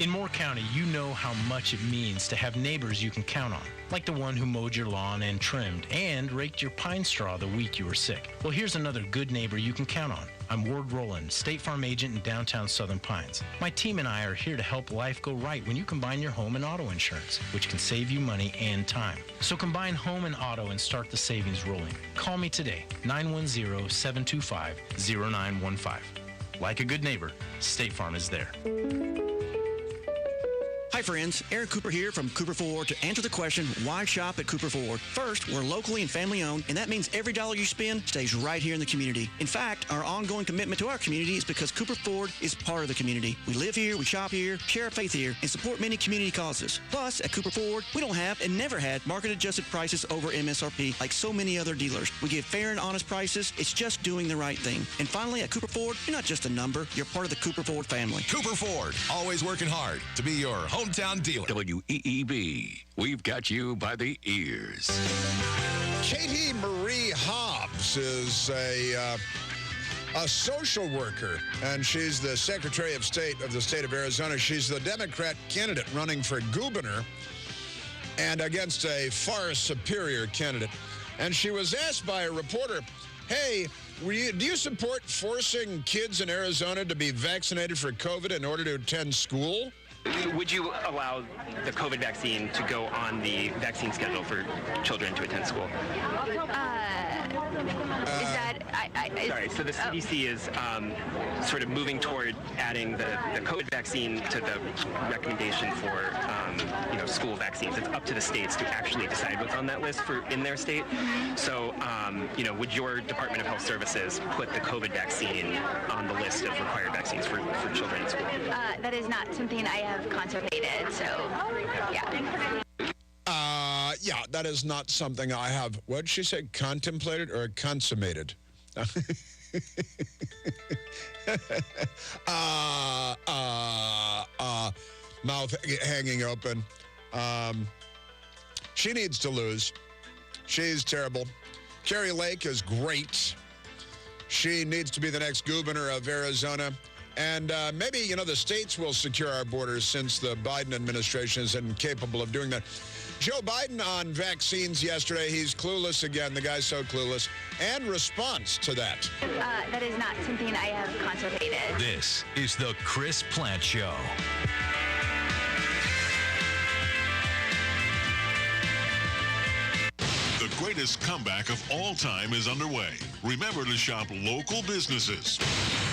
In Moore County, you know how much it means to have neighbors you can count on, like the one who mowed your lawn and trimmed and raked your pine straw the week you were sick. Well, here's another good neighbor you can count on. I'm Ward Rowland, State Farm agent in downtown Southern Pines. My team and I are here to help life go right when you combine your home and auto insurance, which can save you money and time. So combine home and auto and start the savings rolling. Call me today, 910-725-0915. Like a good neighbor, State Farm is there. Hi friends, Aaron Cooper here from Cooper Ford to answer the question, why shop at Cooper Ford? First, we're locally and family owned, and that means every dollar you spend stays right here in the community. In fact, our ongoing commitment to our community is because Cooper Ford is part of the community. We live here, we shop here, share our faith here, and support many community causes. Plus, at Cooper Ford, we don't have and never had market-adjusted prices over MSRP like so many other dealers. We give fair and honest prices. It's just doing the right thing. And finally, at Cooper Ford, you're not just a number, you're part of the Cooper Ford family. Cooper Ford, always working hard to be your hometown dealer. WEEB, we've got you by the ears. Katie Marie Hobbs is a social worker, and she's the Secretary of State of the state of Arizona. She's the Democrat candidate running for governor and against a far superior candidate. And she was asked by a reporter, hey, do you support forcing kids in Arizona to be vaccinated for COVID in order to attend school? Would you allow the COVID vaccine to go on the vaccine schedule for children to attend school? Sorry, so the CDC is sort of moving toward adding the COVID vaccine to the recommendation for school vaccines. It's up to the states to actually decide what's on that list in their state. So, would your Department of Health Services put the COVID vaccine on the list of required vaccines for children in school? That is not something I have contemplated, so yeah. Yeah, that is not something I have, what did she say, contemplated or consummated? Mouth hanging open. She needs to lose. She's terrible. Carrie Lake is great. She needs to be the next governor of Arizona. And maybe, the states will secure our borders since the Biden administration is incapable of doing that. Joe Biden on vaccines yesterday. He's clueless again. The guy's so clueless. And response to that. That is not something I have contemplated. This is the Chris Plant Show. The greatest comeback of all time is underway. Remember to shop local businesses.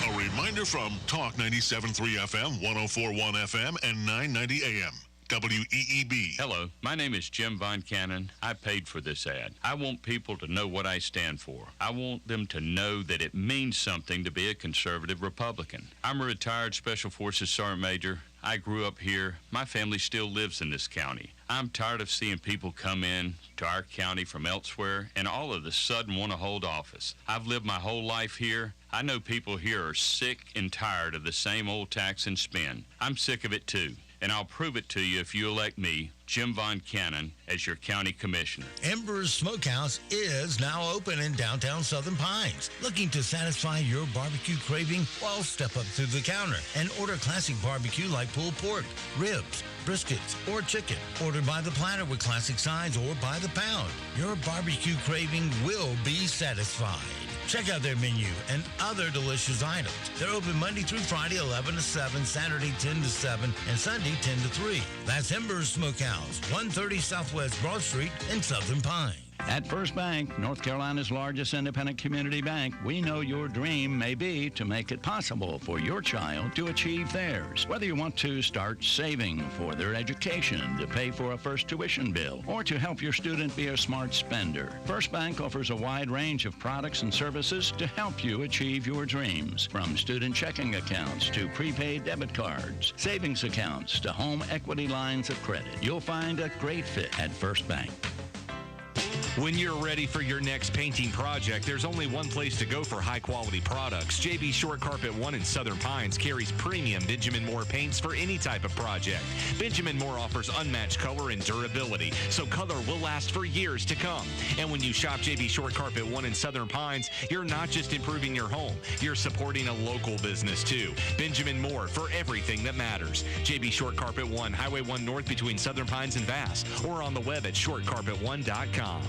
A reminder from Talk 97.3 FM, 104.1 FM, and 990 AM. WEEB. Hello, my name is Jim Von Cannon. I paid for this ad. I want people to know what I stand for. I want them to know that it means something to be a conservative Republican. I'm a retired Special Forces Sergeant Major. I grew up here. My family still lives in this county. I'm tired of seeing people come in to our county from elsewhere and all of a sudden want to hold office. I've lived my whole life here. I know people here are sick and tired of the same old tax and spend. I'm sick of it too. And I'll prove it to you if you elect me, Jim Von Cannon, as your county commissioner. Ember's Smokehouse is now open in downtown Southern Pines. Looking to satisfy your barbecue craving? Well, step up to the counter and order classic barbecue like pulled pork, ribs, briskets, or chicken. Order by the platter with classic sides or by the pound. Your barbecue craving will be satisfied. Check out their menu and other delicious items. They're open Monday through Friday, 11 to 7, Saturday, 10 to 7, and Sunday, 10 to 3. That's Ember's Smokehouse, 130 Southwest Broad Street in Southern Pines. At First Bank, North Carolina's largest independent community bank, we know your dream may be to make it possible for your child to achieve theirs. Whether you want to start saving for their education, to pay for a first tuition bill, or to help your student be a smart spender, First Bank offers a wide range of products and services to help you achieve your dreams. From student checking accounts to prepaid debit cards, savings accounts to home equity lines of credit. You'll find a great fit at First Bank. When you're ready for your next painting project, there's only one place to go for high-quality products. JB Short Carpet One in Southern Pines carries premium Benjamin Moore paints for any type of project. Benjamin Moore offers unmatched color and durability, so color will last for years to come. And when you shop JB Short Carpet One in Southern Pines, you're not just improving your home, you're supporting a local business too. Benjamin Moore for everything that matters. JB Short Carpet One, Highway 1 North between Southern Pines and Vass, or on the web at shortcarpet1.com.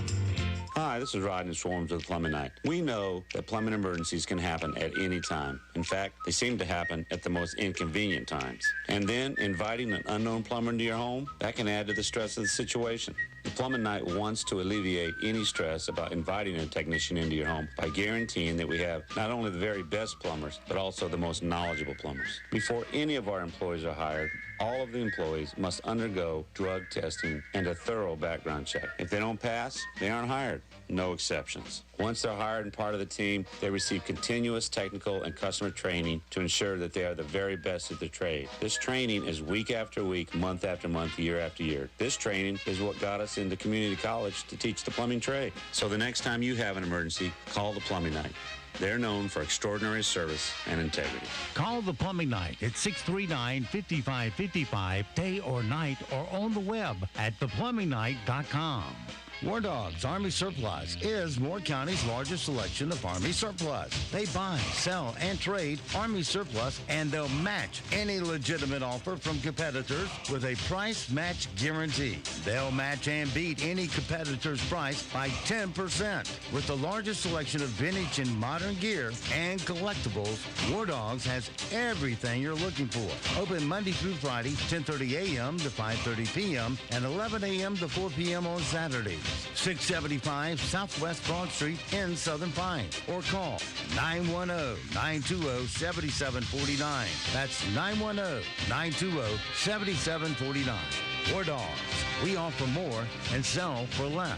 Hi, this is Rodney Swarms with Plumbing Night. We know that plumbing emergencies can happen at any time. In fact, they seem to happen at the most inconvenient times. And then inviting an unknown plumber into your home, that can add to the stress of the situation. The Plumbing Night wants to alleviate any stress about inviting a technician into your home by guaranteeing that we have not only the very best plumbers, but also the most knowledgeable plumbers. Before any of our employees are hired, all of the employees must undergo drug testing and a thorough background check. If they don't pass, they aren't hired. No exceptions. Once they're hired and part of the team, they receive continuous technical and customer training to ensure that they are the very best at their trade. This training is week after week, month after month, year after year. This training is what got us into community college to teach the plumbing trade. So the next time you have an emergency, call the Plumbing Night. They're known for extraordinary service and integrity. Call the Plumbing Night at 639-5555, day or night, or on the web at theplumbingnight.com. War Dogs Army Surplus is Moore County's largest selection of Army surplus. They buy, sell, and trade Army surplus, and they'll match any legitimate offer from competitors with a price match guarantee. They'll match and beat any competitor's price by 10%. With the largest selection of vintage and modern gear and collectibles, War Dogs has everything you're looking for. Open Monday through Friday, 10:30 a.m. to 5:30 p.m. and 11 a.m. to 4 p.m. on Saturdays. 675 Southwest Broad Street in Southern Pines, or call 910-920-7749. That's 910-920-7749. War Dogs. We offer more and sell for less.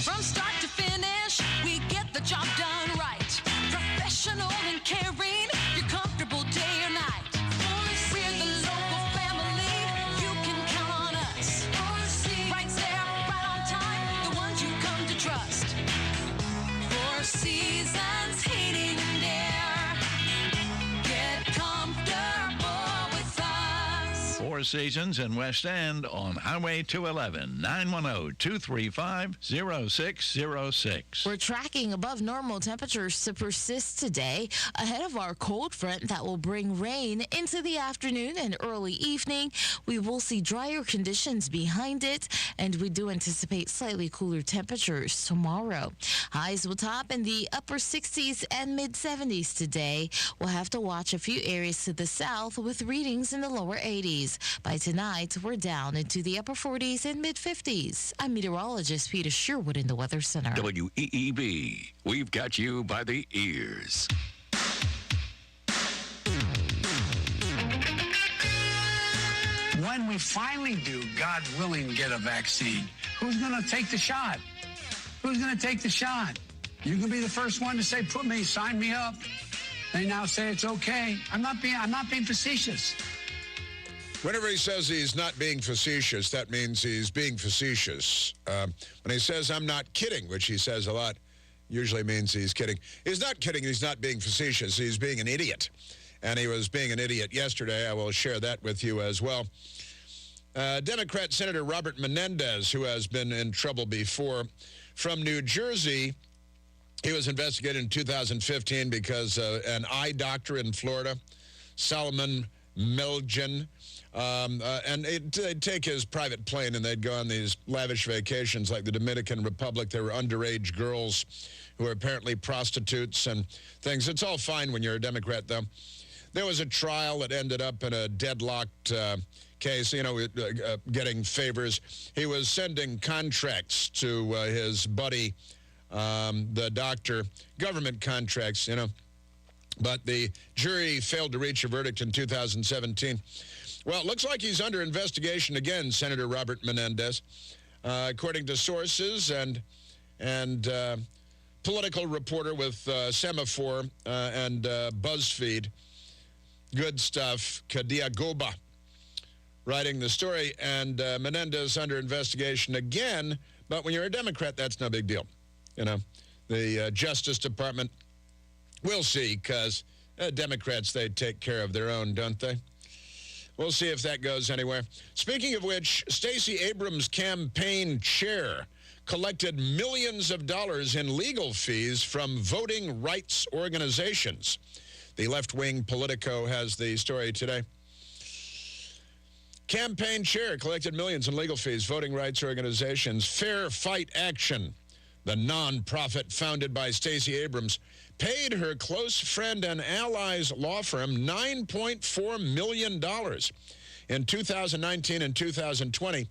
From start to finish, we get the job done right. Professional and caring, you're comfortable day or night. We're the local family, you can count on us. Right there, right on time, the ones you come to trust. 4 Seasons Heating and Air. Get comfortable with us. 4 Seasons in West End on Highway 211, 910-235-0606. We're tracking above normal temperatures to persist today ahead of our cold front that will bring rain into the afternoon and early evening. We will see drier conditions behind it, and we do anticipate slightly cooler temperatures tomorrow. Highs will top in the upper 60s and mid-70s today. We'll have to watch a few areas to the south with readings in the lower 80s. By tonight, we're down into the upper 40s and mid-50s. I'm meteorologist Peter Sherwood in the Weather Center. WEEB. We've got you by the ears. When we finally do, God willing, get a vaccine, who's going to take the shot? Who's going to take the shot? You can be the first one to say, sign me up. They now say it's okay. I'm not being facetious. Whenever he says he's not being facetious, that means he's being facetious. When he says, I'm not kidding, which he says a lot, usually means he's kidding. He's not kidding. He's not being facetious. He's being an idiot. And he was being an idiot yesterday. I will share that with you as well. Democrat Senator Robert Menendez, who has been in trouble before, from New Jersey. He was investigated in 2015 because an eye doctor in Florida, Solomon Melgen, and they'd take his private plane and they'd go on these lavish vacations like the Dominican Republic. There were underage girls who were apparently prostitutes and things. It's all fine when you're a Democrat, though. There was a trial that ended up in a deadlocked case, getting favors. He was sending contracts to his buddy, the doctor, government contracts, But the jury failed to reach a verdict in 2017. Well, it looks like he's under investigation again, Senator Robert Menendez. According to sources and political reporter with Semaphore and BuzzFeed, good stuff, Kadia Goba, writing the story, and Menendez under investigation again. But when you're a Democrat, that's no big deal. You know, the Justice Department, we'll see, because Democrats, they take care of their own, don't they? We'll see if that goes anywhere. Speaking of which, Stacey Abrams' campaign chair collected millions of dollars in legal fees from voting rights organizations. The left-wing Politico has the story today. Campaign chair collected millions in legal fees, voting rights organizations. Fair Fight Action, the nonprofit founded by Stacey Abrams, paid her close friend and ally's law firm $9.4 million in 2019 and 2020,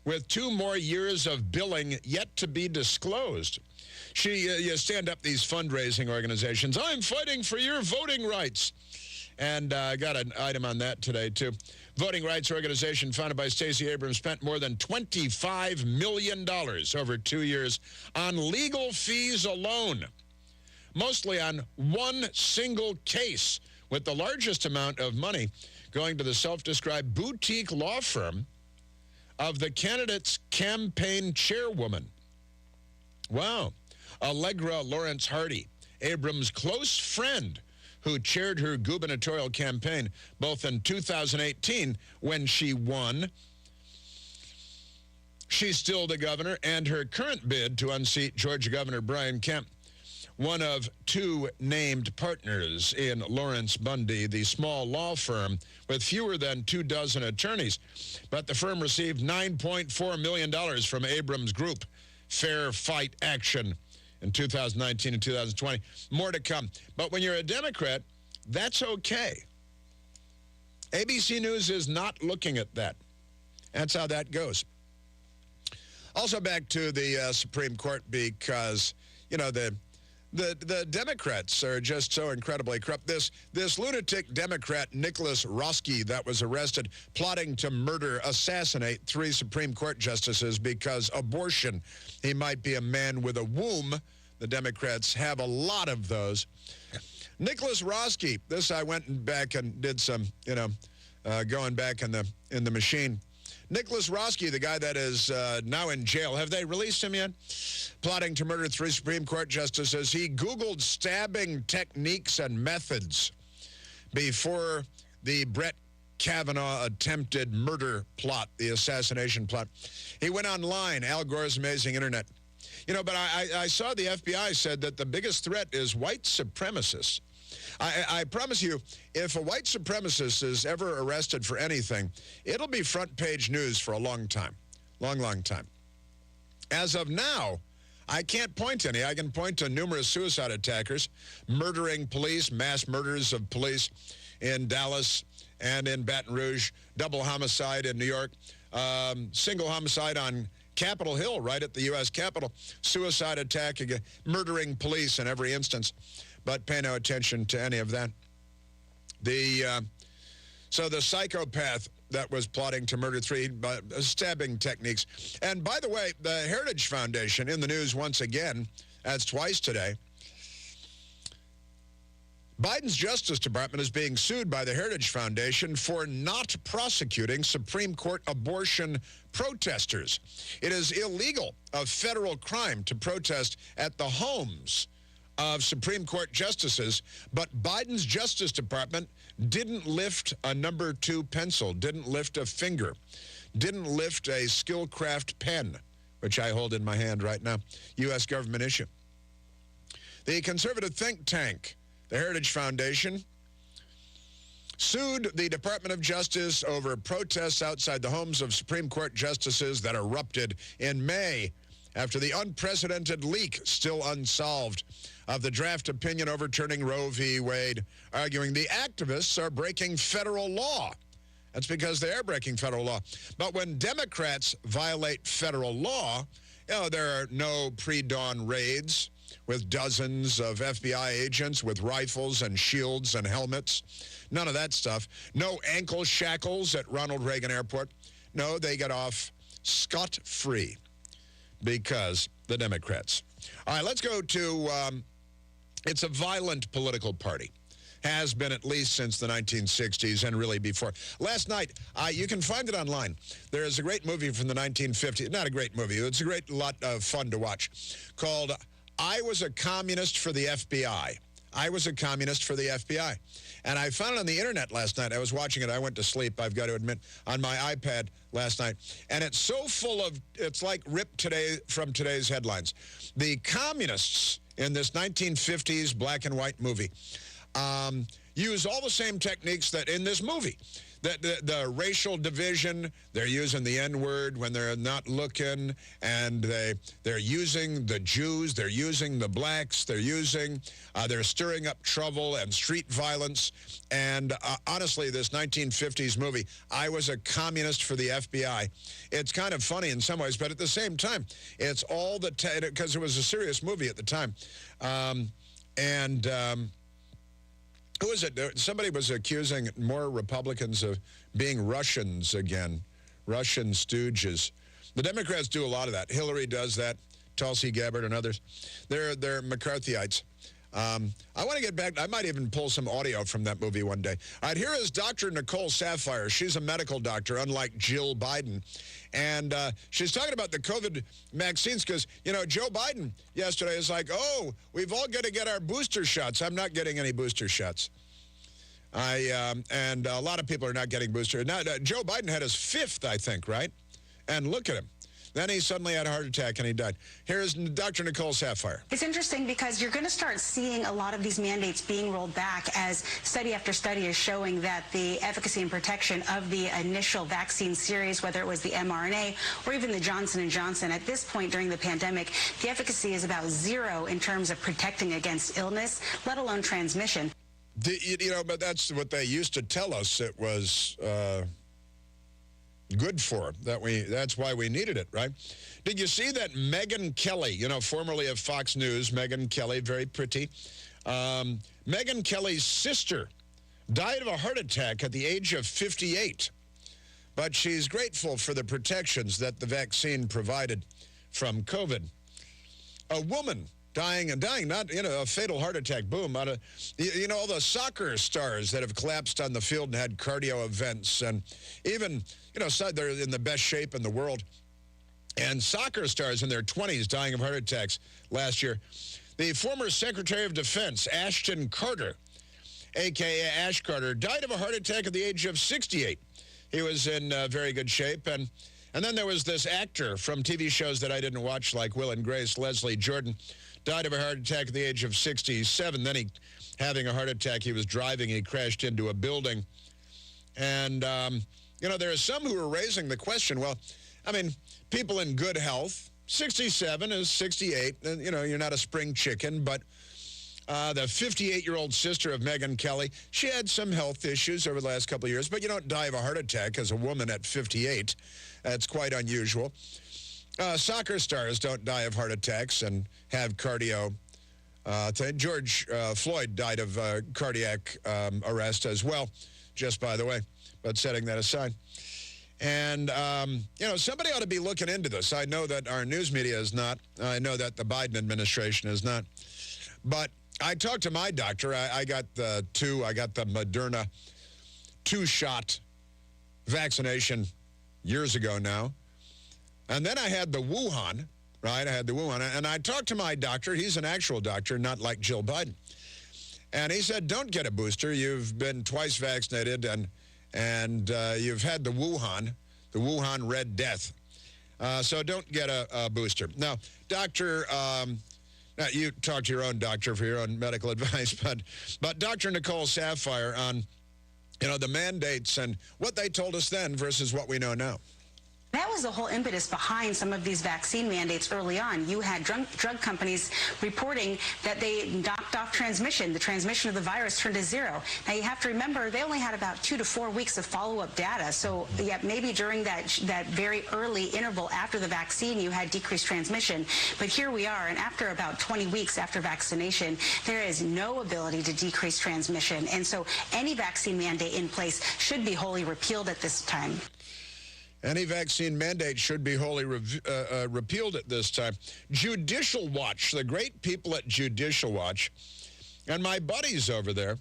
with 2 more years of billing yet to be disclosed. You stand up these fundraising organizations. I'm fighting for your voting rights. And I got an item on that today, too. Voting rights organization founded by Stacey Abrams spent more than $25 million over 2 years on legal fees alone, mostly on one single case, with the largest amount of money going to the self-described boutique law firm of the candidate's campaign chairwoman. Wow. Allegra Lawrence Hardy, Abrams' close friend, who chaired her gubernatorial campaign both in 2018 when she won. She's still the governor, and her current bid to unseat Georgia Governor Brian Kemp, one of 2 named partners in Lawrence Bundy, the small law firm with fewer than 24 attorneys. But the firm received $9.4 million from Abrams' group, Fair Fight Action, in 2019 and 2020. More to come. But when you're a Democrat, that's okay. ABC News is not looking at that. That's how that goes. Also back to the Supreme Court, because, you know, the Democrats are just so incredibly corrupt. This lunatic Democrat, Nicholas Roski, that was arrested plotting to assassinate 3 Supreme Court justices because abortion. He might be a man with a womb. The Democrats have a lot of those. Nicholas Roski, this I went back and did some, going back in the machine. Nicholas Roski, the guy that is now in jail. Have they released him yet? Plotting to murder 3 Supreme Court justices. He Googled stabbing techniques and methods before the Brett Kavanaugh attempted murder plot, the assassination plot. He went online, Al Gore's amazing internet. But I saw the FBI said that the biggest threat is white supremacists. I promise you, if a white supremacist is ever arrested for anything, it'll be front page news for a long time. Long time. As of now, I can't point to any. I can point to numerous suicide attackers, murdering police, mass murders of police in Dallas and in Baton Rouge, double homicide in New York, single homicide on Capitol Hill, right at the U.S. Capitol, suicide attack, again, murdering police in every instance. But pay no attention to any of that. So the psychopath that was plotting to murder 3 stabbing techniques. And by the way, the Heritage Foundation in the news once again, that's twice today. Biden's Justice Department is being sued by the Heritage Foundation for not prosecuting Supreme Court abortion protesters. It is illegal, a federal crime, to protest at the homes of Supreme Court justices, but Biden's Justice Department didn't lift a number 2 pencil, didn't lift a finger, didn't lift a Skillcraft pen, which I hold in my hand right now, U.S. government issue. The conservative think tank, the Heritage Foundation, sued the Department of Justice over protests outside the homes of Supreme Court justices that erupted in May after the unprecedented leak, still unsolved, of the draft opinion overturning Roe v. Wade, arguing the activists are breaking federal law. That's because they are breaking federal law. But when Democrats violate federal law, there are no pre-dawn raids with dozens of FBI agents with rifles and shields and helmets. None of that stuff. No ankle shackles at Ronald Reagan Airport. No, they get off scot-free because the Democrats. All right, let's go to, it's a violent political party. Has been at least since the 1960s and really before. Last night, you can find it online. There is a great movie from the 1950s. Not a great movie. It's a great lot of fun to watch called I Was a Communist for the FBI. I Was a Communist for the FBI. And I found it on the internet last night. I was watching it. I went to sleep, I've got to admit, on my iPad last night. And it's so full of, it's like ripped today from today's headlines. The communists in this 1950s black and white movie use all the same techniques that in this movie. The racial division, they're using the N-word when they're not looking, and they're using the Jews, they're using the blacks, they're stirring up trouble and street violence. And honestly, this 1950s movie, I Was a Communist for the FBI, it's kind of funny in some ways, but at the same time, it's all the, because it was a serious movie at the time. Who is it? Somebody was accusing more Republicans of being Russians again, Russian stooges. The Democrats do a lot of that. Hillary does that, Tulsi Gabbard and others. They're McCarthyites. I want to get back. I might even pull some audio from that movie one day. All right, here is Dr. Nicole Saphier. She's a medical doctor, unlike Jill Biden. And she's talking about the COVID vaccines because, you know, Joe Biden yesterday is like, oh, we've all got to get our booster shots. I'm not getting any booster shots. And a lot of people are not getting booster. Now, Joe Biden had his 5th, I think, right? And look at him. Then he suddenly had a heart attack and he died. Here's Dr. Nicole Saphier. It's interesting because you're going to start seeing a lot of these mandates being rolled back as study after study is showing that the efficacy and protection of the initial vaccine series, whether it was the mRNA or even the Johnson & Johnson, at this point during the pandemic, the efficacy is about 0 in terms of protecting against illness, let alone transmission. You know, but that's what they used to tell us it was good for. That's why we needed it, right? Did you see that Megyn Kelly, you know, formerly of Fox News, Megyn Kelly, very pretty. Megyn Kelly's sister died of a heart attack at the age of 58. But she's grateful for the protections that the vaccine provided from COVID. A woman dying, not, you know, a fatal heart attack, boom, out of, you know, all the soccer stars that have collapsed on the field and had cardio events, and even, you know, they're in the best shape in the world. And soccer stars in their 20s dying of heart attacks last year. The former Secretary of Defense, Ashton Carter, a.k.a. Ash Carter, died of a heart attack at the age of 68. He was in very good shape. And then there was this actor from TV shows that I didn't watch, like Will and Grace, Leslie Jordan, died of a heart attack at the age of 67. Then having a heart attack, he was driving, he crashed into a building. And, you know, there are some who are raising the question, well, I mean, people in good health, 67 is 68, and, you know, you're not a spring chicken, but the 58-year-old sister of Megyn Kelly, she had some health issues over the last couple of years, but you don't die of a heart attack as a woman at 58. That's quite unusual. Soccer stars don't die of heart attacks and have cardio. George Floyd died of cardiac arrest as well, just by the way, but setting that aside. And, you know, somebody ought to be looking into this. I know that our news media is not. I know that the Biden administration is not. But I talked to my doctor. I got the Moderna 2-shot vaccination years ago now. And then I had the Wuhan, right? I had the Wuhan. And I talked to my doctor. He's an actual doctor, not like Jill Biden. And he said, don't get a booster. You've been twice vaccinated, and you've had the Wuhan Red Death. So don't get a booster. Now, doctor, now you talk to your own doctor for your own medical advice, but Dr. Nicole Saphier on, you know, the mandates and what they told us then versus what we know now. That was the whole impetus behind some of these vaccine mandates early on. You had drug companies reporting that they knocked off transmission. The transmission of the virus turned to 0. Now, you have to remember, they only had about 2 to 4 weeks of follow-up data. So, yeah, maybe during that very early interval after the vaccine, you had decreased transmission. But here we are, and after about 20 weeks after vaccination, there is no ability to decrease transmission. And so any vaccine mandate in place should be wholly repealed at this time. Any vaccine mandate should be wholly repealed at this time. Judicial Watch, the great people at Judicial Watch, and my buddies over there,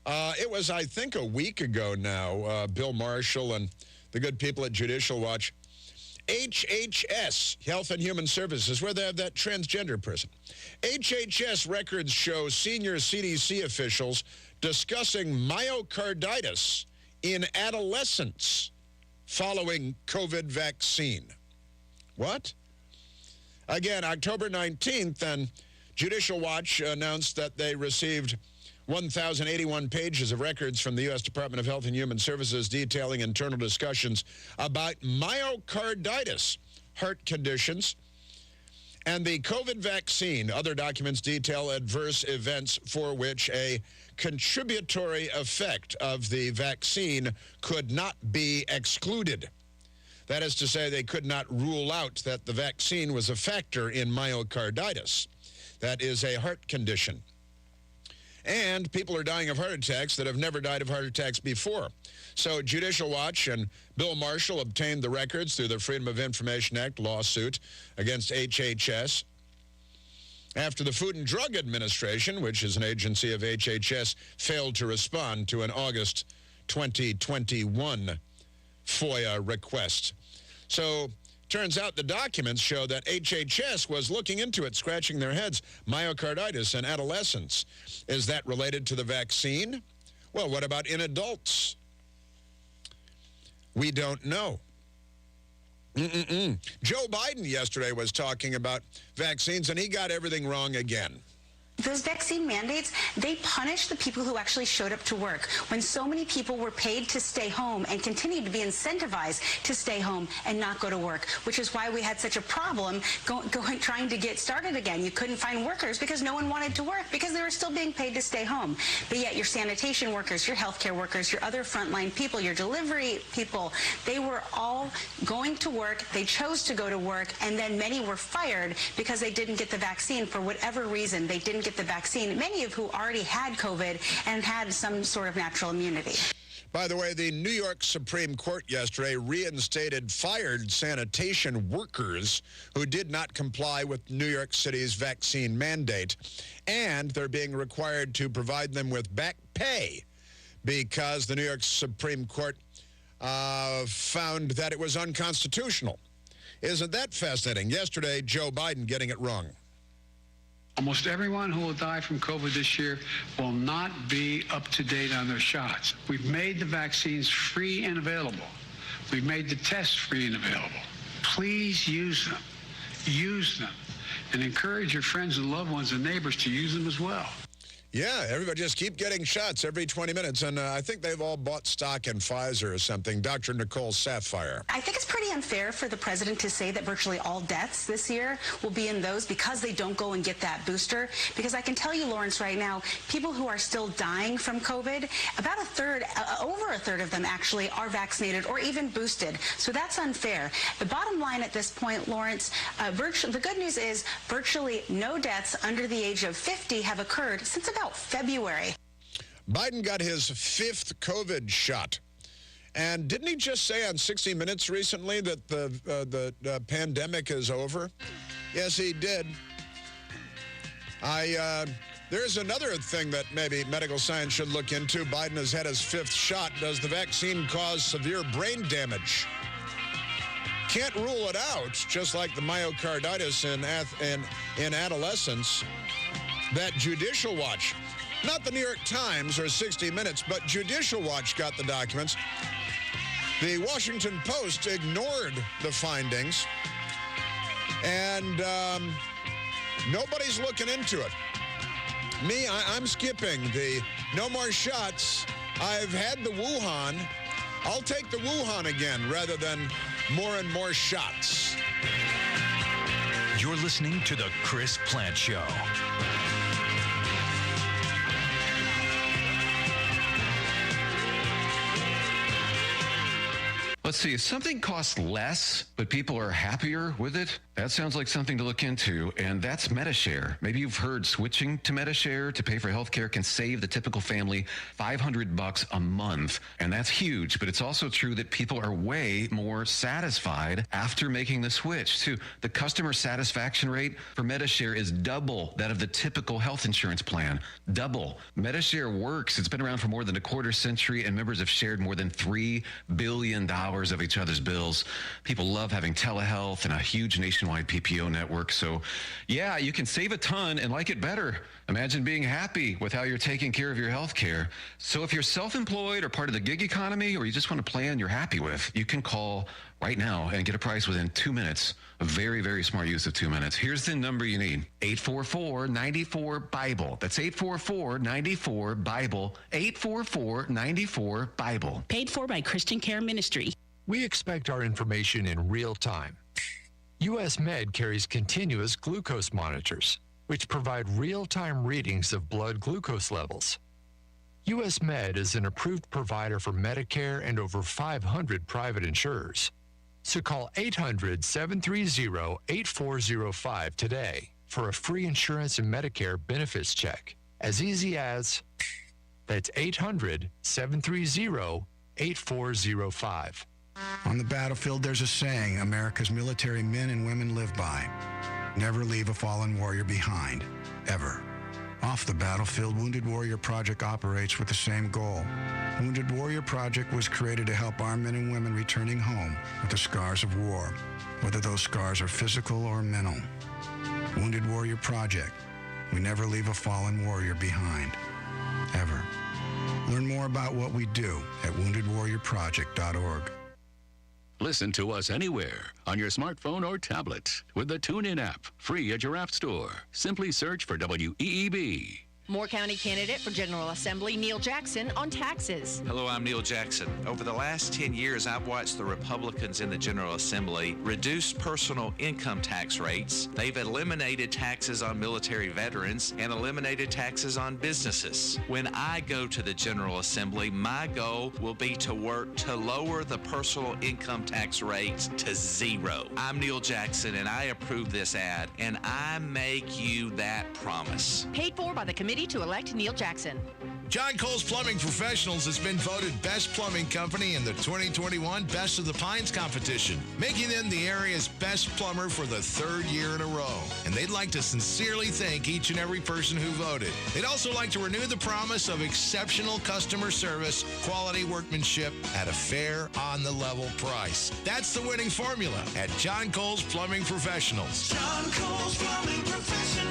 It was, I think, a week ago now, Bill Marshall and the good people at Judicial Watch. HHS, Health and Human Services, where they have that transgender person. HHS records show senior CDC officials discussing myocarditis in adolescents following COVID vaccine. What? Again, October 19th, and Judicial Watch announced that they received 1,081 pages of records from the U.S. Department of Health and Human Services detailing internal discussions about myocarditis, heart conditions, and the COVID vaccine. Other documents detail adverse events for which a contributory effect of the vaccine could not be excluded. That is to say, they could not rule out that the vaccine was a factor in myocarditis. That is a heart condition. And people are dying of heart attacks that have never died of heart attacks before. So Judicial Watch and Bill Marshall obtained the records through the Freedom of Information Act lawsuit against HHS. After the Food and Drug Administration, which is an agency of HHS, failed to respond to an August 2021 FOIA request. So turns out the documents show that HHS was looking into it, scratching their heads. Myocarditis in adolescents. Is that related to the vaccine? Well, what about in adults? We don't know. Joe Biden yesterday was talking about vaccines, and he got everything wrong again. Those vaccine mandates, they punish the people who actually showed up to work. When so many people were paid to stay home and continued to be incentivized to stay home and not go to work, which is why we had such a problem trying to get started again. You couldn't find workers because no one wanted to work because they were still being paid to stay home. But yet your sanitation workers, your healthcare workers, your other frontline people, your delivery people, they were all going to work. They chose to go to work, and then many were fired because they didn't get the vaccine for whatever reason. They didn't get the vaccine, many of who already had COVID and had some sort of natural immunity. By the way, the New York Supreme Court yesterday reinstated fired sanitation workers who did not comply with New York City's vaccine mandate, and they're being required to provide them with back pay because the New York Supreme Court found that it was unconstitutional. Isn't that fascinating? Yesterday, Joe Biden getting it wrong. Almost everyone who will die from COVID this year will not be up to date on their shots. We've made the vaccines free and available. We've made the tests free and available. Please use them. Use them. And encourage your friends and loved ones and neighbors to use them as well. Yeah, everybody just keep getting shots every 20 minutes. And I think they've all bought stock in Pfizer or something. Dr. Nicole Sapphire. I think it's pretty unfair for the president to say that virtually all deaths this year will be in those because they don't go and get that booster. Because I can tell you, Lawrence, right now, people who are still dying from COVID, about a third, over a third of them actually are vaccinated or even boosted. So that's unfair. The bottom line at this point, Lawrence, the good news is virtually no deaths under the age of 50 have occurred since about February. Biden got his 5th COVID shot. And didn't he just say on 60 Minutes recently that the pandemic is over? Yes, he did. There's another thing that maybe medical science should look into. Biden has had his 5th shot. Does the vaccine cause severe brain damage? Can't rule it out, just like the myocarditis in adolescents. That Judicial Watch, not the New York Times or 60 Minutes, but Judicial Watch got the documents. The Washington Post ignored the findings, and nobody's looking into it. Me, I'm skipping the no more shots. I've had the Wuhan. I'll take the Wuhan again rather than more and more shots. You're listening to The Chris Plant Show. Let's see, if something costs less, but people are happier with it, That sounds like something to look into, and that's MediShare. Maybe you've heard switching to MediShare to pay for healthcare can save the typical family $500 a month, and that's huge, but it's also true that people are way more satisfied after making the switch, too. The customer satisfaction rate for MediShare is double that of the typical health insurance plan. Double. MediShare works. It's been around for more than a quarter century, and members have shared more than $3 billion of each other's bills. People love having telehealth and a huge nationwide PPO network. So, yeah, you can save a ton and like it better. Imagine being happy with how you're taking care of your health care. So if you're self-employed or part of the gig economy, or you just want a plan you're happy with, you can call right now and get a price within 2 minutes. A very, very smart use of 2 minutes. Here's the number you need. 844-94-BIBLE. That's 844-94-BIBLE. 844-94-BIBLE. Paid for by Christian Care Ministry. We expect our information in real time. U.S. Med carries continuous glucose monitors, which provide real-time readings of blood glucose levels. U.S. Med is an approved provider for Medicare and over 500 private insurers. So call 800-730-8405 today for a free insurance and Medicare benefits check. As easy as, that's 800-730-8405. On the battlefield, there's a saying America's military men and women live by. Never leave a fallen warrior behind, ever. Off the battlefield, Wounded Warrior Project operates with the same goal. Wounded Warrior Project was created to help our men and women returning home with the scars of war, whether those scars are physical or mental. Wounded Warrior Project. We never leave a fallen warrior behind, ever. Learn more about what we do at woundedwarriorproject.org. Listen to us anywhere on your smartphone or tablet with the TuneIn app, free at your app store. Simply search for WEEB. Moore County candidate for General Assembly Neil Jackson on taxes. Hello, I'm Neil Jackson. Over the last 10 years, I've watched the Republicans in the General Assembly reduce personal income tax rates. They've eliminated taxes on military veterans and eliminated taxes on businesses. When I go to the General Assembly, my goal will be to work to lower the personal income tax rates to zero. I'm Neil Jackson, and I approve this ad, and I make you that promise. Paid for by the Committee to elect Neil Jackson. John Cole's Plumbing Professionals has been voted Best Plumbing Company in the 2021 Best of the Pines competition, making them the area's best plumber for the third year in a row. And they'd like to sincerely thank each and every person who voted. They'd also like to renew the promise of exceptional customer service, quality workmanship at a fair, on-the-level price. That's the winning formula at John Cole's Plumbing Professionals. John Cole's Plumbing Professionals.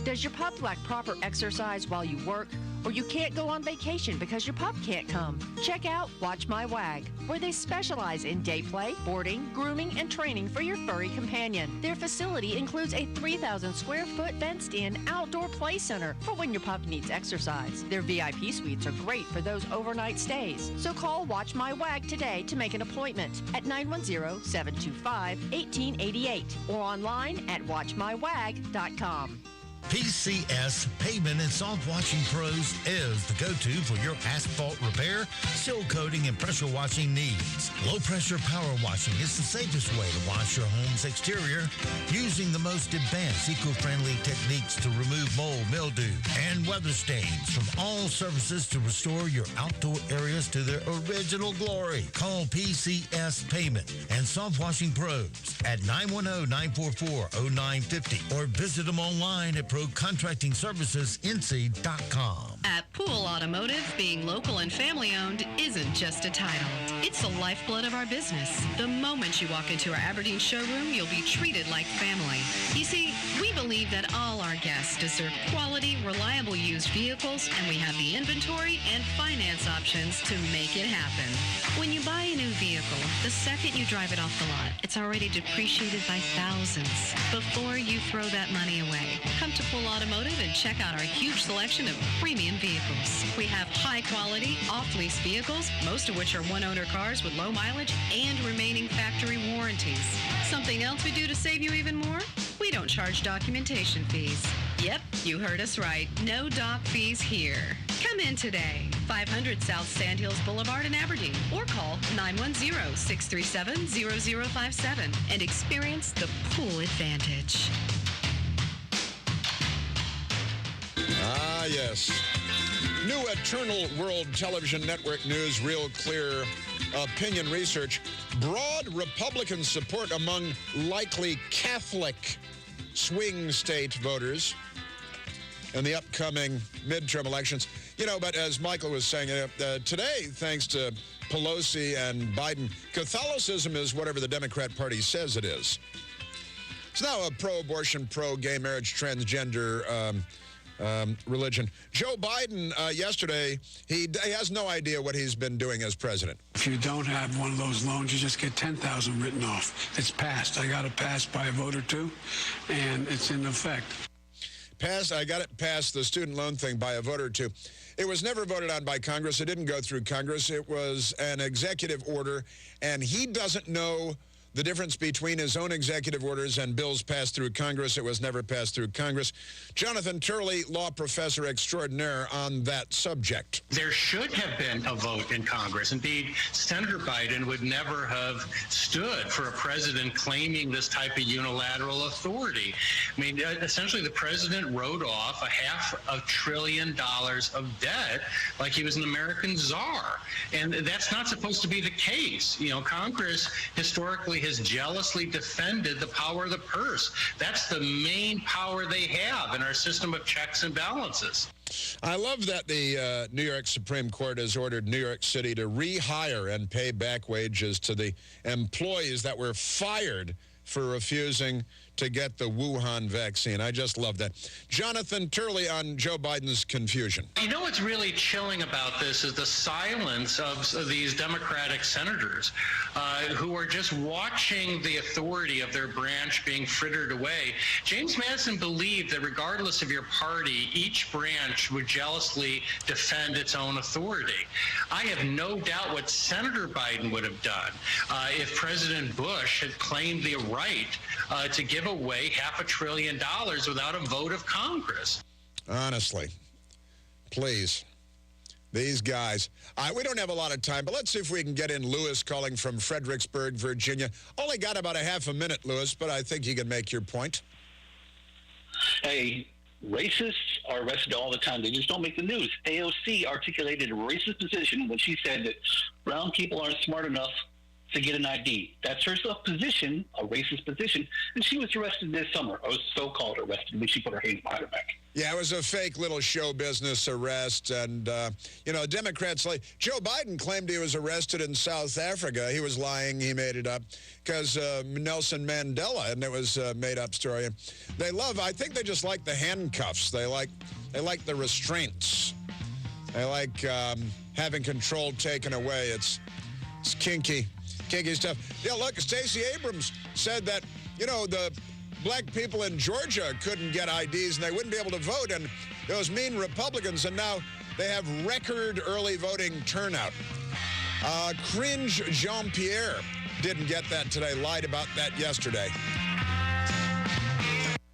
Does your pup lack proper exercise while you work? Or you can't go on vacation because your pup can't come? Check out Watch My Wag, where they specialize in day play, boarding, grooming, and training for your furry companion. Their facility includes a 3,000 square foot fenced-in outdoor play center for when your pup needs exercise. Their VIP suites are great for those overnight stays. So call Watch My Wag today to make an appointment at 910-725-1888 or online at watchmywag.com. PCS Pavement and Soft Washing Pros is the go-to for your asphalt repair, seal coating, and pressure washing needs. Low-pressure power washing is the safest way to wash your home's exterior using the most advanced eco-friendly techniques to remove mold, mildew, and weather stains from all surfaces to restore your outdoor areas to their original glory. Call PCS Pavement and Soft Washing Pros at 910-944-0950 or visit them online at ProContractingServicesNC.com. At Pool Automotive, being local and family-owned isn't just a title. It's the lifeblood of our business. The moment you walk into our Aberdeen showroom, you'll be treated like family. You see, we believe that all our guests deserve quality, reliable used vehicles, and we have the inventory and finance options to make it happen. When you buy a new vehicle, the second you drive it off the lot, it's already depreciated by thousands. Before you throw that money away, come to Pool Automotive and check out our huge selection of premium vehicles. We have high-quality, off-lease vehicles, most of which are one-owner cars with low mileage and remaining factory warranties. Something else we do to save you even more? We don't charge documentation fees. Yep, you heard us right. No doc fees here. Come in today, 500 South Sandhills Boulevard in Aberdeen, or call 910-637-0057 and experience the pool advantage. Ah, yes. New Eternal World Television Network News, Real Clear Opinion Research. Broad Republican support among likely Catholic swing state voters in the upcoming midterm elections. You know, but as Michael was saying, today, thanks to Pelosi and Biden, Catholicism is whatever the Democrat Party says it is. It's now a pro-abortion, pro-gay marriage, transgender religion. Joe Biden, yesterday, he has no idea what he's been doing as president. If you don't have one of those loans, you just get 10,000 written off. It's passed. I got it passed by a vote or two, and it's in effect. I got it passed, the student loan thing, by a vote or two. It was never voted on by Congress. It didn't go through Congress. It was an executive order, and he doesn't know the difference between his own executive orders and bills passed through Congress. It was never passed through Congress. Jonathan Turley, law professor extraordinaire on that subject. There should have been a vote in Congress. Indeed, Senator Biden would never have stood for a president claiming this type of unilateral authority. I mean, essentially, the president wrote off $500 billion of debt like he was an American czar. And that's not supposed to be the case. You know, Congress historically has jealously defended the power of the purse. That's the main power they have in our system of checks and balances. I love that the New York Supreme Court has ordered New York City to rehire and pay back wages to the employees that were fired for refusing to get the Wuhan vaccine. I just love that. Jonathan Turley on Joe Biden's confusion. You know what's really chilling about this is the silence of these Democratic senators who are just watching the authority of their branch being frittered away. James Madison believed that regardless of your party, each branch would jealously defend its own authority. I have no doubt what Senator Biden would have done if President Bush had claimed the right to give away $500 billion without a vote of Congress. Honestly, please, these guys. We don't have a lot of time, but let's see if we can get in Lewis calling from Fredericksburg, Virginia. Only got about a half a minute, Lewis, but I think you can make your point. Hey, racists are arrested all the time. They just don't make the news. AOC articulated a racist position when she said that brown people aren't smart enough to get an ID. That's her self-position, a racist position, and she was arrested this summer, or so-called arrested, when she put her hands behind her back. Yeah, it was a fake little show business arrest, and, you know, Democrats, like, Joe Biden claimed he was arrested in South Africa. He was lying, he made it up, because Nelson Mandela, and it was a made-up story. And they love, I think they just like the handcuffs. They like the restraints. They like having control taken away. It's kinky. Kinky stuff. Yeah, look, Stacey Abrams said that, you know, the black people in Georgia couldn't get IDs and they wouldn't be able to vote, and those mean Republicans, and now they have record early voting turnout. Cringe Jean-Pierre didn't get that today, lied about that yesterday.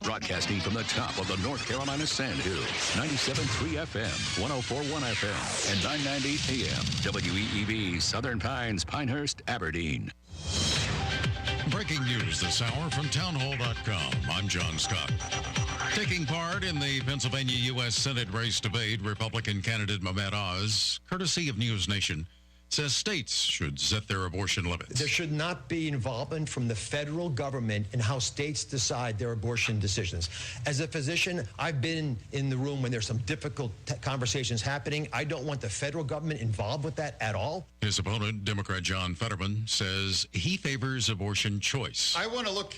Broadcasting from the top of the North Carolina Sandhills, 97.3 FM, 104.1 FM, and 990 AM, WEEB, Southern Pines, Pinehurst, Aberdeen. Breaking news this hour from townhall.com. I'm John Scott. Taking part in the Pennsylvania U.S. Senate race debate, Republican candidate Mehmet Oz, courtesy of News Nation, says states should set their abortion limits. There should not be involvement from the federal government in how states decide their abortion decisions. As a physician, I've been in the room when there's some difficult conversations happening. I don't want the federal government involved with that at all. His opponent, Democrat John Fetterman, says he favors abortion choice. I want to look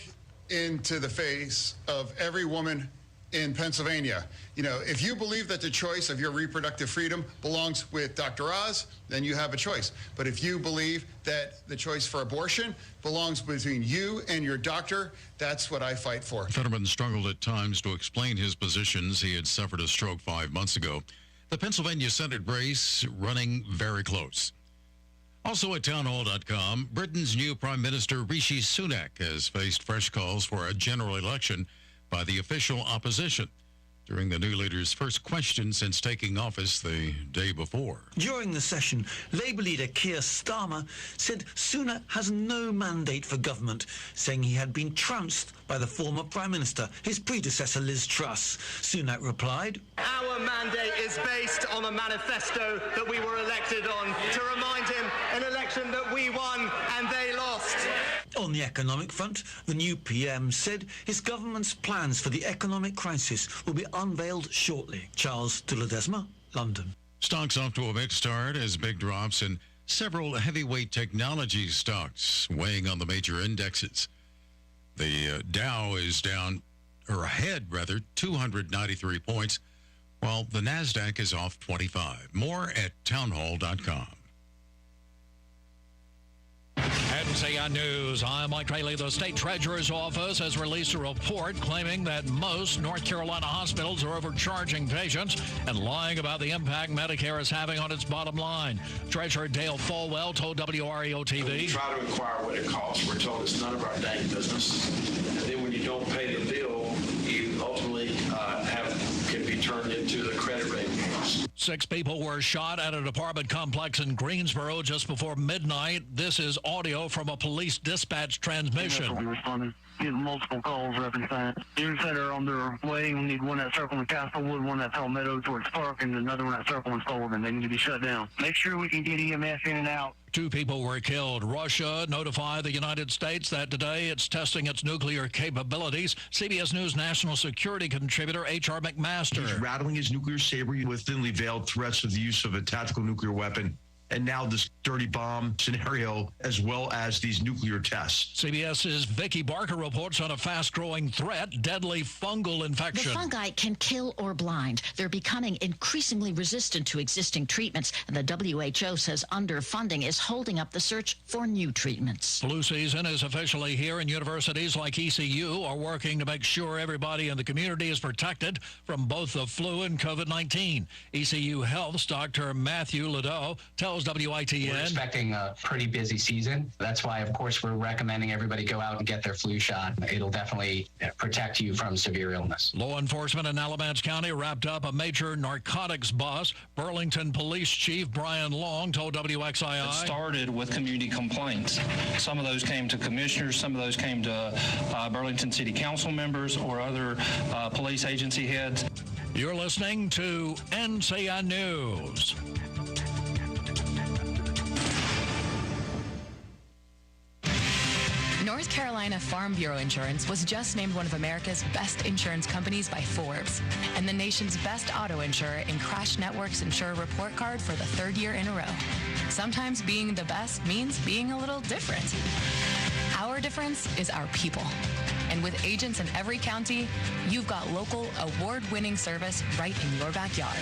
into the face of every woman in Pennsylvania. You know, if you believe that the choice of your reproductive freedom belongs with Dr. Oz, then you have a choice. But if you believe that the choice for abortion belongs between you and your doctor, that's what I fight for. Fetterman struggled at times to explain his positions. He had suffered a stroke 5 months ago. The Pennsylvania Senate race running very close. Also at townhall.com, Britain's new Prime Minister Rishi Sunak has faced fresh calls for a general election by the official opposition. during the new leader's first question since taking office the day before. During the session, Labour leader Keir Starmer said Sunak has no mandate for government, saying he had been trounced by the former Prime Minister, his predecessor Liz Truss. Sunak replied, "Our mandate is based on a manifesto that we were elected on to remind him an election that we won and they lost." On the economic front, the new PM said his government's plans for the economic crisis will be unveiled shortly. Charles de Ledesma, London. Stocks off to a mixed start as big drops in several heavyweight technology stocks weighing on the major indexes. The Dow is down, or ahead rather, 293 points, while the NASDAQ is off 25. More at townhall.com. NCN News, I'm Mike Rayleigh. The state treasurer's office has released a report claiming that most North Carolina hospitals are overcharging patients and lying about the impact Medicare is having on its bottom line. Treasurer Dale Falwell told WREO-TV. We try to inquire what it costs. We're told it's none of our dang business. And then when you don't pay the bill, you ultimately can be turned into the credit rating loss. 6 people were shot at an apartment complex in Greensboro just before midnight. This is audio from a police dispatch transmission. Getting multiple calls up inside. Units that are on their way, we need one at Circle and Castlewood, one at Palmetto towards Park, and another one at Circle and Sullivan. They need to be shut down. Make sure we can get EMS in and out. 2 people were killed. Russia notified the United States that today it's testing its nuclear capabilities. CBS News national security contributor H.R. McMaster. He's rattling his nuclear saber with thinly veiled threats of the use of a tactical nuclear weapon. And now this dirty bomb scenario, as well as these nuclear tests. CBS's Vicki Barker reports on a fast-growing threat, deadly fungal infection. The fungi can kill or blind. They're becoming increasingly resistant to existing treatments, and the WHO says underfunding is holding up the search for new treatments. Flu season is officially here, and universities like ECU are working to make sure everybody in the community is protected from both the flu and COVID-19. ECU Health's Dr. Matthew Ladeau tells WITN. We're expecting a pretty busy season. That's why, of course, we're recommending everybody go out and get their flu shot. It'll definitely protect you from severe illness. Law enforcement in Alamance County wrapped up a major narcotics bust. Burlington Police Chief Brian Long told WXII. It started with community complaints. Some of those came to commissioners, some of those came to Burlington City Council members or other police agency heads. You're listening to NCN News. North Carolina Farm Bureau Insurance was just named one of America's best insurance companies by Forbes and the nation's best auto insurer in Crash Network's Insurer Report Card for the 3rd year in a row. Sometimes being the best means being a little different. Our difference is our people. And with agents in every county, you've got local award-winning service right in your backyard.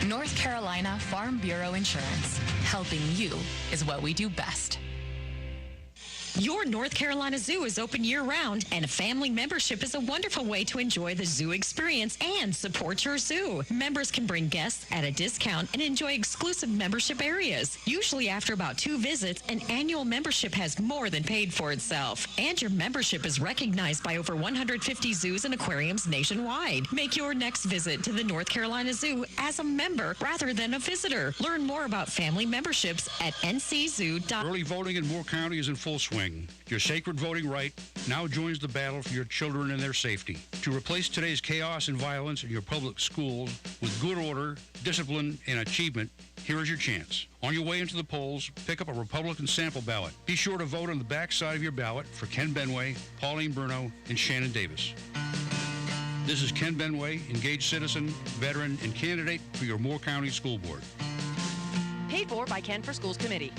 North Carolina Farm Bureau Insurance. Helping you is what we do best. Your North Carolina Zoo is open year-round, and a family membership is a wonderful way to enjoy the zoo experience and support your zoo. Members can bring guests at a discount and enjoy exclusive membership areas. Usually after about 2 visits, an annual membership has more than paid for itself, and your membership is recognized by over 150 zoos and aquariums nationwide. Make your next visit to the North Carolina Zoo as a member rather than a visitor. Learn more about family memberships at nczoo.com. Early voting in Moore County is in full swing. Your sacred voting right now joins the battle for your children and their safety. To replace today's chaos and violence in your public schools with good order, discipline, and achievement, here is your chance. On your way into the polls, pick up a Republican sample ballot. Be sure to vote on the back side of your ballot for Ken Benway, Pauline Bruno, and Shannon Davis. This is Ken Benway, engaged citizen, veteran, and candidate for your Moore County School Board. Paid for by Ken for Schools Committee.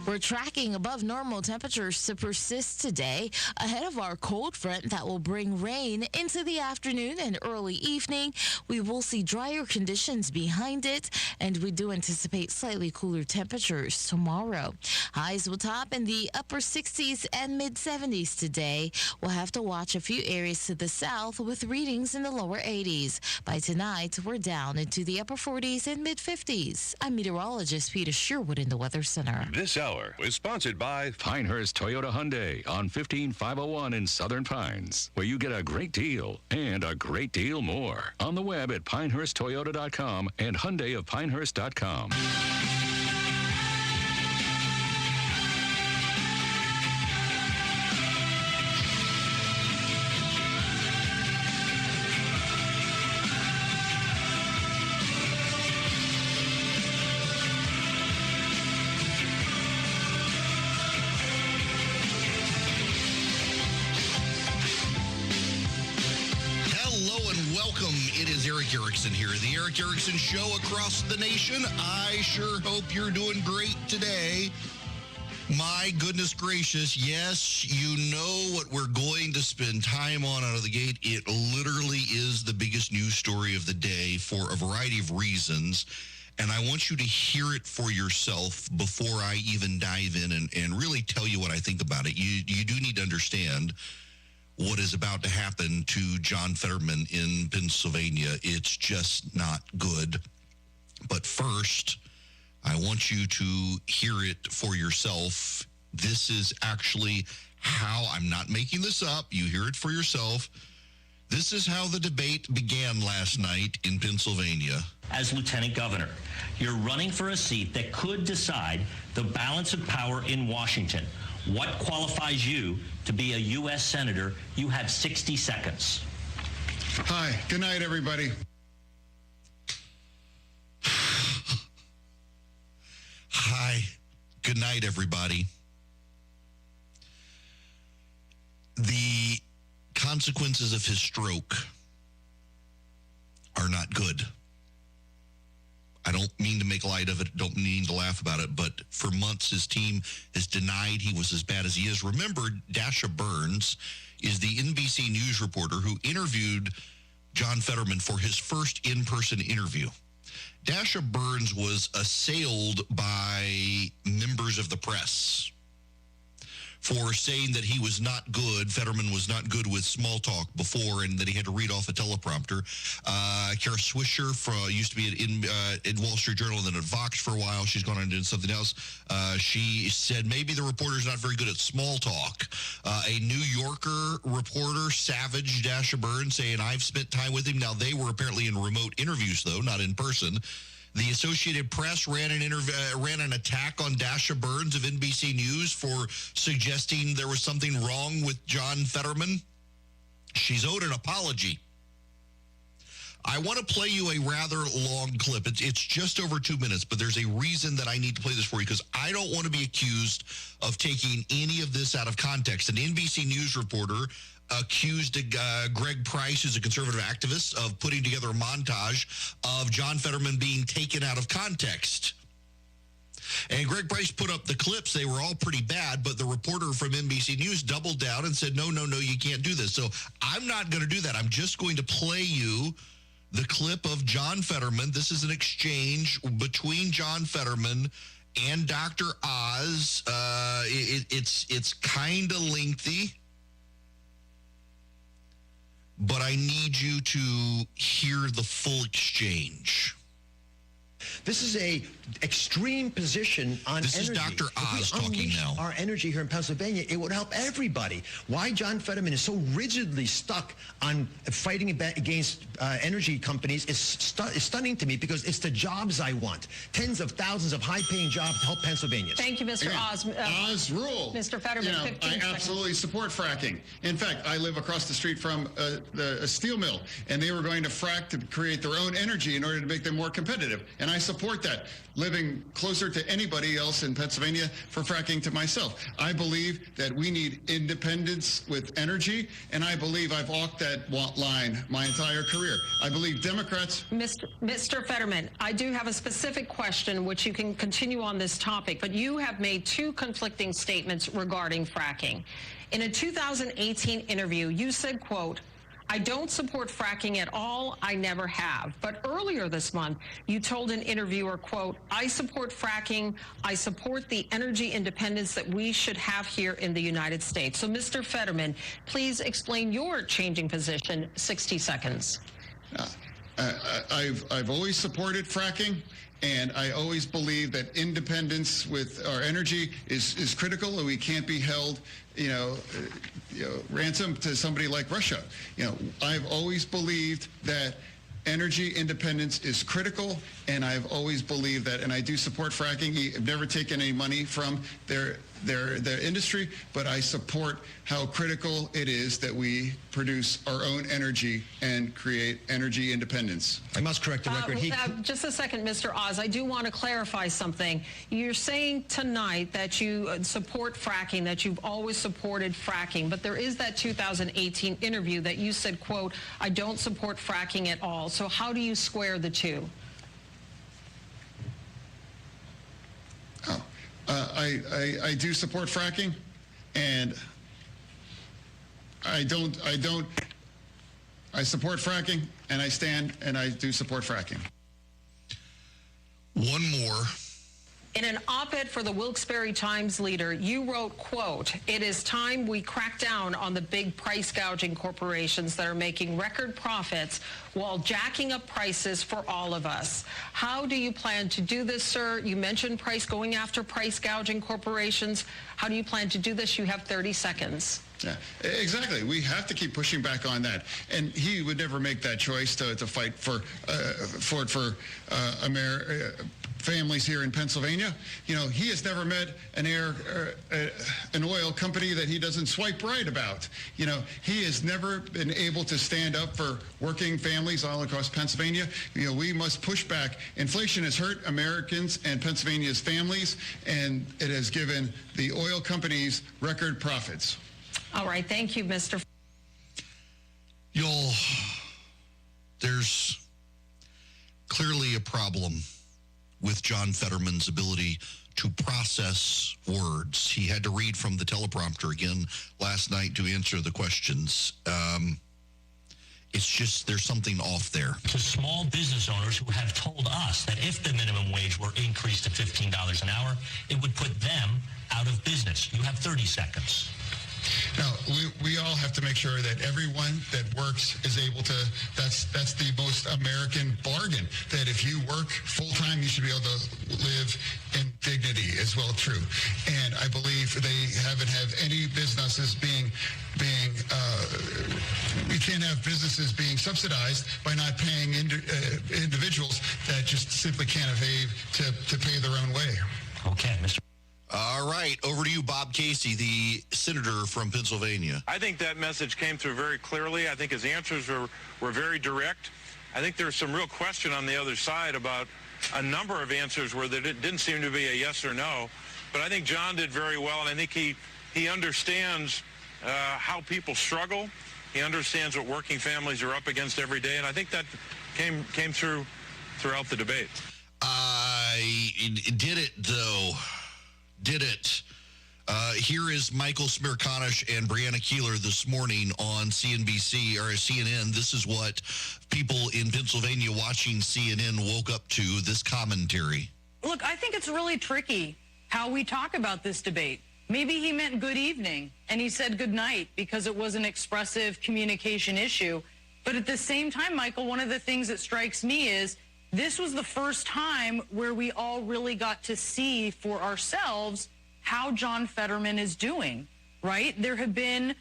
We're tracking above normal temperatures to persist today ahead of our cold front that will bring rain into the afternoon and early evening. We will see drier conditions behind it, and we do anticipate slightly cooler temperatures tomorrow. Highs will top in the upper 60s and mid-70s today. We'll have to watch a few areas to the south with readings in the lower 80s. By tonight, we're down into the upper 40s and mid-50s. I'm meteorologist Peter Sherwood in the Weather Center. This hour Hour is sponsored by Pinehurst Toyota Hyundai on 15501 in Southern Pines, where you get a great deal and a great deal more. On the web at pinehursttoyota.com and HyundaiofPinehurst.com. Erickson here, the Eric Erickson Show across the nation. I sure hope you're doing great today. My goodness gracious, yes, you know what we're going to spend time on out of the gate. It literally is the biggest news story of the day for a variety of reasons, and I want you to hear it for yourself before I even dive in and really tell you what I think about it. You do need to understand what is about to happen to John Fetterman in Pennsylvania. It's just not good. But first, I want you to hear it for yourself. This is actually how, I'm not making this up, you hear it for yourself. This is how the debate began last night in Pennsylvania. As lieutenant governor, you're running for a seat that could decide the balance of power in Washington. What qualifies you to be a U.S. Senator? You have 60 seconds. Hi. Good night, everybody. Hi. Good night, everybody. The consequences of his stroke are not good. I don't mean to make light of it, don't mean to laugh about it, but for months his team has denied he was as bad as he is. Remember, Dasha Burns is the NBC News reporter who interviewed John Fetterman for his first in-person interview. Dasha Burns was assailed by members of the press for saying that he was not good. Fetterman was not good with small talk before, and that he had to read off a teleprompter. Kara Swisher used to be in Wall Street Journal and then at Vox for a while. She's gone on and did something else. She said maybe the reporter's not very good at small talk. A New Yorker reporter savaged Dasha Burns, saying, I've spent time with him. Now, they were apparently in remote interviews, though, not in person. The Associated Press ran an attack on Dasha Burns of NBC News for suggesting there was something wrong with John Fetterman. She's owed an apology. I want to play you a rather long clip. It's just over 2 minutes, but there's a reason that I need to play this for you, because I don't want to be accused of taking any of this out of context. An NBC News reporter accused Greg Price, who's a conservative activist, of putting together a montage of John Fetterman being taken out of context. And Greg Price put up the clips. They were all pretty bad, but the reporter from NBC News doubled down and said, no, you can't do this. So I'm not going to do that. I'm just going to play you the clip of John Fetterman. This is an exchange between John Fetterman and Dr. Oz. It's kind of lengthy, but I need you to hear the full exchange. This is a extreme position on energy. This is Dr. Oz talking now. Our energy here in Pennsylvania, it would help everybody. Why John Fetterman is so rigidly stuck on fighting against energy companies is stunning to me, because it's the jobs I want. Tens of thousands of high-paying jobs to help Pennsylvanians. Thank you, Mr. Oz. Oz rule. Mr. Fetterman, 15 I absolutely support fracking. In fact, I live across the street from a steel mill, and they were going to frack to create their own energy in order to make them more competitive. And I support that, living closer to anybody else in Pennsylvania for fracking to myself. I believe that we need independence with energy, and I believe I've walked that line my entire career. I believe Democrats... Mr. Fetterman, I do have a specific question, which you can continue on this topic, but you have made two conflicting statements regarding fracking. In a 2018 interview, you said, quote, I don't support fracking at all. I never have. But earlier this month, you told an interviewer, quote, I support fracking. I support the energy independence that we should have here in the United States. So, Mr. Fetterman, please explain your changing position. 60 seconds. I've always supported fracking, And I always believe that independence with our energy is critical, and we can't be held, ransom to somebody like Russia. I've always believed that energy independence is critical, and I've always believed that, and I do support fracking. I've never taken any money from their industry, but I support how critical it is that we produce our own energy and create energy independence. I must correct the record. Just a second, Mr. Oz. I do want to clarify something. You're saying tonight that you support fracking, that you've always supported fracking, but there is that 2018 interview that you said, quote, I don't support fracking at all. So how do you square the two? I do support fracking, and I support fracking, and I stand, and I do support fracking. One more. In an op-ed for the Wilkes-Barre Times Leader, you wrote, quote, it is time we crack down on the big price gouging corporations that are making record profits while jacking up prices for all of us. How do you plan to do this, sir? You mentioned going after price gouging corporations. How do you plan to do this? You have 30 seconds. Yeah, exactly. We have to keep pushing back on that. And he would never make that choice to fight for families here in Pennsylvania. He has never met an oil company that he doesn't swipe right about. He has never been able to stand up for working families all across Pennsylvania. We must push back. Inflation has hurt Americans and Pennsylvania's families, and it has given the oil companies record profits. All right. Thank you, Mr. There's clearly a problem with John Fetterman's ability to process words. He had to read from the teleprompter again last night to answer the questions. It's just there's something off there. To small business owners who have told us that if the minimum wage were increased to $15 an hour, it would put them out of business. You have 30 seconds. Now, we all have to make sure that everyone that works is able to, that's the most American bargain, that if you work full-time, you should be able to live in dignity as well, true. And I believe they haven't had any businesses we can't have businesses being subsidized by not paying individuals that just simply can't evade to pay their own way. Okay, Mr. All right, over to you, Bob Casey, the senator from Pennsylvania. I think that message came through very clearly. I think his answers were very direct. I think there's some real question on the other side about a number of answers where there didn't seem to be a yes or no. But I think John did very well, and I think he understands how people struggle. He understands what working families are up against every day, and I think that came through throughout the debate. Did it, though? Did it. Here is Michael Smirkanish and Brianna Keeler this morning on CNBC or CNN. This is what people in Pennsylvania watching CNN woke up to, this commentary. Look, I think it's really tricky how we talk about this debate. Maybe he meant good evening and he said good night because it was an expressive communication issue. But at the same time, Michael, one of the things that strikes me is this was the first time where we all really got to see for ourselves how John Fetterman is doing, right? There have been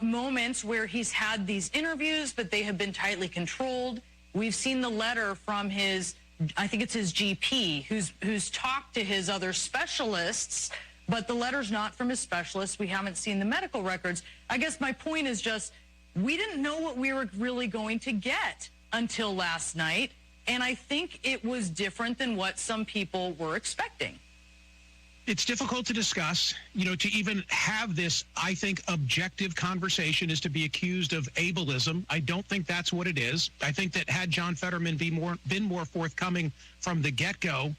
moments where he's had these interviews, but they have been tightly controlled. We've seen the letter from his, I think it's his GP, who's talked to his other specialists, but the letter's not from his specialist. We haven't seen the medical records. I guess my point is just, we didn't know what we were really going to get until last night. And I think it was different than what some people were expecting. It's difficult to discuss, to even have this, I think, objective conversation is to be accused of ableism. I don't think that's what it is. I think that had John Fetterman been more forthcoming from the get-go,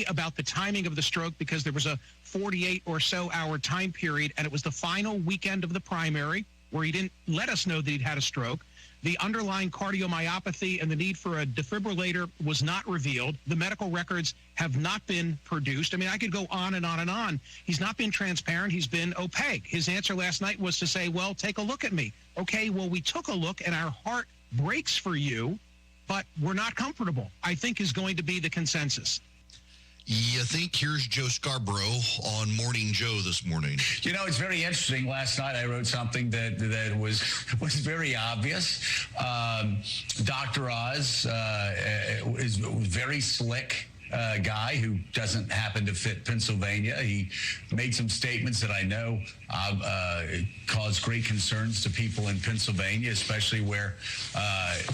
about the timing of the stroke, because there was a 48 or so hour time period, and it was the final weekend of the primary where he didn't let us know that he'd had a stroke. The underlying cardiomyopathy and the need for a defibrillator was not revealed. The medical records have not been produced. I mean, I could go on and on and on. He's not been transparent. He's been opaque. His answer last night was to say, well, take a look at me. Okay, well, we took a look and our heart breaks for you, but we're not comfortable, I think is going to be the consensus. You think here's Joe Scarborough on Morning Joe this morning? You know, it's very interesting. Last night I wrote something that was very obvious. Dr. Oz is very slick. Guy who doesn't happen to fit Pennsylvania. He made some statements that I know caused great concerns to people in Pennsylvania, especially where,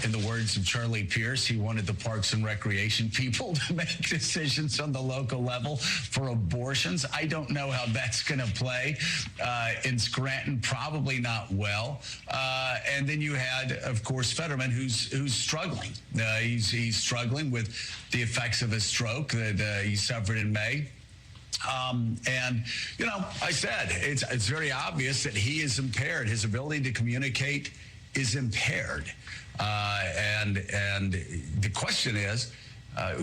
in the words of Charlie Pierce, he wanted the Parks and Recreation people to make decisions on the local level for abortions. I don't know how that's going to play in Scranton. Probably not well. And then you had, of course, Fetterman, who's struggling. He's struggling with the effects of a stroke that he suffered in May. And, you know, I said, it's very obvious that he is impaired. His ability to communicate is impaired. And the question is,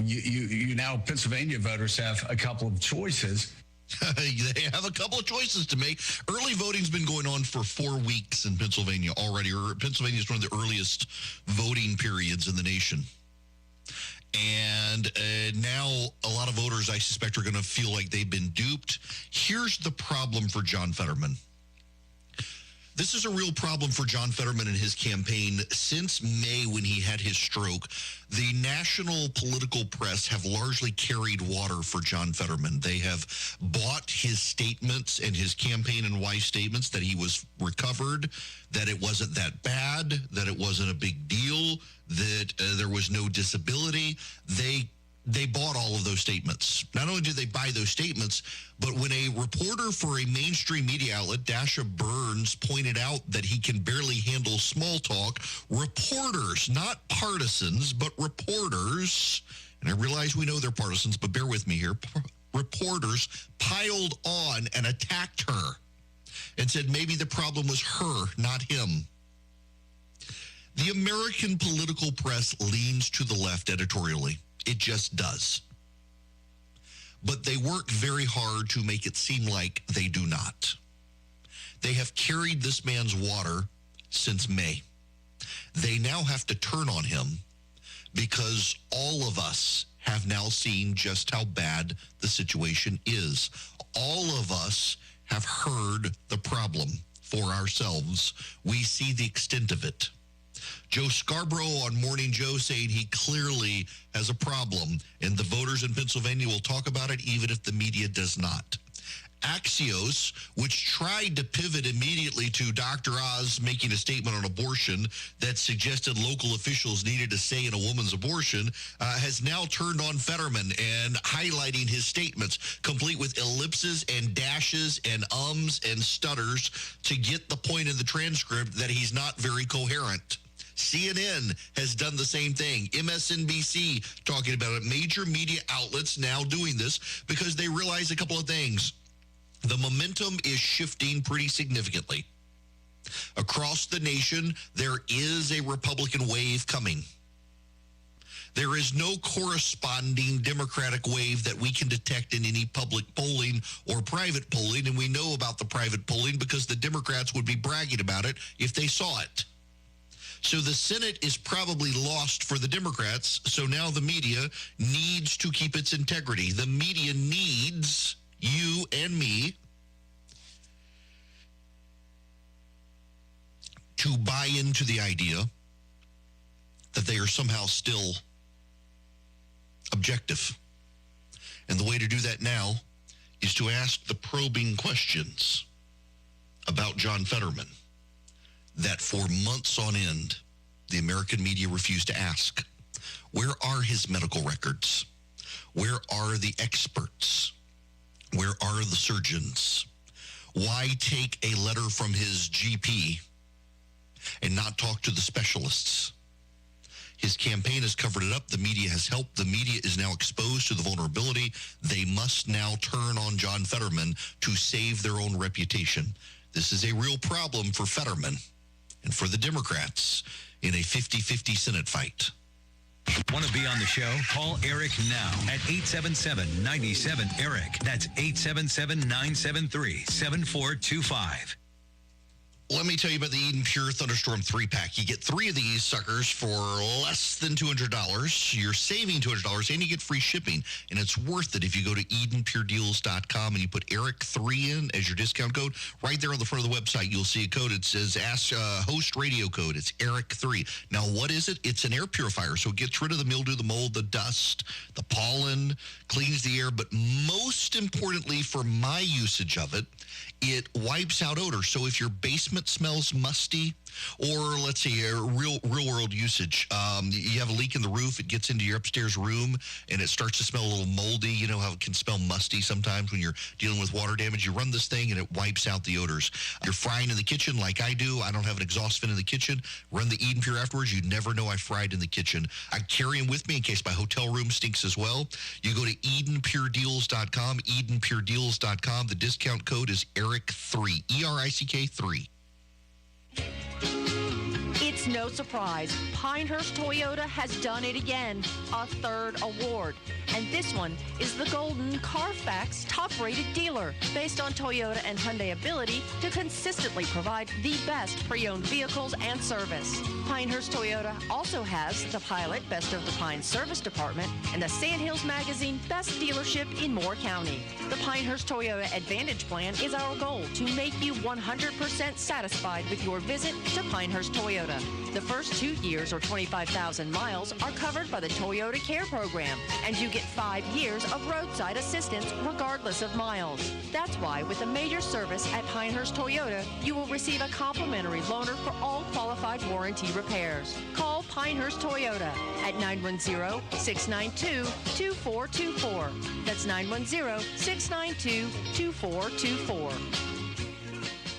you now, Pennsylvania voters have a couple of choices. They have a couple of choices to make. Early voting's been going on for 4 weeks in Pennsylvania already. Pennsylvania is one of the earliest voting periods in the nation. And now a lot of voters, I suspect, are going to feel like they've been duped. Here's the problem for John Fetterman. This is a real problem for John Fetterman and his campaign. Since May, when he had his stroke, the national political press have largely carried water for John Fetterman. They have bought his statements and his campaign and wife statements that he was recovered, that it wasn't that bad, that it wasn't a big deal, that there was no disability. They bought all of those statements. Not only did they buy those statements, but when a reporter for a mainstream media outlet, Dasha Burns, pointed out that he can barely handle small talk, reporters, not partisans, but reporters, and I realize we know they're partisans, but bear with me here, reporters piled on and attacked her and said maybe the problem was her, not him. The American political press leans to the left editorially. It just does. But they work very hard to make it seem like they do not. They have carried this man's water since May. They now have to turn on him because all of us have now seen just how bad the situation is. All of us have heard the problem for ourselves. We see the extent of it. Joe Scarborough on Morning Joe saying he clearly has a problem, and the voters in Pennsylvania will talk about it even if the media does not. Axios, which tried to pivot immediately to Dr. Oz making a statement on abortion that suggested local officials needed a say in a woman's abortion, has now turned on Fetterman and highlighting his statements, complete with ellipses and dashes and ums and stutters to get the point in the transcript that he's not very coherent. CNN has done the same thing. MSNBC talking about it. Major media outlets now doing this because they realize a couple of things. The momentum is shifting pretty significantly. Across the nation, there is a Republican wave coming. There is no corresponding Democratic wave that we can detect in any public polling or private polling, and we know about the private polling because the Democrats would be bragging about it if they saw it. So the Senate is probably lost for the Democrats, so now the media needs to keep its integrity. The media needs you and me to buy into the idea that they are somehow still objective. And the way to do that now is to ask the probing questions about John Fetterman that for months on end, the American media refused to ask. Where are his medical records? Where are the experts? Where are the surgeons? Why take a letter from his GP and not talk to the specialists? His campaign has covered it up. The media has helped. The media is now exposed to the vulnerability. They must now turn on John Fetterman to save their own reputation. This is a real problem for Fetterman and for the Democrats in a 50-50 Senate fight. Want to be on the show? Call Eric now at 877-97-ERIC. That's 877-973-7425. let me tell you about the Eden Pure Thunderstorm 3-pack. You get 3 of these suckers for less than $200. You're saving $200, and you get free shipping. And it's worth it if you go to EdenPureDeals.com and you put Eric3 in as your discount code. Right there on the front of the website, you'll see a code. It says Ask Host Radio Code. It's Eric3. Now, what is it? It's an air purifier, so it gets rid of the mildew, the mold, the dust, the pollen, cleans the air. But most importantly, for my usage of it, it wipes out odor. So if your basement smells musty, or let's say a real world usage, you have a leak in the roof, it gets into your upstairs room, and it starts to smell a little moldy. You know how it can smell musty sometimes when you're dealing with water damage. You run this thing, and it wipes out the odors. You're frying in the kitchen like I do. I don't have an exhaust fan in the kitchen. Run the Eden Pure afterwards. You'd never know I fried in the kitchen. I carry them with me in case my hotel room stinks as well. You go to EdenPureDeals.com, EdenPureDeals.com. The discount code is ERIC3, ERICK 3. It's no surprise. Pinehurst Toyota has done it again, a 3rd award. And this one is the Golden Carfax top-rated dealer, based on Toyota and Hyundai ability to consistently provide the best pre-owned vehicles and service. Pinehurst Toyota also has the Pilot Best of the Pines Service Department and the Sandhills Magazine Best Dealership in Moore County. The Pinehurst Toyota Advantage Plan is our goal to make you 100% satisfied with your visit to Pinehurst Toyota. The first 2 years or 25,000 miles are covered by the Toyota Care Program, and you get 5 years of roadside assistance regardless of miles. That's why with a major service at Pinehurst Toyota, you will receive a complimentary loaner for all qualified warranty repairs. Call Pinehurst Toyota at 910-692-2424. That's 910-692-2424.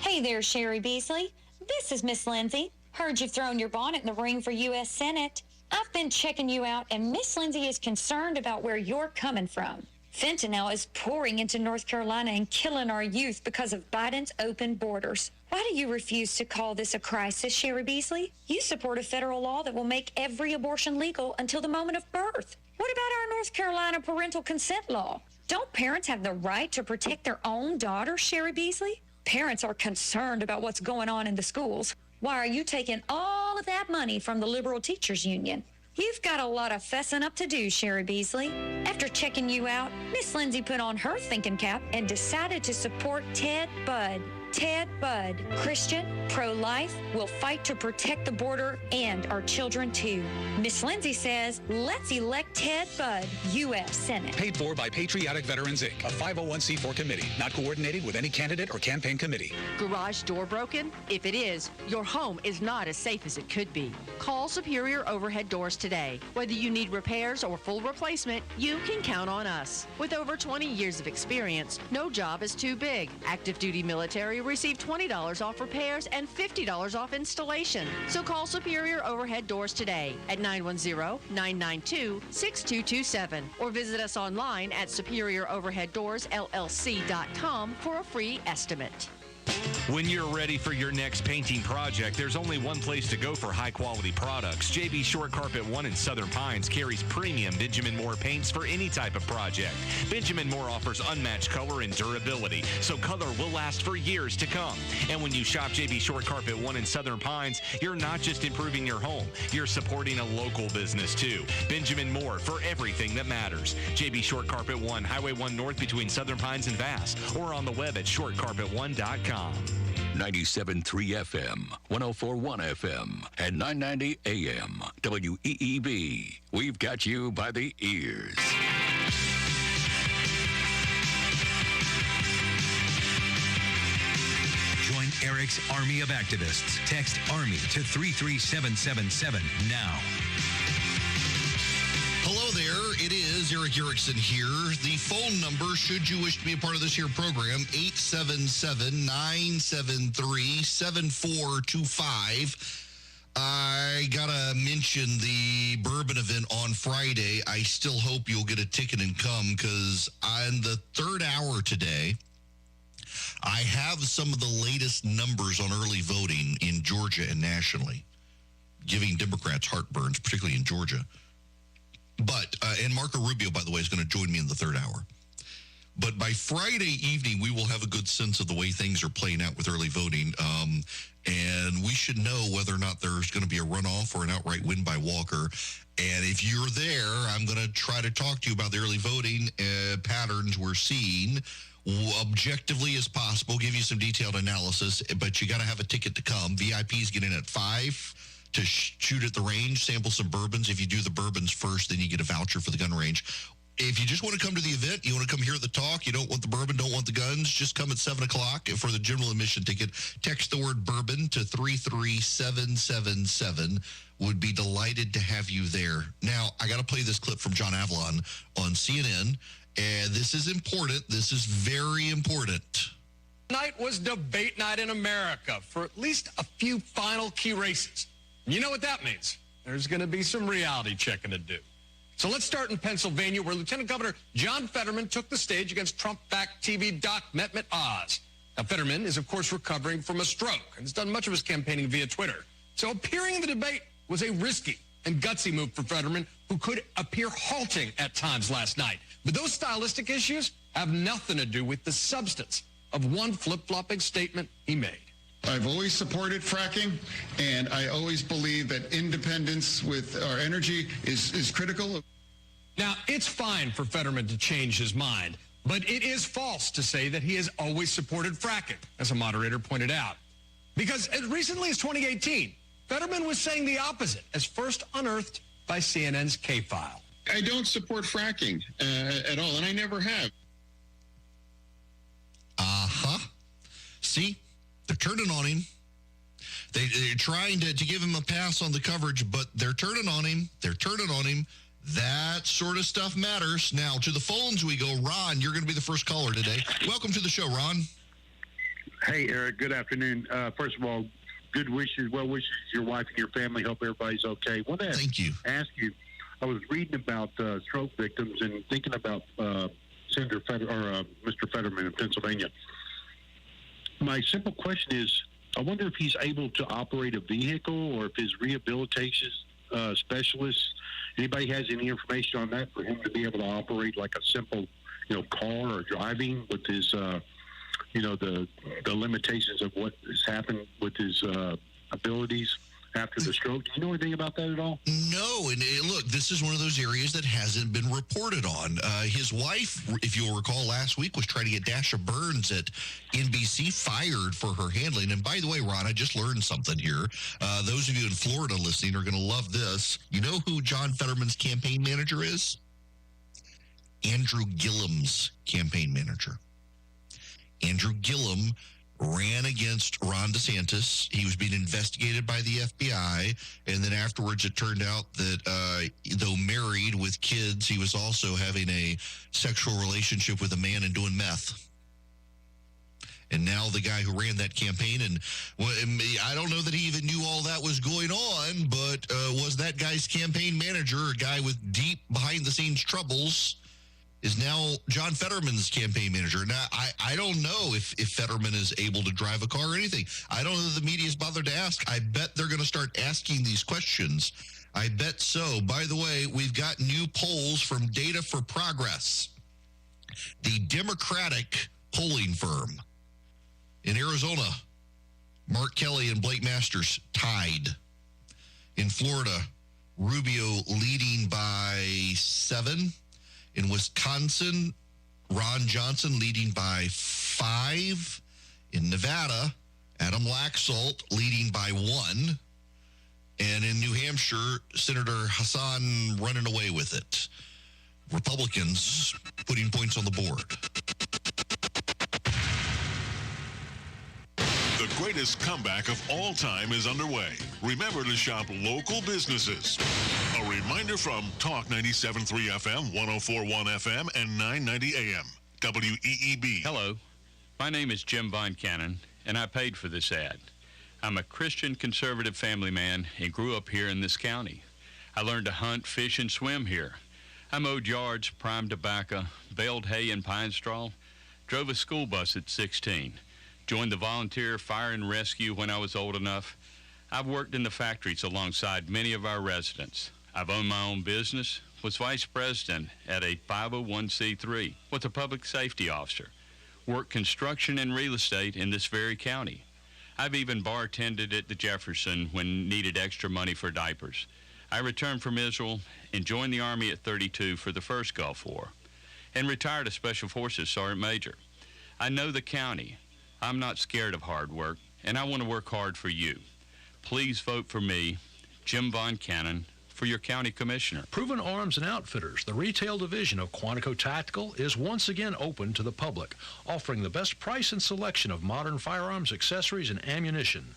Hey there, Sherry Beasley. This is Miss Lindsay. Heard you've thrown your bonnet in the ring for U.S. Senate. I've been checking you out, and Miss Lindsay is concerned about where you're coming from. Fentanyl is pouring into North Carolina and killing our youth because of Biden's open borders. Why do you refuse to call this a crisis, Sherry Beasley? You support a federal law that will make every abortion legal until the moment of birth. What about our North Carolina parental consent law? Don't parents have the right to protect their own daughters, Sherry Beasley? Parents are concerned about what's going on in the schools. Why are you taking all of that money from the Liberal Teachers Union? You've got a lot of fessing up to do, Sherry Beasley. After checking you out, Miss Lindsay put on her thinking cap and decided to support Ted Budd. Ted Budd, Christian, pro-life, will fight to protect the border and our children too. Miss Lindsay says, let's elect Ted Budd, U.S. Senate. Paid for by Patriotic Veterans, Inc., a 501c4 committee, not coordinated with any candidate or campaign committee. Garage door broken? If it is, your home is not as safe as it could be. Call Superior Overhead Doors today. Whether you need repairs or full replacement, you can count on us. With over 20 years of experience, no job is too big. Active duty military receive $20 off repairs and $50 off installation. So call Superior Overhead Doors today at 910-992-6227 or visit us online at superioroverheaddoorsllc.com for a free estimate. When you're ready for your next painting project, there's only one place to go for high-quality products. JB Short Carpet 1 in Southern Pines carries premium Benjamin Moore paints for any type of project. Benjamin Moore offers unmatched color and durability, so color will last for years to come. And when you shop JB Short Carpet 1 in Southern Pines, you're not just improving your home, you're supporting a local business too. Benjamin Moore, for everything that matters. JB Short Carpet 1, Highway 1 North between Southern Pines and Vass, or on the web at shortcarpet1.com. 97.3 FM, 104.1 FM, and 990 AM. WEEB. We've got you by the ears. Join Eric's Army of Activists. Text ARMY to 33777 now. Hello there, it is Eric Erickson here. The phone number, should you wish to be a part of this here program, 877-973-7425. I gotta mention the bourbon event on Friday. I still hope you'll get a ticket and come, because on the third hour today, I have some of the latest numbers on early voting in Georgia and nationally, giving Democrats heartburns, particularly in Georgia. But, and Marco Rubio, by the way, is going to join me in the third hour. But by Friday evening, we will have a good sense of the way things are playing out with early voting. And we should know whether or not there's going to be a runoff or an outright win by Walker. And if you're there, I'm going to try to talk to you about the early voting patterns we're seeing objectively as possible, give you some detailed analysis, but you got to have a ticket to come. VIPs get in at 5 to shoot at the range, sample some bourbons. If you do the bourbons first, then you get a voucher for the gun range. If you just want to come to the event, you want to come hear the talk, you don't want the bourbon, don't want the guns, just come at 7 o'clock for the general admission ticket. Text the word bourbon to 33777. Would be delighted to have you there. Now, I got to play this clip from John Avalon on CNN, and this is important. This is very important. Tonight was debate night in America for at least a few final key races. You know what that means. There's going to be some reality checking to do. So let's start in Pennsylvania, where Lieutenant Governor John Fetterman took the stage against Trump-backed TV doc Mehmet Oz. Now, Fetterman is, of course, recovering from a stroke and has done much of his campaigning via Twitter. So appearing in the debate was a risky and gutsy move for Fetterman, who could appear halting at times last night. But those stylistic issues have nothing to do with the substance of one flip-flopping statement he made. I've always supported fracking, and I always believe that independence with our energy is critical. Now, it's fine for Fetterman to change his mind, but it is false to say that he has always supported fracking, as a moderator pointed out. Because as recently as 2018, Fetterman was saying the opposite, as first unearthed by CNN's K-File. I don't support fracking at all, and I never have. See? They're turning on him. They're trying to give him a pass on the coverage, but they're turning on him. They're turning on him. That sort of stuff matters. Now, to the phones we go. Ron, you're going to be the first caller today. Welcome to the show, Ron. Hey, Eric. Good afternoon. First of all, good wishes, well wishes to your wife and your family. Hope everybody's okay. Thank you. Ask you, I was reading about stroke victims and thinking about Mr. Fetterman in Pennsylvania. My simple question is, I wonder if he's able to operate a vehicle, or if his rehabilitation specialists, anybody has any information on that for him to be able to operate like a simple, car or driving with his, the limitations of what has happened with his abilities after the stroke. Do you know anything about that at all? No, and look, this is one of those areas that hasn't been reported on. His wife, if you'll recall, last week was trying to get Dasha Burns at NBC fired for her handling. And by the way, Ron, I just learned something here. Those of you in Florida listening are going to love this. You know who John Fetterman's campaign manager is? Andrew Gillum's campaign manager. Andrew Gillum ran against Ron DeSantis. He was being investigated by the FBI, and then afterwards it turned out that though married with kids, he was also having a sexual relationship with a man and doing meth. And now the guy who ran that campaign, and I don't know that he even knew all that was going on, but was that guy's campaign manager, a guy with deep behind-the-scenes troubles, is now John Fetterman's campaign manager. Now, I don't know if Fetterman is able to drive a car or anything. I don't know that the media's bothered to ask. I bet they're going to start asking these questions. I bet so. By the way, we've got new polls from Data for Progress, the Democratic polling firm. In Arizona, Mark Kelly and Blake Masters tied. In Florida, Rubio leading by 7. In Wisconsin, Ron Johnson leading by 5. In Nevada, Adam Laxalt leading by 1. And in New Hampshire, Senator Hassan running away with it. Republicans putting points on the board. The greatest comeback of all time is underway. Remember to shop local businesses. A reminder from Talk 97.3 FM, 104.1 FM, and 990 AM. WEEB. Hello. My name is Jim Von Cannon, and I paid for this ad. I'm a Christian conservative family man and grew up here in this county. I learned to hunt, fish, and swim here. I mowed yards, primed tobacco, baled hay and pine straw, drove a school bus at 16, joined the volunteer fire and rescue when I was old enough. I've worked in the factories alongside many of our residents. I've owned my own business, was vice president at a 501c3, was a public safety officer, worked construction and real estate in this very county. I've even bartended at the Jefferson when needed extra money for diapers. I returned from Israel and joined the Army at 32 for the first Gulf War and retired as Special Forces Sergeant Major. I know the county. I'm not scared of hard work, and I want to work hard for you. Please vote for me, Jim Von Cannon, for your county commissioner. Proven Arms and Outfitters, the retail division of Quantico Tactical, is once again open to the public, offering the best price and selection of modern firearms, accessories, and ammunition.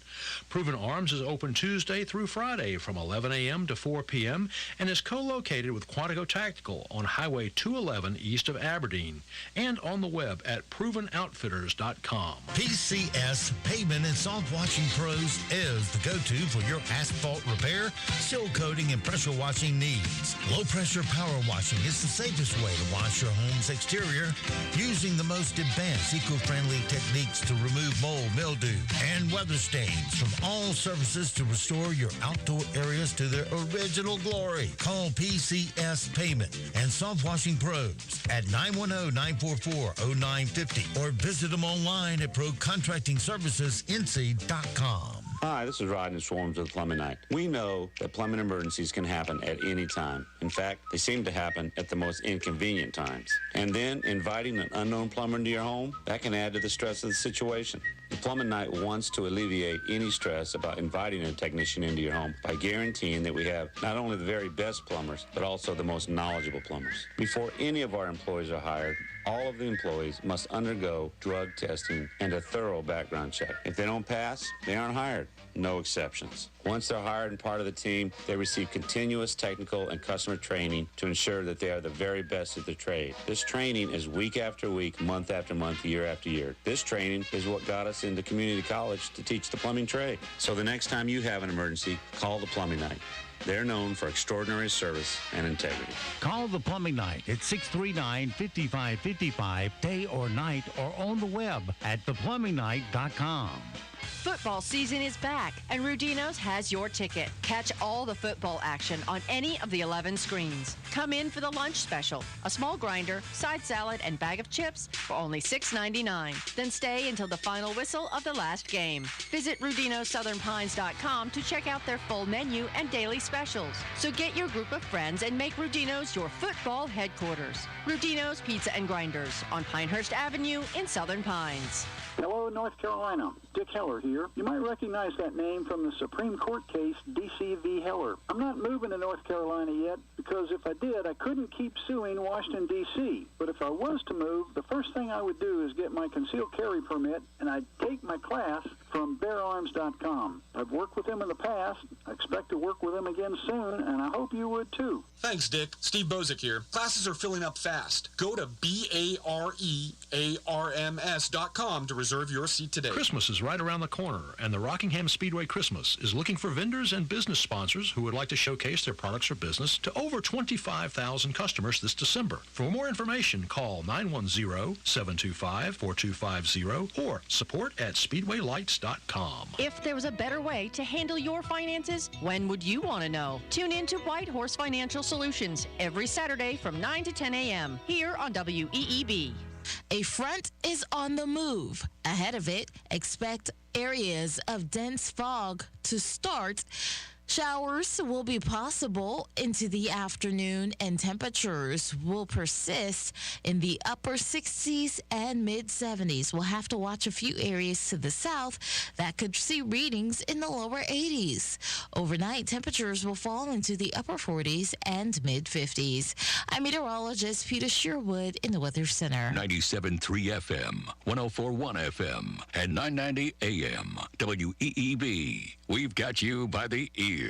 Proven Arms is open Tuesday through Friday from 11 a.m. to 4 p.m. and is co-located with Quantico Tactical on Highway 211 east of Aberdeen and on the web at ProvenOutfitters.com. PCS Pavement and Soft Washing Pros is the go-to for your asphalt repair, seal coating, and pressure washing needs. Low-pressure power washing is the safest way to wash your home's exterior using the most advanced eco-friendly techniques to remove mold, mildew, and weather stains from all surfaces to restore your outdoor areas to their original glory. Call PCS Pavement and Soft Washing Pros at 910-944-0950 or visit them online at ProContractingServicesNC.com. Hi, this is Rodney Swarms with Plumbing Night. We know that plumbing emergencies can happen at any time. In fact, they seem to happen at the most inconvenient times. And then inviting an unknown plumber into your home, that can add to the stress of the situation. The Plumbing Night wants to alleviate any stress about inviting a technician into your home by guaranteeing that we have not only the very best plumbers, but also the most knowledgeable plumbers. Before any of our employees are hired, all of the employees must undergo drug testing and a thorough background check. If they don't pass, they aren't hired. No exceptions. Once they're hired and part of the team, they receive continuous technical and customer training to ensure that they are the very best at their trade. This training is week after week, month after month, year after year. This training is what got us into community college to teach the plumbing trade. So the next time you have an emergency, call the Plumbing Night. They're known for extraordinary service and integrity. Call the Plumbing Night at 639-5555, day or night, or on the web at theplumbingnight.com. Football season is back, and Rudino's has your ticket. Catch all the football action on any of the 11 screens. Come in for the lunch special, a small grinder, side salad, and bag of chips for only $6.99. Then stay until the final whistle of the last game. Visit RudinoSouthernPines.com to check out their full menu and daily specials. So get your group of friends and make Rudino's your football headquarters. Rudino's Pizza and Grinders on Pinehurst Avenue in Southern Pines. Hello, North Carolina. Dick Heller here. You might recognize that name from the Supreme Court case D.C. v. Heller. I'm not moving to North Carolina yet because if I did, I couldn't keep suing Washington, D.C. But if I was to move, the first thing I would do is get my concealed carry permit, and I'd take my class from BearArms.com. I've worked with them in the past. I expect to work with them again soon, and I hope you would too. Thanks, Dick. Steve Bozick here. Classes are filling up fast. Go to BAREARMS.com to reserve your seat today. Christmas is right around the corner, and the Rockingham Speedway Christmas is looking for vendors and business sponsors who would like to showcase their products or business to over 25,000 customers this December. For more information, call 910-725-4250 or support@speedwaylights.com. If there was a better way to handle your finances, when would you want to know? Tune in to White Horse Financial Solutions every Saturday from 9 to 10 a.m. here on WEEB. A front is on the move. Ahead of it, expect areas of dense fog to start. Showers will be possible into the afternoon, and temperatures will persist in the upper 60s and mid-70s. We'll have to watch a few areas to the south that could see readings in the lower 80s. Overnight, temperatures will fall into the upper 40s and mid-50s. I'm meteorologist Peter Sherwood in the Weather Center. 97.3 FM, 104.1 FM, and 990 AM. WEEB. We've got you by the ears.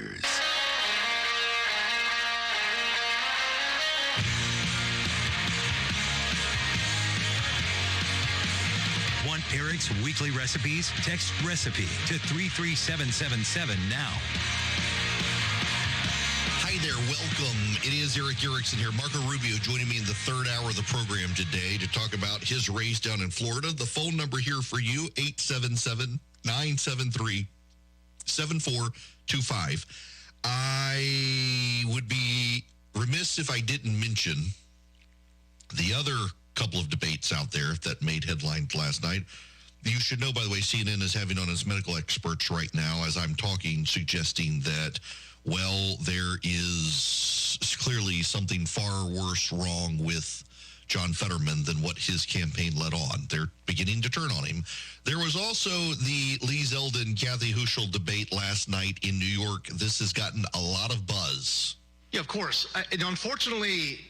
Want Eric's weekly recipes? Text recipe to 33777 now. Hi there, welcome. It is Eric Erickson here. Marco Rubio joining me in the third hour of the program today to talk about his race down in Florida. The phone number here for you, 877-973-7425. I would be remiss if I didn't mention the other couple of debates out there that made headlines last night. You should know, by the way, CNN is having on its medical experts right now as I'm talking, suggesting that, well, there is clearly something far worse wrong with John Fetterman than what his campaign led on. They're beginning to turn on him. There was also the Lee Zeldin, Kathy Hochul debate last night in New York. This has gotten a lot of buzz. Yeah, of course. Unfortunately,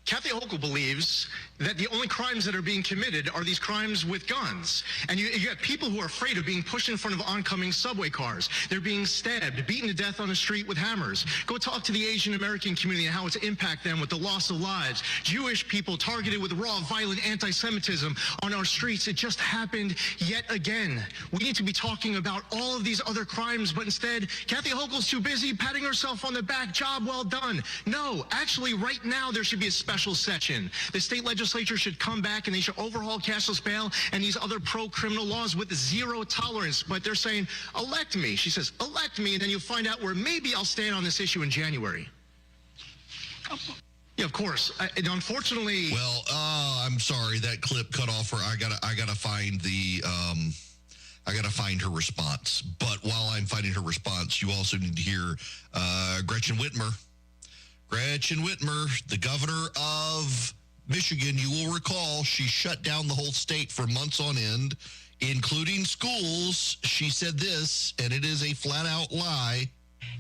Kathy Hochul believes that the only crimes that are being committed are these crimes with guns. And you have people who are afraid of being pushed in front of oncoming subway cars. They're being stabbed, beaten to death on the street with hammers. Go talk to the Asian American community and how it's impacted them with the loss of lives. Jewish people targeted with raw, violent anti-Semitism on our streets. It just happened yet again. We need to be talking about all of these other crimes, but instead, Kathy Hochul's too busy patting herself on the back. Job well done. No, actually, right now, there should be a special session. The state legislature should come back and they should overhaul cashless bail and these other pro-criminal laws with zero tolerance. But they're saying, elect me. She says, elect me, and then you'll find out where maybe I'll stand on this issue in January. Yeah, of course. Unfortunately, well, I'm sorry that clip cut off. I gotta find the. I gotta find her response. But while I'm finding her response, you also need to hear Gretchen Whitmer. Gretchen Whitmer, the governor of Michigan, you will recall, she shut down the whole state for months on end, including schools. She said this, and it is a flat-out lie.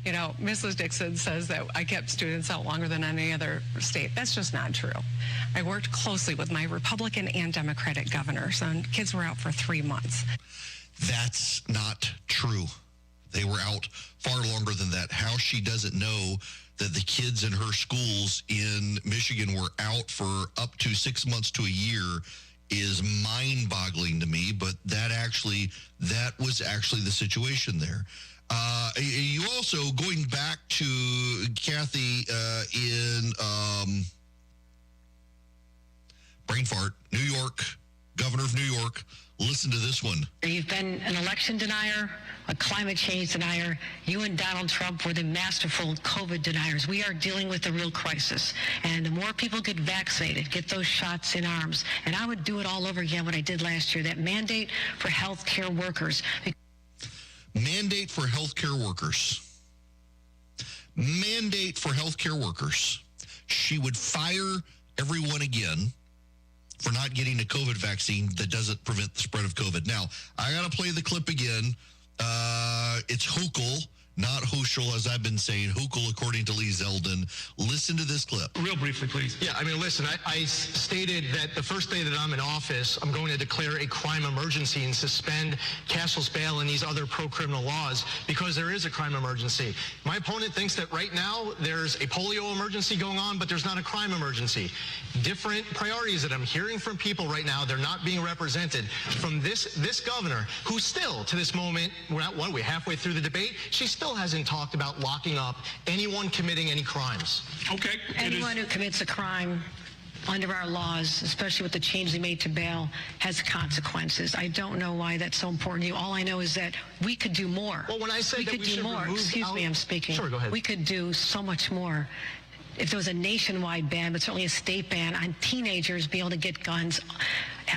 You know, Mrs. Dixon says that I kept students out longer than any other state. That's just not true. I worked closely with my Republican and Democratic governors, and kids were out for 3 months. That's not true. They were out far longer than that. How she doesn't know that the kids in her schools in Michigan were out for up to 6 months to a year is mind-boggling to me, but that was actually the situation there. You also, going back to Kathy in brain fart, New York, governor of New York, listen to this one. You've been an election denier, a climate change denier. You and Donald Trump were the masterful COVID deniers. We are dealing with a real crisis. And the more people get vaccinated, get those shots in arms, and I would do it all over again what I did last year, that mandate for healthcare workers. Mandate for healthcare workers. Mandate for healthcare workers. She would fire everyone again for not getting a COVID vaccine that doesn't prevent the spread of COVID. Now, I got to play the clip again. It's Hochul, not Hochul, as I've been saying. Hochul, according to Lee Zeldin. Listen to this clip. Real briefly, please. Yeah, I mean, listen, I stated that the first day that I'm in office, I'm going to declare a crime emergency and suspend cashless bail and these other pro-criminal laws because there is a crime emergency. My opponent thinks that right now there's a polio emergency going on, but there's not a crime emergency. Different priorities that I'm hearing from people right now, they're not being represented. From this governor, who still, to this moment, we're halfway through the debate, she still hasn't talked about locking up anyone committing any crimes. Okay. Anyone who commits a crime under our laws, especially with the change they made to bail, has consequences. I don't know why that's so important to you. All I know is that we could do more. Well, when I say that we should do more, excuse me, I'm speaking. Sure, go ahead. We could do so much more. If there was a nationwide ban, but certainly a state ban on teenagers being able to get guns,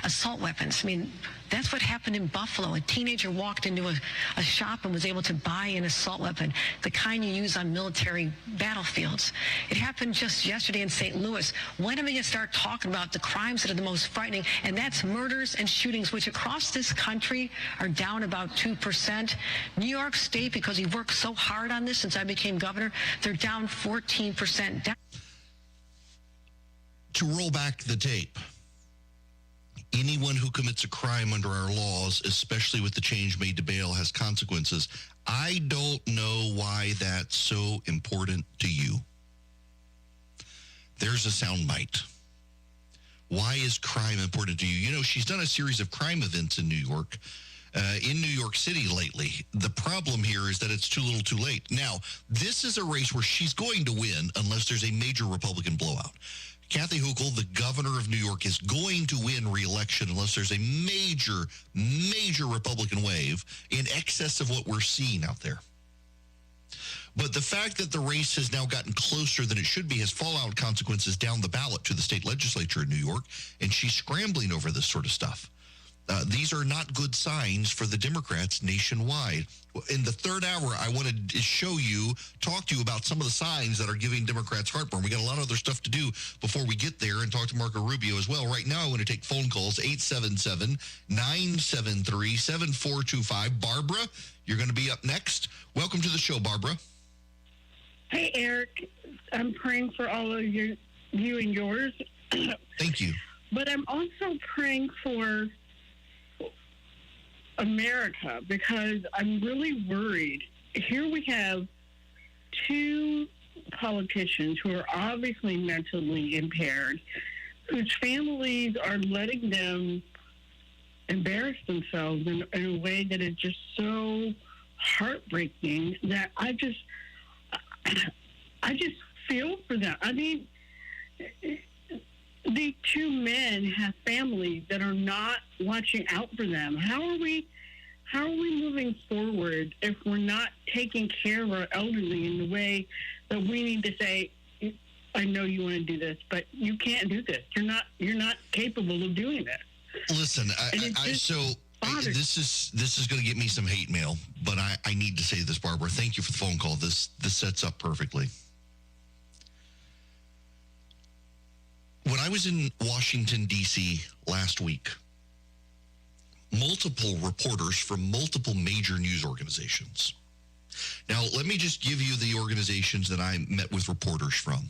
assault weapons. I mean, that's what happened in Buffalo. A teenager walked into a shop and was able to buy an assault weapon, the kind you use on military battlefields. It happened just yesterday in St. Louis. When are we going to start talking about the crimes that are the most frightening? And that's murders and shootings, which across this country are down about 2%. New York State, because we worked so hard on this since I became governor, they're down 14%. To roll back the tape, anyone who commits a crime under our laws, especially with the change made to bail, has consequences. I don't know why that's so important to you. There's a soundbite. Why is crime important to you? You know, she's done a series of crime events in New York, in New York City lately. The problem here is that it's too little too late. Now, this is a race where she's going to win unless there's a major Republican blowout. Kathy Hochul, the governor of New York, is going to win re-election unless there's a major, major Republican wave in excess of what we're seeing out there. But the fact that the race has now gotten closer than it should be has fallout consequences down the ballot to the state legislature in New York, and she's scrambling over this sort of stuff. These are not good signs for the Democrats nationwide. In the third hour, I want to talk to you about some of the signs that are giving Democrats heartburn. We got a lot of other stuff to do before we get there, and talk to Marco Rubio as well. Right now, I want to take phone calls, 877-973-7425. Barbara, you're going to be up next. Welcome to the show, Barbara. Hey, Eric. I'm praying for all of you and yours. Thank you. But I'm also praying for America, because I'm really worried. Here we have two politicians who are obviously mentally impaired, whose families are letting them embarrass themselves in a way that is just so heartbreaking that I just feel for them. I mean, these two men have families that are not watching out for them. How are we moving forward if we're not taking care of our elderly in the way that we need to say, I know you want to do this, but you can't do this. You're not capable of doing this. Listen, this is going to get me some hate mail, but I need to say this, Barbara. Thank you for the phone call. This sets up perfectly. When I was in Washington, D.C. last week, multiple reporters from multiple major news organizations. Now, let me just give you the organizations that I met with reporters from.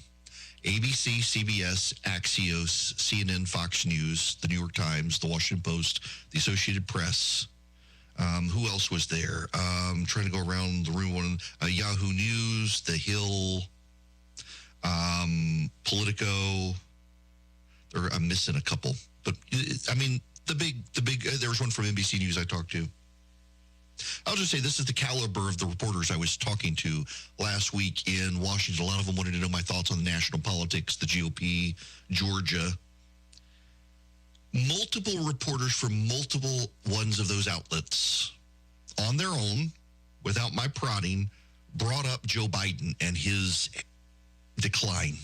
ABC, CBS, Axios, CNN, Fox News, the New York Times, the Washington Post, the Associated Press. Who else was there? Trying to go around the room. Yahoo News, The Hill, Politico. I'm missing a couple, but I mean, the big. There was one from NBC News I talked to. I'll just say this is the caliber of the reporters I was talking to last week in Washington. A lot of them wanted to know my thoughts on the national politics, the GOP, Georgia. Multiple reporters from multiple ones of those outlets, on their own, without my prodding, brought up Joe Biden and his decline.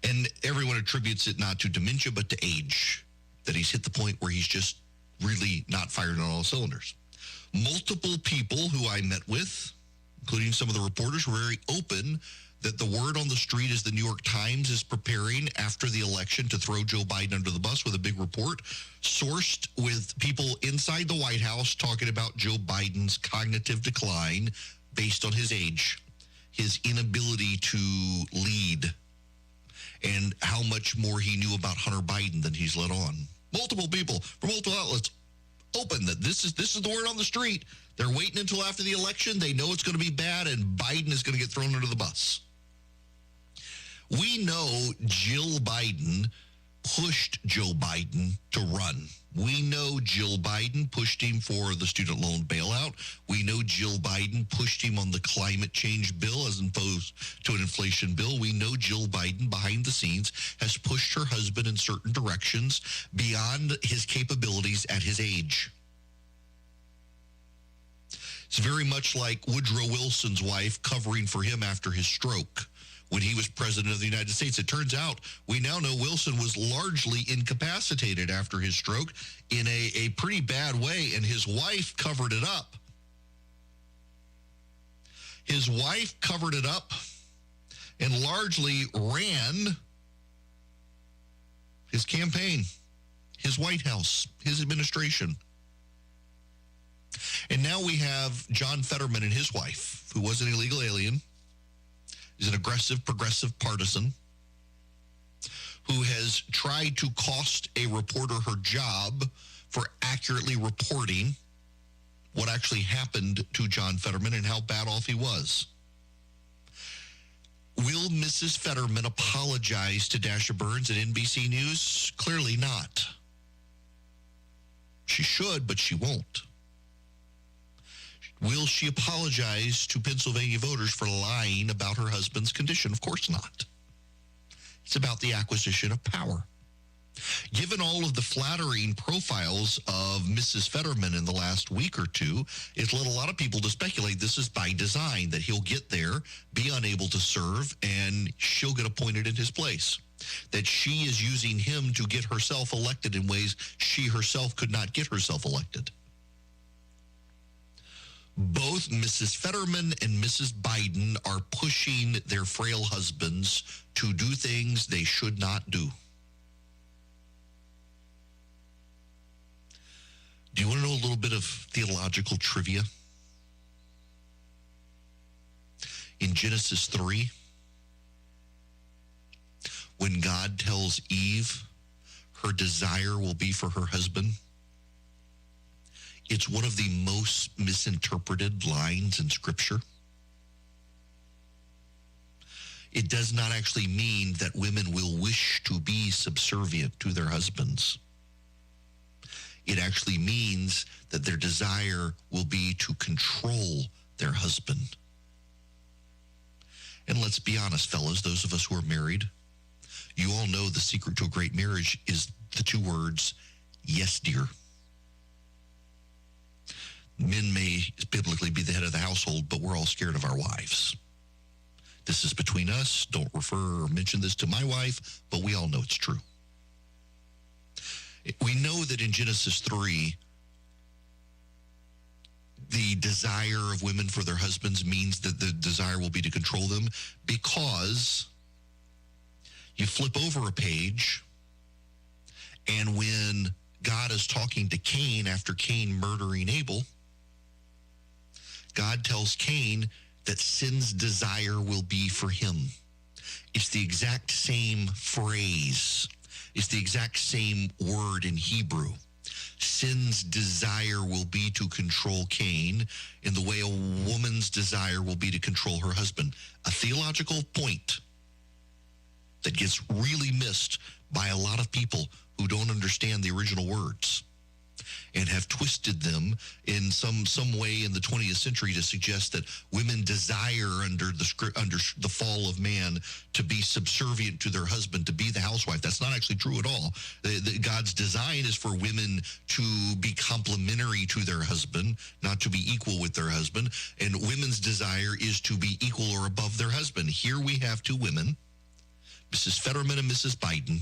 And everyone attributes it not to dementia, but to age, that he's hit the point where he's just really not firing on all cylinders. Multiple people who I met with, including some of the reporters, were very open that the word on the street is the New York Times is preparing after the election to throw Joe Biden under the bus with a big report, sourced with people inside the White House talking about Joe Biden's cognitive decline based on his age, his inability to lead, and how much more he knew about Hunter Biden than he's let on. Multiple people from multiple outlets open that this is the word on the street. They're waiting until after the election. They know it's going to be bad, and Biden is going to get thrown under the bus. We know Jill Biden pushed Joe Biden to run. We know Jill Biden pushed him for the student loan bailout. We know Jill Biden pushed him on the climate change bill as opposed to an inflation bill. We know Jill Biden behind the scenes has pushed her husband in certain directions beyond his capabilities at his age. It's very much like Woodrow Wilson's wife covering for him after his stroke when he was president of the United States. It turns out we now know Wilson was largely incapacitated after his stroke in a pretty bad way, and his wife covered it up. His wife covered it up and largely ran his campaign, his White House, his administration. And now we have John Fetterman and his wife, who was an illegal alien, is an aggressive, progressive partisan who has tried to cost a reporter her job for accurately reporting what actually happened to John Fetterman and how bad off he was. Will Mrs. Fetterman apologize to Dasha Burns at NBC News? Clearly not. She should, but she won't. Will she apologize to Pennsylvania voters for lying about her husband's condition? Of course not. It's about the acquisition of power. Given all of the flattering profiles of Mrs. Fetterman in the last week or two, it's led a lot of people to speculate this is by design, that he'll get there, be unable to serve, and she'll get appointed in his place. That she is using him to get herself elected in ways she herself could not get herself elected. Both Mrs. Fetterman and Mrs. Biden are pushing their frail husbands to do things they should not do. Do you want to know a little bit of theological trivia? In Genesis 3, when God tells Eve her desire will be for her husband, it's one of the most misinterpreted lines in Scripture. It does not actually mean that women will wish to be subservient to their husbands. It actually means that their desire will be to control their husband. And let's be honest, fellas, those of us who are married, you all know the secret to a great marriage is the two words, yes, dear. Men may biblically be the head of the household, but we're all scared of our wives. This is between us. Don't refer or mention this to my wife, but we all know it's true. We know that in Genesis 3, the desire of women for their husbands means that the desire will be to control them, because you flip over a page, and when God is talking to Cain after Cain murdering Abel, God tells Cain that sin's desire will be for him. It's the exact same phrase. It's the exact same word in Hebrew. Sin's desire will be to control Cain in the way a woman's desire will be to control her husband. A theological point that gets really missed by a lot of people who don't understand the original words and have twisted them in some way in the 20th century to suggest that women desire under the fall of man to be subservient to their husband, to be the housewife. That's not actually true at all. God's design is for women to be complementary to their husband, not to be equal with their husband. And women's desire is to be equal or above their husband. Here we have two women, Mrs. Fetterman and Mrs. Biden,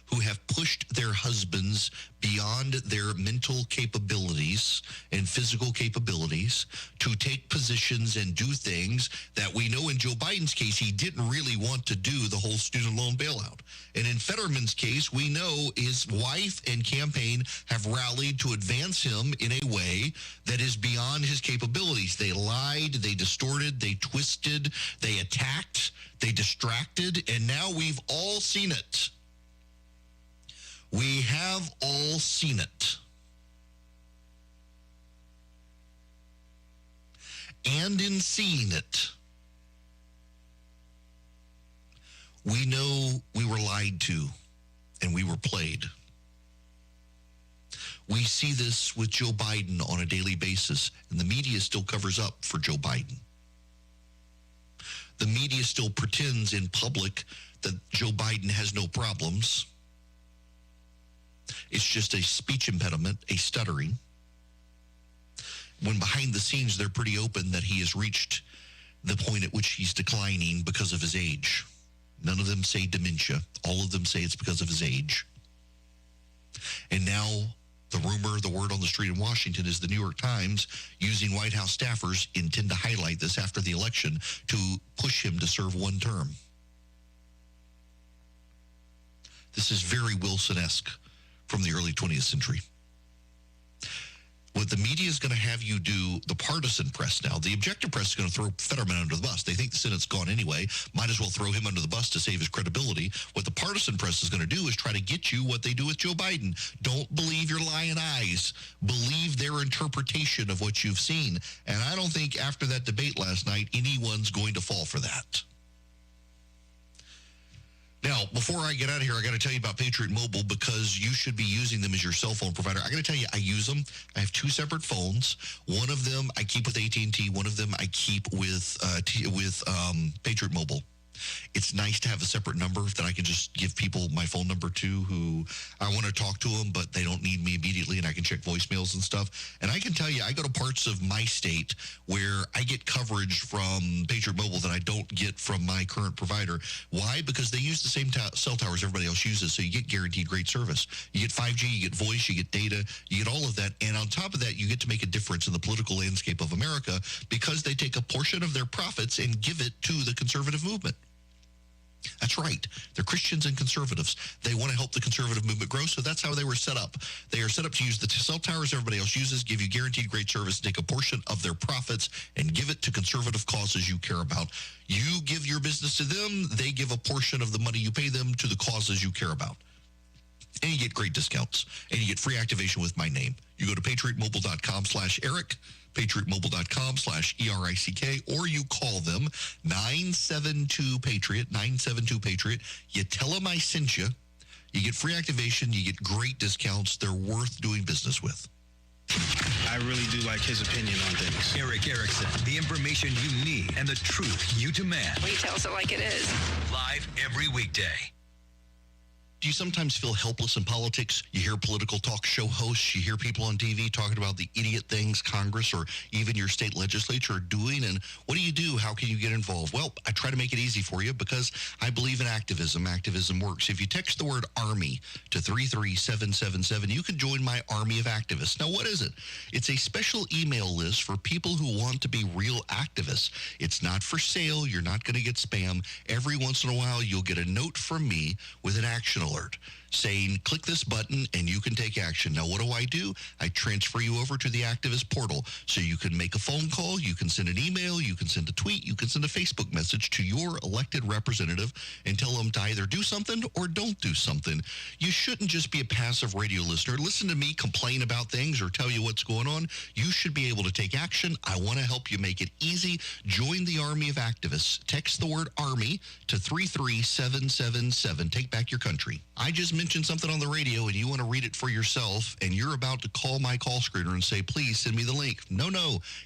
who have pushed their husbands beyond their mental capabilities and physical capabilities to take positions and do things that we know in Joe Biden's case, he didn't really want to do the whole student loan bailout. And in Fetterman's case, we know his wife and campaign have rallied to advance him in a way that is beyond his capabilities. They lied, they distorted, they twisted, they attacked, they distracted, and now we've all seen it. We have all seen it. And in seeing it, we know we were lied to and we were played. We see this with Joe Biden on a daily basis, and the media still covers up for Joe Biden. The media still pretends in public that Joe Biden has no problems. It's just a speech impediment, a stuttering. When behind the scenes, they're pretty open that he has reached the point at which he's declining because of his age. None of them say dementia. All of them say it's because of his age. And now the rumor, the word on the street in Washington is the New York Times, using White House staffers, intend to highlight this after the election to push him to serve one term. This is very Wilson-esque from the early 20th century. What the media is going to have you do, the partisan press now, the objective press is going to throw Fetterman under the bus. They think the Senate's gone anyway. Might as well throw him under the bus to save his credibility. What the partisan press is going to do is try to get you what they do with Joe Biden. Don't believe your lying eyes. Believe their interpretation of what you've seen. And I don't think after that debate last night, anyone's going to fall for that. Now, before I get out of here, I got to tell you about Patriot Mobile, because you should be using them as your cell phone provider. I got to tell you, I use them. I have two separate phones. One of them I keep with AT&T. One of them I keep with Patriot Mobile. It's nice to have a separate number that I can just give people my phone number to who I want to talk to them, but they don't need me immediately, and I can check voicemails and stuff. And I can tell you, I go to parts of my state where I get coverage from Patriot Mobile that I don't get from my current provider. Why? Because they use the same cell towers everybody else uses, so you get guaranteed great service. You get 5G, you get voice, you get data, you get all of that, and on top of that, you get to make a difference in the political landscape of America because they take a portion of their profits and give it to the conservative movement. That's right. They're Christians and conservatives. They want to help the conservative movement grow, so that's how they were set up. They are set up to use the cell towers everybody else uses, give you guaranteed great service, take a portion of their profits, and give it to conservative causes you care about. You give your business to them, they give a portion of the money you pay them to the causes you care about. And you get great discounts, and you get free activation with my name. You go to patriotmobile.com/Eric, patriotmobile.com/ERICK, or you call them 972-PATRIOT, 972-PATRIOT. You tell them I sent you. You get free activation. You get great discounts. They're worth doing business with. I really do like his opinion on things. Eric Erickson, the information you need and the truth you demand. He tells it like it is. Live every weekday. Do you sometimes feel helpless in politics? You hear political talk show hosts, you hear people on TV talking about the idiot things Congress or even your state legislature are doing, and what do you do? How can you get involved? Well, I try to make it easy for you because I believe in activism. Activism works. If you text the word ARMY to 33777, you can join my army of activists. Now, what is it? It's a special email list for people who want to be real activists. It's not for sale. You're not going to get spam. Every once in a while, you'll get a note from me with an action alert saying, click this button and you can take action. Now, what do? I transfer you over to the activist portal so you can make a phone call, you can send an email, you can send a tweet, you can send a Facebook message to your elected representative and tell them to either do something or don't do something. You shouldn't just be a passive radio listener. Listen to me complain about things or tell you what's going on. You should be able to take action. I want to help you make it easy. Join the army of activists. Text the word ARMY to 33777. Take back your country. I just mentioned something on the radio and you want to read it for yourself and you're about to call my call screener and say, please send me the link. No,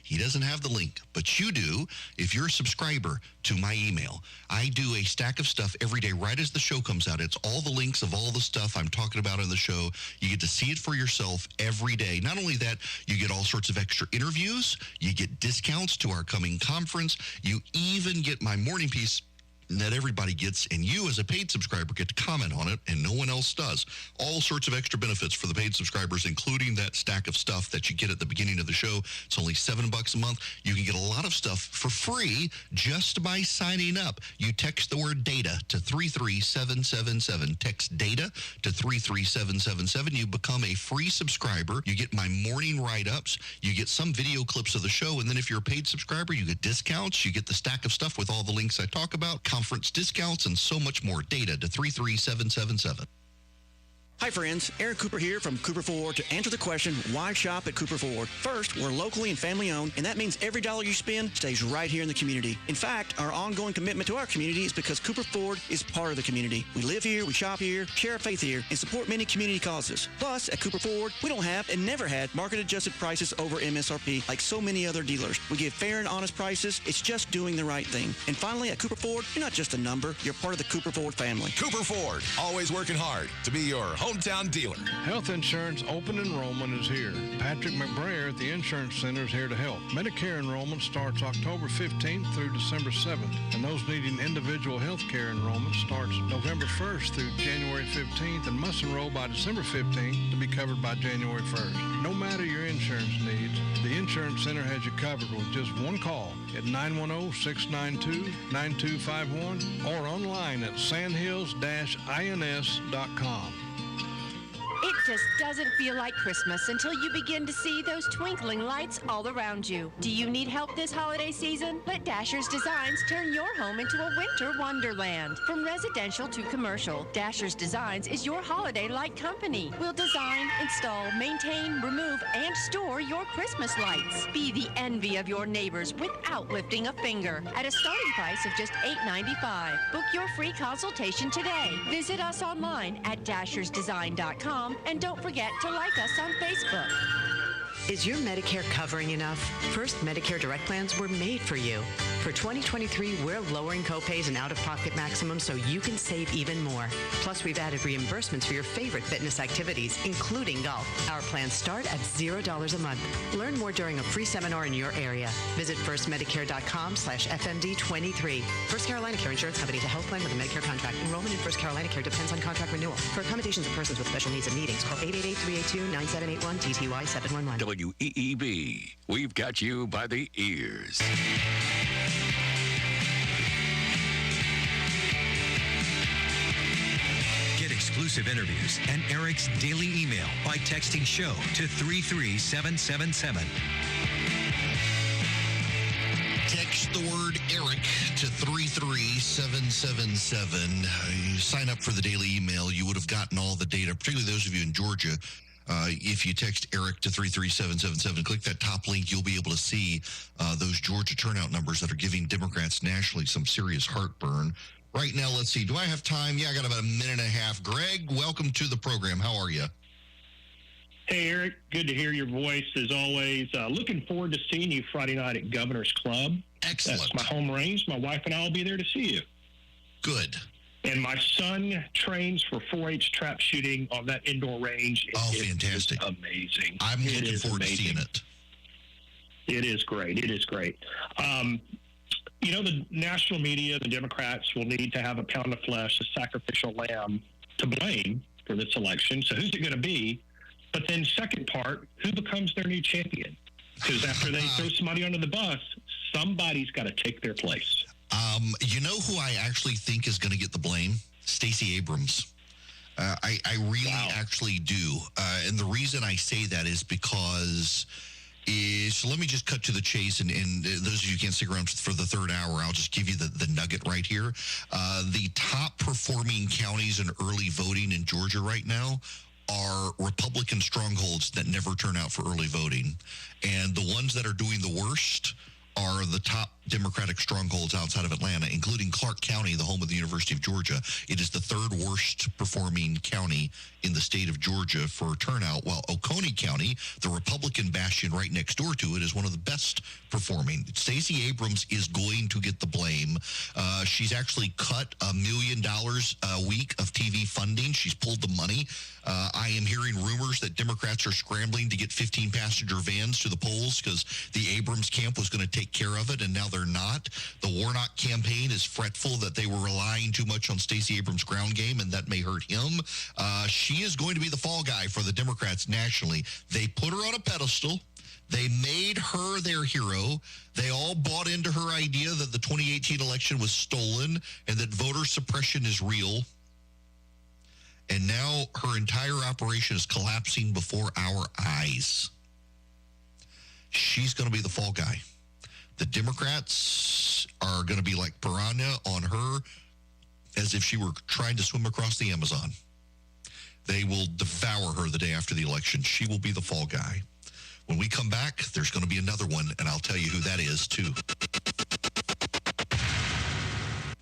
he doesn't have the link, but you do if you're a subscriber to my email. I do a stack of stuff every day right as the show comes out. It's all the links of all the stuff I'm talking about in the show. You get to see it for yourself every day. Not only that, you get all sorts of extra interviews. You get discounts to our coming conference. You even get my morning piece that everybody gets, and you as a paid subscriber get to comment on it, and no one else does. All sorts of extra benefits for the paid subscribers, including that stack of stuff that you get at the beginning of the show. It's only $7 a month. You can get a lot of stuff for free just by signing up. You text the word DATA to 33777. Text DATA to 33777. You become a free subscriber. You get my morning write-ups. You get some video clips of the show, and then if you're a paid subscriber, you get discounts. You get the stack of stuff with all the links I talk about, conference discounts, and so much more. Data to 33777. Hi friends, Aaron Cooper here from Cooper Ford to answer the question, why shop at Cooper Ford? First, we're locally and family owned, and that means every dollar you spend stays right here in the community. In fact, our ongoing commitment to our community is because Cooper Ford is part of the community. We live here, we shop here, share our faith here, and support many community causes. Plus, at Cooper Ford, we don't have and never had market-adjusted prices over MSRP like so many other dealers. We give fair and honest prices. It's just doing the right thing. And finally, at Cooper Ford, you're not just a number, you're part of the Cooper Ford family. Cooper Ford, always working hard to be your hometown dealer. Health insurance open enrollment is here. Patrick McBrayer at the Insurance Center is here to help. Medicare enrollment starts October 15th through December 7th, and those needing individual health care enrollment starts November 1st through January 15th and must enroll by December 15th to be covered by January 1st. No matter your insurance needs, the Insurance Center has you covered with just one call at 910-692-9251 or online at sandhills-ins.com. It just doesn't feel like Christmas until you begin to see those twinkling lights all around you. Do you need help this holiday season? Let Dasher's Designs turn your home into a winter wonderland. From residential to commercial, Dasher's Designs is your holiday light company. We'll design, install, maintain, remove, and store your Christmas lights. Be the envy of your neighbors without lifting a finger at a starting price of just $8.95. Book your free consultation today. Visit us online at dashersdesign.com. And don't forget to like us on Facebook. Is your Medicare covering enough? First Medicare Direct plans were made for you. For 2023, we're lowering copays and out-of-pocket maximums so you can save even more. Plus, we've added reimbursements for your favorite fitness activities, including golf. Our plans start at $0 a month. Learn more during a free seminar in your area. Visit firstmedicare.com/FMD23. First Carolina Care Insurance Company is a health plan with a Medicare contract. Enrollment in First Carolina Care depends on contract renewal. For accommodations of persons with special needs and meetings, call 888-382-9781 TTY 711. WEEB. We've got you by the ears. Get exclusive interviews and Eric's daily email by texting SHOW to 33777. Text the word Eric to 33777. You sign up for the daily email. You would have gotten all the data, particularly those of you in Georgia. If you text Eric to 33777, click that top link, you'll be able to see those Georgia turnout numbers that are giving Democrats nationally some serious heartburn. Right now, let's see. Do I have time? Yeah, I got about a minute and a half. Greg, welcome to the program. How are you? Hey, Eric. Good to hear your voice, as always. Looking forward to seeing you Friday night at Governor's Club. Excellent. That's my home range. My wife and I will be there to see you. Good. And my son trains for 4-H trap shooting on that indoor range. Fantastic. It's amazing. I'm looking forward to seeing it. It is great. It is great. You know, the national media, the Democrats will need to have a pound of flesh, a sacrificial lamb to blame for this election. So who's it going to be? But then second part, who becomes their new champion? Because after they throw somebody under the bus, somebody's got to take their place. You know who I actually think is going to get the blame? Stacey Abrams. I really actually do. And the reason I say that is because so let me just cut to the chase. And those of you who can't stick around for the third hour, I'll just give you the nugget right here. The top performing counties in early voting in Georgia right now are Republican strongholds that never turn out for early voting. And the ones that are doing the worst are the top Democratic strongholds outside of Atlanta, including Clark County, the home of the University of Georgia. It is the third worst performing county in the state of Georgia for turnout, while Oconee County, the Republican bastion right next door to it, is one of the best performing. Stacey Abrams is going to get the blame. She's actually cut $1 million a week of TV funding. She's pulled the money. I am hearing rumors that Democrats are scrambling to get 15-passenger vans to the polls because the Abrams camp was going to take care of it, and now they're not. The Warnock campaign is fretful that they were relying too much on Stacey Abrams' ground game, and that may hurt him. She is going to be the fall guy for the Democrats nationally. They put her on a pedestal. They made her their hero. They all bought into her idea that the 2018 election was stolen and that voter suppression is real. And now her entire operation is collapsing before our eyes. She's going to be the fall guy. The Democrats are going to be like piranha on her as if she were trying to swim across the Amazon. They will devour her the day after the election. She will be the fall guy. When we come back, there's going to be another one, and I'll tell you who that is, too.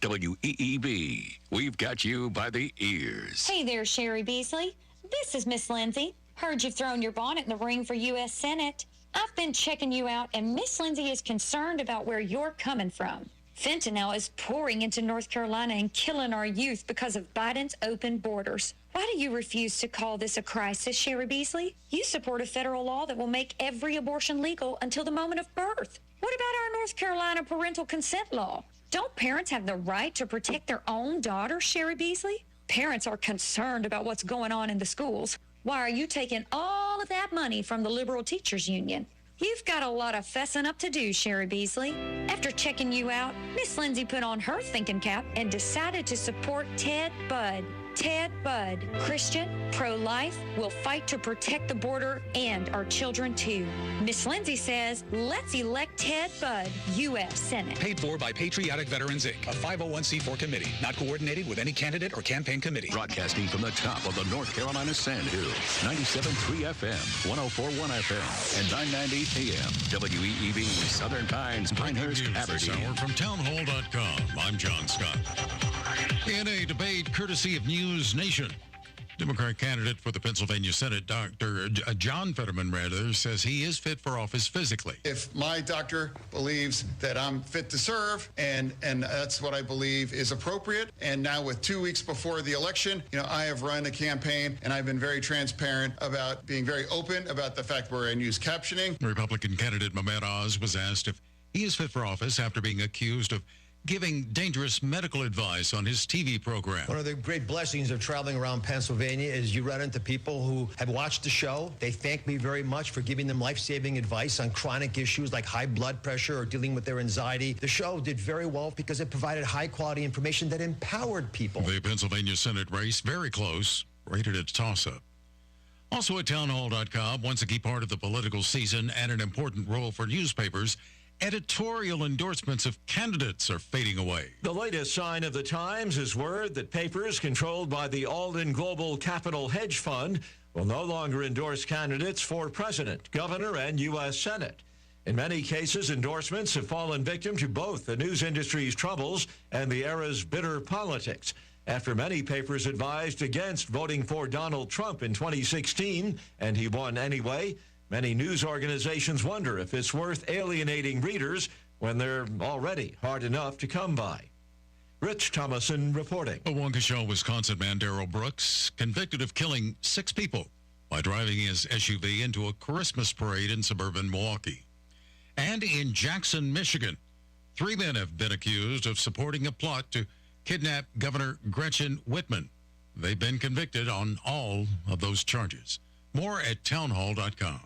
WEEB. We've got you by the ears. Hey there, Sherry Beasley. This is Miss Lindsay. Heard you've thrown your bonnet in the ring for U.S. Senate. I've been checking you out, and Miss Lindsay is concerned about where you're coming from. Fentanyl is pouring into North Carolina and killing our youth because of Biden's open borders. Why do you refuse to call this a crisis, Sherry Beasley? You support a federal law that will make every abortion legal until the moment of birth. What about our North Carolina parental consent law? Don't parents have the right to protect their own daughters, Sherry Beasley? Parents are concerned about what's going on in the schools. Why are you taking all of that money from the Liberal Teachers Union? You've got a lot of fessing up to do, Sherry Beasley. After checking you out, Miss Lindsay put on her thinking cap and decided to support Ted Budd. Ted Budd, Christian, pro-life, will fight to protect the border and our children too. Miss Lindsay says, let's elect Ted Budd, U.S. Senate. Paid for by Patriotic Veterans, Inc., a 501c4 committee, not coordinated with any candidate or campaign committee. Broadcasting from the top of the North Carolina Sandhills, 97.3 FM, 104.1 FM, and 990 AM. WEEB, Southern Pines, Pinehurst, Aberdeen. This hour from townhall.com. I'm John Scott. In a debate courtesy of News Nation, Democrat candidate for the Pennsylvania Senate, Dr. John Fetterman, says he is fit for office physically. If my doctor believes that I'm fit to serve, and that's what I believe is appropriate, and now with 2 weeks before the election, I have run a campaign, and I've been very transparent about being very open about the fact we're going to use captioning. Republican candidate Mehmet Oz was asked if he is fit for office after being accused of giving dangerous medical advice on his TV program. One of the great blessings of traveling around Pennsylvania is you run into people who have watched the show. They thank me very much for giving them life-saving advice on chronic issues like high blood pressure or dealing with their anxiety. The show did very well because it provided high-quality information that empowered people. The Pennsylvania Senate race, very close, rated a toss-up. Also at townhall.com, once a key part of the political season and an important role for newspapers, editorial endorsements of candidates are fading away. The latest sign of the times is word that papers controlled by the Alden Global Capital Hedge Fund will no longer endorse candidates for president, governor, and U.S. Senate. In many cases, endorsements have fallen victim to both the news industry's troubles and the era's bitter politics. After many papers advised against voting for Donald Trump in 2016, and he won anyway, many news organizations wonder if it's worth alienating readers when they're already hard enough to come by. Rich Thomason reporting. A Waukesha, Wisconsin man, Darrell Brooks, convicted of killing 6 people by driving his SUV into a Christmas parade in suburban Milwaukee. And in Jackson, Michigan, 3 men have been accused of supporting a plot to kidnap Governor Gretchen Whitman. They've been convicted on all of those charges. More at townhall.com.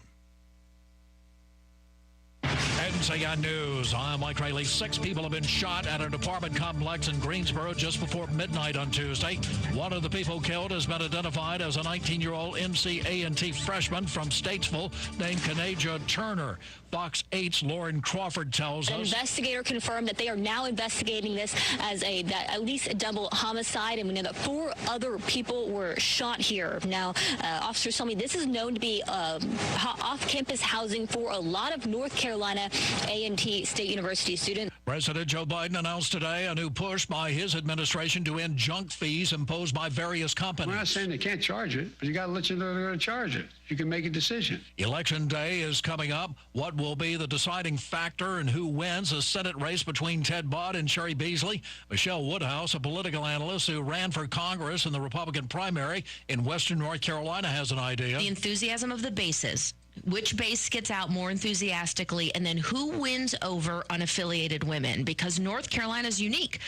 NCN News. I'm Mike Rayleigh. 6 people have been shot at an apartment complex in Greensboro just before midnight on Tuesday. One of the people killed has been identified as a 19-year-old NCA&T freshman from Statesville named Kanaja Turner. Fox 8's Lauren Crawford tells us. An investigator confirmed that they are now investigating this as at least a double homicide, and we know that 4 other people were shot here. Now, officers tell me this is known to be off-campus housing for a lot of North Carolina A&T State University students. President Joe Biden announced today a new push by his administration to end junk fees imposed by various companies. We're not saying they can't charge it, but you got to let you know they're going to charge it. You can make a decision. Election day is coming up. What will be the deciding factor in who wins a Senate race between Ted Budd and Sherry Beasley? Michelle Woodhouse, a political analyst who ran for Congress in the Republican primary in Western North Carolina, has an idea. The enthusiasm of the bases. Which base gets out more enthusiastically, and then who wins over unaffiliated women? Because North Carolina is unique.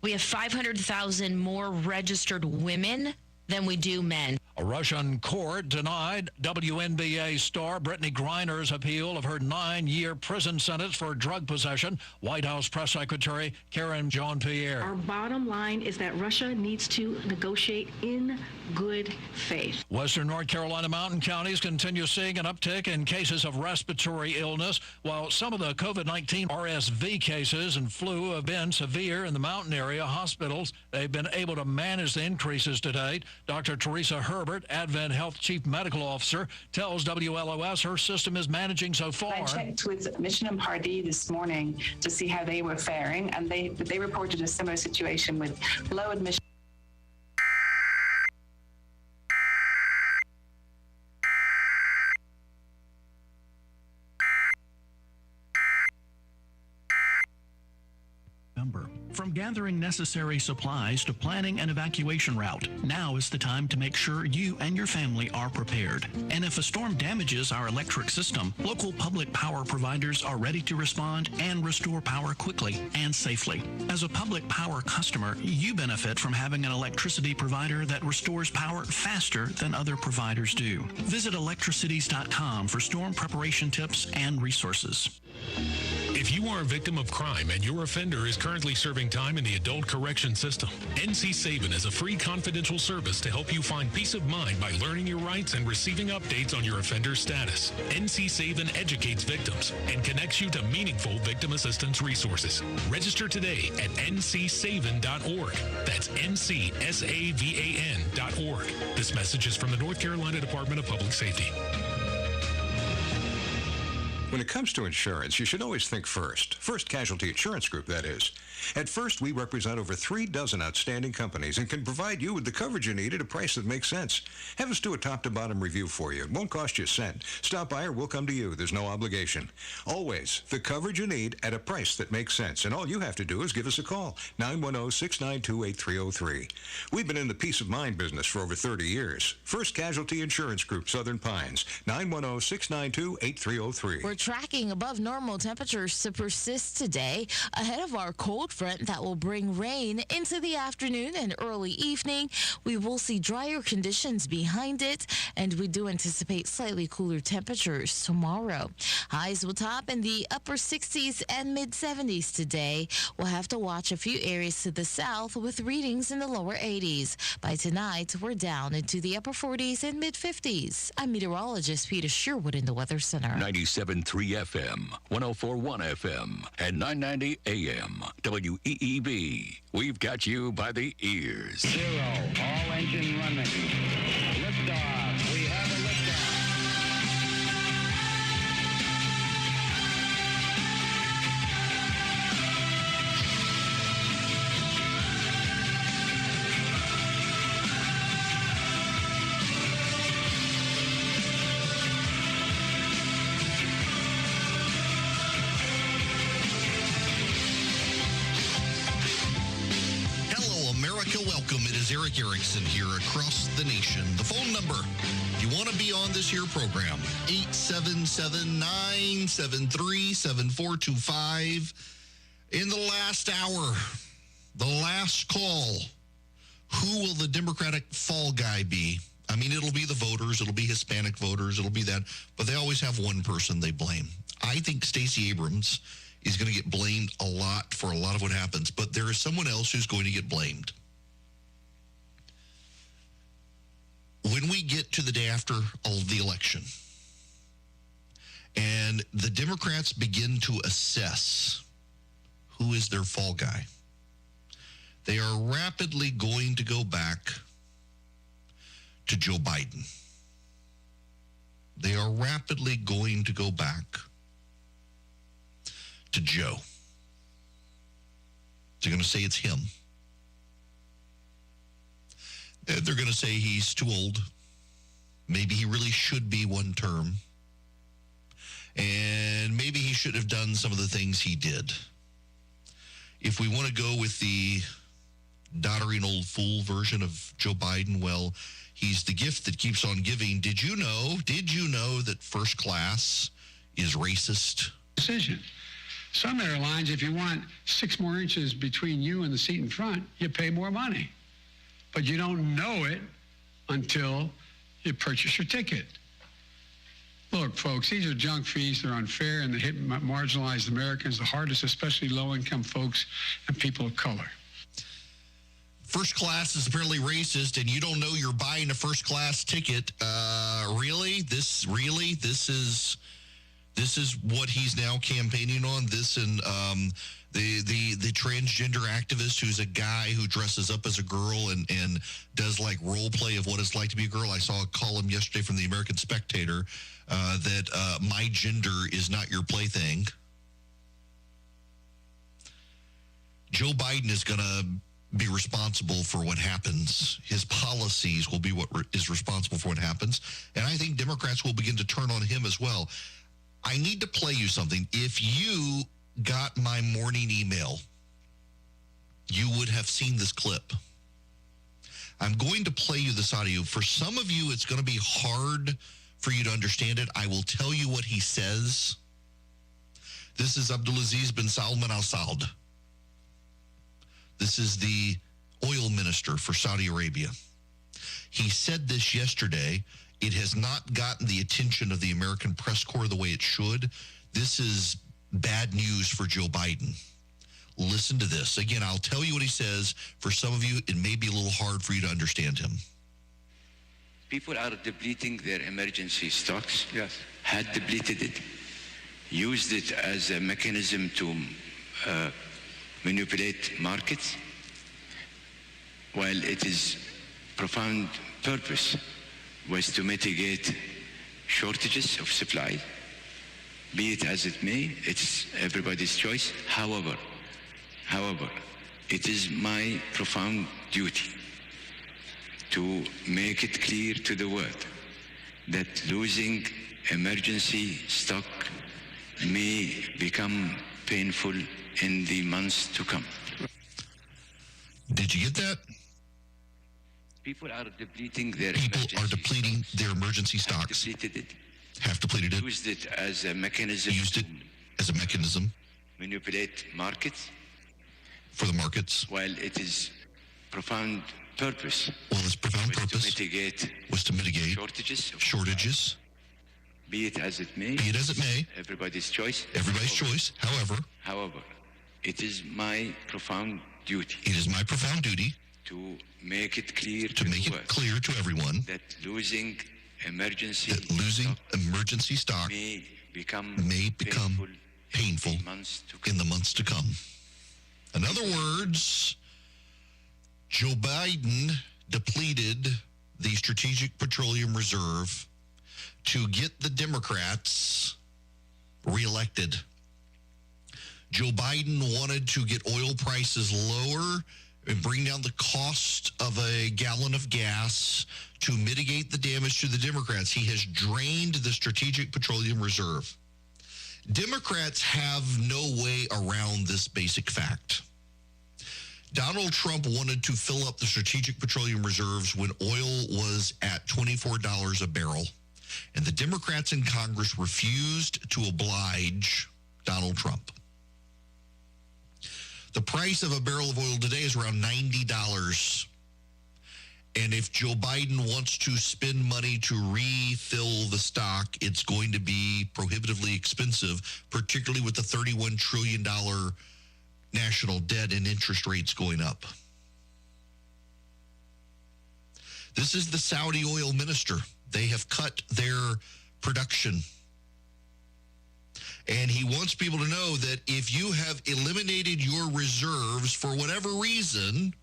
We have 500,000 more registered women than we do men. A Russian court denied WNBA star Brittany Griner's appeal of her 9-year prison sentence for drug possession. White House Press Secretary Karen Jean-Pierre. Our bottom line is that Russia needs to negotiate in good faith. Western North Carolina mountain counties continue seeing an uptick in cases of respiratory illness, while some of the COVID-19 RSV cases and flu have been severe in the mountain area hospitals. They've been able to manage the increases to date. Dr. Teresa Herbert, Advent Health Chief Medical Officer, tells WLOS her system is managing so far. I checked with Mission and Pardee this morning to see how they were faring, and they reported a similar situation with low admission. From gathering necessary supplies to planning an evacuation route, now is the time to make sure you and your family are prepared. And if a storm damages our electric system, local public power providers are ready to respond and restore power quickly and safely. As a public power customer, you benefit from having an electricity provider that restores power faster than other providers do. Visit electricities.com for storm preparation tips and resources. If you are a victim of crime and your offender is currently serving time in the adult correction system, NC Saven is a free confidential service to help you find peace of mind by learning your rights and receiving updates on your offender status. NC Saven educates victims and connects you to meaningful victim assistance resources. Register today at ncsaven.org. That's ncsavan.org. This message is from the North Carolina Department of Public Safety. When it comes to insurance, you should always think first. First Casualty Insurance Group, that is. At First, we represent over 3 dozen outstanding companies and can provide you with the coverage you need at a price that makes sense. Have us do a top-to-bottom review for you. It won't cost you a cent. Stop by or we'll come to you. There's no obligation. Always, the coverage you need at a price that makes sense. And all you have to do is give us a call, 910-692-8303. We've been in the peace of mind business for over 30 years. First Casualty Insurance Group, Southern Pines, 910-692-8303. We're tracking above normal temperatures to persist today ahead of our cold front that will bring rain into the afternoon and early evening. We will see drier conditions behind it, and we do anticipate slightly cooler temperatures tomorrow. Highs will top in the upper 60s and mid-70s today. We'll have to watch a few areas to the south with readings in the lower 80s. By tonight, we're down into the upper 40s and mid-50s. I'm meteorologist Peter Sherwood in the Weather Center. 97.3 FM, 104.1 FM, and 990 AM. WEEB. We've got you by the ears. 0, all engine running. Liftoff. We have a liftoff. Welcome. It is Eric Erickson here across the nation. The phone number, if you want to be on this here program, 877-973-7425. In the last hour, the last call, who will the Democratic fall guy be? I mean, it'll be the voters, it'll be Hispanic voters, it'll be that, but they always have one person they blame. I think Stacey Abrams is going to get blamed a lot for a lot of what happens, but there is someone else who's going to get blamed. When we get to the day after the election and the Democrats begin to assess who is their fall guy, they are rapidly going to go back to Joe Biden. They are rapidly going to go back to Joe. They're going to say it's him. They're going to say he's too old. Maybe he really should be one term. And maybe he should have done some of the things he did. If we want to go with the doddering old fool version of Joe Biden, well, he's the gift that keeps on giving. Did you know that first class is racist? Decision. Some airlines, if you want 6 more inches between you and the seat in front, you pay more money. But you don't know it until you purchase your ticket. Look, folks, these are junk fees. They're unfair, and they hit marginalized Americans the hardest, especially low-income folks and people of color. First class is apparently racist, and you don't know you're buying a first-class ticket. Really? This is what he's now campaigning on. This and the transgender activist who's a guy who dresses up as a girl and does like role play of what it's like to be a girl. I saw a column yesterday from the American Spectator that my gender is not your plaything. Joe Biden is going to be responsible for what happens. His policies will be what is responsible for what happens. And I think Democrats will begin to turn on him as well. I need to play you something. If you got my morning email, you would have seen this clip. I'm going to play you this audio. For some of you, it's going to be hard for you to understand it. I will tell you what he says. This is Abdulaziz bin Salman Al Saud. This is the oil minister for Saudi Arabia. He said this yesterday. It has not gotten the attention of the American press corps the way it should. This is bad news for Joe Biden. Listen to this. Again, I'll tell you what he says. For some of you, it may be a little hard for you to understand him. People are depleting their emergency stocks. Yes. Had depleted it. Used it as a mechanism to manipulate markets. While it is profound purpose was to mitigate shortages of supply. Be it as it may, it's everybody's choice. However, However, it is my profound duty to make it clear to the world that losing emergency stock may become painful in the months to come. Did you get that? People are depleting their emergency stocks. Have depleted it. Used it as a mechanism. Manipulate markets. For the markets. While it is profound purpose. Well, its profound purpose was to mitigate shortages. Be it as it may. Everybody's choice. However, it is my profound duty. To make it clear to everyone that losing emergency stock may become painful in the months to come. In other words, Joe Biden depleted the Strategic Petroleum Reserve to get the Democrats reelected. Joe Biden wanted to get oil prices lower and bring down the cost of a gallon of gas to mitigate the damage to the Democrats. He has drained the Strategic Petroleum Reserve. Democrats have no way around this basic fact. Donald Trump wanted to fill up the Strategic Petroleum Reserves when oil was at $24 a barrel, and the Democrats in Congress refused to oblige Donald Trump. The price of a barrel of oil today is around $90. And if Joe Biden wants to spend money to refill the stock, it's going to be prohibitively expensive, particularly with the $31 trillion national debt and interest rates going up. This is the Saudi oil minister. They have cut their production. And he wants people to know that if you have eliminated your reserves for whatever reason,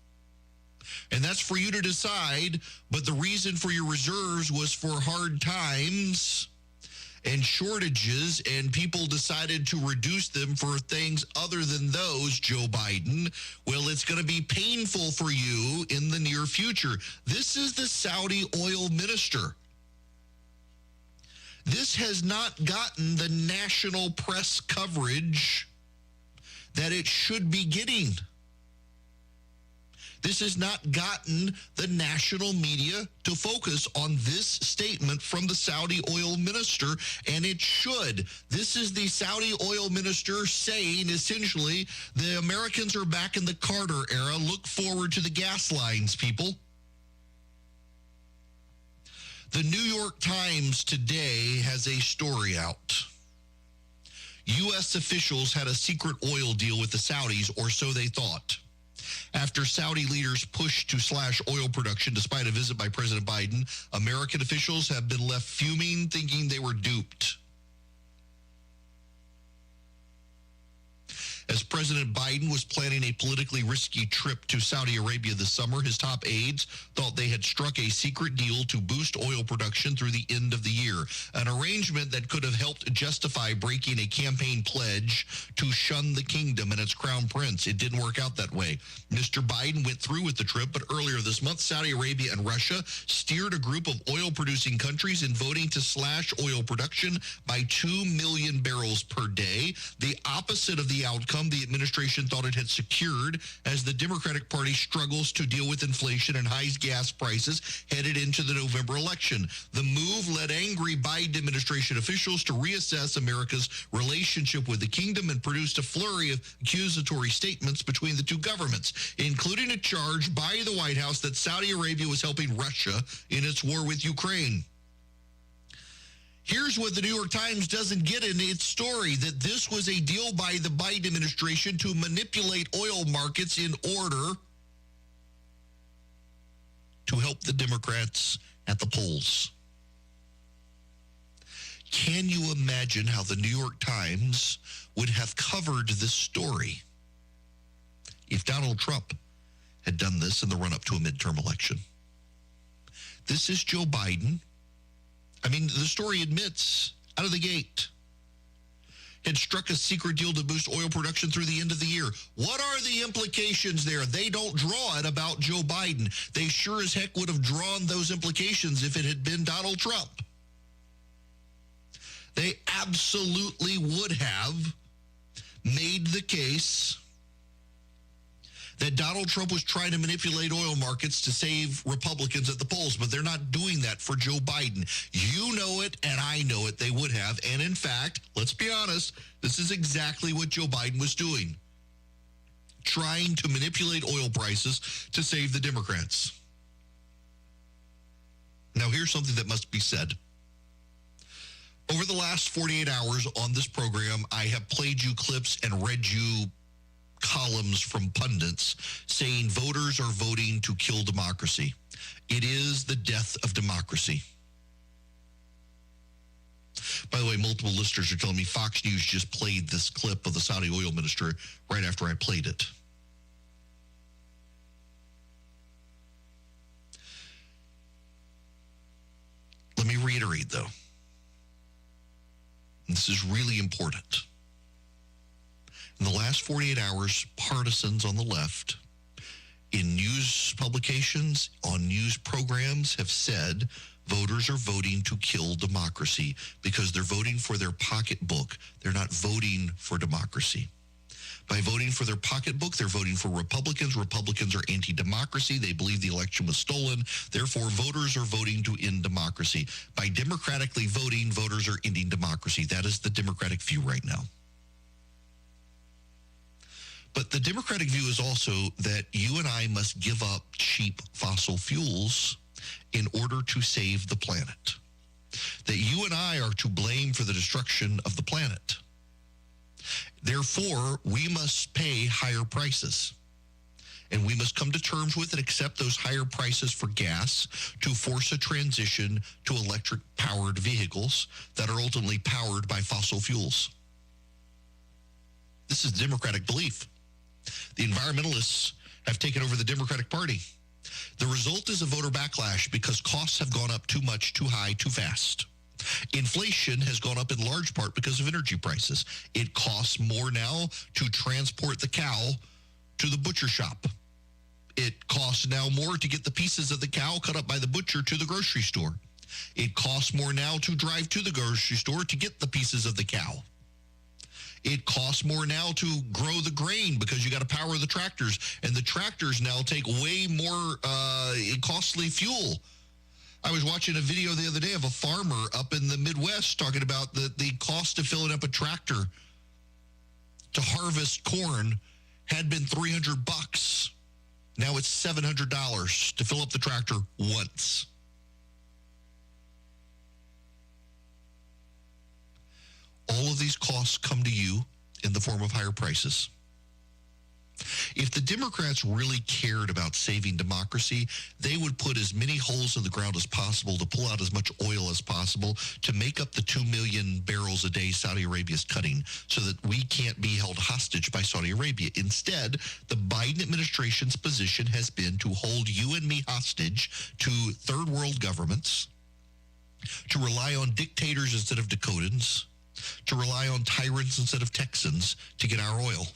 and that's for you to decide, but the reason for your reserves was for hard times and shortages, and people decided to reduce them for things other than those, Joe Biden, well, it's going to be painful for you in the near future. This is the Saudi oil minister. This has not gotten the national press coverage that it should be getting. This has not gotten the national media to focus on this statement from the Saudi oil minister, and it should. This is the Saudi oil minister saying, essentially, the Americans are back in the Carter era. Look forward to the gas lines, people. The New York Times today has a story out. U.S. officials had a secret oil deal with the Saudis, or so they thought. After Saudi leaders pushed to slash oil production despite a visit by President Biden, American officials have been left fuming, thinking they were duped. As President Biden was planning a politically risky trip to Saudi Arabia this summer, his top aides thought they had struck a secret deal to boost oil production through the end of the year, an arrangement that could have helped justify breaking a campaign pledge to shun the kingdom and its crown prince. It didn't work out that way. Mr. Biden went through with the trip, but earlier this month, Saudi Arabia and Russia steered a group of oil-producing countries in voting to slash oil production by 2 million barrels per day, the opposite of the outcome the administration thought it had secured as the Democratic Party struggles to deal with inflation and high gas prices headed into the November election. The move led angry Biden administration officials to reassess America's relationship with the kingdom and produced a flurry of accusatory statements between the two governments, including a charge by the White House that Saudi Arabia was helping Russia in its war with Ukraine. Here's what the New York Times doesn't get in its story, that this was a deal by the Biden administration to manipulate oil markets in order to help the Democrats at the polls. Can you imagine how the New York Times would have covered this story if Donald Trump had done this in the run-up to a midterm election? This is Joe Biden. I mean, the story admits out of the gate, had struck a secret deal to boost oil production through the end of the year. What are the implications there? They don't draw it about Joe Biden. They sure as heck would have drawn those implications if it had been Donald Trump. They absolutely would have made the case that Donald Trump was trying to manipulate oil markets to save Republicans at the polls, but they're not doing that for Joe Biden. You know it, and I know it. They would have. And in fact, let's be honest, this is exactly what Joe Biden was doing, trying to manipulate oil prices to save the Democrats. Now, here's something that must be said. Over the last 48 hours on this program, I have played you clips and read you columns from pundits saying voters are voting to kill democracy. It is the death of democracy. By the way, multiple listeners are telling me Fox News just played this clip of the Saudi oil minister right after I played it. Let me reiterate, though. This is really important. In the last 48 hours, partisans on the left in news publications, on news programs have said voters are voting to kill democracy because they're voting for their pocketbook. They're not voting for democracy. By voting for their pocketbook, they're voting for Republicans. Republicans are anti-democracy. They believe the election was stolen. Therefore, voters are voting to end democracy. By democratically voting, voters are ending democracy. That is the Democratic view right now. But the Democratic view is also that you and I must give up cheap fossil fuels in order to save the planet. That you and I are to blame for the destruction of the planet. Therefore, we must pay higher prices. And we must come to terms with and accept those higher prices for gas to force a transition to electric-powered vehicles that are ultimately powered by fossil fuels. This is Democratic belief. The environmentalists have taken over the Democratic Party. The result is a voter backlash because costs have gone up too much, too high, too fast. Inflation has gone up in large part because of energy prices. It costs more now to transport the cow to the butcher shop. It costs now more to get the pieces of the cow cut up by the butcher to the grocery store. It costs more now to drive to the grocery store to get the pieces of the cow. It costs more now to grow the grain because you got to power the tractors. And the tractors now take way more costly fuel. I was watching a video the other day of a farmer up in the Midwest talking about the cost of filling up a tractor to harvest corn had been $300. Now it's $700 to fill up the tractor once. All of these costs come to you in the form of higher prices. If the Democrats really cared about saving democracy, they would put as many holes in the ground as possible to pull out as much oil as possible to make up the 2 million barrels a day Saudi Arabia is cutting so that we can't be held hostage by Saudi Arabia. Instead, the Biden administration's position has been to hold you and me hostage to third world governments, to rely on dictators instead of Dakotans, to rely on tyrants instead of Texans to get our oil.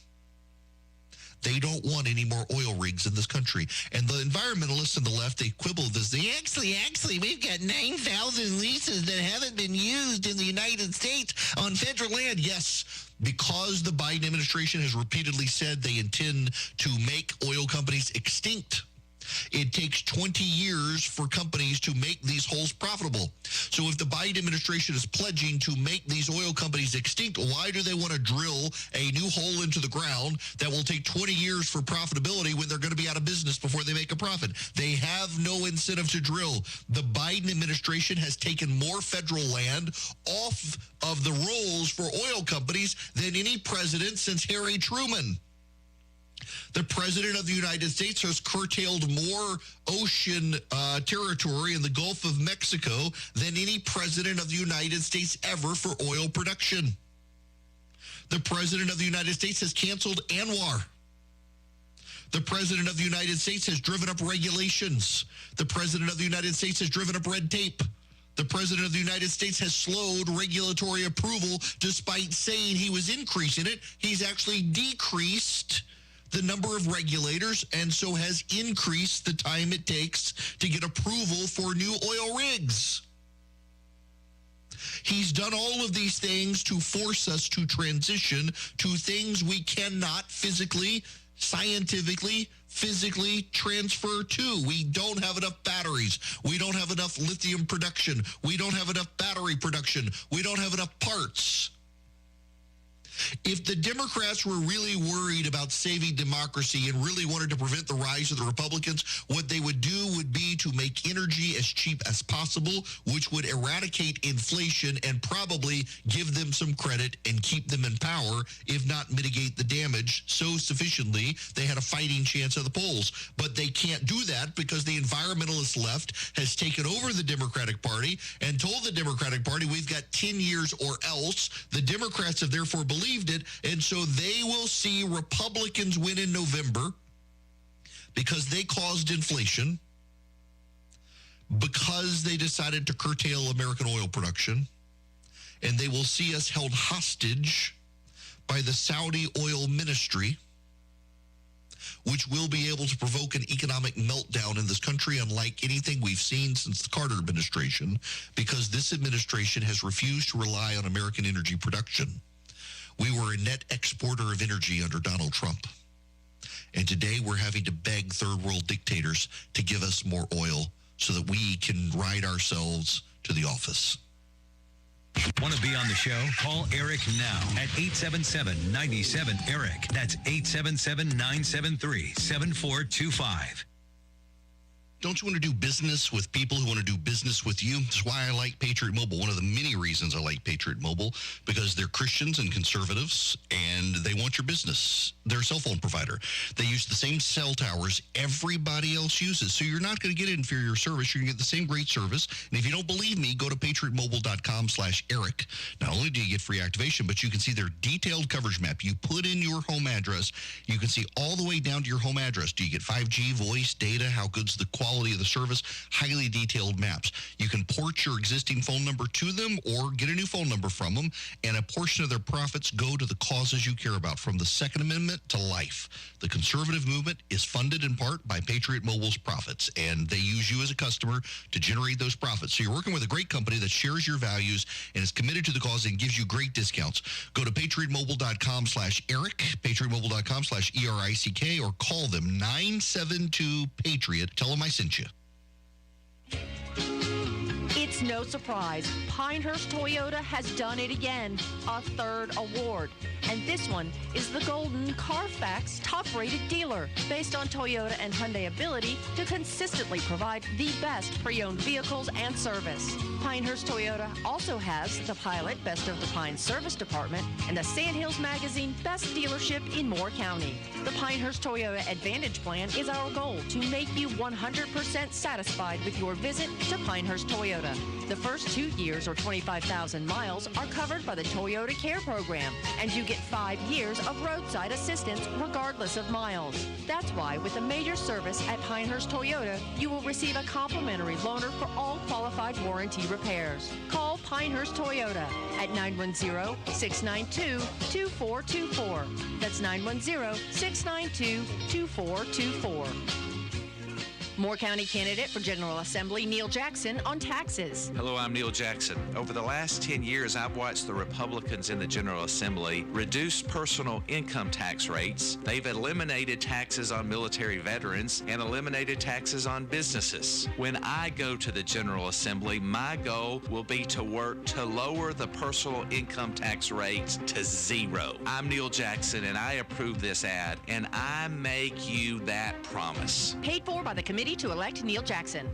They don't want any more oil rigs in this country. And the environmentalists on the left, they quibble this. They actually, we've got 9,000 leases that haven't been used in the United States on federal land. Yes, because the Biden administration has repeatedly said they intend to make oil companies extinct. It takes 20 years for companies to make these holes profitable. So if the Biden administration is pledging to make these oil companies extinct, why do they want to drill a new hole into the ground that will take 20 years for profitability when they're going to be out of business before they make a profit? They have no incentive to drill. The Biden administration has taken more federal land off of the rolls for oil companies than any president since Harry Truman. The President of the United States has curtailed more ocean territory in the Gulf of Mexico than any president of the United States ever for oil production. The President of the United States has canceled ANWR. The President of the United States has driven up regulations. The President of the United States has driven up red tape. The President of the United States has slowed regulatory approval despite saying he was increasing it. He's actually decreased the number of regulators and so has increased the time it takes to get approval for new oil rigs. He's done all of these things to force us to transition to things we cannot physically, scientifically, physically transfer to. We don't have enough batteries. We don't have enough lithium production. We don't have enough battery production. We don't have enough parts. If the Democrats were really worried about saving democracy and really wanted to prevent the rise of the Republicans, what they would do would be to make energy as cheap as possible, which would eradicate inflation and probably give them some credit and keep them in power, if not mitigate the damage so sufficiently they had a fighting chance at the polls. But they can't do that because the environmentalist left has taken over the Democratic Party and told the Democratic Party, we've got 10 years or else. The Democrats have therefore believed it, and so they will see Republicans win in November because they caused inflation, because they decided to curtail American oil production, and they will see us held hostage by the Saudi oil ministry, which will be able to provoke an economic meltdown in this country unlike anything we've seen since the Carter administration, because this administration has refused to rely on American energy production. We were a net exporter of energy under Donald Trump. And today we're having to beg third world dictators to give us more oil so that we can ride ourselves to the office. Want to be on the show? Call Eric now at 877-97-ERIC. That's 877-973-7425. Don't you want to do business with people who want to do business with you? That's why I like Patriot Mobile. One of the many reasons I like Patriot Mobile, because they're Christians and conservatives, and they want your business. They're a cell phone provider. They use the same cell towers everybody else uses, so you're not going to get inferior service. You're going to get the same great service. And if you don't believe me, go to patriotmobile.com/Eric. Not only do you get free activation, but you can see their detailed coverage map. You put in your home address, you can see all the way down to your home address. Do you get 5G, voice, data, how good's the quality of the service, highly detailed maps. You can port your existing phone number to them or get a new phone number from them, and a portion of their profits go to the causes you care about, from the Second Amendment to life. The conservative movement is funded in part by Patriot Mobile's profits, and they use you as a customer to generate those profits. So you're working with a great company that shares your values and is committed to the cause and gives you great discounts. Go to patriotmobile.com/Eric, patriotmobile.com/ERICK, or call them 972-PATRIOT. Tell them I sent you. It's no surprise. Pinehurst Toyota has done it again, a third award. And this one is the Golden Carfax top-rated dealer, based on Toyota and Hyundai ability to consistently provide the best pre-owned vehicles and service. Pinehurst Toyota also has the Pilot Best of the Pines Service Department and the Sandhills Magazine Best Dealership in Moore County. The Pinehurst Toyota Advantage Plan is our goal to make you 100% satisfied with your visit to Pinehurst Toyota. The first 2 years or 25,000 miles are covered by the Toyota Care Program, and you get 5 years of roadside assistance regardless of miles. That's why with a major service at Pinehurst Toyota, you will receive a complimentary loaner for all qualified warranty repairs. Call Pinehurst Toyota at 910-692-2424. That's 910-692-2424. Moore County candidate for General Assembly Neil Jackson on taxes. Hello, I'm Neil Jackson. Over the last 10 years, I've watched the Republicans in the General Assembly reduce personal income tax rates. They've eliminated taxes on military veterans and eliminated taxes on businesses. When I go to the General Assembly, my goal will be to work to lower the personal income tax rates to zero. I'm Neil Jackson, and I approve this ad, and I make you that promise. Paid for by the Committee to elect Neil Jackson.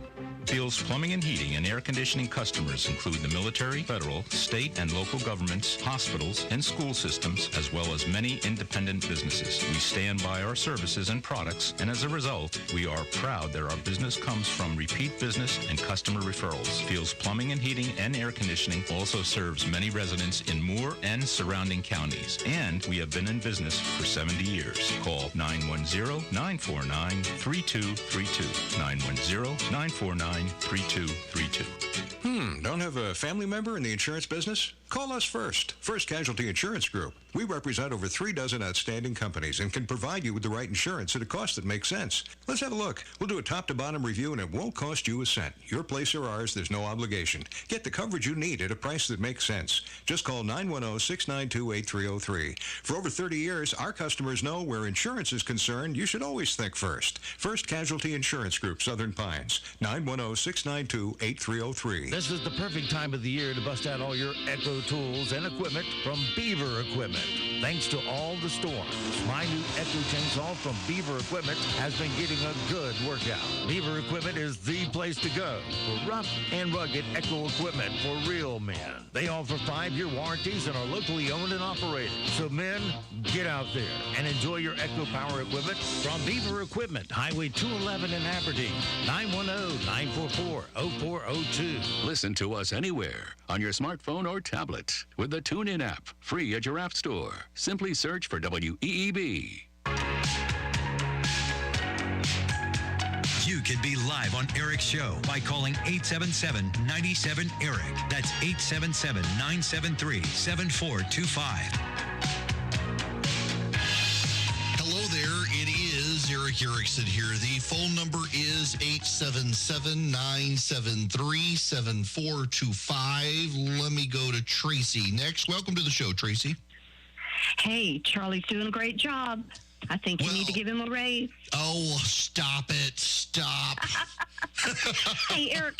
Fields Plumbing and Heating and Air Conditioning customers include the military, federal, state, and local governments, hospitals, and school systems, as well as many independent businesses. We stand by our services and products, and as a result, we are proud that our business comes from repeat business and customer referrals. Fields Plumbing and Heating and Air Conditioning also serves many residents in Moore and surrounding counties, and we have been in business for 70 years. Call 910-949-3232, 910-949-3232. 877-979-3232. Don't have a family member in the insurance business? Call us first. First Casualty Insurance Group. We represent over 3 dozen outstanding companies and can provide you with the right insurance at a cost that makes sense. Let's have a look. We'll do a top-to-bottom review, and it won't cost you a cent. Your place or ours, there's no obligation. Get the coverage you need at a price that makes sense. Just call 910-692-8303. For over 30 years, our customers know where insurance is concerned, you should always think first. First Casualty Insurance Group, Southern Pines. 910-692-8303. This is the perfect time of the year to bust out all your Echo tools and equipment from Beaver Equipment. Thanks to all the storms, my new Echo chainsaw from Beaver Equipment has been getting a good workout. Beaver Equipment is the place to go for rough and rugged Echo equipment for real men. They offer 5-year warranties and are locally owned and operated. So men, get out there and enjoy your Echo power equipment from Beaver Equipment, Highway 211 in Aberdeen, 910-944-0402. Listen to us anywhere on your smartphone or tablet with the TuneIn app, free at your app store. Simply search for WEEB. You can be live on Eric's show by calling 877-97-ERIC. That's 877-973-7425. Hello there. It is Eric Erickson here. The phone number is 877-973-7425. Let me go to Tracy next. Welcome to the show, Tracy. Hey, Charlie's doing a great job. I think you need to give him a raise. Oh, stop it. Stop. Hey, Eric,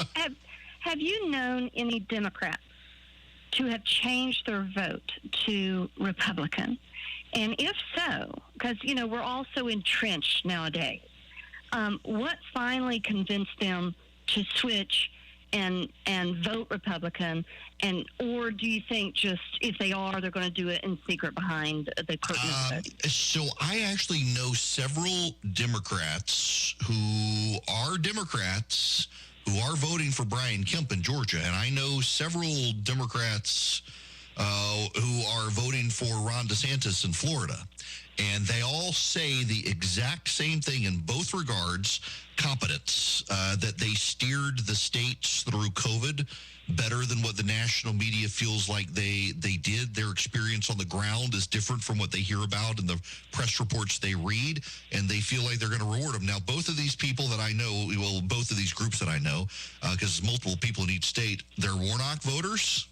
have you known any Democrats to have changed their vote to Republican? And if so, because, you know, we're all so entrenched nowadays, what finally convinced them to switch and vote Republican? Or do you think just if they are, they're going to do it in secret behind the curtain of voting? So I actually know several Democrats who are voting for Brian Kemp in Georgia, and I know several Democrats who are voting for Ron DeSantis in Florida. And they all say the exact same thing in both regards: competence, that they steered the states through COVID better than what the national media feels like they did. Their experience on the ground is different from what they hear about in the press reports they read, and they feel like they're going to reward them. Now, both of these people that I know, well, both of these groups that I know, because multiple people in each state, they're Warnock voters.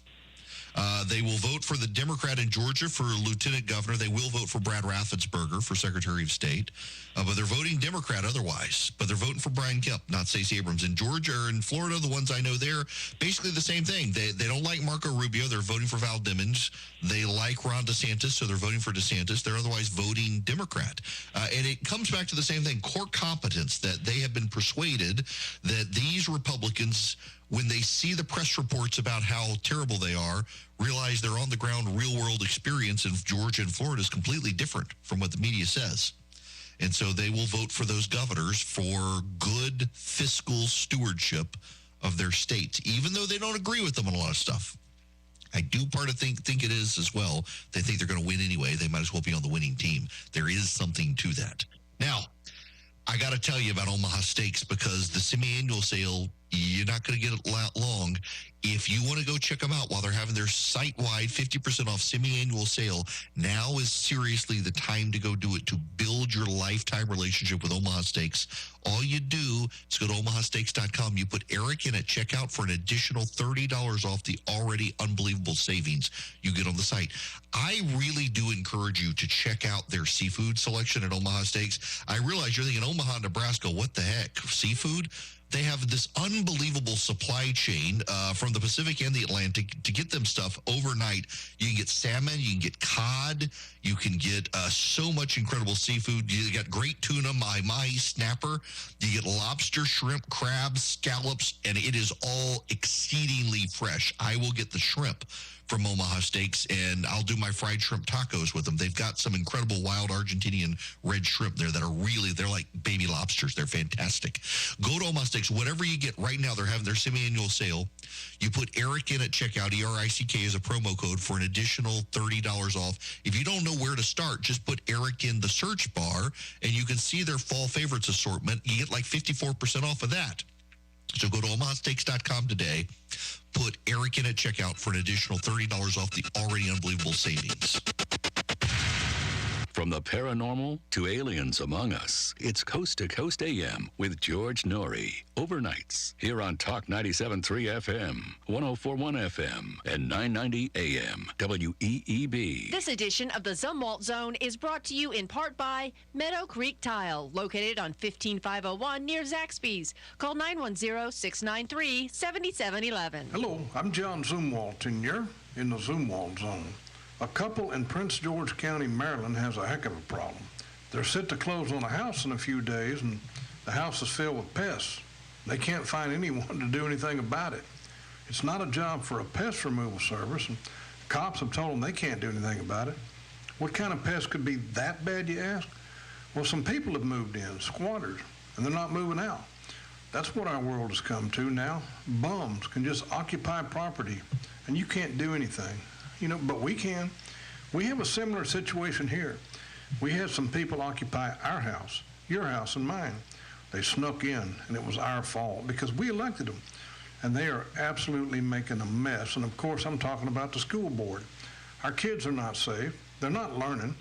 They will vote for the Democrat in Georgia for lieutenant governor. They will vote for Brad Raffensperger for Secretary of State. But they're voting Democrat otherwise. But they're voting for Brian Kemp, not Stacey Abrams. In Georgia or in Florida, the ones I know there, basically the same thing. They don't like Marco Rubio. They're voting for Val Demings. They like Ron DeSantis, so they're voting for DeSantis. They're otherwise voting Democrat. And it comes back to the same thing, core competence, that they have been persuaded that these Republicans, when they see the press reports about how terrible they are, realize their on-the-ground real-world experience in Georgia and Florida is completely different from what the media says. And so they will vote for those governors for good fiscal stewardship of their states, even though they don't agree with them on a lot of stuff. I do think it is as well. They think they're going to win anyway. They might as well be on the winning team. There is something to that. Now, I got to tell you about Omaha Steaks, because the semi-annual sale, you're not going to get it long. If you want to go check them out while they're having their site-wide 50% off semi-annual sale, now is seriously the time to go do it, to build your lifetime relationship with Omaha Steaks. All you do is go to omahasteaks.com. You put Eric in at checkout for an additional $30 off the already unbelievable savings you get on the site. I really do encourage you to check out their seafood selection at Omaha Steaks. I realize you're thinking, Omaha, Nebraska, what the heck? Seafood? They have this unbelievable supply chain from the Pacific and the Atlantic to get them stuff overnight. You can get salmon, you can get cod, you can get so much incredible seafood. You got great tuna, mahi-mahi, snapper. You get lobster, shrimp, crabs, scallops, and it is all exceedingly fresh. I will get the shrimp from Omaha Steaks, and I'll do my fried shrimp tacos with them. They've got some incredible wild Argentinian red shrimp there that are they're like baby lobsters. They're fantastic. Go to Omaha Steaks. Whatever you get right now, they're having their semi-annual sale. You put Eric in at checkout, ERICK as a promo code for an additional $30 off. If you don't know where to start, just put Eric in the search bar, and you can see their fall favorites assortment. You get like 54% off of that. So go to omahasteaks.com today. Put Eric in at checkout for an additional $30 off the already unbelievable savings. From the paranormal to aliens among us, it's Coast to Coast AM with George Norrie. Overnights here on Talk 97.3 FM, 104.1 FM, and 990 AM, WEEB. This edition of the Zumwalt Zone is brought to you in part by Meadow Creek Tile, located on 15501 near Zaxby's. Call 910-693-7711. Hello, I'm John Zumwalt, and you're in the Zumwalt Zone. A couple in Prince George County, Maryland has a heck of a problem. They're set to close on a house in a few days, and the house is filled with pests. They can't find anyone to do anything about it. It's not a job for a pest removal service, and cops have told them they can't do anything about it. What kind of pest could be that bad, you ask? Well, some people have moved in, squatters, and they're not moving out. That's what our world has come to now. Bums can just occupy property, and you can't do anything. But we can. We have a similar situation here. We had some people occupy our house, your house and mine. They snuck in, and it was our fault because we elected them. And they are absolutely making a mess. And of course, I'm talking about the school board. Our kids are not safe. They're not learning.